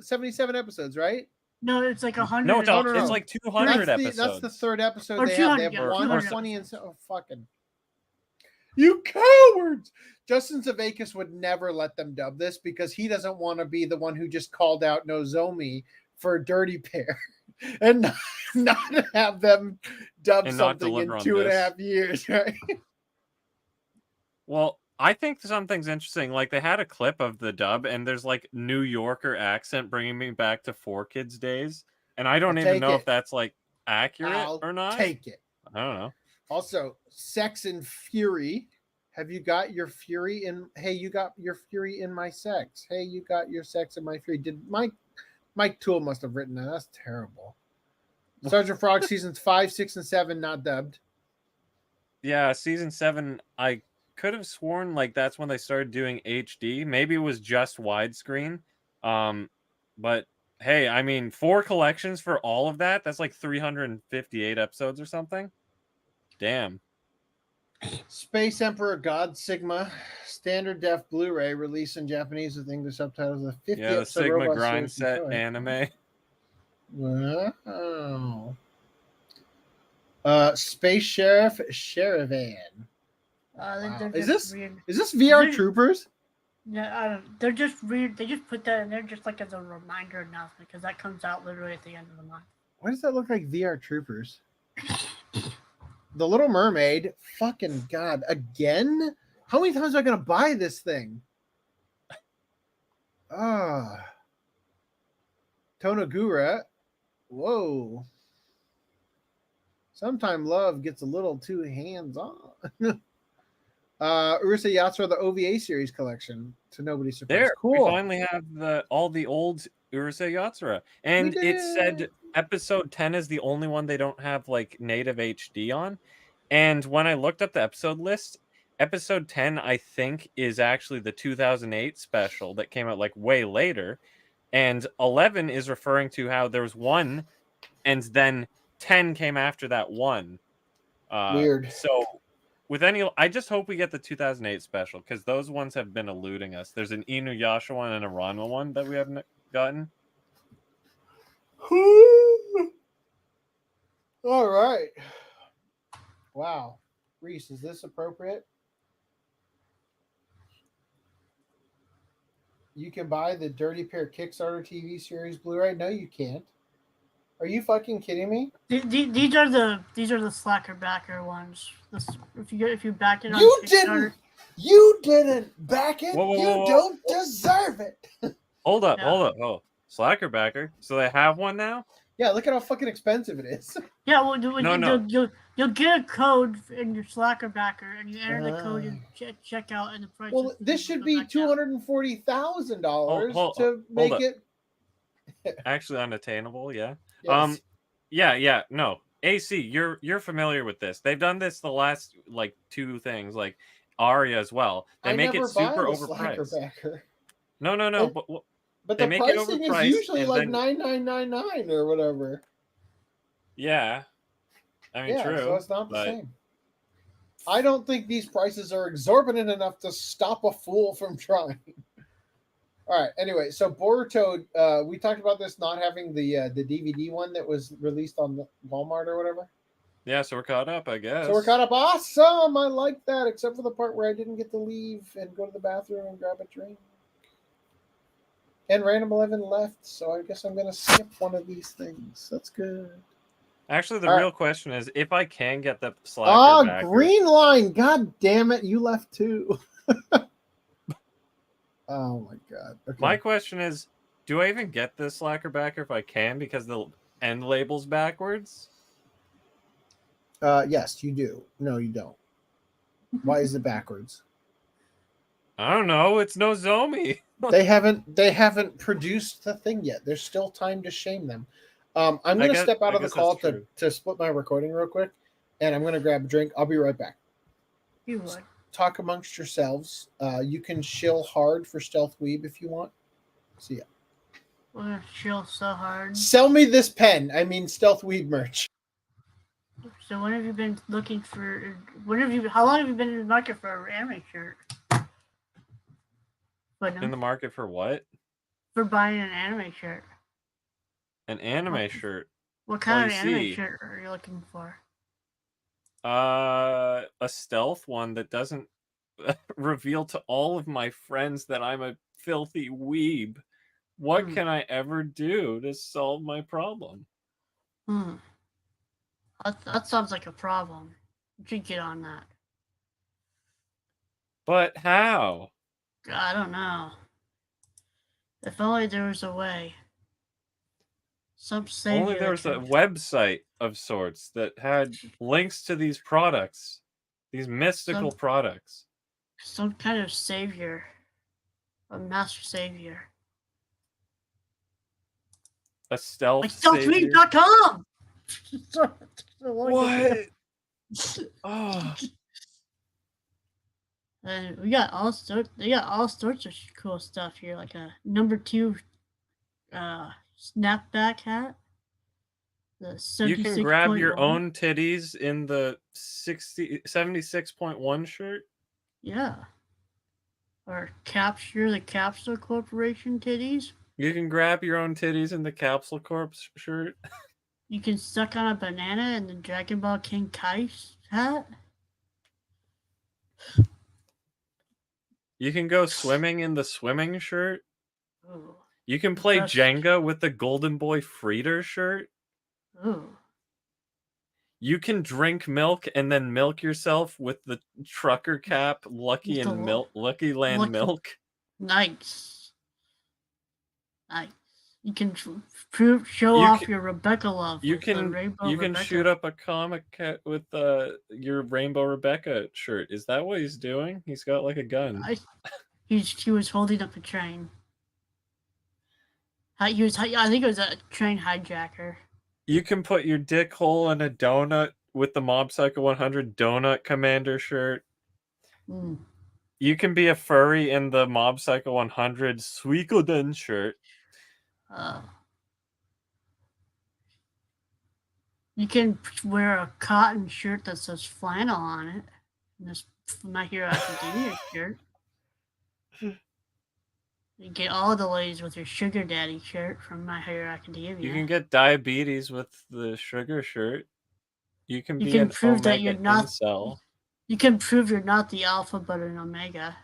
77 episodes, right? No, it's like 100. No, it's like 200 episodes. That's the 3rd episode Or they 200, have. They have yeah, 120 and so fucking. You cowards! Justin Sevakis would never let them dub this because he doesn't want to be the one who just called out Nozomi for Dirty Pair and not have them dub And something in 2.5 years, right? Well, I think something's interesting. Like they had a clip of the dub, and there's like New Yorker accent bringing me back to 4Kids days, and I don't even know if that's like accurate or not. Take it. I don't know. Also, Sex and Fury. Have you got your fury in? Hey, you got your fury in my sex. Hey, you got your sex in my fury. Did Mike Toole must have written that? That's terrible. Sergeant Frog seasons 5, 6, and 7 not dubbed. Yeah, season 7. I could have sworn like that's when they started doing HD. Maybe it was just widescreen. But hey, I mean, 4 collections for all of that. That's like 358 episodes or something. Damn. Space Emperor God Sigma standard def Blu-ray released in Japanese with English subtitles. The 50 Yeah, the Sigma grind set anime. Wow. Space Sheriff Sherivan. Wow. Is this VR Troopers? Yeah, I don't. They're just weird. They just put that in there just like as a reminder announcement because that comes out literally at the end of the month. Why does that look like VR Troopers? The Little Mermaid. Fucking God. Again? How many times am I going to buy this thing? Tonogura. Whoa. Sometimes love gets a little too hands-on. Urusei Yatsura, the OVA series collection, to nobody's surprise. There, cool. we finally have all the old Urusei Yatsura, and did it said episode 10 is the only one they don't have like native HD on. And when I looked up the episode list, episode 10 I think is actually the 2008 special that came out like way later, and 11 is referring to how there was 1 and then 10 came after that 1. Weird. So with any, I just hope we get the 2008 special, because those ones have been eluding us. There's an Inuyasha one and a Ranma one that we haven't gotten. All right. Wow. Reese, is this appropriate? You can buy the Dirty Pair Kickstarter TV series Blu-ray. No, you can't. Are you fucking kidding me? These are the slacker backer ones. If you back it on You Kickstarter, didn't back it. You don't deserve it. Hold up. Oh, slacker backer. So they have one now? Yeah, look at how fucking expensive it is. yeah. Well, No. you'll get a code in your slacker backer, and you enter the code and check out, and the price. Well, this should be $240,000 to make up. it Actually unattainable. Yeah. Yes. Yeah. No. AC, you're familiar with this. They've done this the last like 2 things, like Aria as well. They make it super overpriced. No. But they the make it pricing is overpriced usually and like then- $9,999 or whatever. Yeah. I mean, Yeah, true. so it's not the but- same. I don't think these prices are exorbitant enough to stop a fool from trying. All right. Anyway, so Boruto, we talked about this not having the DVD one that was released on Walmart or whatever. Yeah, so we're caught up, I guess. So we're caught up. Awesome. I like that, except for the part where I didn't get to leave and go to the bathroom and grab a drink. And Random 11 left, so I guess I'm going to skip one of these things. That's good. Actually, the All real question is if I can get the slacker backer. Green line. God damn it. You left too. Oh my god. Okay. My question is, do I even get this slacker backer if I can, because the end label's backwards? Yes, you do. No, you don't. Why is it backwards? I don't know. It's Nozomi. They haven't produced the thing yet. There's still time to shame them. I'm going to step out of the call to split my recording real quick, and I'm going to grab a drink. I'll be right back. You would. Talk amongst yourselves. You can shill hard for Stealth Weeb if you want. See ya. We're gonna chill so hard. Sell me this pen. I mean Stealth Weeb merch. So when have you been looking for? How long have you been in the market for an anime shirt? In the market for what? For buying an anime shirt. An anime shirt. What kind of anime shirt are you looking for? A stealth one that doesn't reveal to all of my friends that I'm a filthy weeb. What can I ever do to solve my problem? That sounds like a problem. You should get on that. But how? I don't know. If only there was a way. Only there was a website of sorts that had links to these products, these mystical products. Some kind of savior, a master savior. A stealth like savior? StealthWeeb.com. What? Oh. And we got all sorts. They got all sorts of cool stuff here, like a #2 snapback hat. You can grab your own titties in the 76.1 shirt. Yeah. Or capture the Capsule Corporation titties. You can grab your own titties in the Capsule Corp shirt. You can suck on a banana in the Dragon Ball King Kai hat. You can go swimming in the swimming shirt. Ooh. You can play Jenga with the Golden Boy Frieder shirt. Ooh. You can drink milk and then milk yourself with the trucker cap, Lucky Land milk. Nice. Nice. You can show off your Rebecca love. You can Rebecca. shoot up a comic with your Rainbow Rebecca shirt. Is that what he's doing? He's got like a gun. He was holding up a train. I think it was a train hijacker. You can put your dick hole in a donut with the Mob Psycho 100 Donut Commander shirt. Mm. You can be a furry in the Mob Psycho 100 Suikoden shirt. You can wear a cotton shirt that says flannel on it. And this My Hero Academia shirt. You get all the ladies with your sugar daddy shirt from My Hero Academia. You can get diabetes with the sugar shirt. You can be an prove that Omega you're not. incel. You can prove you're not the alpha, but an omega.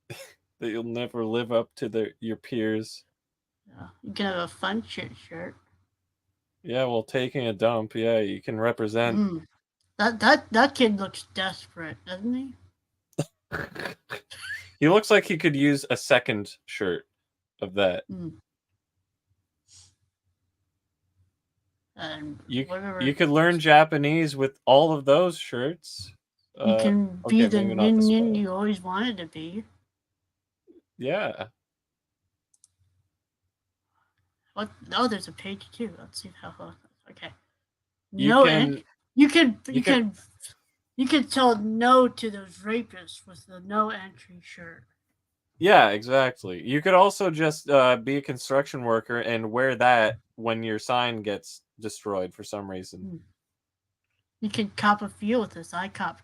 That you'll never live up to your peers. Yeah. You can have a fun shit shirt. Yeah, well, taking a dump. Yeah, you can represent. That kid looks desperate, doesn't he? He looks like he could use a second shirt of that. You could learn Japanese with all of those shirts. You can be the nin you always wanted to be. Yeah. What? Oh, there's a page too. Let's see how. Okay. You can tell no to those rapists with the no entry shirt. Yeah, exactly. You could also just be a construction worker and wear that when your sign gets destroyed for some reason. You can cop a feel with this. I cop.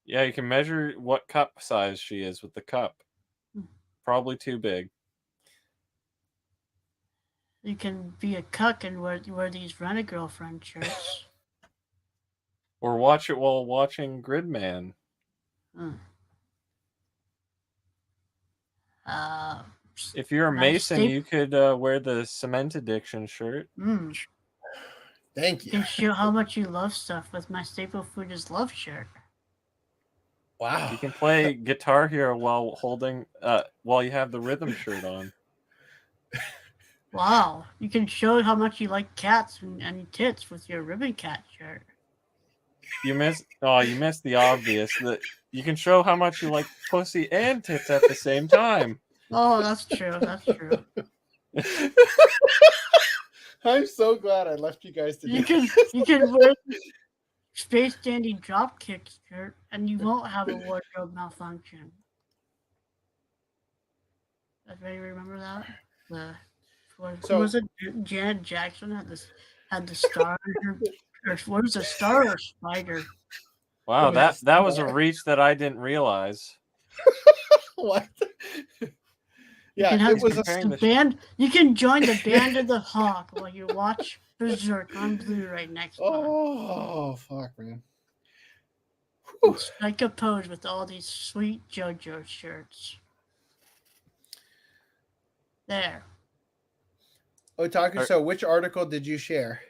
Yeah, you can measure what cup size she is with the cup. Probably too big. You can be a cuck and wear these Rent-A-Girlfriend shirts. Or watch it while watching Gridman. If you're a Mason, you could wear the Cement Addiction shirt. Thank you. You can show how much you love stuff with my Staple Food is Love shirt. Wow. You can play Guitar Hero while you have the Rhythm shirt on. Wow. You can show how much you like cats and tits with your Ribbon Cat shirt. You missed the obvious. That you can show how much you like pussy and tits at the same time. Oh, that's true. That's true. I'm so glad I left you guys to. You can wear Space Dandy Dropkick shirt, and you won't have a wardrobe malfunction. Everybody remember that? Who was it? Janet Jackson had the star in her. Or what is a star or a spider? Wow, that was a reach that I didn't realize. What? Yeah, it was the band. You can join the Band of the Hawk while you watch Berserk on Blu-ray next month. Oh, fuck, man. Strike a pose with all these sweet JoJo shirts. There. Otaku, so which article did you share?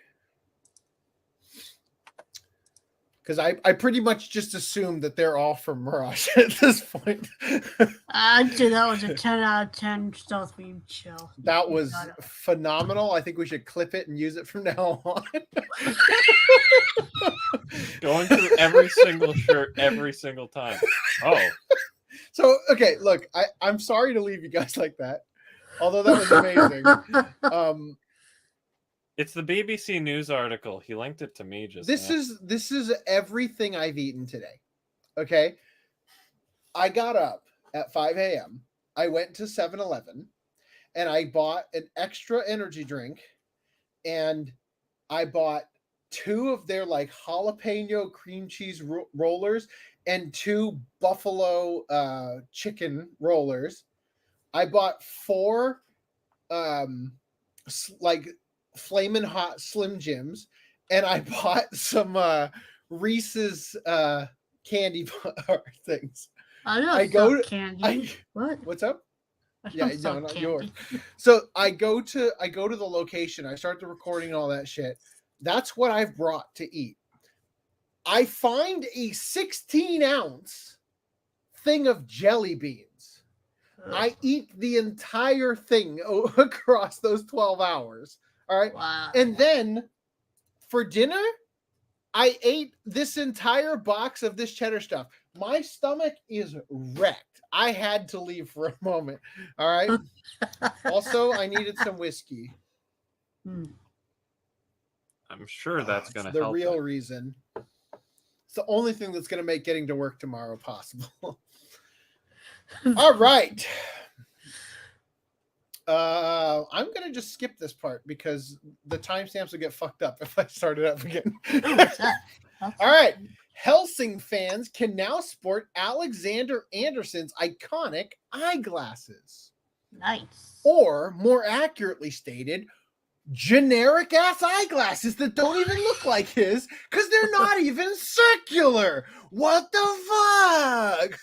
Because I pretty much just assumed that they're all from Mirage at this point. I'd say that was a 10 out of 10 stealth beam chill. That was phenomenal. I think we should clip it and use it from now on. Going through every single shirt every single time. Oh. So, okay, look, I'm sorry to leave you guys like that. Although that was amazing. It's the BBC News article. He linked it to me just This is everything I've eaten today. Okay. I got up at 5 a.m. I went to 7-Eleven and I bought an extra energy drink and I bought 2 of their like jalapeno cream cheese rollers and 2 buffalo chicken rollers. I bought 4 like Flamin' Hot Slim Jims, and I bought some Reese's candy bar things. I go candy. What's up? Yeah, no, not yours. So I go to the location. I start the recording and all that shit. That's what I've brought to eat. I find a 16-ounce thing of jelly beans. I eat the entire thing across those 12 hours. All right. Wow. And then for dinner, I ate this entire box of this cheddar stuff. My stomach is wrecked. I had to leave for a moment. All right. Also, I needed some whiskey. I'm sure that's going to the help. real reason. It's the only thing that's going to make getting to work tomorrow possible. All right. I'm going to just skip this part because the timestamps will get fucked up if I start it up again. All right. Helsing fans can now sport Alexander Anderson's iconic eyeglasses. Nice. Or, more accurately stated, generic ass eyeglasses that don't even look like his because they're not even circular. What the fuck?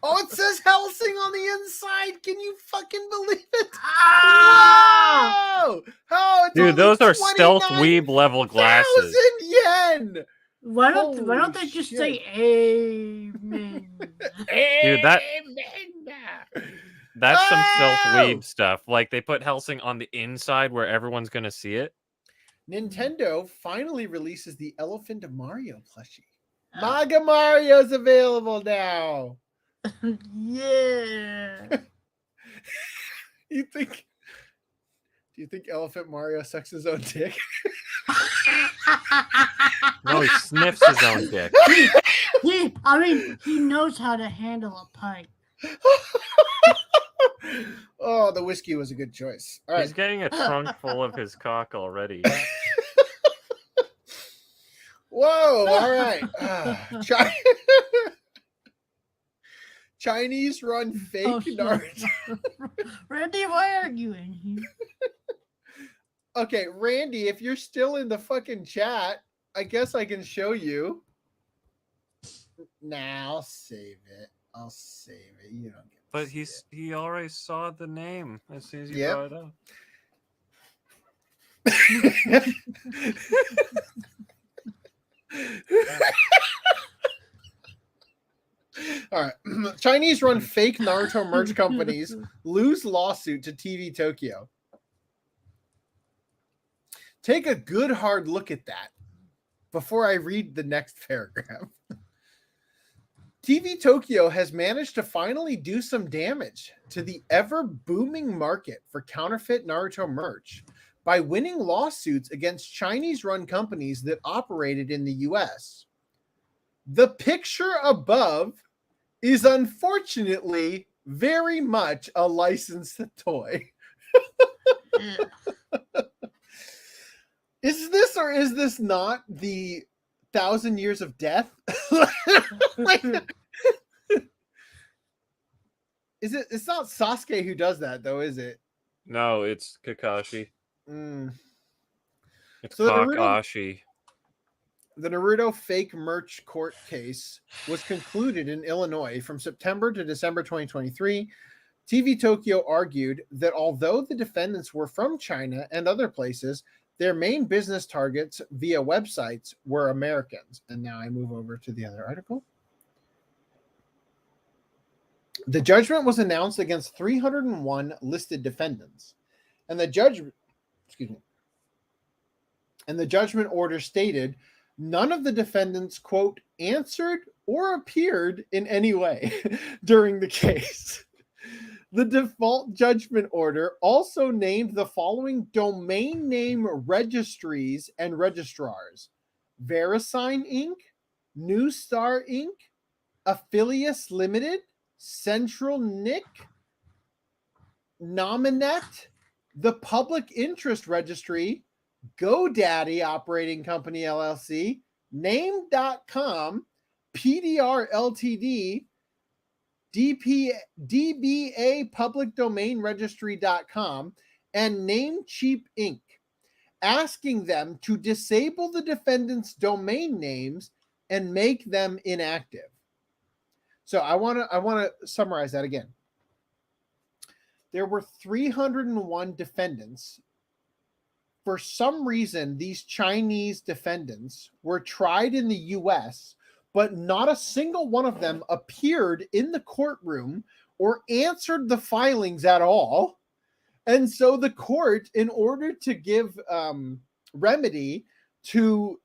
Oh, it says Helsing on the inside. Can you fucking believe it? Whoa! Oh, it's Dude, those are stealth 29,000 weeb level glasses. yen. Why don't they just say amen? Dude, that's some stealth weeb stuff. Like they put Helsing on the inside where everyone's gonna see it. Nintendo finally releases the Elephant Mario plushie. Manga Mario's available now. Yeah. Do you think Elephant Mario sucks his own dick? No, he sniffs his own dick. He knows how to handle a pipe. Oh, the whiskey was a good choice. All right. He's getting a trunk full of his cock already. Whoa, all right. Chinese run fake Naruto. Randy, why are you in here? Okay, Randy, if you're still in the fucking chat, I guess I can show you. Nah, I'll save it. You don't get. But he already saw the name as soon as you brought it up. All right. Chinese run fake Naruto merch companies lose lawsuit to TV Tokyo. Take a good hard look at that before I read the next paragraph. TV Tokyo has managed to finally do some damage to the ever booming market for counterfeit Naruto merch by winning lawsuits against Chinese run companies that operated in the US. The picture above is unfortunately very much a licensed toy. Is this or is this not the 1,000 Years of Death? Is it? It's not Sasuke who does that, though, is it? No, it's Kakashi. It's So Kakashi. The Naruto fake merch court case was concluded in Illinois from September to December 2023. TV Tokyo argued that although the defendants were from China and other places, their main business targets via websites were Americans. And now I move over to the other article. The judgment was announced against 301 listed defendants. And the judgment order stated none of the defendants, quote, answered or appeared in any way during the case. The default judgment order also named the following domain name registries and registrars: VeriSign Inc., Newstar Inc., Affilius Limited, Central Nick, Nominet, the Public Interest Registry, GoDaddy Operating Company LLC, Name.com, PDR Ltd, DBA Public Domain Registry.com, and Namecheap Inc., asking them to disable the defendants' domain names and make them inactive. So I want to summarize that again. There were 301 defendants. For some reason, these Chinese defendants were tried in the U.S., but not a single one of them appeared in the courtroom or answered the filings at all. And so the court, in order to give remedy, to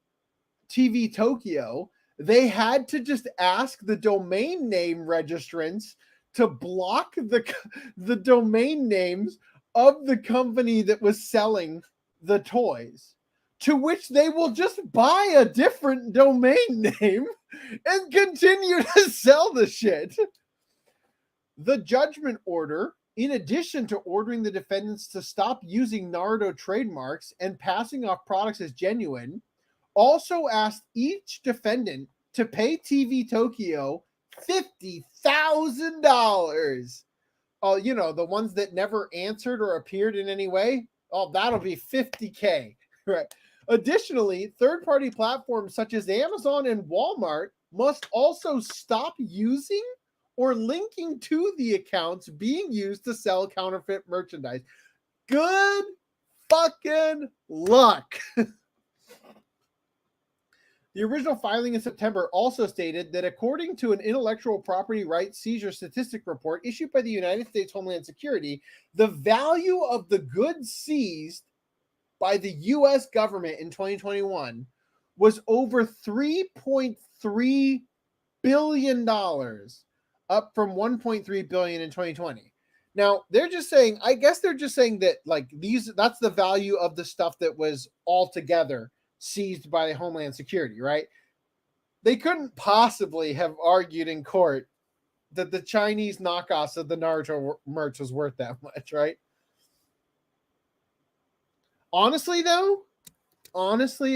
TV Tokyo, they had to just ask the domain name registrants to block the domain names of the company that was selling the toys, to which they will just buy a different domain name and continue to sell the shit. The judgment order, in addition to ordering the defendants to stop using Naruto trademarks and passing off products as genuine, also asked each defendant to pay TV Tokyo $50,000. Oh, you know, the ones that never answered or appeared in any way. Oh, that'll be $50K. Right. Additionally, third-party platforms such as Amazon and Walmart must also stop using or linking to the accounts being used to sell counterfeit merchandise. Good fucking luck. The original filing in September also stated that according to an intellectual property rights seizure statistic report issued by the United States Homeland Security, the value of the goods seized by the U.S. government in 2021 was over $3.3 billion, up from $1.3 billion in 2020. Now, they're just saying, I guess they're just saying that, like, that's the value of the stuff that was altogether seized by Homeland Security, right? They couldn't possibly have argued in court that the Chinese knockoffs of the Naruto merch was worth that much, right? Honestly,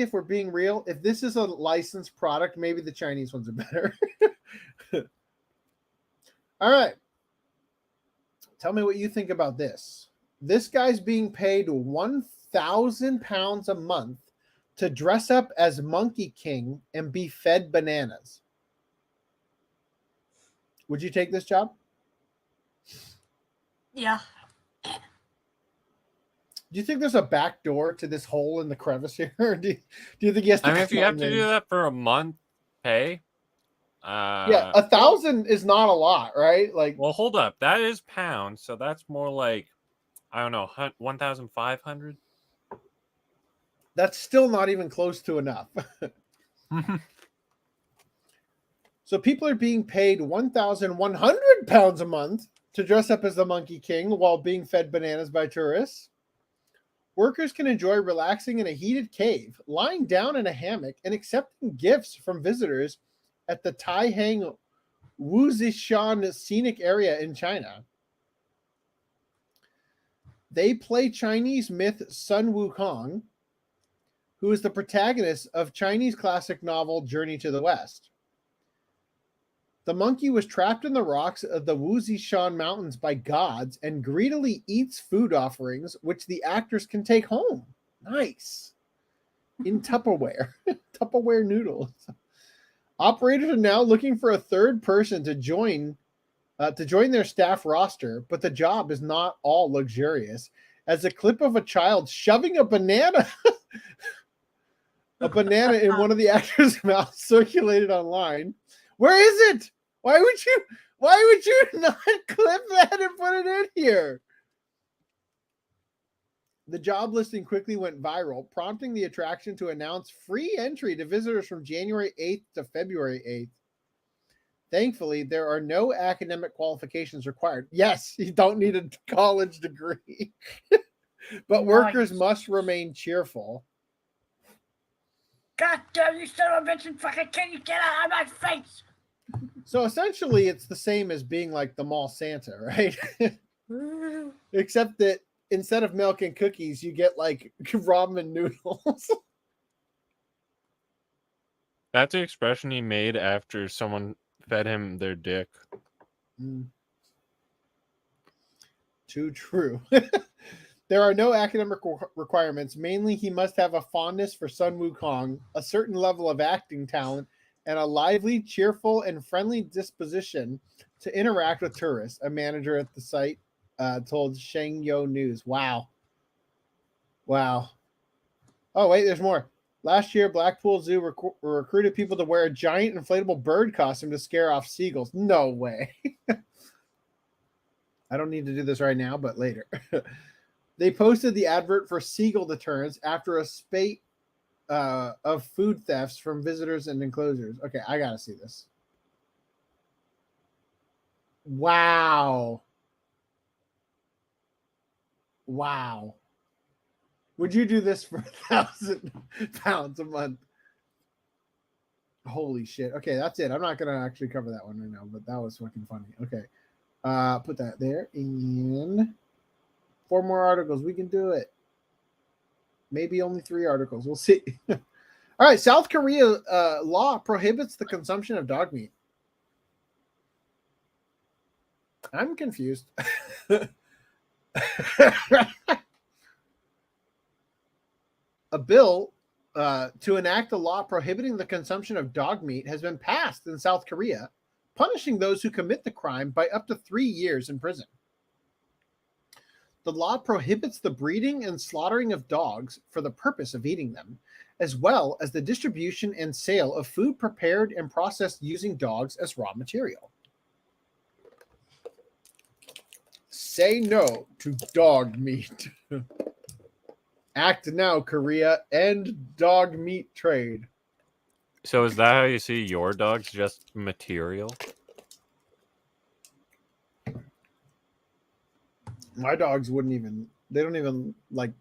if we're being real, if this is a licensed product, maybe the Chinese ones are better. All right. Tell me what you think about this. This guy's being paid 1,000 pounds a month to dress up as Monkey King and be fed bananas. Would you take this job? Yeah. Do you think there's a back door to this hole in the crevice here? Or do you think he has to? I mean, if you have to do that for a month pay, yeah, 1,000 is not a lot, right? Like, well, hold up, that is pounds, so that's more like, I don't know, 1,500. That's still not even close to enough. So people are being paid 1,100 pounds a month to dress up as the Monkey King while being fed bananas by tourists. Workers can enjoy relaxing in a heated cave, lying down in a hammock, and accepting gifts from visitors at the Taihang Wuzishan scenic area in China. They play Chinese myth Sun Wukong, who is the protagonist of Chinese classic novel Journey to the West. The monkey was trapped in the rocks of the Wuzishan Mountains by gods and greedily eats food offerings, which the actors can take home. Nice. In Tupperware. Tupperware noodles. Operators are now looking for a third person to join their staff roster, but the job is not all luxurious, as a clip of a child shoving a banana in one of the actors' mouths circulated online. Where is it? Why would you not clip that and put it in here? The job listing quickly went viral, prompting the attraction to announce free entry to visitors from January 8th to February 8th. Thankfully, there are no academic qualifications required. Yes, you don't need a college degree. But workers must remain cheerful. God damn you, son of a bitch, and fucking can you get out of my face? So essentially, it's the same as being like the mall Santa, right? Except that instead of milk and cookies, you get like ramen noodles. That's the expression he made after someone fed him their dick. Too true. There are no academic requirements. Mainly, he must have a fondness for Sun Wukong, a certain level of acting talent, and a lively, cheerful, and friendly disposition to interact with tourists, a manager at the site told Shengyo News. Wow. Oh, wait, there's more. Last year, Blackpool Zoo recruited people to wear a giant inflatable bird costume to scare off seagulls. No way. I don't need to do this right now, but later. They posted the advert for seagull deterrence after a spate of food thefts from visitors and enclosures. Okay, I gotta see this. Wow. Wow. Would you do this for £1,000 a month? Holy shit. Okay, that's it. I'm not gonna actually cover that one right now, but that was fucking funny. Okay. Put that there. And 4 more articles. We can do it. Maybe only 3 articles. We'll see. All right. South Korea law prohibits the consumption of dog meat. I'm confused. A bill to enact a law prohibiting the consumption of dog meat has been passed in South Korea, punishing those who commit the crime by up to 3 years in prison. The law prohibits the breeding and slaughtering of dogs for the purpose of eating them, as well as the distribution and sale of food prepared and processed using dogs as raw material. Say no to dog meat. Act now, Korea. End dog meat trade. So is that how you see your dogs? Just material? My dogs wouldn't even. They don't even like.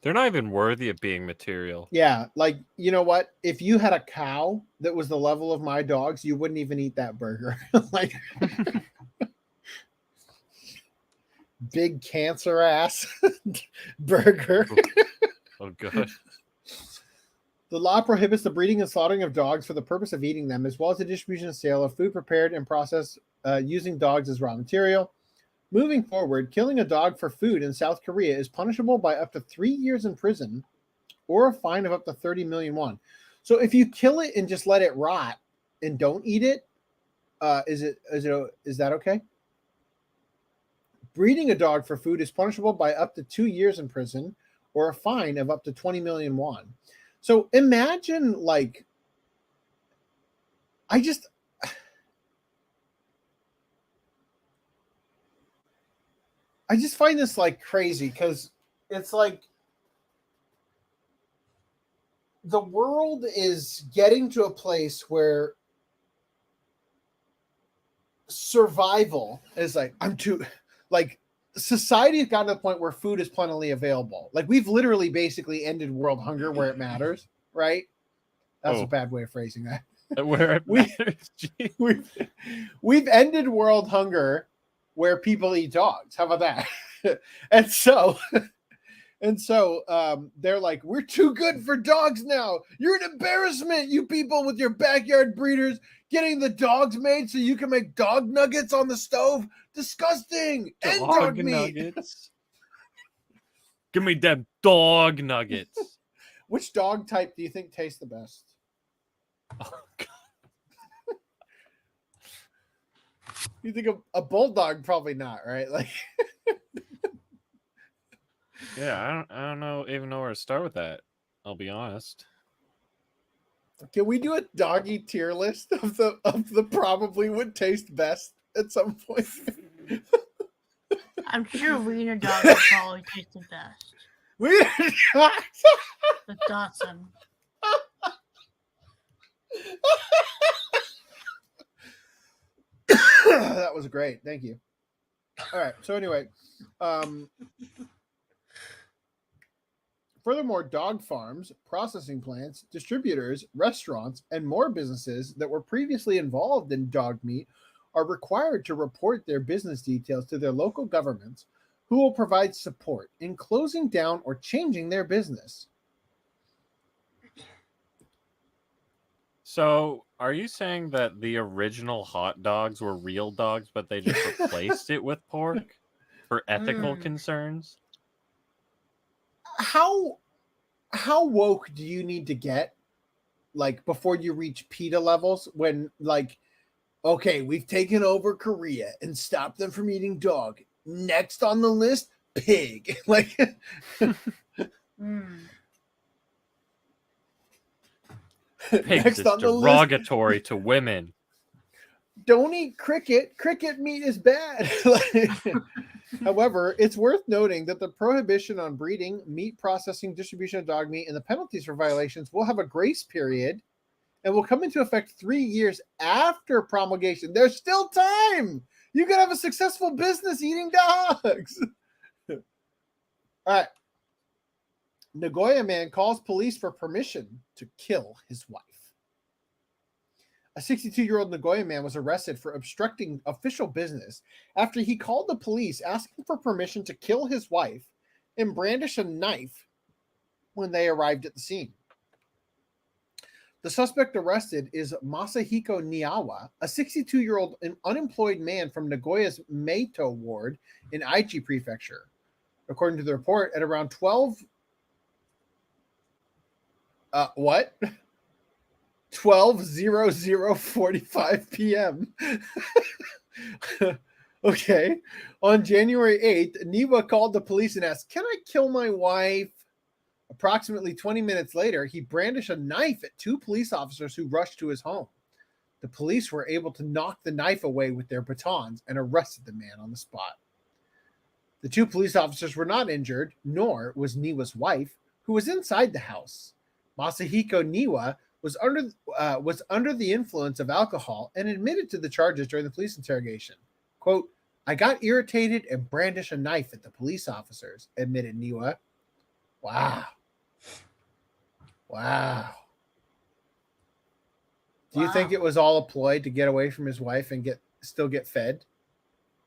They're not even worthy of being material. Yeah, like, you know what? If you had a cow that was the level of my dogs, you wouldn't even eat that burger. Like. Big cancer ass burger. Oh, God. The law prohibits the breeding and slaughtering of dogs for the purpose of eating them, as well as the distribution and sale of food prepared and processed using dogs as raw material. Moving forward, killing a dog for food in South Korea is punishable by up to 3 years in prison or a fine of up to 30 million won. So if you kill it and just let it rot and don't eat it, is that okay? Breeding a dog for food is punishable by up to 2 years in prison or a fine of up to 20 million won. So imagine, like, I just find this like crazy because it's like the world is getting to a place where survival is like, like, society has gotten to the point where food is plentifully available. Like, we've literally basically ended world hunger where it matters, right? That's a bad way of phrasing that. Where it matters. We've ended world hunger where people eat dogs. How about that? and so they're like, we're too good for dogs now. You're an embarrassment, you people with your backyard breeders getting the dogs made so you can make dog nuggets on the stove. Disgusting. And dog meat. Nuggets. Give me them dog nuggets. Which dog type do you think tastes the best? Oh, God. You think a bulldog? Probably not, right? Like, yeah, I don't even know where to start with that. I'll be honest. Can we do a doggy tier list of the probably would taste best at some point? I'm sure wiener dogs would probably taste the best. Wiener dogs. The Dotson. That was great. Thank you. All right. So anyway, furthermore, dog farms, processing plants, distributors, restaurants, and more businesses that were previously involved in dog meat are required to report their business details to their local governments, who will provide support in closing down or changing their business. So, are you saying that the original hot dogs were real dogs, but they just replaced it with pork for ethical concerns? How woke do you need to get, like, before you reach PETA levels, when, like, okay, we've taken over Korea and stopped them from eating dog. Next on the list, pig. Like, Pigs is derogatory to women. Don't eat cricket. Cricket meat is bad. Like, However, it's worth noting that the prohibition on breeding, meat processing, distribution of dog meat, and the penalties for violations will have a grace period and will come into effect 3 years after promulgation. There's still time. You can have a successful business eating dogs. All right. Nagoya man calls police for permission to kill his wife. A 62-year-old Nagoya man was arrested for obstructing official business after he called the police asking for permission to kill his wife and brandish a knife when they arrived at the scene. The suspect arrested is Masahiko Niawa, a 62-year-old unemployed man from Nagoya's Meito ward in Aichi Prefecture. According to the report, at around 12:00:45 p.m. Okay. On January 8th, Niwa called the police and asked, "Can I kill my wife?" Approximately 20 minutes later, he brandished a knife at 2 police officers who rushed to his home. The police were able to knock the knife away with their batons and arrested the man on the spot. The 2 police officers were not injured, nor was Niwa's wife, who was inside the house. Masahiko Niwa was under the influence of alcohol and admitted to the charges during the police interrogation. Quote, "I got irritated and brandished a knife at the police officers," admitted Niwa. Wow. Do you think it was all a ploy to get away from his wife and still get fed?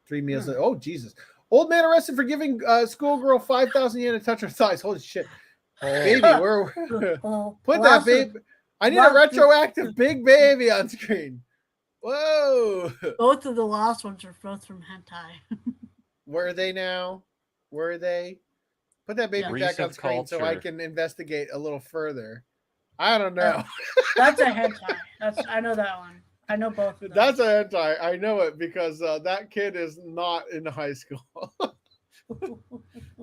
3 meals later. Oh, Jesus. Old man arrested for giving schoolgirl 5,000 yen to touch her thighs. Holy shit. Baby, put that baby. I need a retroactive big baby on screen. Whoa. Both of the last ones are both from hentai. Were they now? Were they? Put that baby back on screen so I can investigate a little further. I don't know. That's a hentai. I know that one. I know both of them. That's a hentai. I know it because that kid is not in high school.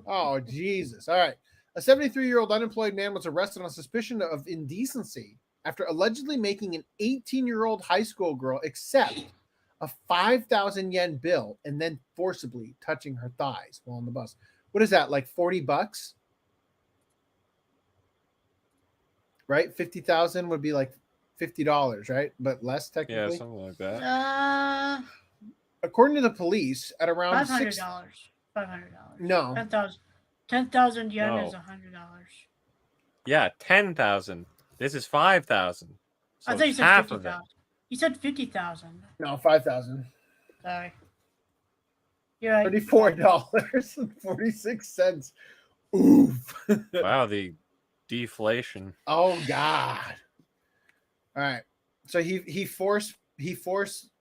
Oh, Jesus. All right. A 73-year-old unemployed man was arrested on suspicion of indecency after allegedly making an 18-year-old high school girl accept a 5,000 yen bill and then forcibly touching her thighs while on the bus. What is that, like $40? Right? 50,000 would be like $50, right? But less technically. Yeah, something like that. According to the police, at around $500. $500. No. 10,000 yen No. is $100. Yeah, 10,000. This is 5,000. So I think you said half of it. 50,000. You said 50,000. No, 5,000. Sorry. You're right. $34.46. Oof. Wow, the deflation. Oh God. All right. So he forced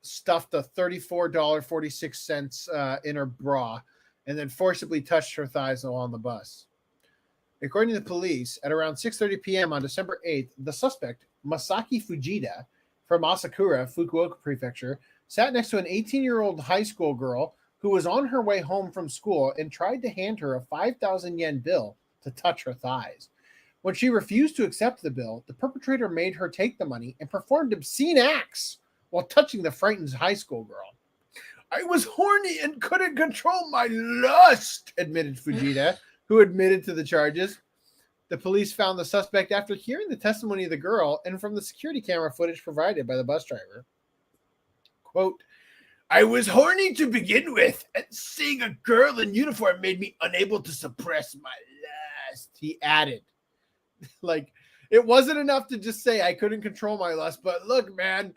stuffed a $34.46 in her bra and then forcibly touched her thighs while on the bus. According to the police, at around 6:30 p.m. on December 8th, the suspect, Masaki Fujita, from Asakura, Fukuoka Prefecture, sat next to an 18-year-old high school girl who was on her way home from school and tried to hand her a 5,000 yen bill to touch her thighs. When she refused to accept the bill, the perpetrator made her take the money and performed obscene acts while touching the frightened high school girl. "I was horny and couldn't control my lust," admitted Fujita, who admitted to the charges. The police found the suspect after hearing the testimony of the girl and from the security camera footage provided by the bus driver. Quote, "I was horny to begin with, and seeing a girl in uniform made me unable to suppress my lust," he added. Like, it wasn't enough to just say I couldn't control my lust, but look, man,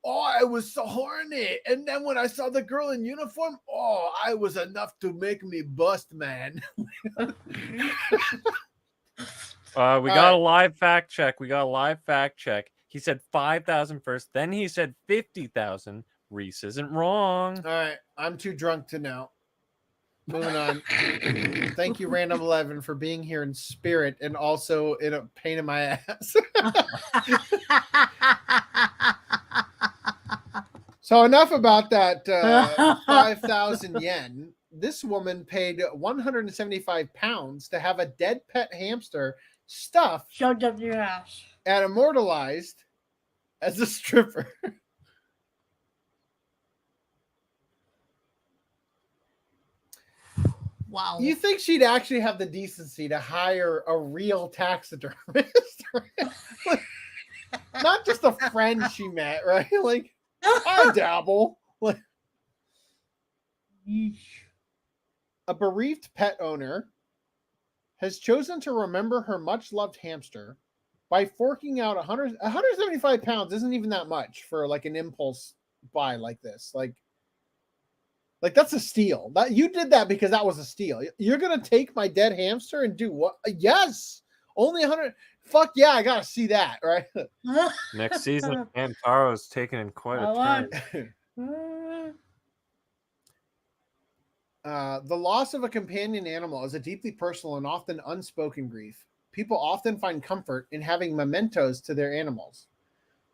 I was so horny. And then when I saw the girl in uniform, I was enough to make me bust, man. We got a live fact check. He said 5,000 first, then he said 50,000. Reese isn't wrong. All right, I'm too drunk to know. Moving on. Thank you, Random 11, for being here in spirit and also in a pain in my ass. So enough about that 5,000 yen. This woman paid 175 pounds to have a dead pet hamster stuffed, shoved up your ass, and immortalized as a stripper. Wow. You think she'd actually have the decency to hire a real taxidermist? Like, not just a friend she met, right? Like, I dabble. Like, a bereaved pet owner has chosen to remember her much-loved hamster by forking out 175 pounds. Isn't even that much for like an impulse buy like this. Like that's a steal. That you did that because that was a steal. You're gonna take my dead hamster and do what? Yes, only 100. Fuck yeah, I gotta see that. Right. Next season, Antaro's taking in quite a turn. The loss of a companion animal is a deeply personal and often unspoken grief. People often find comfort in having mementos to their animals.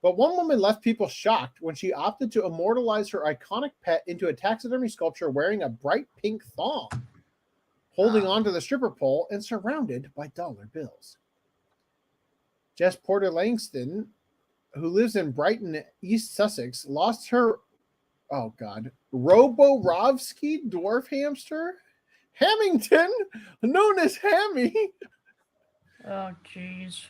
But one woman left people shocked when she opted to immortalize her iconic pet into a taxidermy sculpture wearing a bright pink thong, holding onto the stripper pole and surrounded by dollar bills. Jess Porter Langston, who lives in Brighton, East Sussex, lost her Roborovsky dwarf hamster, Hamilton, known as Hammy. Oh, jeez.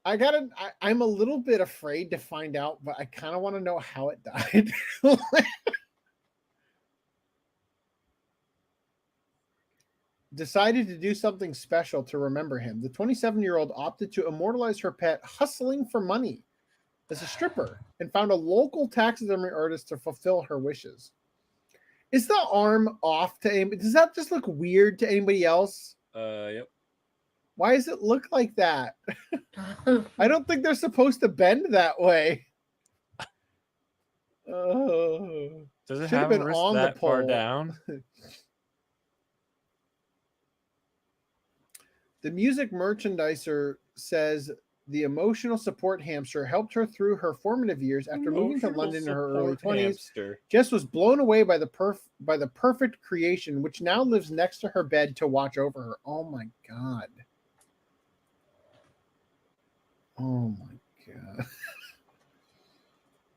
I'm a little bit afraid to find out, but I kind of want to know how it died. Decided to do something special to remember him. The 27-year-old opted to immortalize her pet hustling for money as a stripper and found a local taxidermy artist to fulfill her wishes. Is the arm off to anybody? Does that just look weird to anybody else? Yep. Why does it look like that? I don't think they're supposed to bend that way. Does it have a wrist that far down? The music merchandiser says the emotional support hamster helped her through her formative years after moving to London in her early 20s. Jess was blown away by the perfect creation, which now lives next to her bed to watch over her. Oh my God. Oh my God.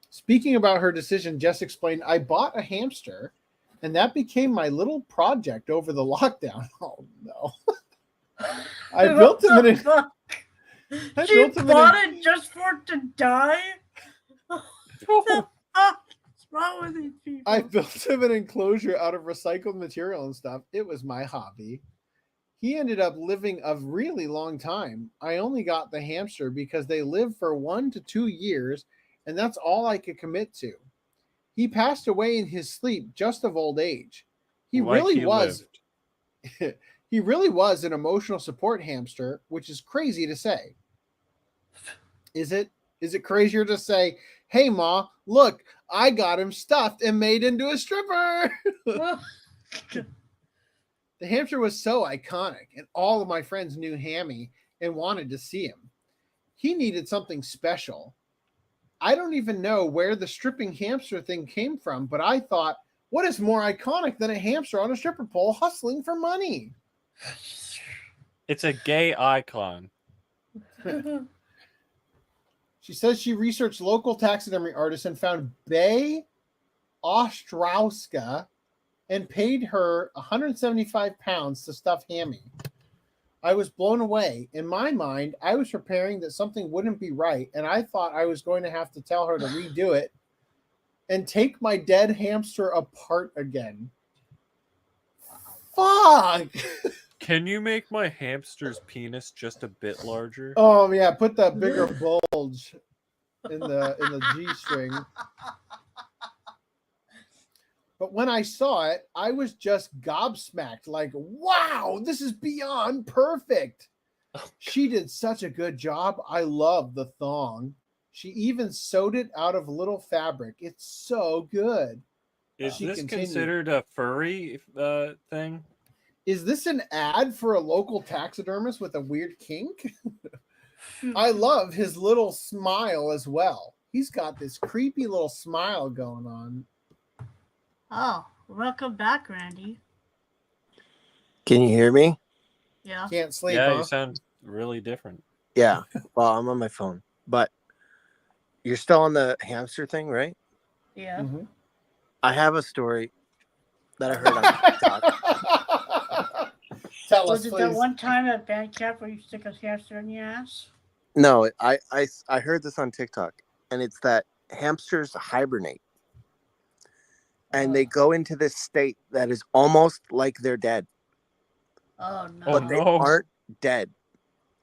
Speaking about her decision, Jess explained, I bought a hamster and that became my little project over the lockdown. Oh no. I built him in a... She bought it just for it to die? What the fuck is wrong with these people? I built him an enclosure out of recycled material and stuff. It was my hobby. He ended up living a really long time. I only got the hamster because they live for 1 to 2 years, and that's all I could commit to. He passed away in his sleep just of old age. He really was an emotional support hamster, which is crazy to say. Is it crazier to say, hey, Ma, look, I got him stuffed and made into a stripper? The hamster was so iconic, and all of my friends knew Hammy and wanted to see him. He needed something special. I don't even know where the stripping hamster thing came from, but I thought, what is more iconic than a hamster on a stripper pole hustling for money? It's a gay icon. She says she researched local taxidermy artists and found Bay Ostrowska and paid her 175 pounds to stuff Hammy. I was blown away. In my mind, I was preparing that something wouldn't be right, and I thought I was going to have to tell her to redo it and take my dead hamster apart again. Fuck! Can you make my hamster's penis just a bit larger? Oh yeah, put that bigger bulge in the G-string. But when I saw it, I was just gobsmacked. Like, wow, this is beyond perfect. She did such a good job. I love the thong. She even sewed it out of little fabric. It's so good. Is this considered a furry thing? Is this an ad for a local taxidermist with a weird kink? I love his little smile as well. He's got this creepy little smile going on. Oh, welcome back, Randy. Can you hear me? Yeah. Can't sleep, Yeah, huh? you sound really different. Yeah. Well, I'm on my phone. But you're still on the hamster thing, right? Yeah. I have a story that I heard on TikTok. Tell Was us, it please. that one time at band camp where you stick a hamster in your ass? No, I heard this on TikTok, and it's that hamsters hibernate, and they go into this state that is almost like they're dead, Oh no! but they aren't dead.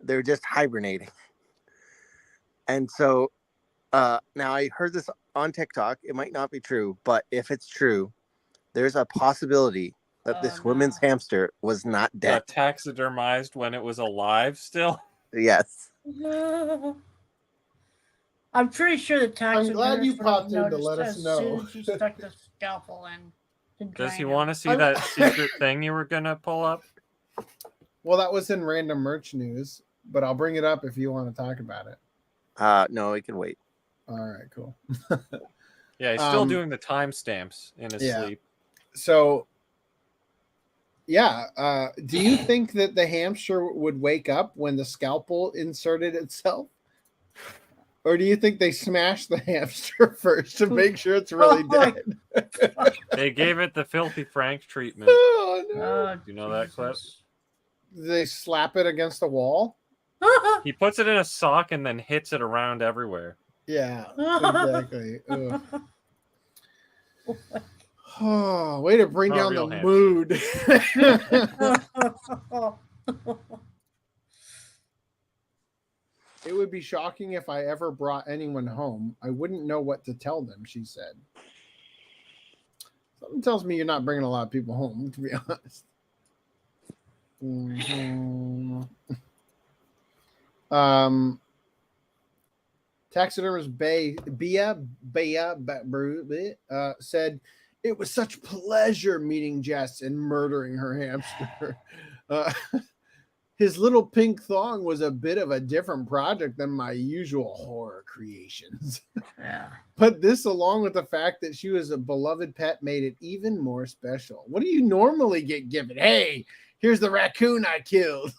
They're just hibernating. And so, now I heard this on TikTok. It might not be true, but if it's true, there's a possibility that this woman's hamster was not dead. Got taxidermized when it was alive still? Yes. I'm pretty sure the taxidermist I'm glad you would have popped in to noticed let us as know. soon as you stuck the scalpel in. to Does he drain want to him. see that secret thing you were going to pull up? Well, that was in random merch news, but I'll bring it up if you want to talk about it. No, it can wait. All right, cool. Yeah, he's still doing the timestamps in his sleep. So, yeah, do you think that the hamster would wake up when the scalpel inserted itself? Or do you think they smashed the hamster first to make sure it's really dead? They gave it the Filthy Frank treatment. Oh, no. Do you know that clip? They slap it against the wall? He puts it in a sock and then hits it around everywhere. Yeah, exactly. Oh, way to bring down the mood. It would be shocking if I ever brought anyone home. I wouldn't know what to tell them, she said. Something tells me you're not bringing a lot of people home, to be honest. Taxidermist Bia said, "It was such pleasure meeting Jess and murdering her hamster. His little pink thong was a bit of a different project than my usual horror creations. Yeah. But this, along with the fact that she was a beloved pet, made it even more special. What do you normally get given? Hey, here's the raccoon I killed.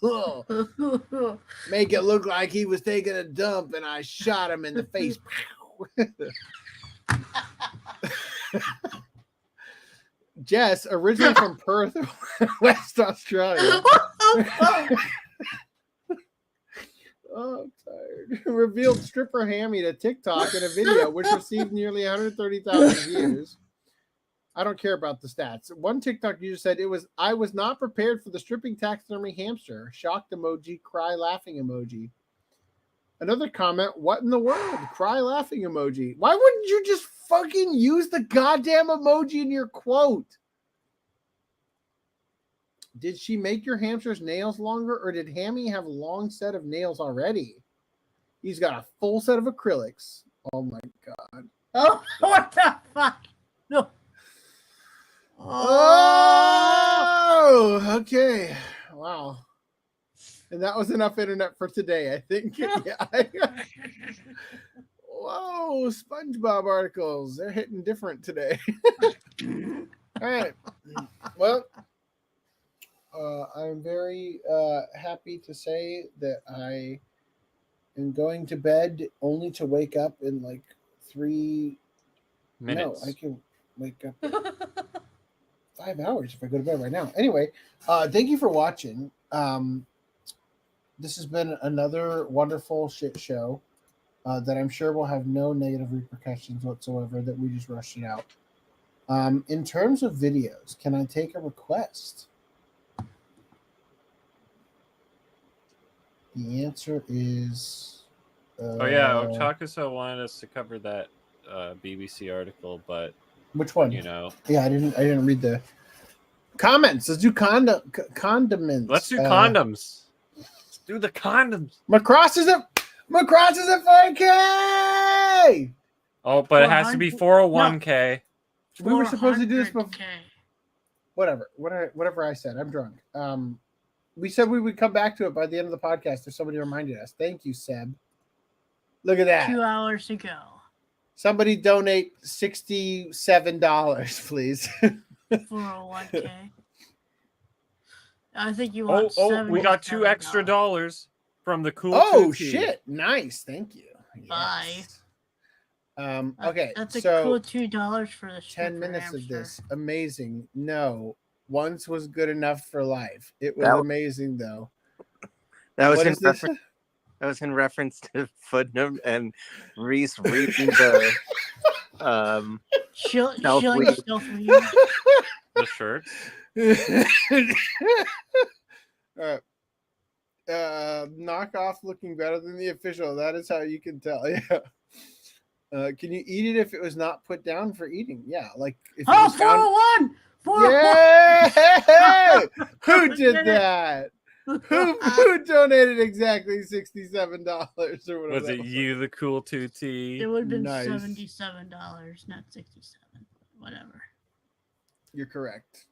Make it look like he was taking a dump and I shot him in the face." Jess, originally from Perth, West Australia. Oh, I'm tired. Revealed stripper Hammy to TikTok in a video, which received nearly 130,000 views. I don't care about the stats. One TikTok user said, I was not prepared for the stripping taxidermy hamster. Shocked emoji, cry laughing emoji. Another comment, what in the world? Cry laughing emoji. Why wouldn't you just fucking use the goddamn emoji in your quote? Did she make your hamster's nails longer, or did Hammy have a long set of nails already? He's got a full set of acrylics. Oh my god. Oh, what the fuck? No. Oh, okay. Wow. And that was enough internet for today, I think. Yeah. Whoa, SpongeBob articles. They're hitting different today. All right. Well, I'm very happy to say that I am going to bed only to wake up in like 3 minutes. No, I can wake up 5 hours if I go to bed right now. Anyway, thank you for watching. This has been another wonderful shit show that I'm sure will have no negative repercussions whatsoever, that we just rushed it out. In terms of videos, can I take a request? The answer is... oh, yeah. Otakuso wanted us to cover that BBC article, but... Which one? You know. Yeah, I didn't read the comments. Let's do condiments. Let's do condoms. Let's do the condoms. Macross is at 4K. Oh, but it has to be 401k. No. We were supposed to do this before. Whatever I said. I'm drunk. We said we would come back to it by the end of the podcast if somebody reminded us. Thank you, Seb. Look at that. 2 hours to go. Somebody donate $67, please. 401k. I think you want. We got $2 extra from the cool. Oh shit! Nice, thank you. Bye. Okay, that's a so cool $2 for the 10 minutes hamster. of this. Amazing. No, Once was good enough for life. It was amazing, though. That was What in is this? reference. That was in reference to Footnote and Reese reading the Showing self-lead. yourself lead. The shirts. All right. Knockoff looking better than the official. That is how you can tell. Yeah. Can you eat it if it was not put down for eating? Yeah, like if it was found... 401! Yeah! Who did that? Who donated exactly $67 or whatever? Was it you, the cool 2T? It would have been Nice. $77, not 67. Whatever. You're correct.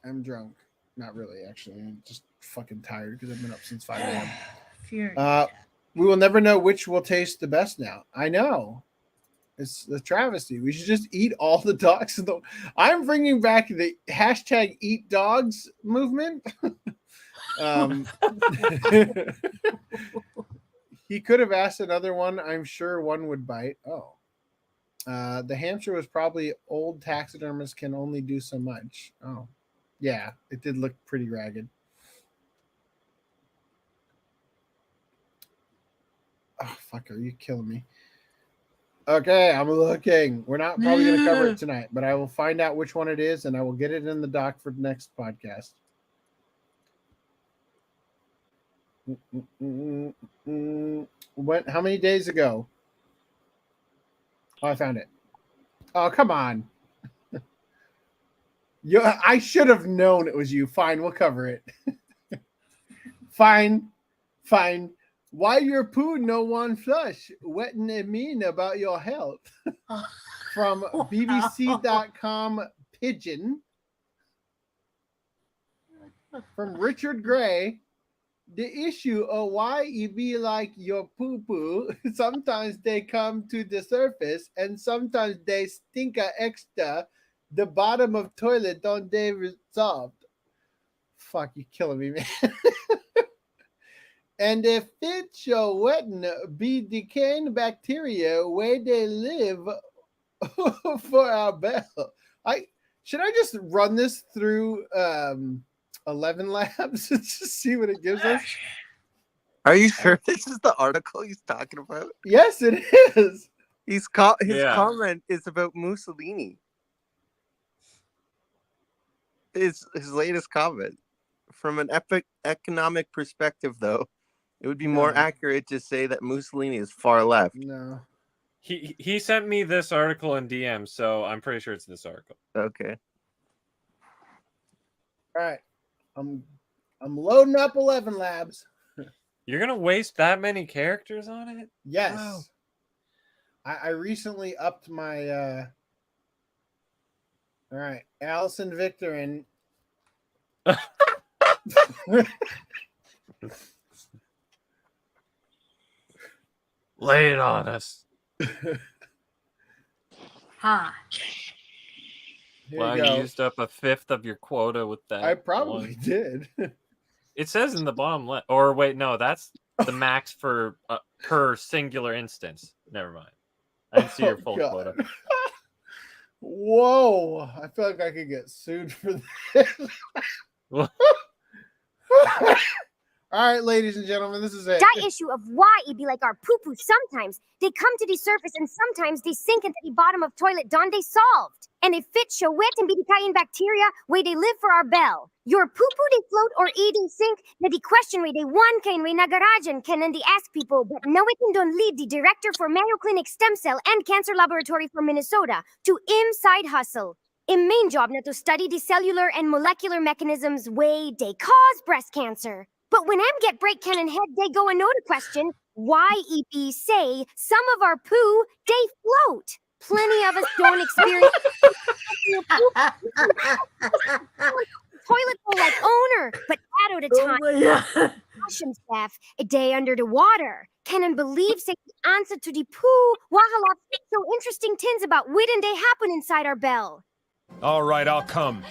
I'm drunk. Not really, actually. I'm just fucking tired because I've been up since 5 a.m. We will never know which will taste the best now. I know. It's the travesty. We should just eat all the dogs. I'm bringing back the hashtag eat dogs movement. He could have asked another one. I'm sure one would bite. Oh. The hamster was probably old taxidermists can only do so much. Oh. Yeah, it did look pretty ragged. Oh, fuck, are you killing me? Okay, I'm looking. We're not probably going to cover it tonight, but I will find out which one it is, and I will get it in the doc for the next podcast. How many days ago? Oh, I found it. Oh, come on. I should have known it was you. Fine, we'll cover it. Fine. Why your poo no one flush? Wetting and mean about your health. From BBC.com Pigeon. From Richard Gray. The issue of why you be like your poo-poo, sometimes they come to the surface and sometimes they stink extra. The bottom of toilet don't they resolved. Fuck, you killing me, man. And if it show wetting be decaying bacteria where they live for our bell. Should I just run this through 11 Labs and just see what it gives us? Are you sure this is the article he's talking about? Yes, it is. His comment is about Mussolini. His latest comment. From an economic perspective, though, it would be more accurate to say that Mussolini is far left. No. He sent me this article in DM, so I'm pretty sure it's this article. Okay. All right. I'm loading up 11 Labs. You're gonna waste that many characters on it? Yes. Wow. I recently upped my all right, Allison Victor and lay it on us. Ha. Well, you used up a fifth of your quota with that. I probably did. It says in the bottom left. Or wait, no, that's the max for per singular instance. Never mind. I didn't see your full quota. Whoa! I feel like I could get sued for this. All right, ladies and gentlemen, this is it. That issue of why it be like our poo-poo sometimes. They come to the surface and sometimes they sink into the bottom of toilet donde solved. And they fit show wet and be decaying bacteria where they live for our bell. Your poo-poo they float or eating sink, na the question where they one can we nagarajan can and they ask people, but no it can don't lead the director for Mayo Clinic Stem Cell and Cancer Laboratory for Minnesota to side hustle. Main job na to study the cellular and molecular mechanisms way they cause breast cancer. But when get break cannon head, they go another question. Why EP say some of our poo, they float? Plenty of us don't experience toilet bowl like owner, but at a time. Washing staff a day under the water. Cannon believes that the answer to the poo, wahala so interesting tins about when they happen inside our bell. All right, I'll come.